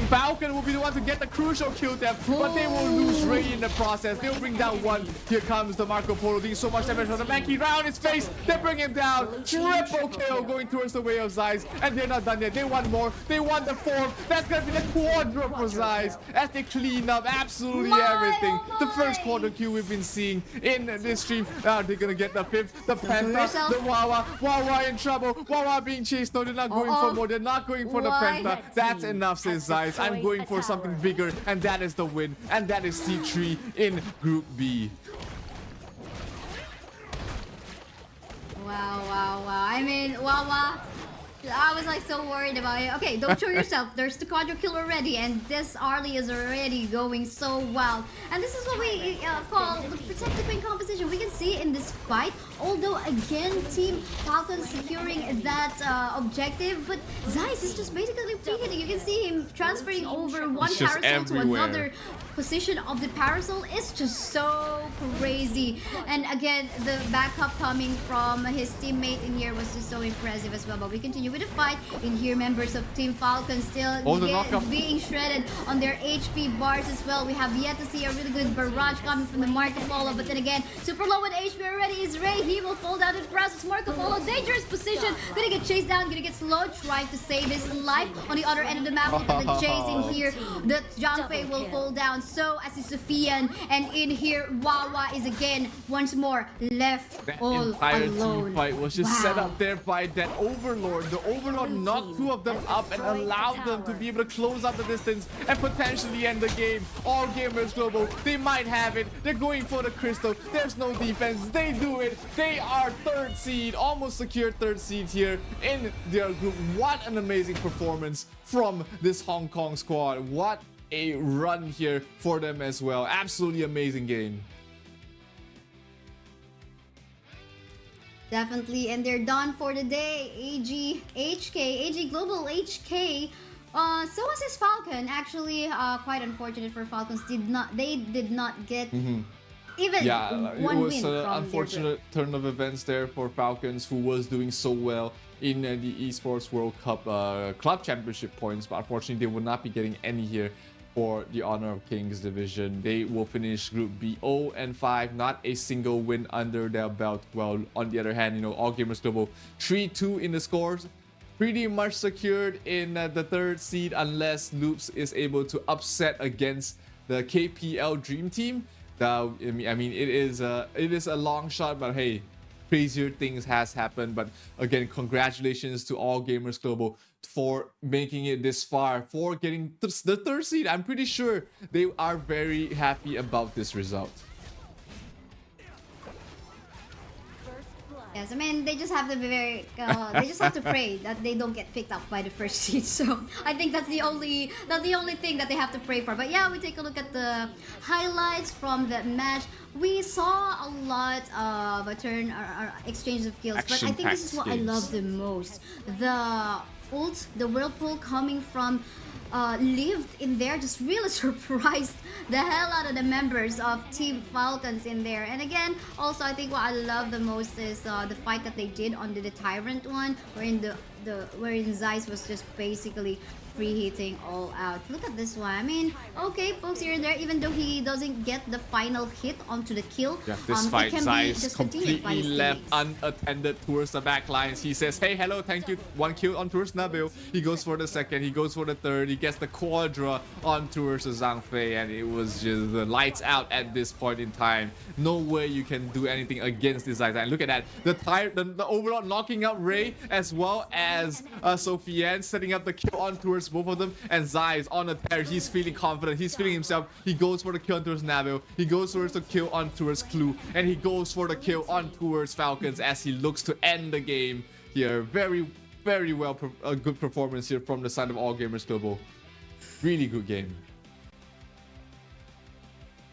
Falcon will be the one to get the crucial kill there, but they will lose Ray in the process. They'll bring down one. Here comes the Marco Polo, doing so much damage on the Mankey. Round his face, they bring him down. Triple kill going towards the way of Zeiss, and they're not done yet. They want more. They want the fourth. That's gonna be the quadra for Zeiss as they clean up absolutely everything. The first quarter kill we've been seeing in this stream. Now they're gonna get the fifth, the Penta, the Wawa in trouble. Wawa being chased. No, they're not going for more. They're not going for the Penta. That's enough, says Zeiss. I'm going for something bigger, and that is the win. And that is C3 in Group B. Wow. I mean, Wawa, I was like so worried about it. Okay, don't show yourself. There's the quadra kill already, and this Arlie is already going so wild. And this is what we call the protect the queen composition. We can see in this fight, although again Team Falcons securing that objective, but Zeiss is just basically free hitting. You can see him transferring over one parasol to another position of the parasol. It's just so crazy. And again, the backup coming from his teammate in here was just so impressive as well. But we continue with the fight. In here, members of Team Falcon still being shredded on their HP bars as well. We have yet to see a really good barrage coming from the Marco Polo, but then again, super low with HP already is Ray. He will fall down in the process. Marco Polo, dangerous position, gonna get chased down, gonna get slow, trying to save his life. On the other end of the map, look at the chase in here. The Zhang Fei will fall down, so as is Sophian, and in here, Wawa is again once more left that all entire alone. Team fight was just set up there by that Overlord. The Overlord knocked 2 of them up and allowed them to be able to close out the distance and potentially end the game. All Gamers Global, they might have it. They're going for the crystal. There's no defense. They do it. They are 3rd seed, almost secured 3rd seed here in their group. What an amazing performance from this Hong Kong squad. What a run here for them as well. Absolutely amazing game. Definitely, and they're done for the day. AG Global HK. So was his Falcon. Actually, quite unfortunate for Falcons. They did not get even one it was win an from unfortunate turn of events there for Falcons, who was doing so well in the Esports World Cup Club Championship points, but unfortunately they will not be getting any here for the Honor of Kings division. They will finish Group B 0-5, not a single win under their belt. Well, on the other hand, All Gamers Global 3-2 in the scores, pretty much secured in the 3rd seed unless Loops is able to upset against the KPL Dream Team. I mean, it is a long shot, but hey, crazier things has happened. But again, congratulations to All Gamers Global for making it this far, for getting the 3rd seed. I'm pretty sure they are very happy about this result. Yes, I mean, they just have to be very, they just have to pray that they don't get picked up by the 1st seed. So I think that's the only thing that they have to pray for. But yeah, we take a look at the highlights from the match. We saw a lot of exchange of kills, but I think this is what I love the most. The ult, the whirlpool coming from lived in there, just really surprised the hell out of the members of Team Falcons in there. And again, also I think what I love the most is the fight that they did on the Tyrant one, wherein Zeiss was just basically free hitting all out. Look at this one. I mean, okay, folks here and there, even though he doesn't get the final hit onto the kill, this fight, Zeiss completely left teammates. unattended towards the back lines. He says, hey, hello, thank you. 1 kill on towards Nabil. He goes for the 2nd, he goes for the 3rd, he gets the quadra on towards Zhang Fei, and it was just the lights out at this point in time. No way you can do anything against this Zeiss. And look at that, the overall knocking out Ray as well as Sophian, setting up the kill on towards both of them, and Zeiss on the tear. He's feeling confident, he's feeling himself. He goes for the kill on towards Nabil, he goes towards the kill on towards Clue, and he goes for the kill on towards Falcons as he looks to end the game. here. Very, very well, a good performance here from the side of All Gamers Global. Really good game.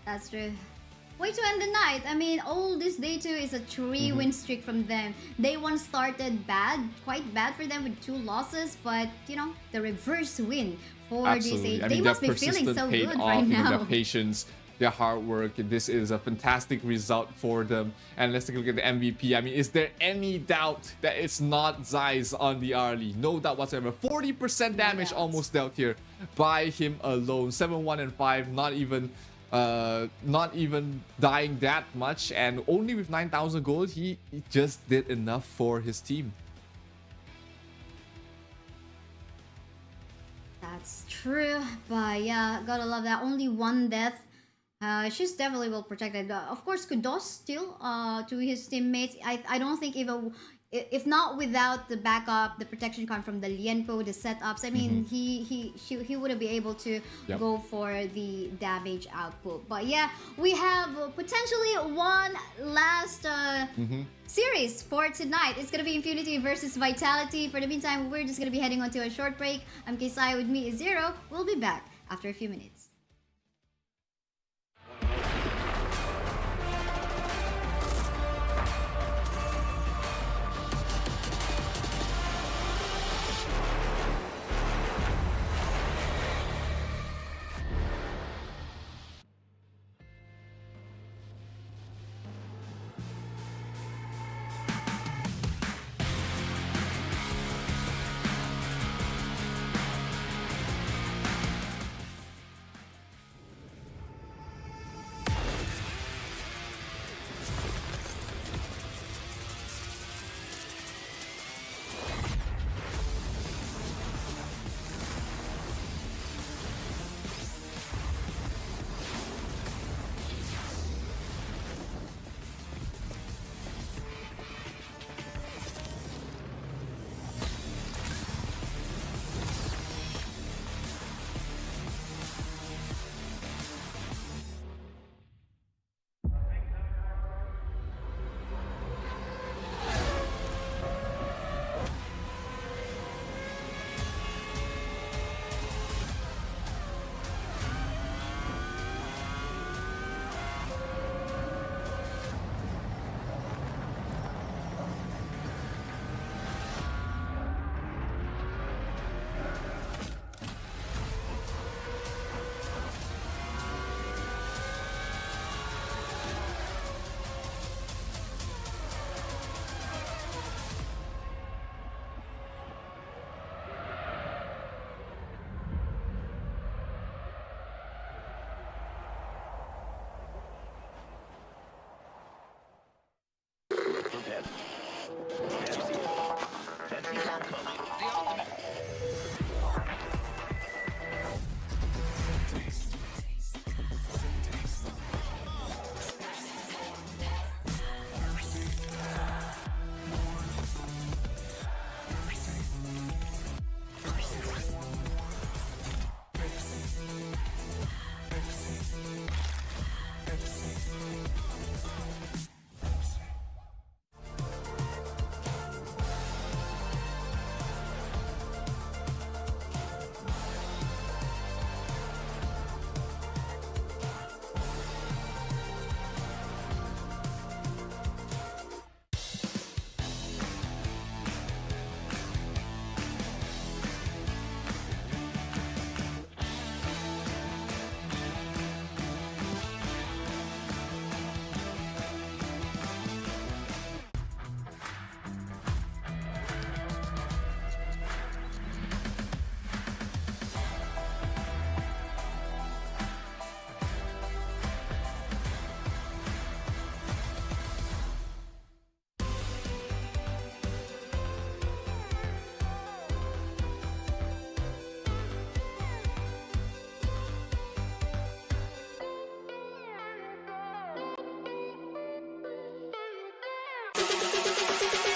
That's true. Way to end the night. I mean, all this day 2 is a 3-win streak from them. Day 1 started bad, quite bad for them with 2 losses, but you know, the reverse win for Absolutely. this. They must be feeling so good right now. Their patience, their hard work. This is a fantastic result for them. And let's take a look at the MVP. I mean, is there any doubt that it's not Zeiss on the early? No doubt whatsoever. 40% damage almost dealt here by him alone. 7-1 and 5, not even dying that much, and only with 9,000 gold, he just did enough for his team. That's true, but yeah, gotta love that. Only 1 death. She's definitely well protected. Of course, kudos still to his teammates. I don't think even if not without the backup, the protection coming from the Lienpo, the setups, I mean, he wouldn't be able to go for the damage output. But yeah, we have potentially one last series for tonight. It's gonna be Impunity versus Vitality. For the meantime, we're just gonna be heading on to a short break. I'm Kesai, with me is Zero. We'll be back after a few minutes.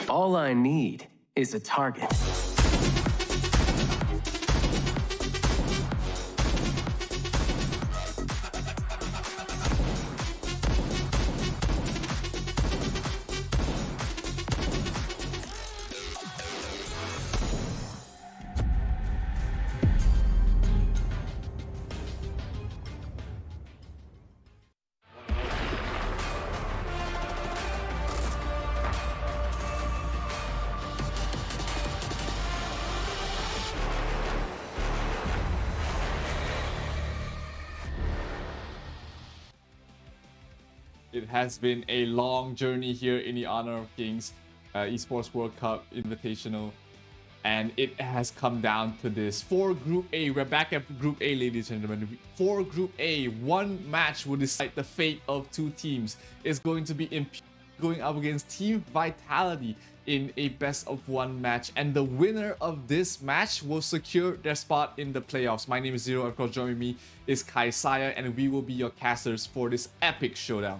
All I need is a target. It has been a long journey here in the Honor of Kings Esports World Cup Invitational, and it has come down to this. For Group A, we're back at Group A, ladies and gentlemen. For Group A, one match will decide the fate of two teams. It's going to be Impunity going up against Team Vitality in a best-of-1 match, and the winner of this match will secure their spot in the playoffs. My name is Zero, of course joining me is Kaisaya, and we will be your casters for this epic showdown.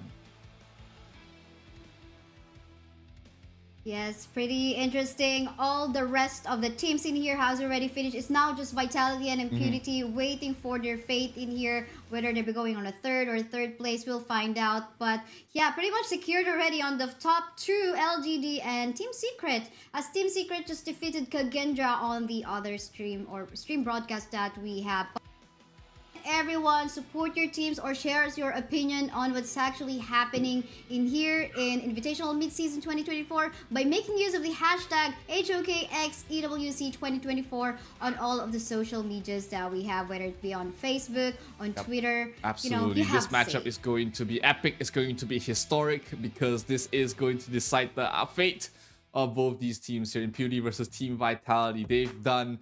Yes, pretty interesting. All the rest of the teams in here has already finished. It's now just Vitality and Impunity waiting for their fate in here. Whether they'll be going on a third place, we'll find out. But yeah, pretty much secured already on the top two, LGD and Team Secret. As Team Secret just defeated Kagendra on the other stream broadcast that we have. Everyone, support your teams or share us your opinion on what's actually happening in here in Invitational Midseason 2024 by making use of the hashtag HoKX EWC2024 on all of the social medias that we have, whether it be on Facebook, on Twitter. Absolutely. This matchup is going to be epic. It's going to be historic because this is going to decide the fate of both these teams here. Impunity versus Team Vitality. They've done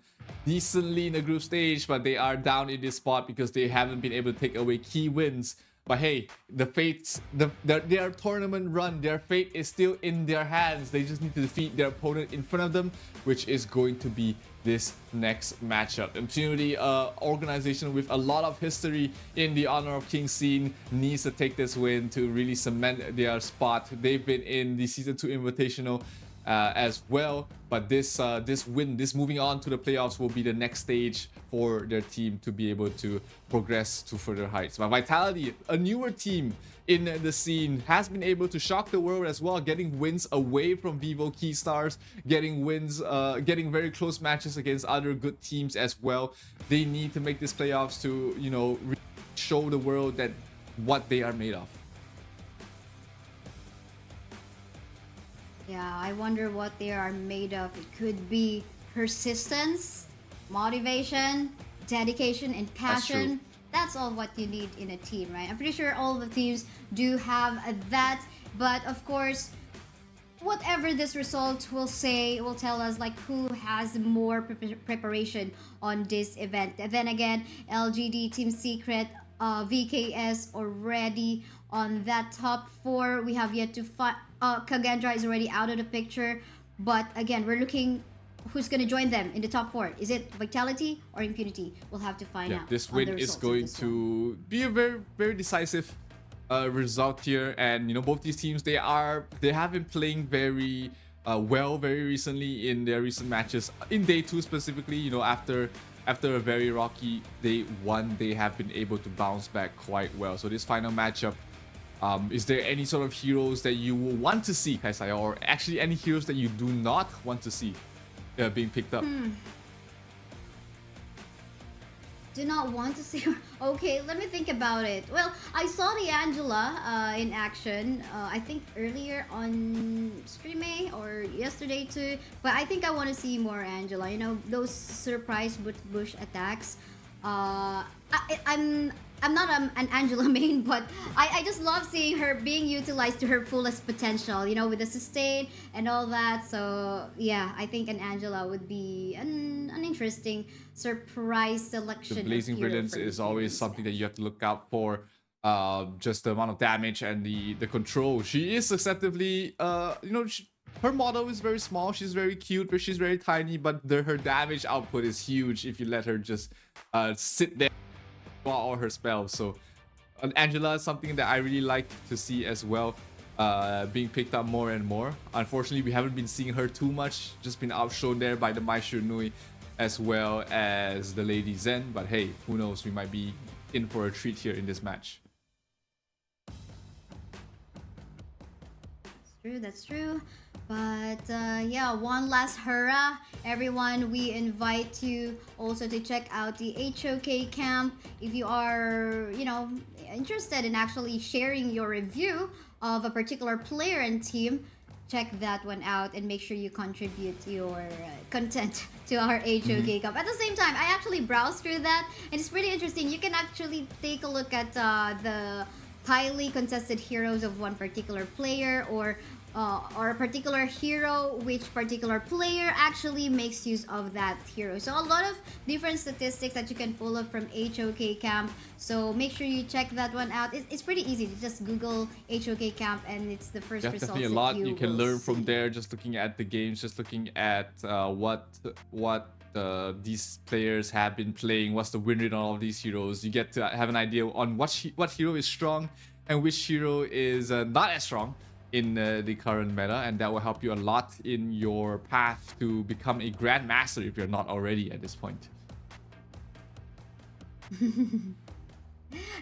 decently in the group stage, but they are down in this spot because they haven't been able to take away key wins. But hey, the fates, their tournament run, their fate is still in their hands. They just need to defeat their opponent in front of them, which is going to be this next matchup. Impunity, organization with a lot of history in the Honor of Kings scene, needs to take this win to really cement their spot. They've been in the Season 2 Invitational as well, but this win, this moving on to the playoffs, will be the next stage for their team to be able to progress to further heights. But Vitality, a newer team in the scene, has been able to shock the world as well, getting wins away from Vivo key stars, getting wins, getting very close matches against other good teams as well. They need to make this playoffs to, you know, show the world that what they are made of. Yeah, I wonder what they are made of. It could be persistence, motivation, dedication, and passion. That's all what you need in a team, right? I'm pretty sure all of the teams do have that. But of course, whatever this result will say, will tell us like who has more preparation on this event. And then again, LGD, Team Secret, VKS already on that top four. We have yet to find. Kagendra is already out of the picture, but again, we're looking who's going to join them in the top four. Is it Vitality or Impunity? We'll have to find out. This win is going to be a very, very decisive result here, and you know, both these teams, they have been playing very well very recently in their recent matches. In day 2 specifically, you know, after a very rocky day 1, they have been able to bounce back quite well. So this final matchup, is there any sort of heroes that you will want to see, Kaisaya, or actually any heroes that you do not want to see being picked up? Do not want to see. Okay, let me think about it. Well, I saw the Angela in action, I think earlier on Stream A or yesterday too, but I think I want to see more Angela. You know, those surprise bush attacks. I'm not an Angela main, but I just love seeing her being utilized to her fullest potential, you know, with the sustain and all that. So yeah, I think an Angela would be an interesting surprise selection. The Blazing Brilliance is always something that you have to look out for. Just the amount of damage and the control. She is susceptibly, you know, her model is very small. She's very cute, but she's very tiny. But her damage output is huge if you let her just sit there all her spells. So Angela is something that I really like to see as well, being picked up more and more. Unfortunately, we haven't been seeing her too much, just been outshone there by the Mai Shunui as well as the Lady Zen. But hey, who knows, we might be in for a treat here in this match. That's true. But yeah, one last hurrah, everyone. We invite you also to check out the HoK camp if you are, you know, interested in actually sharing your review of a particular player and team. Check that one out and make sure you contribute your content to our HoK camp. At the same time, I actually browsed through that and it's pretty interesting. You can actually take a look at the highly contested heroes of one particular player, or a particular hero, which particular player actually makes use of that hero. So a lot of different statistics that you can pull up from HoK Camp. So make sure you check that one out. It's pretty easy to just Google HoK Camp, and it's the first results definitely a that lot you can will learn see. from there, just looking at the games, just looking at what these players have been playing, what's the win rate on all of these heroes. You get to have an idea on what hero is strong and which hero is not as strong in the current meta, and that will help you a lot in your path to become a grandmaster if you're not already at this point.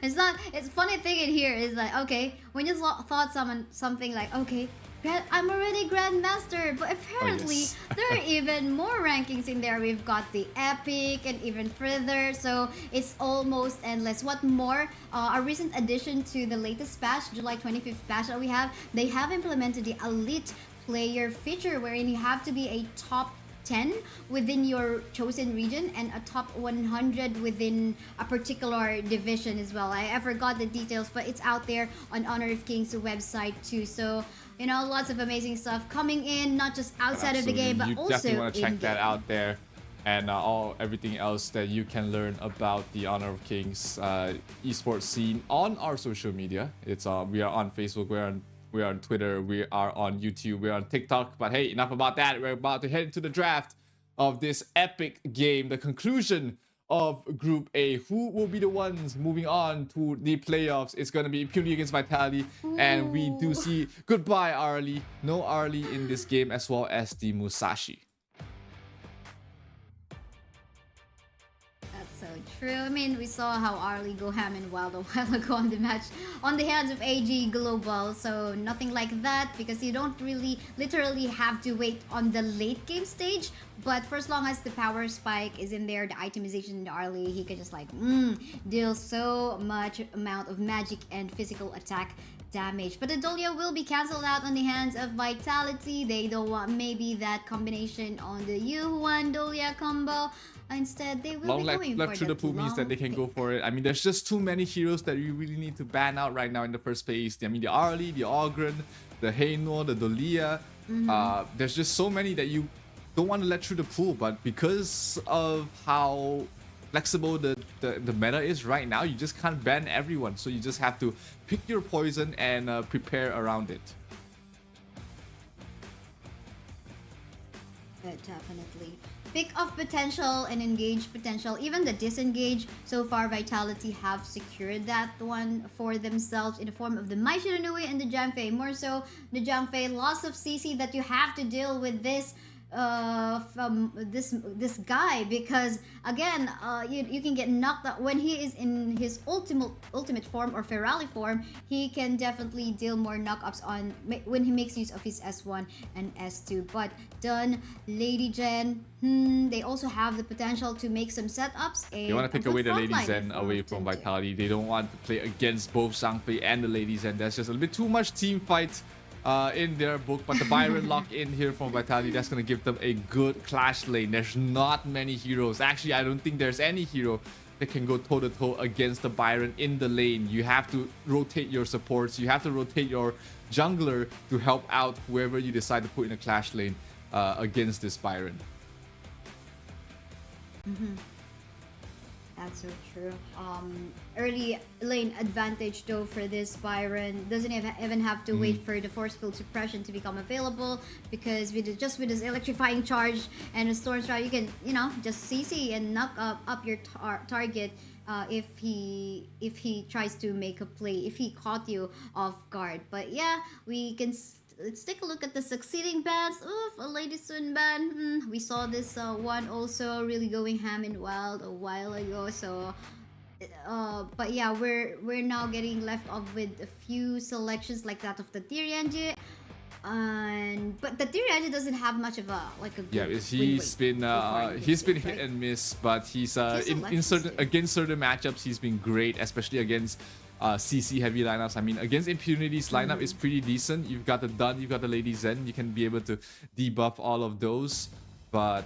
It's funny thing in here is like, okay, when you thought something like, okay, I'm already Grandmaster, but apparently there are even more rankings in there. We've got the Epic and even further, so it's almost endless. What more, a recent addition to the latest patch, July 25th patch that we have, they have implemented the Elite Player feature, wherein you have to be a top 10 within your chosen region and a top 100 within a particular division as well. I forgot the details, but it's out there on Honor of Kings website too. So, you know, lots of amazing stuff coming in, not just outside of the game, but you also definitely want to check that in-game. out there, and everything else that you can learn about the Honor of Kings esports scene on our social media. It's we are on Facebook, we're on Twitter, we are on YouTube, we're on TikTok. But hey, enough about that. We're about to head into the draft of this epic game, the conclusion of Group A. Who will be the ones moving on to the playoffs? It's going to be Impunity against Vitality. And we do see goodbye Arlie. No Arlie in this game, as well as the Musashi. So true. I mean, we saw how Arlie go ham and wild a while ago on the match on the hands of AG Global. So nothing like that, because you don't really literally have to wait on the late game stage. But for as long as the power spike is in there, the itemization in the Arlie, he can just like deal so much amount of magic and physical attack damage. But the Dolia will be cancelled out on the hands of Vitality. They don't want maybe that combination on the Yuhuan Dolia combo. Instead, they will be going left for through the pool means that they can go for it. I mean, there's just too many heroes that you really need to ban out right now in the first phase. I mean, the Arlie, the Ogren, the Heino, the Dolia. There's just so many that you don't want to let through the pool, but because of how flexible the meta is right now, you just can't ban everyone. So you just have to pick your poison and prepare around it. Definitely. Pick of potential and engage potential, even the disengage. So far, Vitality have secured that one for themselves in the form of the Mai Shiranui and the Jiangfei. More so, the Jiangfei, loss of CC that you have to deal with this from this guy, because again you can get knocked out when he is in his ultimate form or Ferali form. He can definitely deal more knockups on when he makes use of his S1 and S2. But done Lady Jen, they also have the potential to make some setups. They want to take away the Lady Zen away from Vitality. They don't want to play against both Zhangfei and the Lady Zen. That's just a little bit too much team fight in their book. But the Byron lock in here from Vitality, that's going to give them a good clash lane. There's not many heroes. Actually, I don't think there's any hero that can go toe-to-toe against the Byron in the lane. You have to rotate your supports. You have to rotate your jungler to help out whoever you decide to put in a clash lane against this Byron. That's so true. Early lane advantage though for this Byron. Doesn't even have to wait for the force field suppression to become available, because with this electrifying charge and a storm strike, you can just CC and knock up your target if he tries to make a play, if he caught you off guard. But yeah, we can. Let's take a look at the succeeding bans. Oof, a Lady Sun ban. We saw this one also really going ham and wild a while ago. So, but yeah, we're now getting left off with a few selections like that of the Tyrianji. But the Tyrianji doesn't have much of a good he's been hit and miss, but he's against certain matchups he's been great, especially against CC heavy lineups. I mean, against Impunity's lineup is pretty decent. You've got the Dun, you've got the Lady Zen. You can be able to debuff all of those. But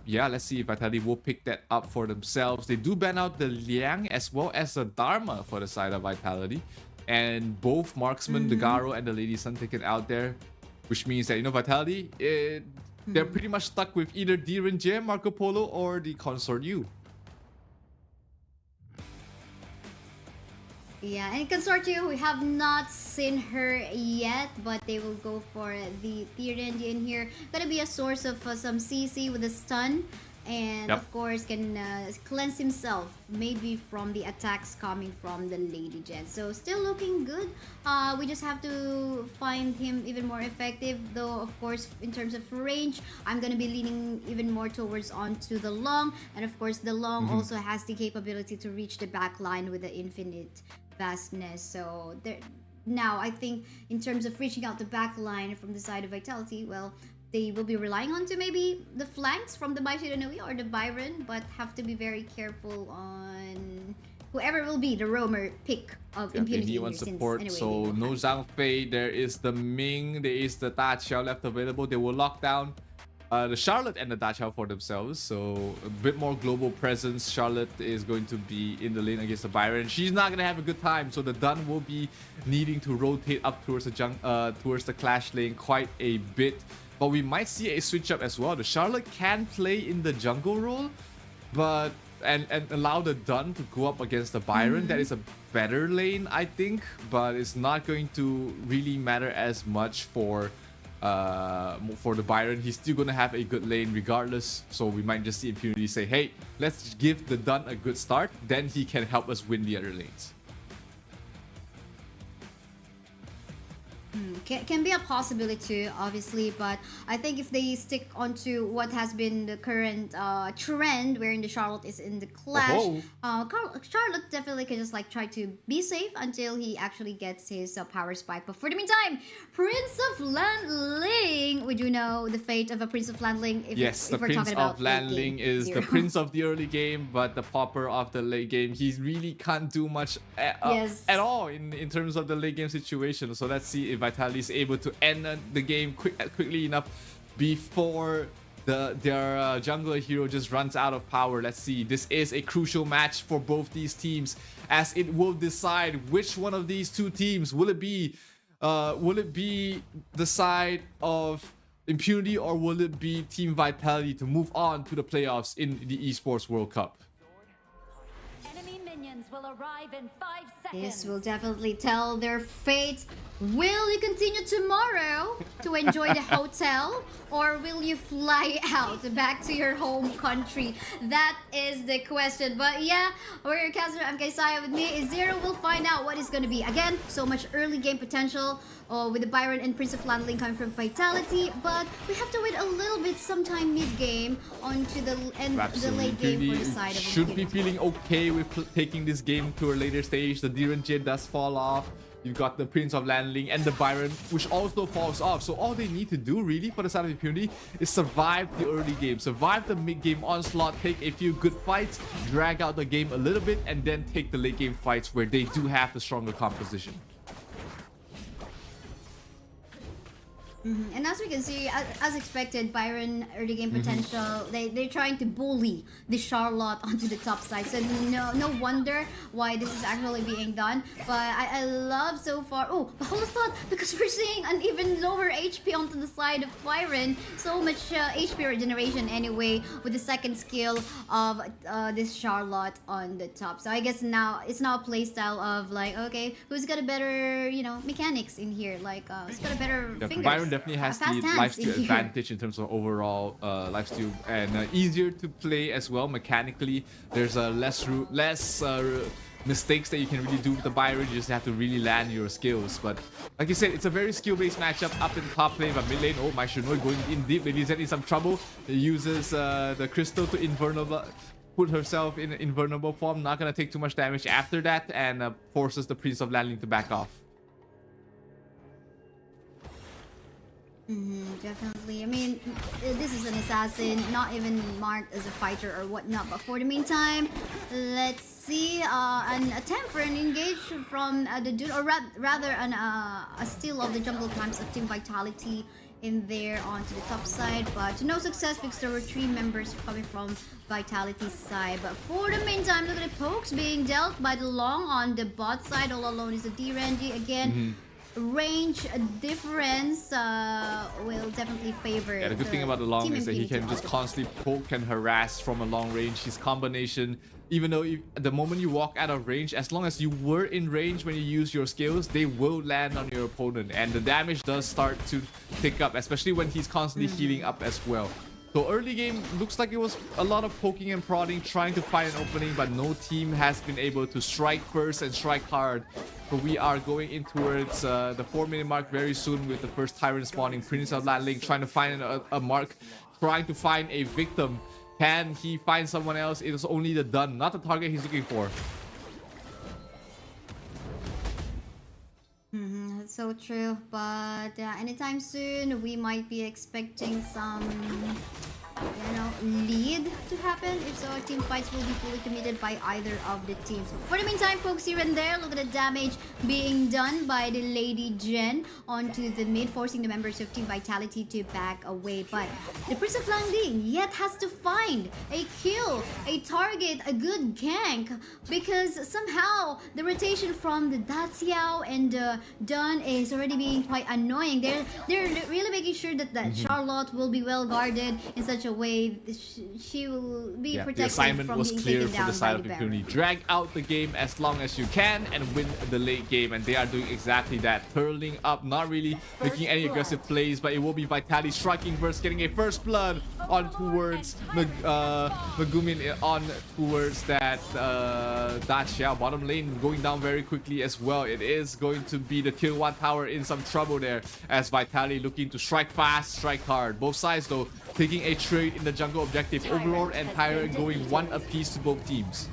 yeah, let's see if Vitality will pick that up for themselves. They do ban out the Liang as well as the Dharma for the side of Vitality. and both marksman, the Garo and the Lady Sun taken out there, which means that, you know, Vitality, they're pretty much stuck with either Direnje, Marco Polo, or the Consort U. Yeah, and Consortium, we have not seen her yet, but they will go for the Direnje in here. Gonna be a source of some CC with a stun. And of course can cleanse himself maybe from the attacks coming from the Lady Jen. So still looking good. We just have to find him even more effective, though of course in terms of range I'm gonna be leaning even more towards onto the long, and of course the long also has the capability to reach the back line with the infinite vastness. So there, now I think in terms of reaching out the back line from the side of Vitality, well, they will be relying on to maybe the flanks from the Baishiranui or the Byron, but have to be very careful on whoever will be the roamer pick of Impunity. They need support, anyway, so no Zhang Fei. There is the Ming, there is the Da Qiao left available. They will lock down the Charlotte and the Da Qiao for themselves, so a bit more global presence. Charlotte is going to be in the lane against the Byron. She's not gonna have a good time, so the Dun will be needing to rotate up towards the Clash lane quite a bit. But we might see a switch up as well. The Charlotte can play in the jungle role, but and allow the Dun to go up against the Byron. That is a better lane, I think, but it's not going to really matter as much for the Byron. He's still gonna have a good lane regardless. So we might just see Impunity say, "Hey, let's give the Dun a good start. Then he can help us win the other lanes." Can be a possibility, obviously, but I think if they stick onto what has been the current trend, wherein the Charlotte is in the Clash, Charlotte definitely can just like try to be safe until he actually gets his power spike. But for the meantime, Prince of Landling, we do know the fate of a Prince of Landling. Yes, the Prince of Landling is the Prince of the early game, but the Pauper of the late game. He really can't do much at all in terms of the late game situation. So let's see if Vitality is able to end the game quickly enough before their jungler hero just runs out of power. Let's see. This is a crucial match for both these teams, as it will decide which one of these two teams will it be. Will it be the side of Impunity, or will it be Team Vitality to move on to the playoffs in the Esports World Cup? Will arrive in 5 seconds. This will definitely tell their fate. Will you continue tomorrow to enjoy the hotel, or will you fly out back to your home country? That is the question. But yeah, Warrior Caster, I'm Kaisaya, with me is Zero. We'll find out what it's going to be. Again, so much early game potential with the Byron and Prince of Landling coming from Vitality, but we have to wait a little bit sometime mid-game onto the late game for the side of should be feeling okay with taking this game to a later stage. The Direnje does fall off. You've got the Prince of Landling and the Byron, which also falls off. So all they need to do really for the side of Impunity is survive the early game, survive the mid-game onslaught, take a few good fights, drag out the game a little bit, and then take the late game fights where they do have the stronger composition. And as we can see, as expected, Byron early game potential, they're trying to bully the Charlotte onto the top side. So no wonder why this is actually being done. But I love so far. Oh, but hold on, because we're seeing an even lower HP onto the side of Byron. So much HP regeneration anyway with the second skill of this Charlotte on the top. So I guess now it's now a playstyle of like, okay, who's got a better, you know, mechanics in here? Like, who's got a better fingers? Byron definitely has the lifesteal advantage in terms of overall lifesteal, and easier to play as well mechanically. There's less mistakes that you can really do with the Byron. You just have to really land your skills. But like you said, it's a very skill-based matchup up in top lane. But mid lane, oh, my Shinoi going in deep. Lady Zen in some trouble. He uses the crystal to invulnerable, put herself in invulnerable form. Not gonna take too much damage after that, and forces the Prince of Landling to back off. Definitely. I mean, this is an assassin, not even marked as a fighter or whatnot. But for the meantime, let's see an attempt for an engage from the dude, or rather a steal of the jungle camps of Team Vitality in there onto the top side, but no success because there were 3 members coming from Vitality's side. But for the meantime, look at the pokes being dealt by the Long on the bot side. All alone is a D-Renji again. Range difference will definitely favor. Yeah, the good thing about the Long is that he can just constantly poke and harass from a long range. His combination, even though the moment you walk out of range, as long as you were in range when you use your skills, they will land on your opponent, and the damage does start to pick up, especially when he's constantly healing up as well. So early game looks like it was a lot of poking and prodding, trying to find an opening, but no team has been able to strike first and strike hard. So we are going in towards the 4-minute mark very soon with the first Tyrant spawning. Prince of Landling trying to find a mark, trying to find a victim. Can he find someone else? It is only the Dun, not the target he's looking for. That's so true, but anytime soon we might be expecting some, you know, lead to happen. If so, team fights will be fully committed by either of the teams. For the meantime, pokes here and there. Look at the damage being done by the Lady Jen onto the mid, forcing the members of Team Vitality to back away. But the Prince of Langding yet has to find a kill, a target, a good gank, because somehow the rotation from the Daxiao and the Dun is already being quite annoying. They're really making sure that Charlotte will be well guarded in such a way she will be protected. The assignment from was being clear taken for the down side by of the Impunity. Drag out the game as long as you can and win the late game, and they are doing exactly that. Turtling up, not really making any aggressive plays, but it will be Vitality striking first, getting a first blood on towards Megumin, on towards that Xiao. Bottom lane going down very quickly as well. It is going to be the Kill 1 tower in some trouble there, as Vitality looking to strike fast, strike hard. Both sides though taking a trade in the jungle objective. Overlord and Tyrant going 1 apiece to both teams.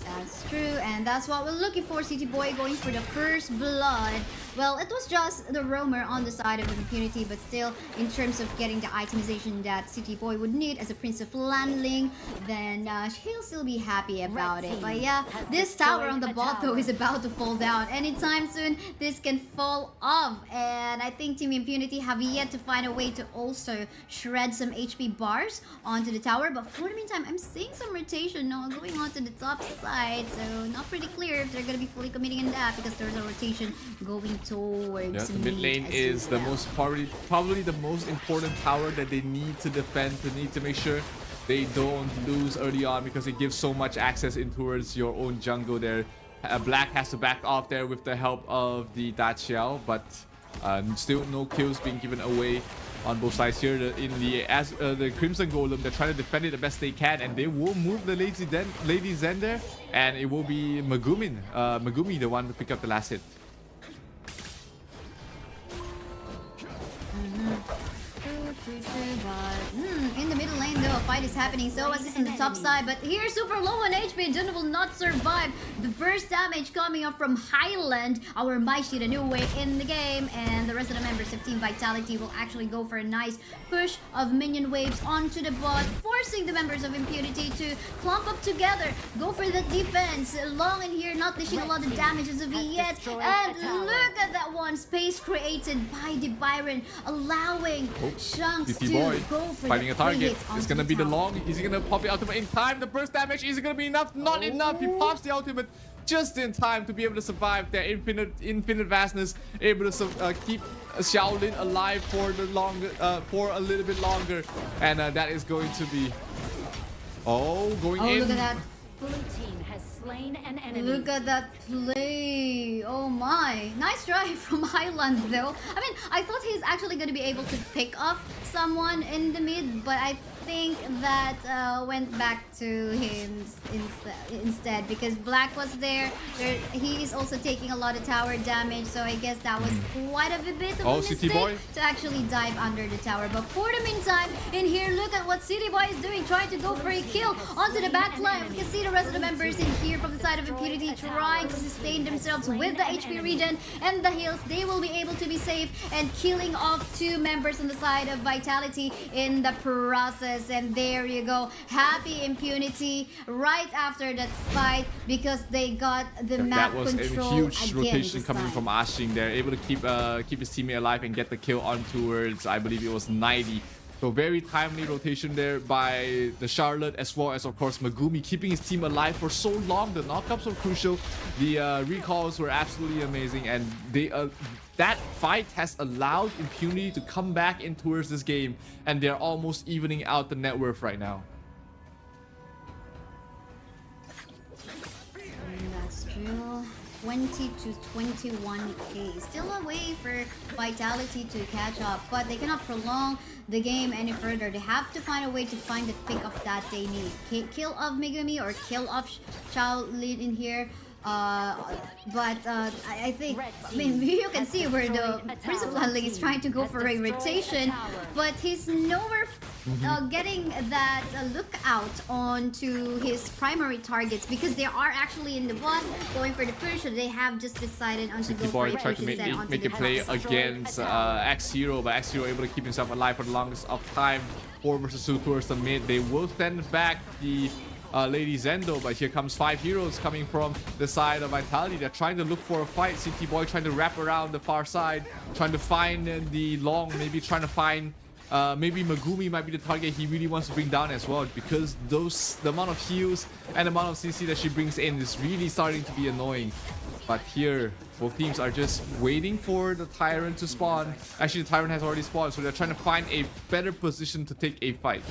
That's true, and that's what we're looking for. City Boy going for the first blood. Well, it was just the roamer on the side of Impunity, but still, in terms of getting the itemization that City Boy would need as a Prince of Landling, then he'll still be happy about it. But yeah, this tower on the bot though is about to fall down. Anytime soon, this can fall off, and I think Team Impunity have yet to find a way to also shred some HP bars onto the tower. But for the meantime, I'm seeing some rotation now going onto the top side, so not pretty clear if they're gonna be fully committing in that, because there's a rotation going towards the mid lane is the most probably the most important tower that they need to defend. They need to make sure they don't lose early on, because it gives so much access in towards your own jungle there. Black has to back off there with the help of the Daxiao, but still no kills being given away on both sides here. The Crimson Golem, they're trying to defend it the best they can, and they will move the Lady Zen there, and it will be Megumi the one to pick up the last hit. In the middle lane though, a fight is happening. So assist on the top side, but here super low on HP. Jun will not survive the burst damage coming up from Highland. Our Maishi, a new way in the game, and the rest of the members of Team Vitality will actually go for a nice push of minion waves onto the bot, forcing the members of Impunity to clump up together, go for the defense. Long in here, not dishing a lot of damage as of yet, and look at that one space created by the Byron, allowing Shanks to go for finding the a target. hit It's gonna be the Long. Is he gonna pop the ultimate in time? The burst damage, is it gonna be enough? Not enough. He pops the ultimate just in time to be able to survive their infinite vastness, able to keep Xiaolin alive for for a little bit longer, and that is going to be going in. Look at that. Blue team has slain an enemy. Look at that play. Oh my. Nice try from Highland though. I mean, I thought he's actually going to be able to pick off someone in the mid, but I think that went back to him instead because Black was there. He is also taking a lot of tower damage, so I guess that was quite a bit of a mistake to actually dive under the tower. But for the meantime, in here, look at what City Boy is doing, trying to go for a kill onto the back line. We can see the rest of the members in here from the side of Impunity trying to sustain themselves with the HP regen and the heals. They will be able to be safe and killing off 2 members on the side of Vitality in the process. And there you go, happy Impunity right after that fight because they got the map control. That was a huge rotation coming from Ashing there, able to keep his teammate alive and get the kill on towards, I believe it was 90. So very timely rotation there by the Charlotte, as well as of course Megumi, keeping his team alive for so long. The knockups were crucial, the recalls were absolutely amazing, and they that fight has allowed Impunity to come back in towards this game, and they're almost evening out the net worth right now. That's true. 20 to 21k. Still a way for Vitality to catch up, but they cannot prolong the game any further. They have to find a way to find the pick of that they need. Kill of Megumi or kill of Shaolin in here. I think, I mean, you can see where the Prince of Lanling is trying to go for a rotation, but he's nowhere getting that lookout onto his primary targets because they are actually in the one going for the push, so they have just decided on to go for a push instead onto make a play against X-Hero, but X-Hero able to keep himself alive for the longest of time. 4 versus 2 towards the mid. They will send back the Lady Zendo, but here comes 5 heroes coming from the side of Vitality. They're trying to look for a fight. CT Boy trying to wrap around the far side, trying to find the long, maybe trying to find maybe Megumi might be the target he really wants to bring down as well, because the amount of heals and the amount of CC that she brings in is really starting to be annoying. But here, both teams are just waiting for the Tyrant to spawn. Actually, the Tyrant has already spawned, so they're trying to find a better position to take a fight.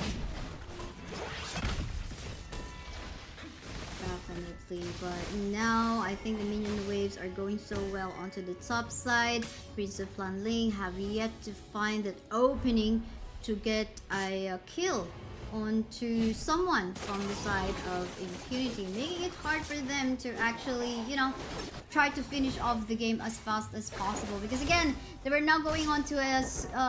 But now I think the minion waves are going so well onto the top side. Prince of Lanling have yet to find that opening to get a kill onto someone from the side of Impunity, making it hard for them to actually, you know, try to finish off the game as fast as possible. Because again, they were now going on to a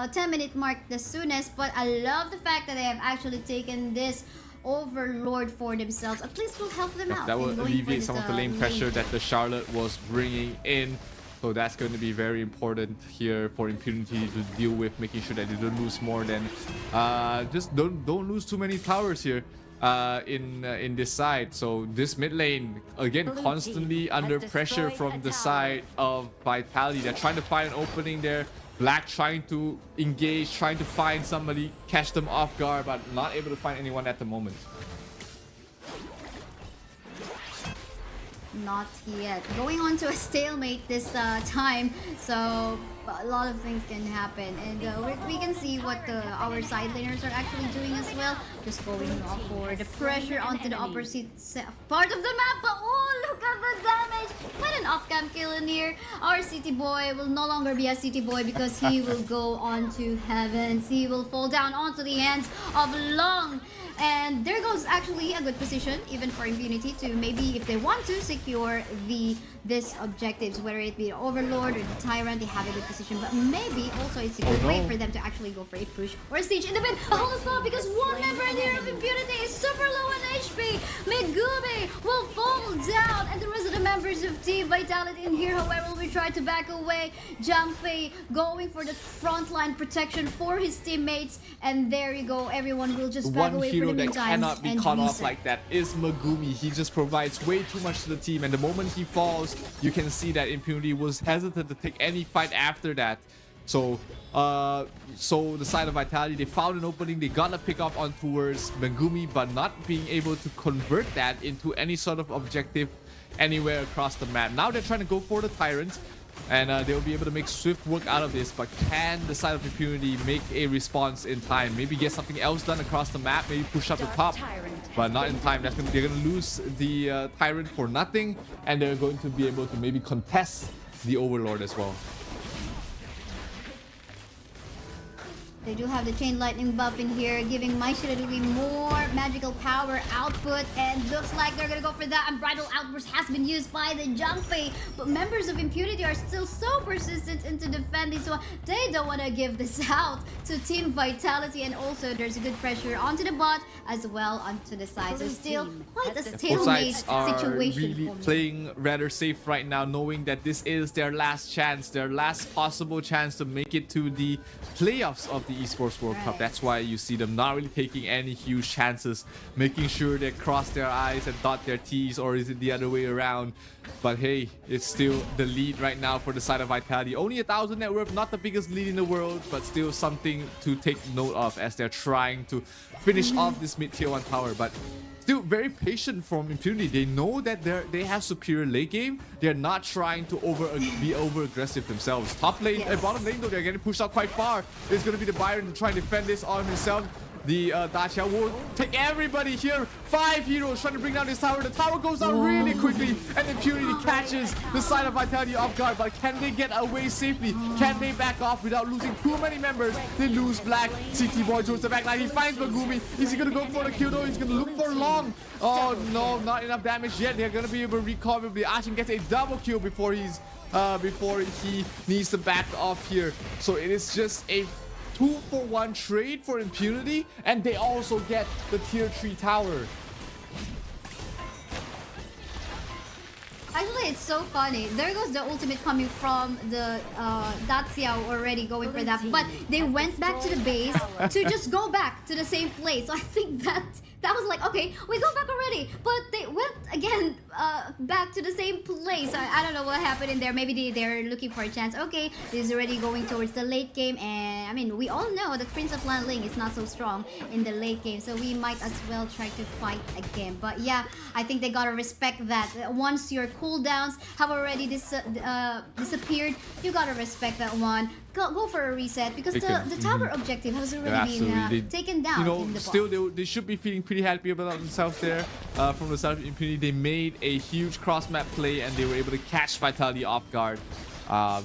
10-minute mark the soonest, but I love the fact that they have actually taken this Overlord for themselves. At least will help them out. That will alleviate some of the lane pressure that the Charlotte was bringing in. So that's going to be very important here for Impunity to deal with, making sure that they don't lose more than just don't lose too many towers here in this side. So this mid lane again constantly under pressure from the side of Vitality. They're trying to find an opening there. Black trying to engage, trying to find somebody, catch them off guard, but not able to find anyone at the moment. Not yet. Going on to a stalemate this time, so a lot of things can happen. And we can see what our side laners are actually doing as well. Just going off for the pressure onto the opposite part of the map. But oh, look at the damage! Quite an off-cam kill in here. Our City Boy will no longer be a City Boy because he will go on to heavens. He will fall down onto the hands of Long. And there goes actually a good position, even for Impunity, to maybe, if they want to, secure this objectives, whether it be Overlord or the Tyrant. They have a good position, but maybe also it's a good way for them to actually go for a push or a siege in the mid. A whole spot because one member in here of Impunity is super low on HP. Megumi will fall down, and the rest of the members of Team Vitality in here, however, will be trying to back away. Jiangfei going for the frontline protection for his teammates, and there you go. Everyone will just back away for the meantime. That cannot be caught off like that is Megumi. He just provides way too much to the team, and the moment he falls, you can see that Impunity was hesitant to take any fight after that. So the side of Vitality, they found an opening, they got a pick up on towards Megumi, but not being able to convert that into any sort of objective anywhere across the map. Now they're trying to go for the Tyrant, and they'll be able to make swift work out of this. But can the side of Impunity make a response in time? Maybe get something else done across the map, maybe push up the top, but not in time. They're going to lose the Tyrant for nothing, and they're going to be able to maybe contest the Overlord as well. They do have the Chain Lightning buff in here, giving Maishirarui more magical power output, and looks like they're gonna go for that. Unbridled Outburst has been used by the Zhangfei, but members of Impunity are still so persistent into defending, so they don't want to give this out to Team Vitality, and also there's a good pressure onto the bot as well onto the side. So still quite a stalemate situation. Really playing rather safe right now, knowing that this is their last chance, their last possible chance to make it to the playoffs of the Esports World Cup. That's why you see them not really taking any huge chances, making sure they cross their I's and dot their T's, or is it the other way around? But hey, it's still the lead right now for the side of Vitality. Only 1,000 net worth, not the biggest lead in the world, but still something to take note of as they're trying to finish off this mid-tier 1 tower. But still very patient from Impunity. They know that they have superior late game. They're not trying to be over aggressive themselves. Top lane, bottom lane though, they're getting pushed out quite far. It's going to be the Byron to try and defend this on himself. The Dacia will take everybody here. 5 heroes trying to bring down this tower. The tower goes down really quickly, and Impunity catches the side of Vitality off guard. But can they get away safely? Can they back off without losing too many members? They lose Black. CT Boy towards the back line. He finds Megumi. Is he going to go for the kill though? He's going to look for long. Oh no, not enough damage yet. They're going to be able to recover. The Ashen gets a double kill before he needs to back off here. So it is just a 2-for-1 trade for Impunity, and they also get the tier 3 tower. Actually, it's so funny. There goes the ultimate coming from the Daxiao already going for that, but they went back to the base to just go back to the same place. So I think that was like, okay, we go back already, but they went again back to the same place. I don't know what happened in there. Maybe they're looking for a chance. Okay, this is already going towards the late game, and I mean, we all know that Prince of Lanling is not so strong in the late game, so we might as well try to fight again. But yeah, I think they gotta respect that. Once your cooldowns have already disappeared, you gotta respect that one. Go for a reset, because the tower objective has already been taken down. You know, in the still they should be feeling pretty happy about themselves there. From the side of Impunity, they made a huge cross-map play and they were able to catch Vitality off guard.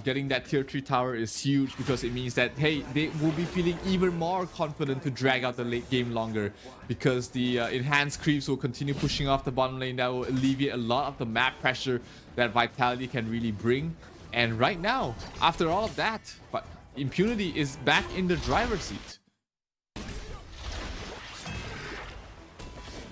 Getting that tier 3 tower is huge, because it means that, hey, they will be feeling even more confident to drag out the late game longer, because the enhanced creeps will continue pushing off the bottom lane. That will alleviate a lot of the map pressure that Vitality can really bring. And right now, after all of that, but Impunity is back in the driver's seat.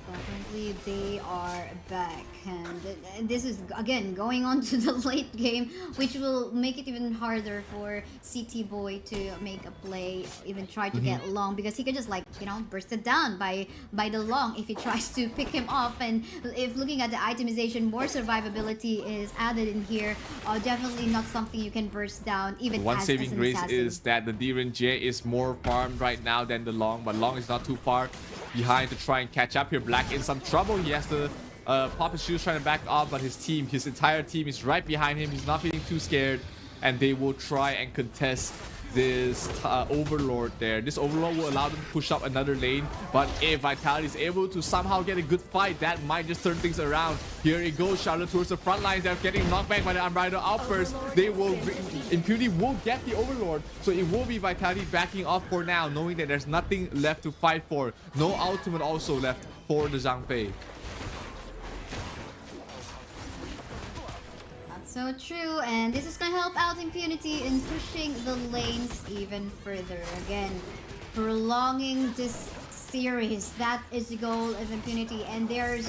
Definitely, they are back, and this is again going on to the late game, which will make it even harder for CT Boy to make a play, even try to get long, because he could just, like, you know, burst it down by the long if he tries to pick him off. And if looking at the itemization, more survivability is added in here. Definitely not something you can burst down even One as saving an grace assassin. is that the Diren J is more farmed right now than the long, but long is not too far behind to try and catch up here. Black in some trouble. He has to pop his shoes trying to back off, but his entire team is right behind him. He's not feeling too scared, and they will try and contest this Overlord there. This Overlord will allow them to push up another lane, but if Vitality is able to somehow get a good fight, that might just turn things around. Here it goes, Charlotte towards the front lines. They're getting knocked back by the Unbridled Outburst. Impunity will get the Overlord, so it will be Vitality backing off for now, knowing that there's nothing left to fight for. No ultimate also left for the Zhangfei. So true, and this is gonna help out Impunity in pushing the lanes even further. Again, prolonging this series, that is the goal of Impunity, and they're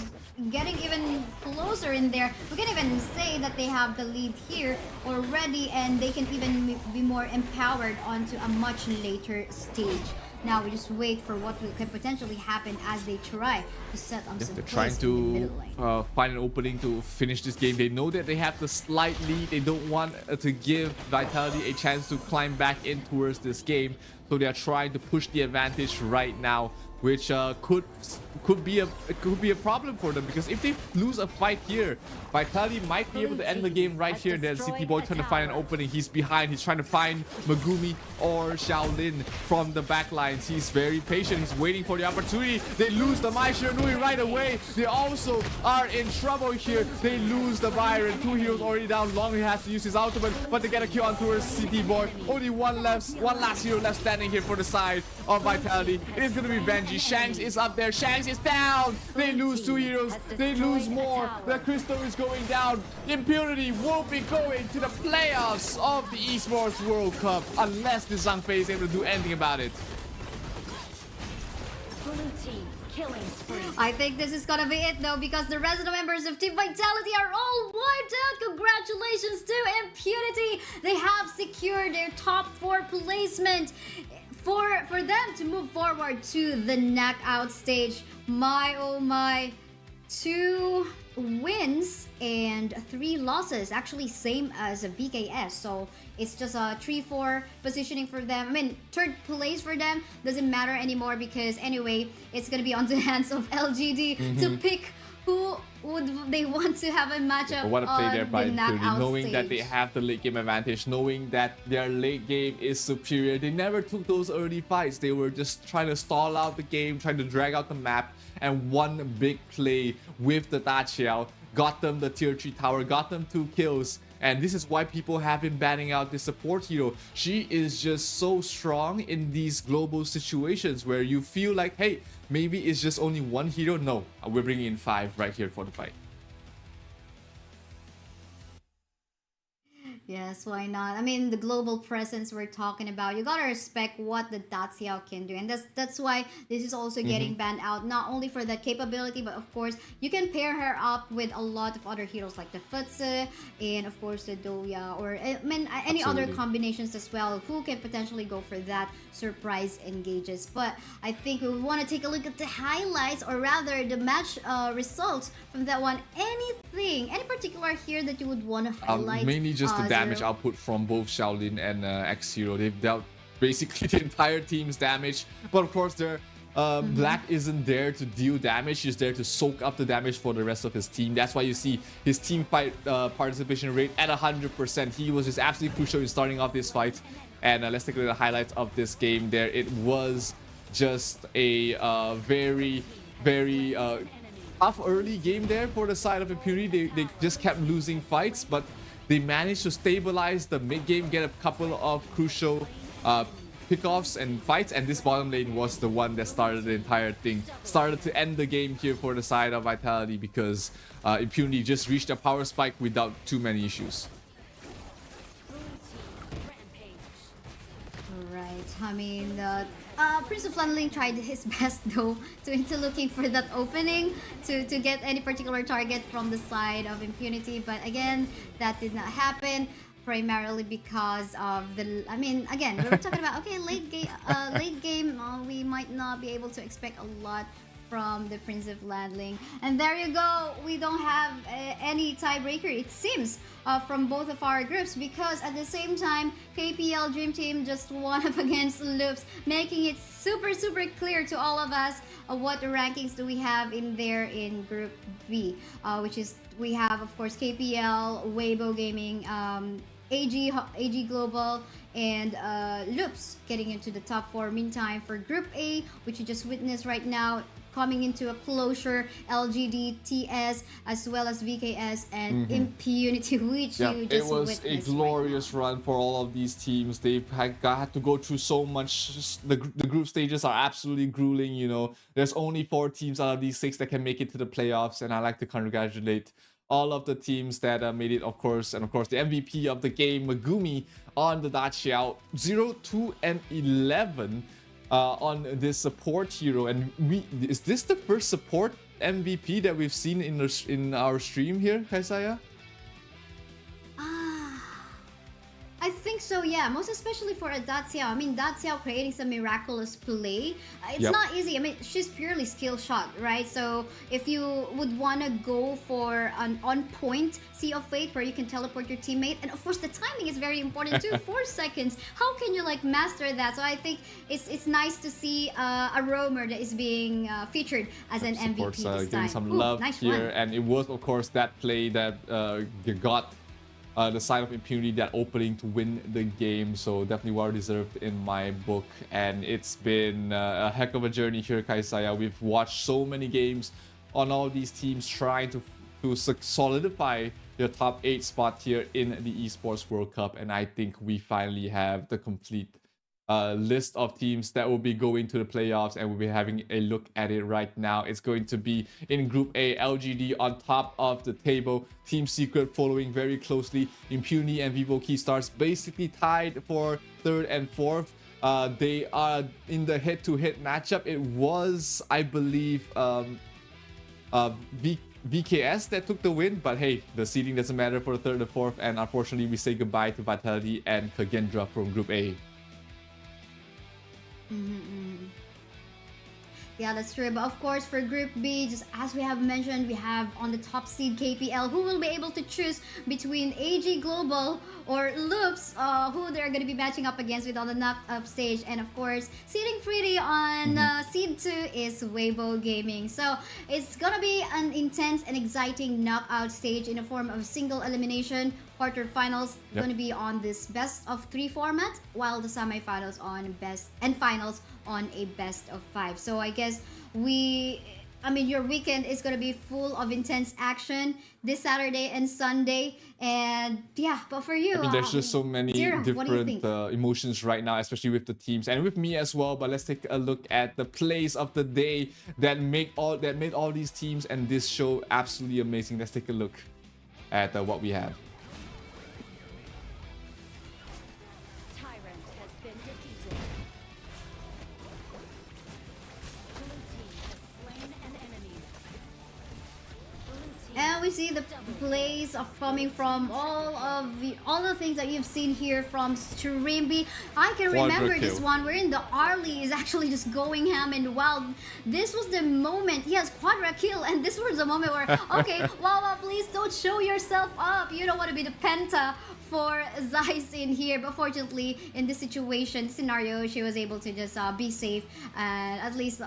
getting even closer in there. We can even say that they have the lead here already, and they can even be more empowered onto a much later stage. Now we just wait for what could potentially happen as they try to set up some They're plays trying in the middle lane. to find an opening to finish this game. They know that they have the slight lead. They don't want to give Vitality a chance to climb back in towards this game. So they are trying to push the advantage right now. which could be a problem for them, because if they lose a fight here, Vitality might be able to end the game right here. There's City Boy trying to find an opening. He's behind. He's trying to find Megumi or Shaolin from the back lines. He's very patient. He's waiting for the opportunity. They lose the Mai Shiranui right away. They also are in trouble here. They lose the Byron. 2 heroes already down. Longy has to use his ultimate, but they get a kill on towards City Boy. Only one last hero left standing here for the side of Vitality. It is going to be Benji. Shanks is up there. Shanks is down. They lose 2 heroes. They lose more. The Crystal is going down. Impunity will be going to the playoffs of the Esports World Cup unless the Zhangfei is able to do anything about it. I think this is gonna be it though, because the rest of the members of Team Vitality are all wiped out. Congratulations to Impunity. They have secured their top 4 placement for them to move forward to the knockout stage. My oh my, 2 wins and 3 losses, actually same as a VKS, so it's just a 3-4 positioning for them. I mean, 3rd place for them doesn't matter anymore, because anyway it's gonna be on the hands of LGD to pick who would they want to have a matchup What a play on there by the Impunity, knockout knowing stage. that they have the late game advantage, knowing that their late game is superior. They never took those early fights. They were just trying to stall out the game, trying to drag out the map, and one big play with the Dachiao got them the tier 3 tower, got them 2 kills. And this is why people have been banning out the support hero. She is just so strong in these global situations where you feel like, hey, maybe it's just only 1 hero. No, we're bringing in 5 right here for the fight. Yes, why not? I mean, the global presence we're talking about, you gotta respect what the Daxiao can do, and that's why this is also getting banned out. Not only for that capability, but of course you can pair her up with a lot of other heroes like the Futsu and of course the Doya, or I mean any other combinations as well, who can potentially go for that surprise engages. But I think we want to take a look at the highlights, or rather the match results from that one. Any particular here that you would want to highlight? Mainly just the damage output from both Shaolin and X-Hero. They've dealt basically the entire team's damage, but of course their Black isn't there to deal damage. He's there to soak up the damage for the rest of his team. That's why you see his team fight participation rate at 100%. He was just absolutely crucial in starting off this fight. And let's take a look at the highlights of this game there. It was just a very tough early game there for the side of Impunity. They just kept losing fights, but they managed to stabilize the mid game, get a couple of crucial pickoffs and fights, and this bottom lane was the one that started the entire thing. Started to end the game here for the side of Vitality, because Impunity just reached a power spike without too many issues. Right, I mean, Prince of Lanling tried his best though to looking for that opening to get any particular target from the side of Impunity, but again that did not happen, primarily because of the, I mean, again, we were talking about, okay, late game we might not be able to expect a lot from the Prince of Landling. And there you go, we don't have any tiebreaker, it seems, from both of our groups, because at the same time KPL Dream Team just won up against Loops, making it super clear to all of us what rankings do we have in there in Group B, which is, we have of course KPL, Weibo Gaming, AG Global, and Loops getting into the top 4. Meantime, for Group A, which you just witnessed right now, coming into a closure, LGD, TS, as well as VKS and Impunity, which you just witnessed. It was a glorious run for all of these teams. They've had to go through so much. The group stages are absolutely grueling, you know. There's only 4 teams out of these 6 that can make it to the playoffs, and I like to congratulate all of the teams that made it, of course, and of course the MVP of the game, Megumi, on the Dachiao, 0, 2, and 11 on this support hero. And is this the first support MVP that we've seen in our stream here, Kaisaya? I I think so, yeah. Most especially for a Daxiao. I mean, Daxiao creating some miraculous play. It's Yep. not easy. I mean, she's purely skill shot, right? So if you would want to go for an on-point Sea of Fate where you can teleport your teammate, and of course the timing is very important too. 4 seconds. How can you like master that? So I think it's nice to see a roamer that is being featured as an MVP Of course, this getting time. some Ooh, love nice here, one. and it was of course that play that got the side of Impunity, that opening to win the game. So definitely well deserved in my book, and it's been a heck of a journey here, Kaisaya. We've watched so many games on all these teams trying to solidify their top 8 spot here in the Esports World Cup, and I think we finally have the complete list of teams that will be going to the playoffs, and we'll be having a look at it right now. It's going to be in Group A, LGD on top of the table, Team Secret following very closely, Impunity and Vivo Keystars basically tied for 3rd and 4th. They are in the head-to-head matchup. It was, I believe, VKS that took the win, but hey, the seeding doesn't matter for the 3rd and 4th, and unfortunately we say goodbye to Vitality and Kagendra from Group A. Yeah, that's true. But of course, for Group B, just as we have mentioned, we have on the top seed KPL, who will be able to choose between AG Global or Loops, who they're going to be matching up against with on the knockout stage. And of course, seeding pretty on seed 2 is Weibo Gaming. So it's going to be an intense and exciting knockout stage in the form of single elimination. Quarterfinals going to be on this best of 3 format, while the semifinals on best and finals on a best of 5. So I guess your weekend is going to be full of intense action this Saturday and Sunday. And yeah, but for you, I mean, there's just so many Zero, what do you different think? emotions right now, especially with the teams and with me as well. But let's take a look at the plays of the day that made all these teams and this show absolutely amazing. Let's take a look at what we have. And we see the plays of coming from all the things that you've seen here from Streamby. I can remember this one wherein the Arlie is actually just going ham and wild. This was the moment, yes, quadra kill, and this was the moment where, okay, Wawa, please don't show yourself up. You don't want to be the penta for Zeiss in here, but fortunately in this scenario, she was able to just be safe, and at least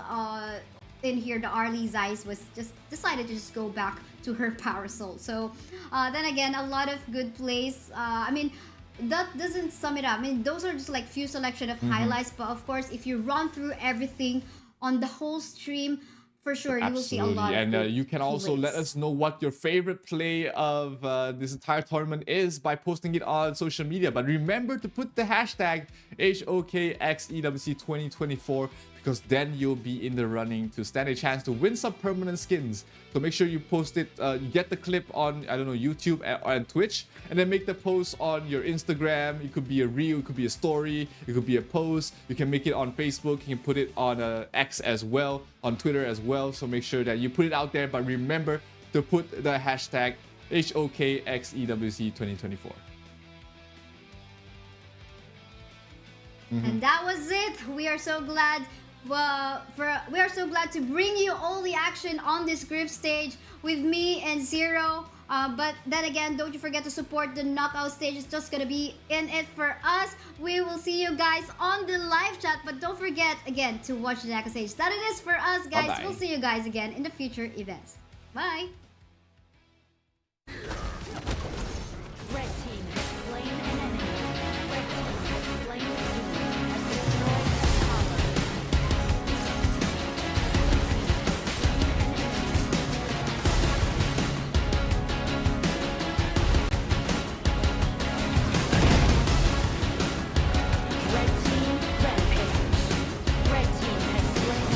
in here the Arlie Zeiss was just decided to just go back to her power soul. So then again, a lot of good plays. I mean, that doesn't sum it up. I mean, those are just like few selection of highlights, but of course if you run through everything on the whole stream, for sure you will see a lot of good you can also plays. let us know what your favorite play of this entire tournament is by posting it on social media. But remember to put the hashtag HoKXEWC 2024, because then you'll be in the running to stand a chance to win some permanent skins. So make sure you post it, you get the clip on, I don't know, YouTube and Twitch, and then make the post on your Instagram. It could be a reel, it could be a story, it could be a post. You can make it on Facebook, you can put it on X as well, on Twitter as well. So make sure that you put it out there, but remember to put the hashtag HoKXEWC 2024. And that was it. We are so glad. We are so glad to bring you all the action on this group stage with me and Zero. But then again, don't you forget to support the knockout stage. It's just gonna be in it for us. We will see you guys on the live chat, but don't forget again to watch the knockout stage. That it is for us, guys. Bye-bye. We'll see you guys again in the future events. Bye. Red team has slain an enemy. Red team has slain an enemy. Has destroyed a tower. Red team rampage. Red team has slain.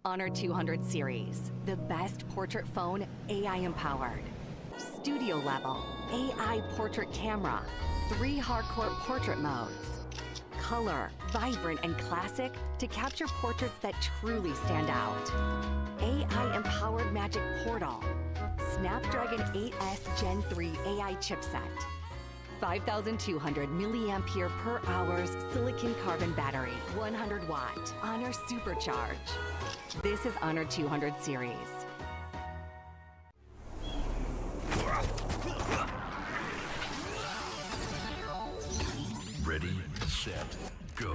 Honor 200 series, the best portrait phone AI empowered. Studio level, AI portrait camera, 3 hardcore portrait modes. Color, vibrant and classic to capture portraits that truly stand out. AI empowered magic portal. Snapdragon 8S Gen 3 AI chipset. 5,200 milliampere per hours silicon carbon battery, 100 watt, Honor Supercharge. This is Honor 200 series. Ready, set, go.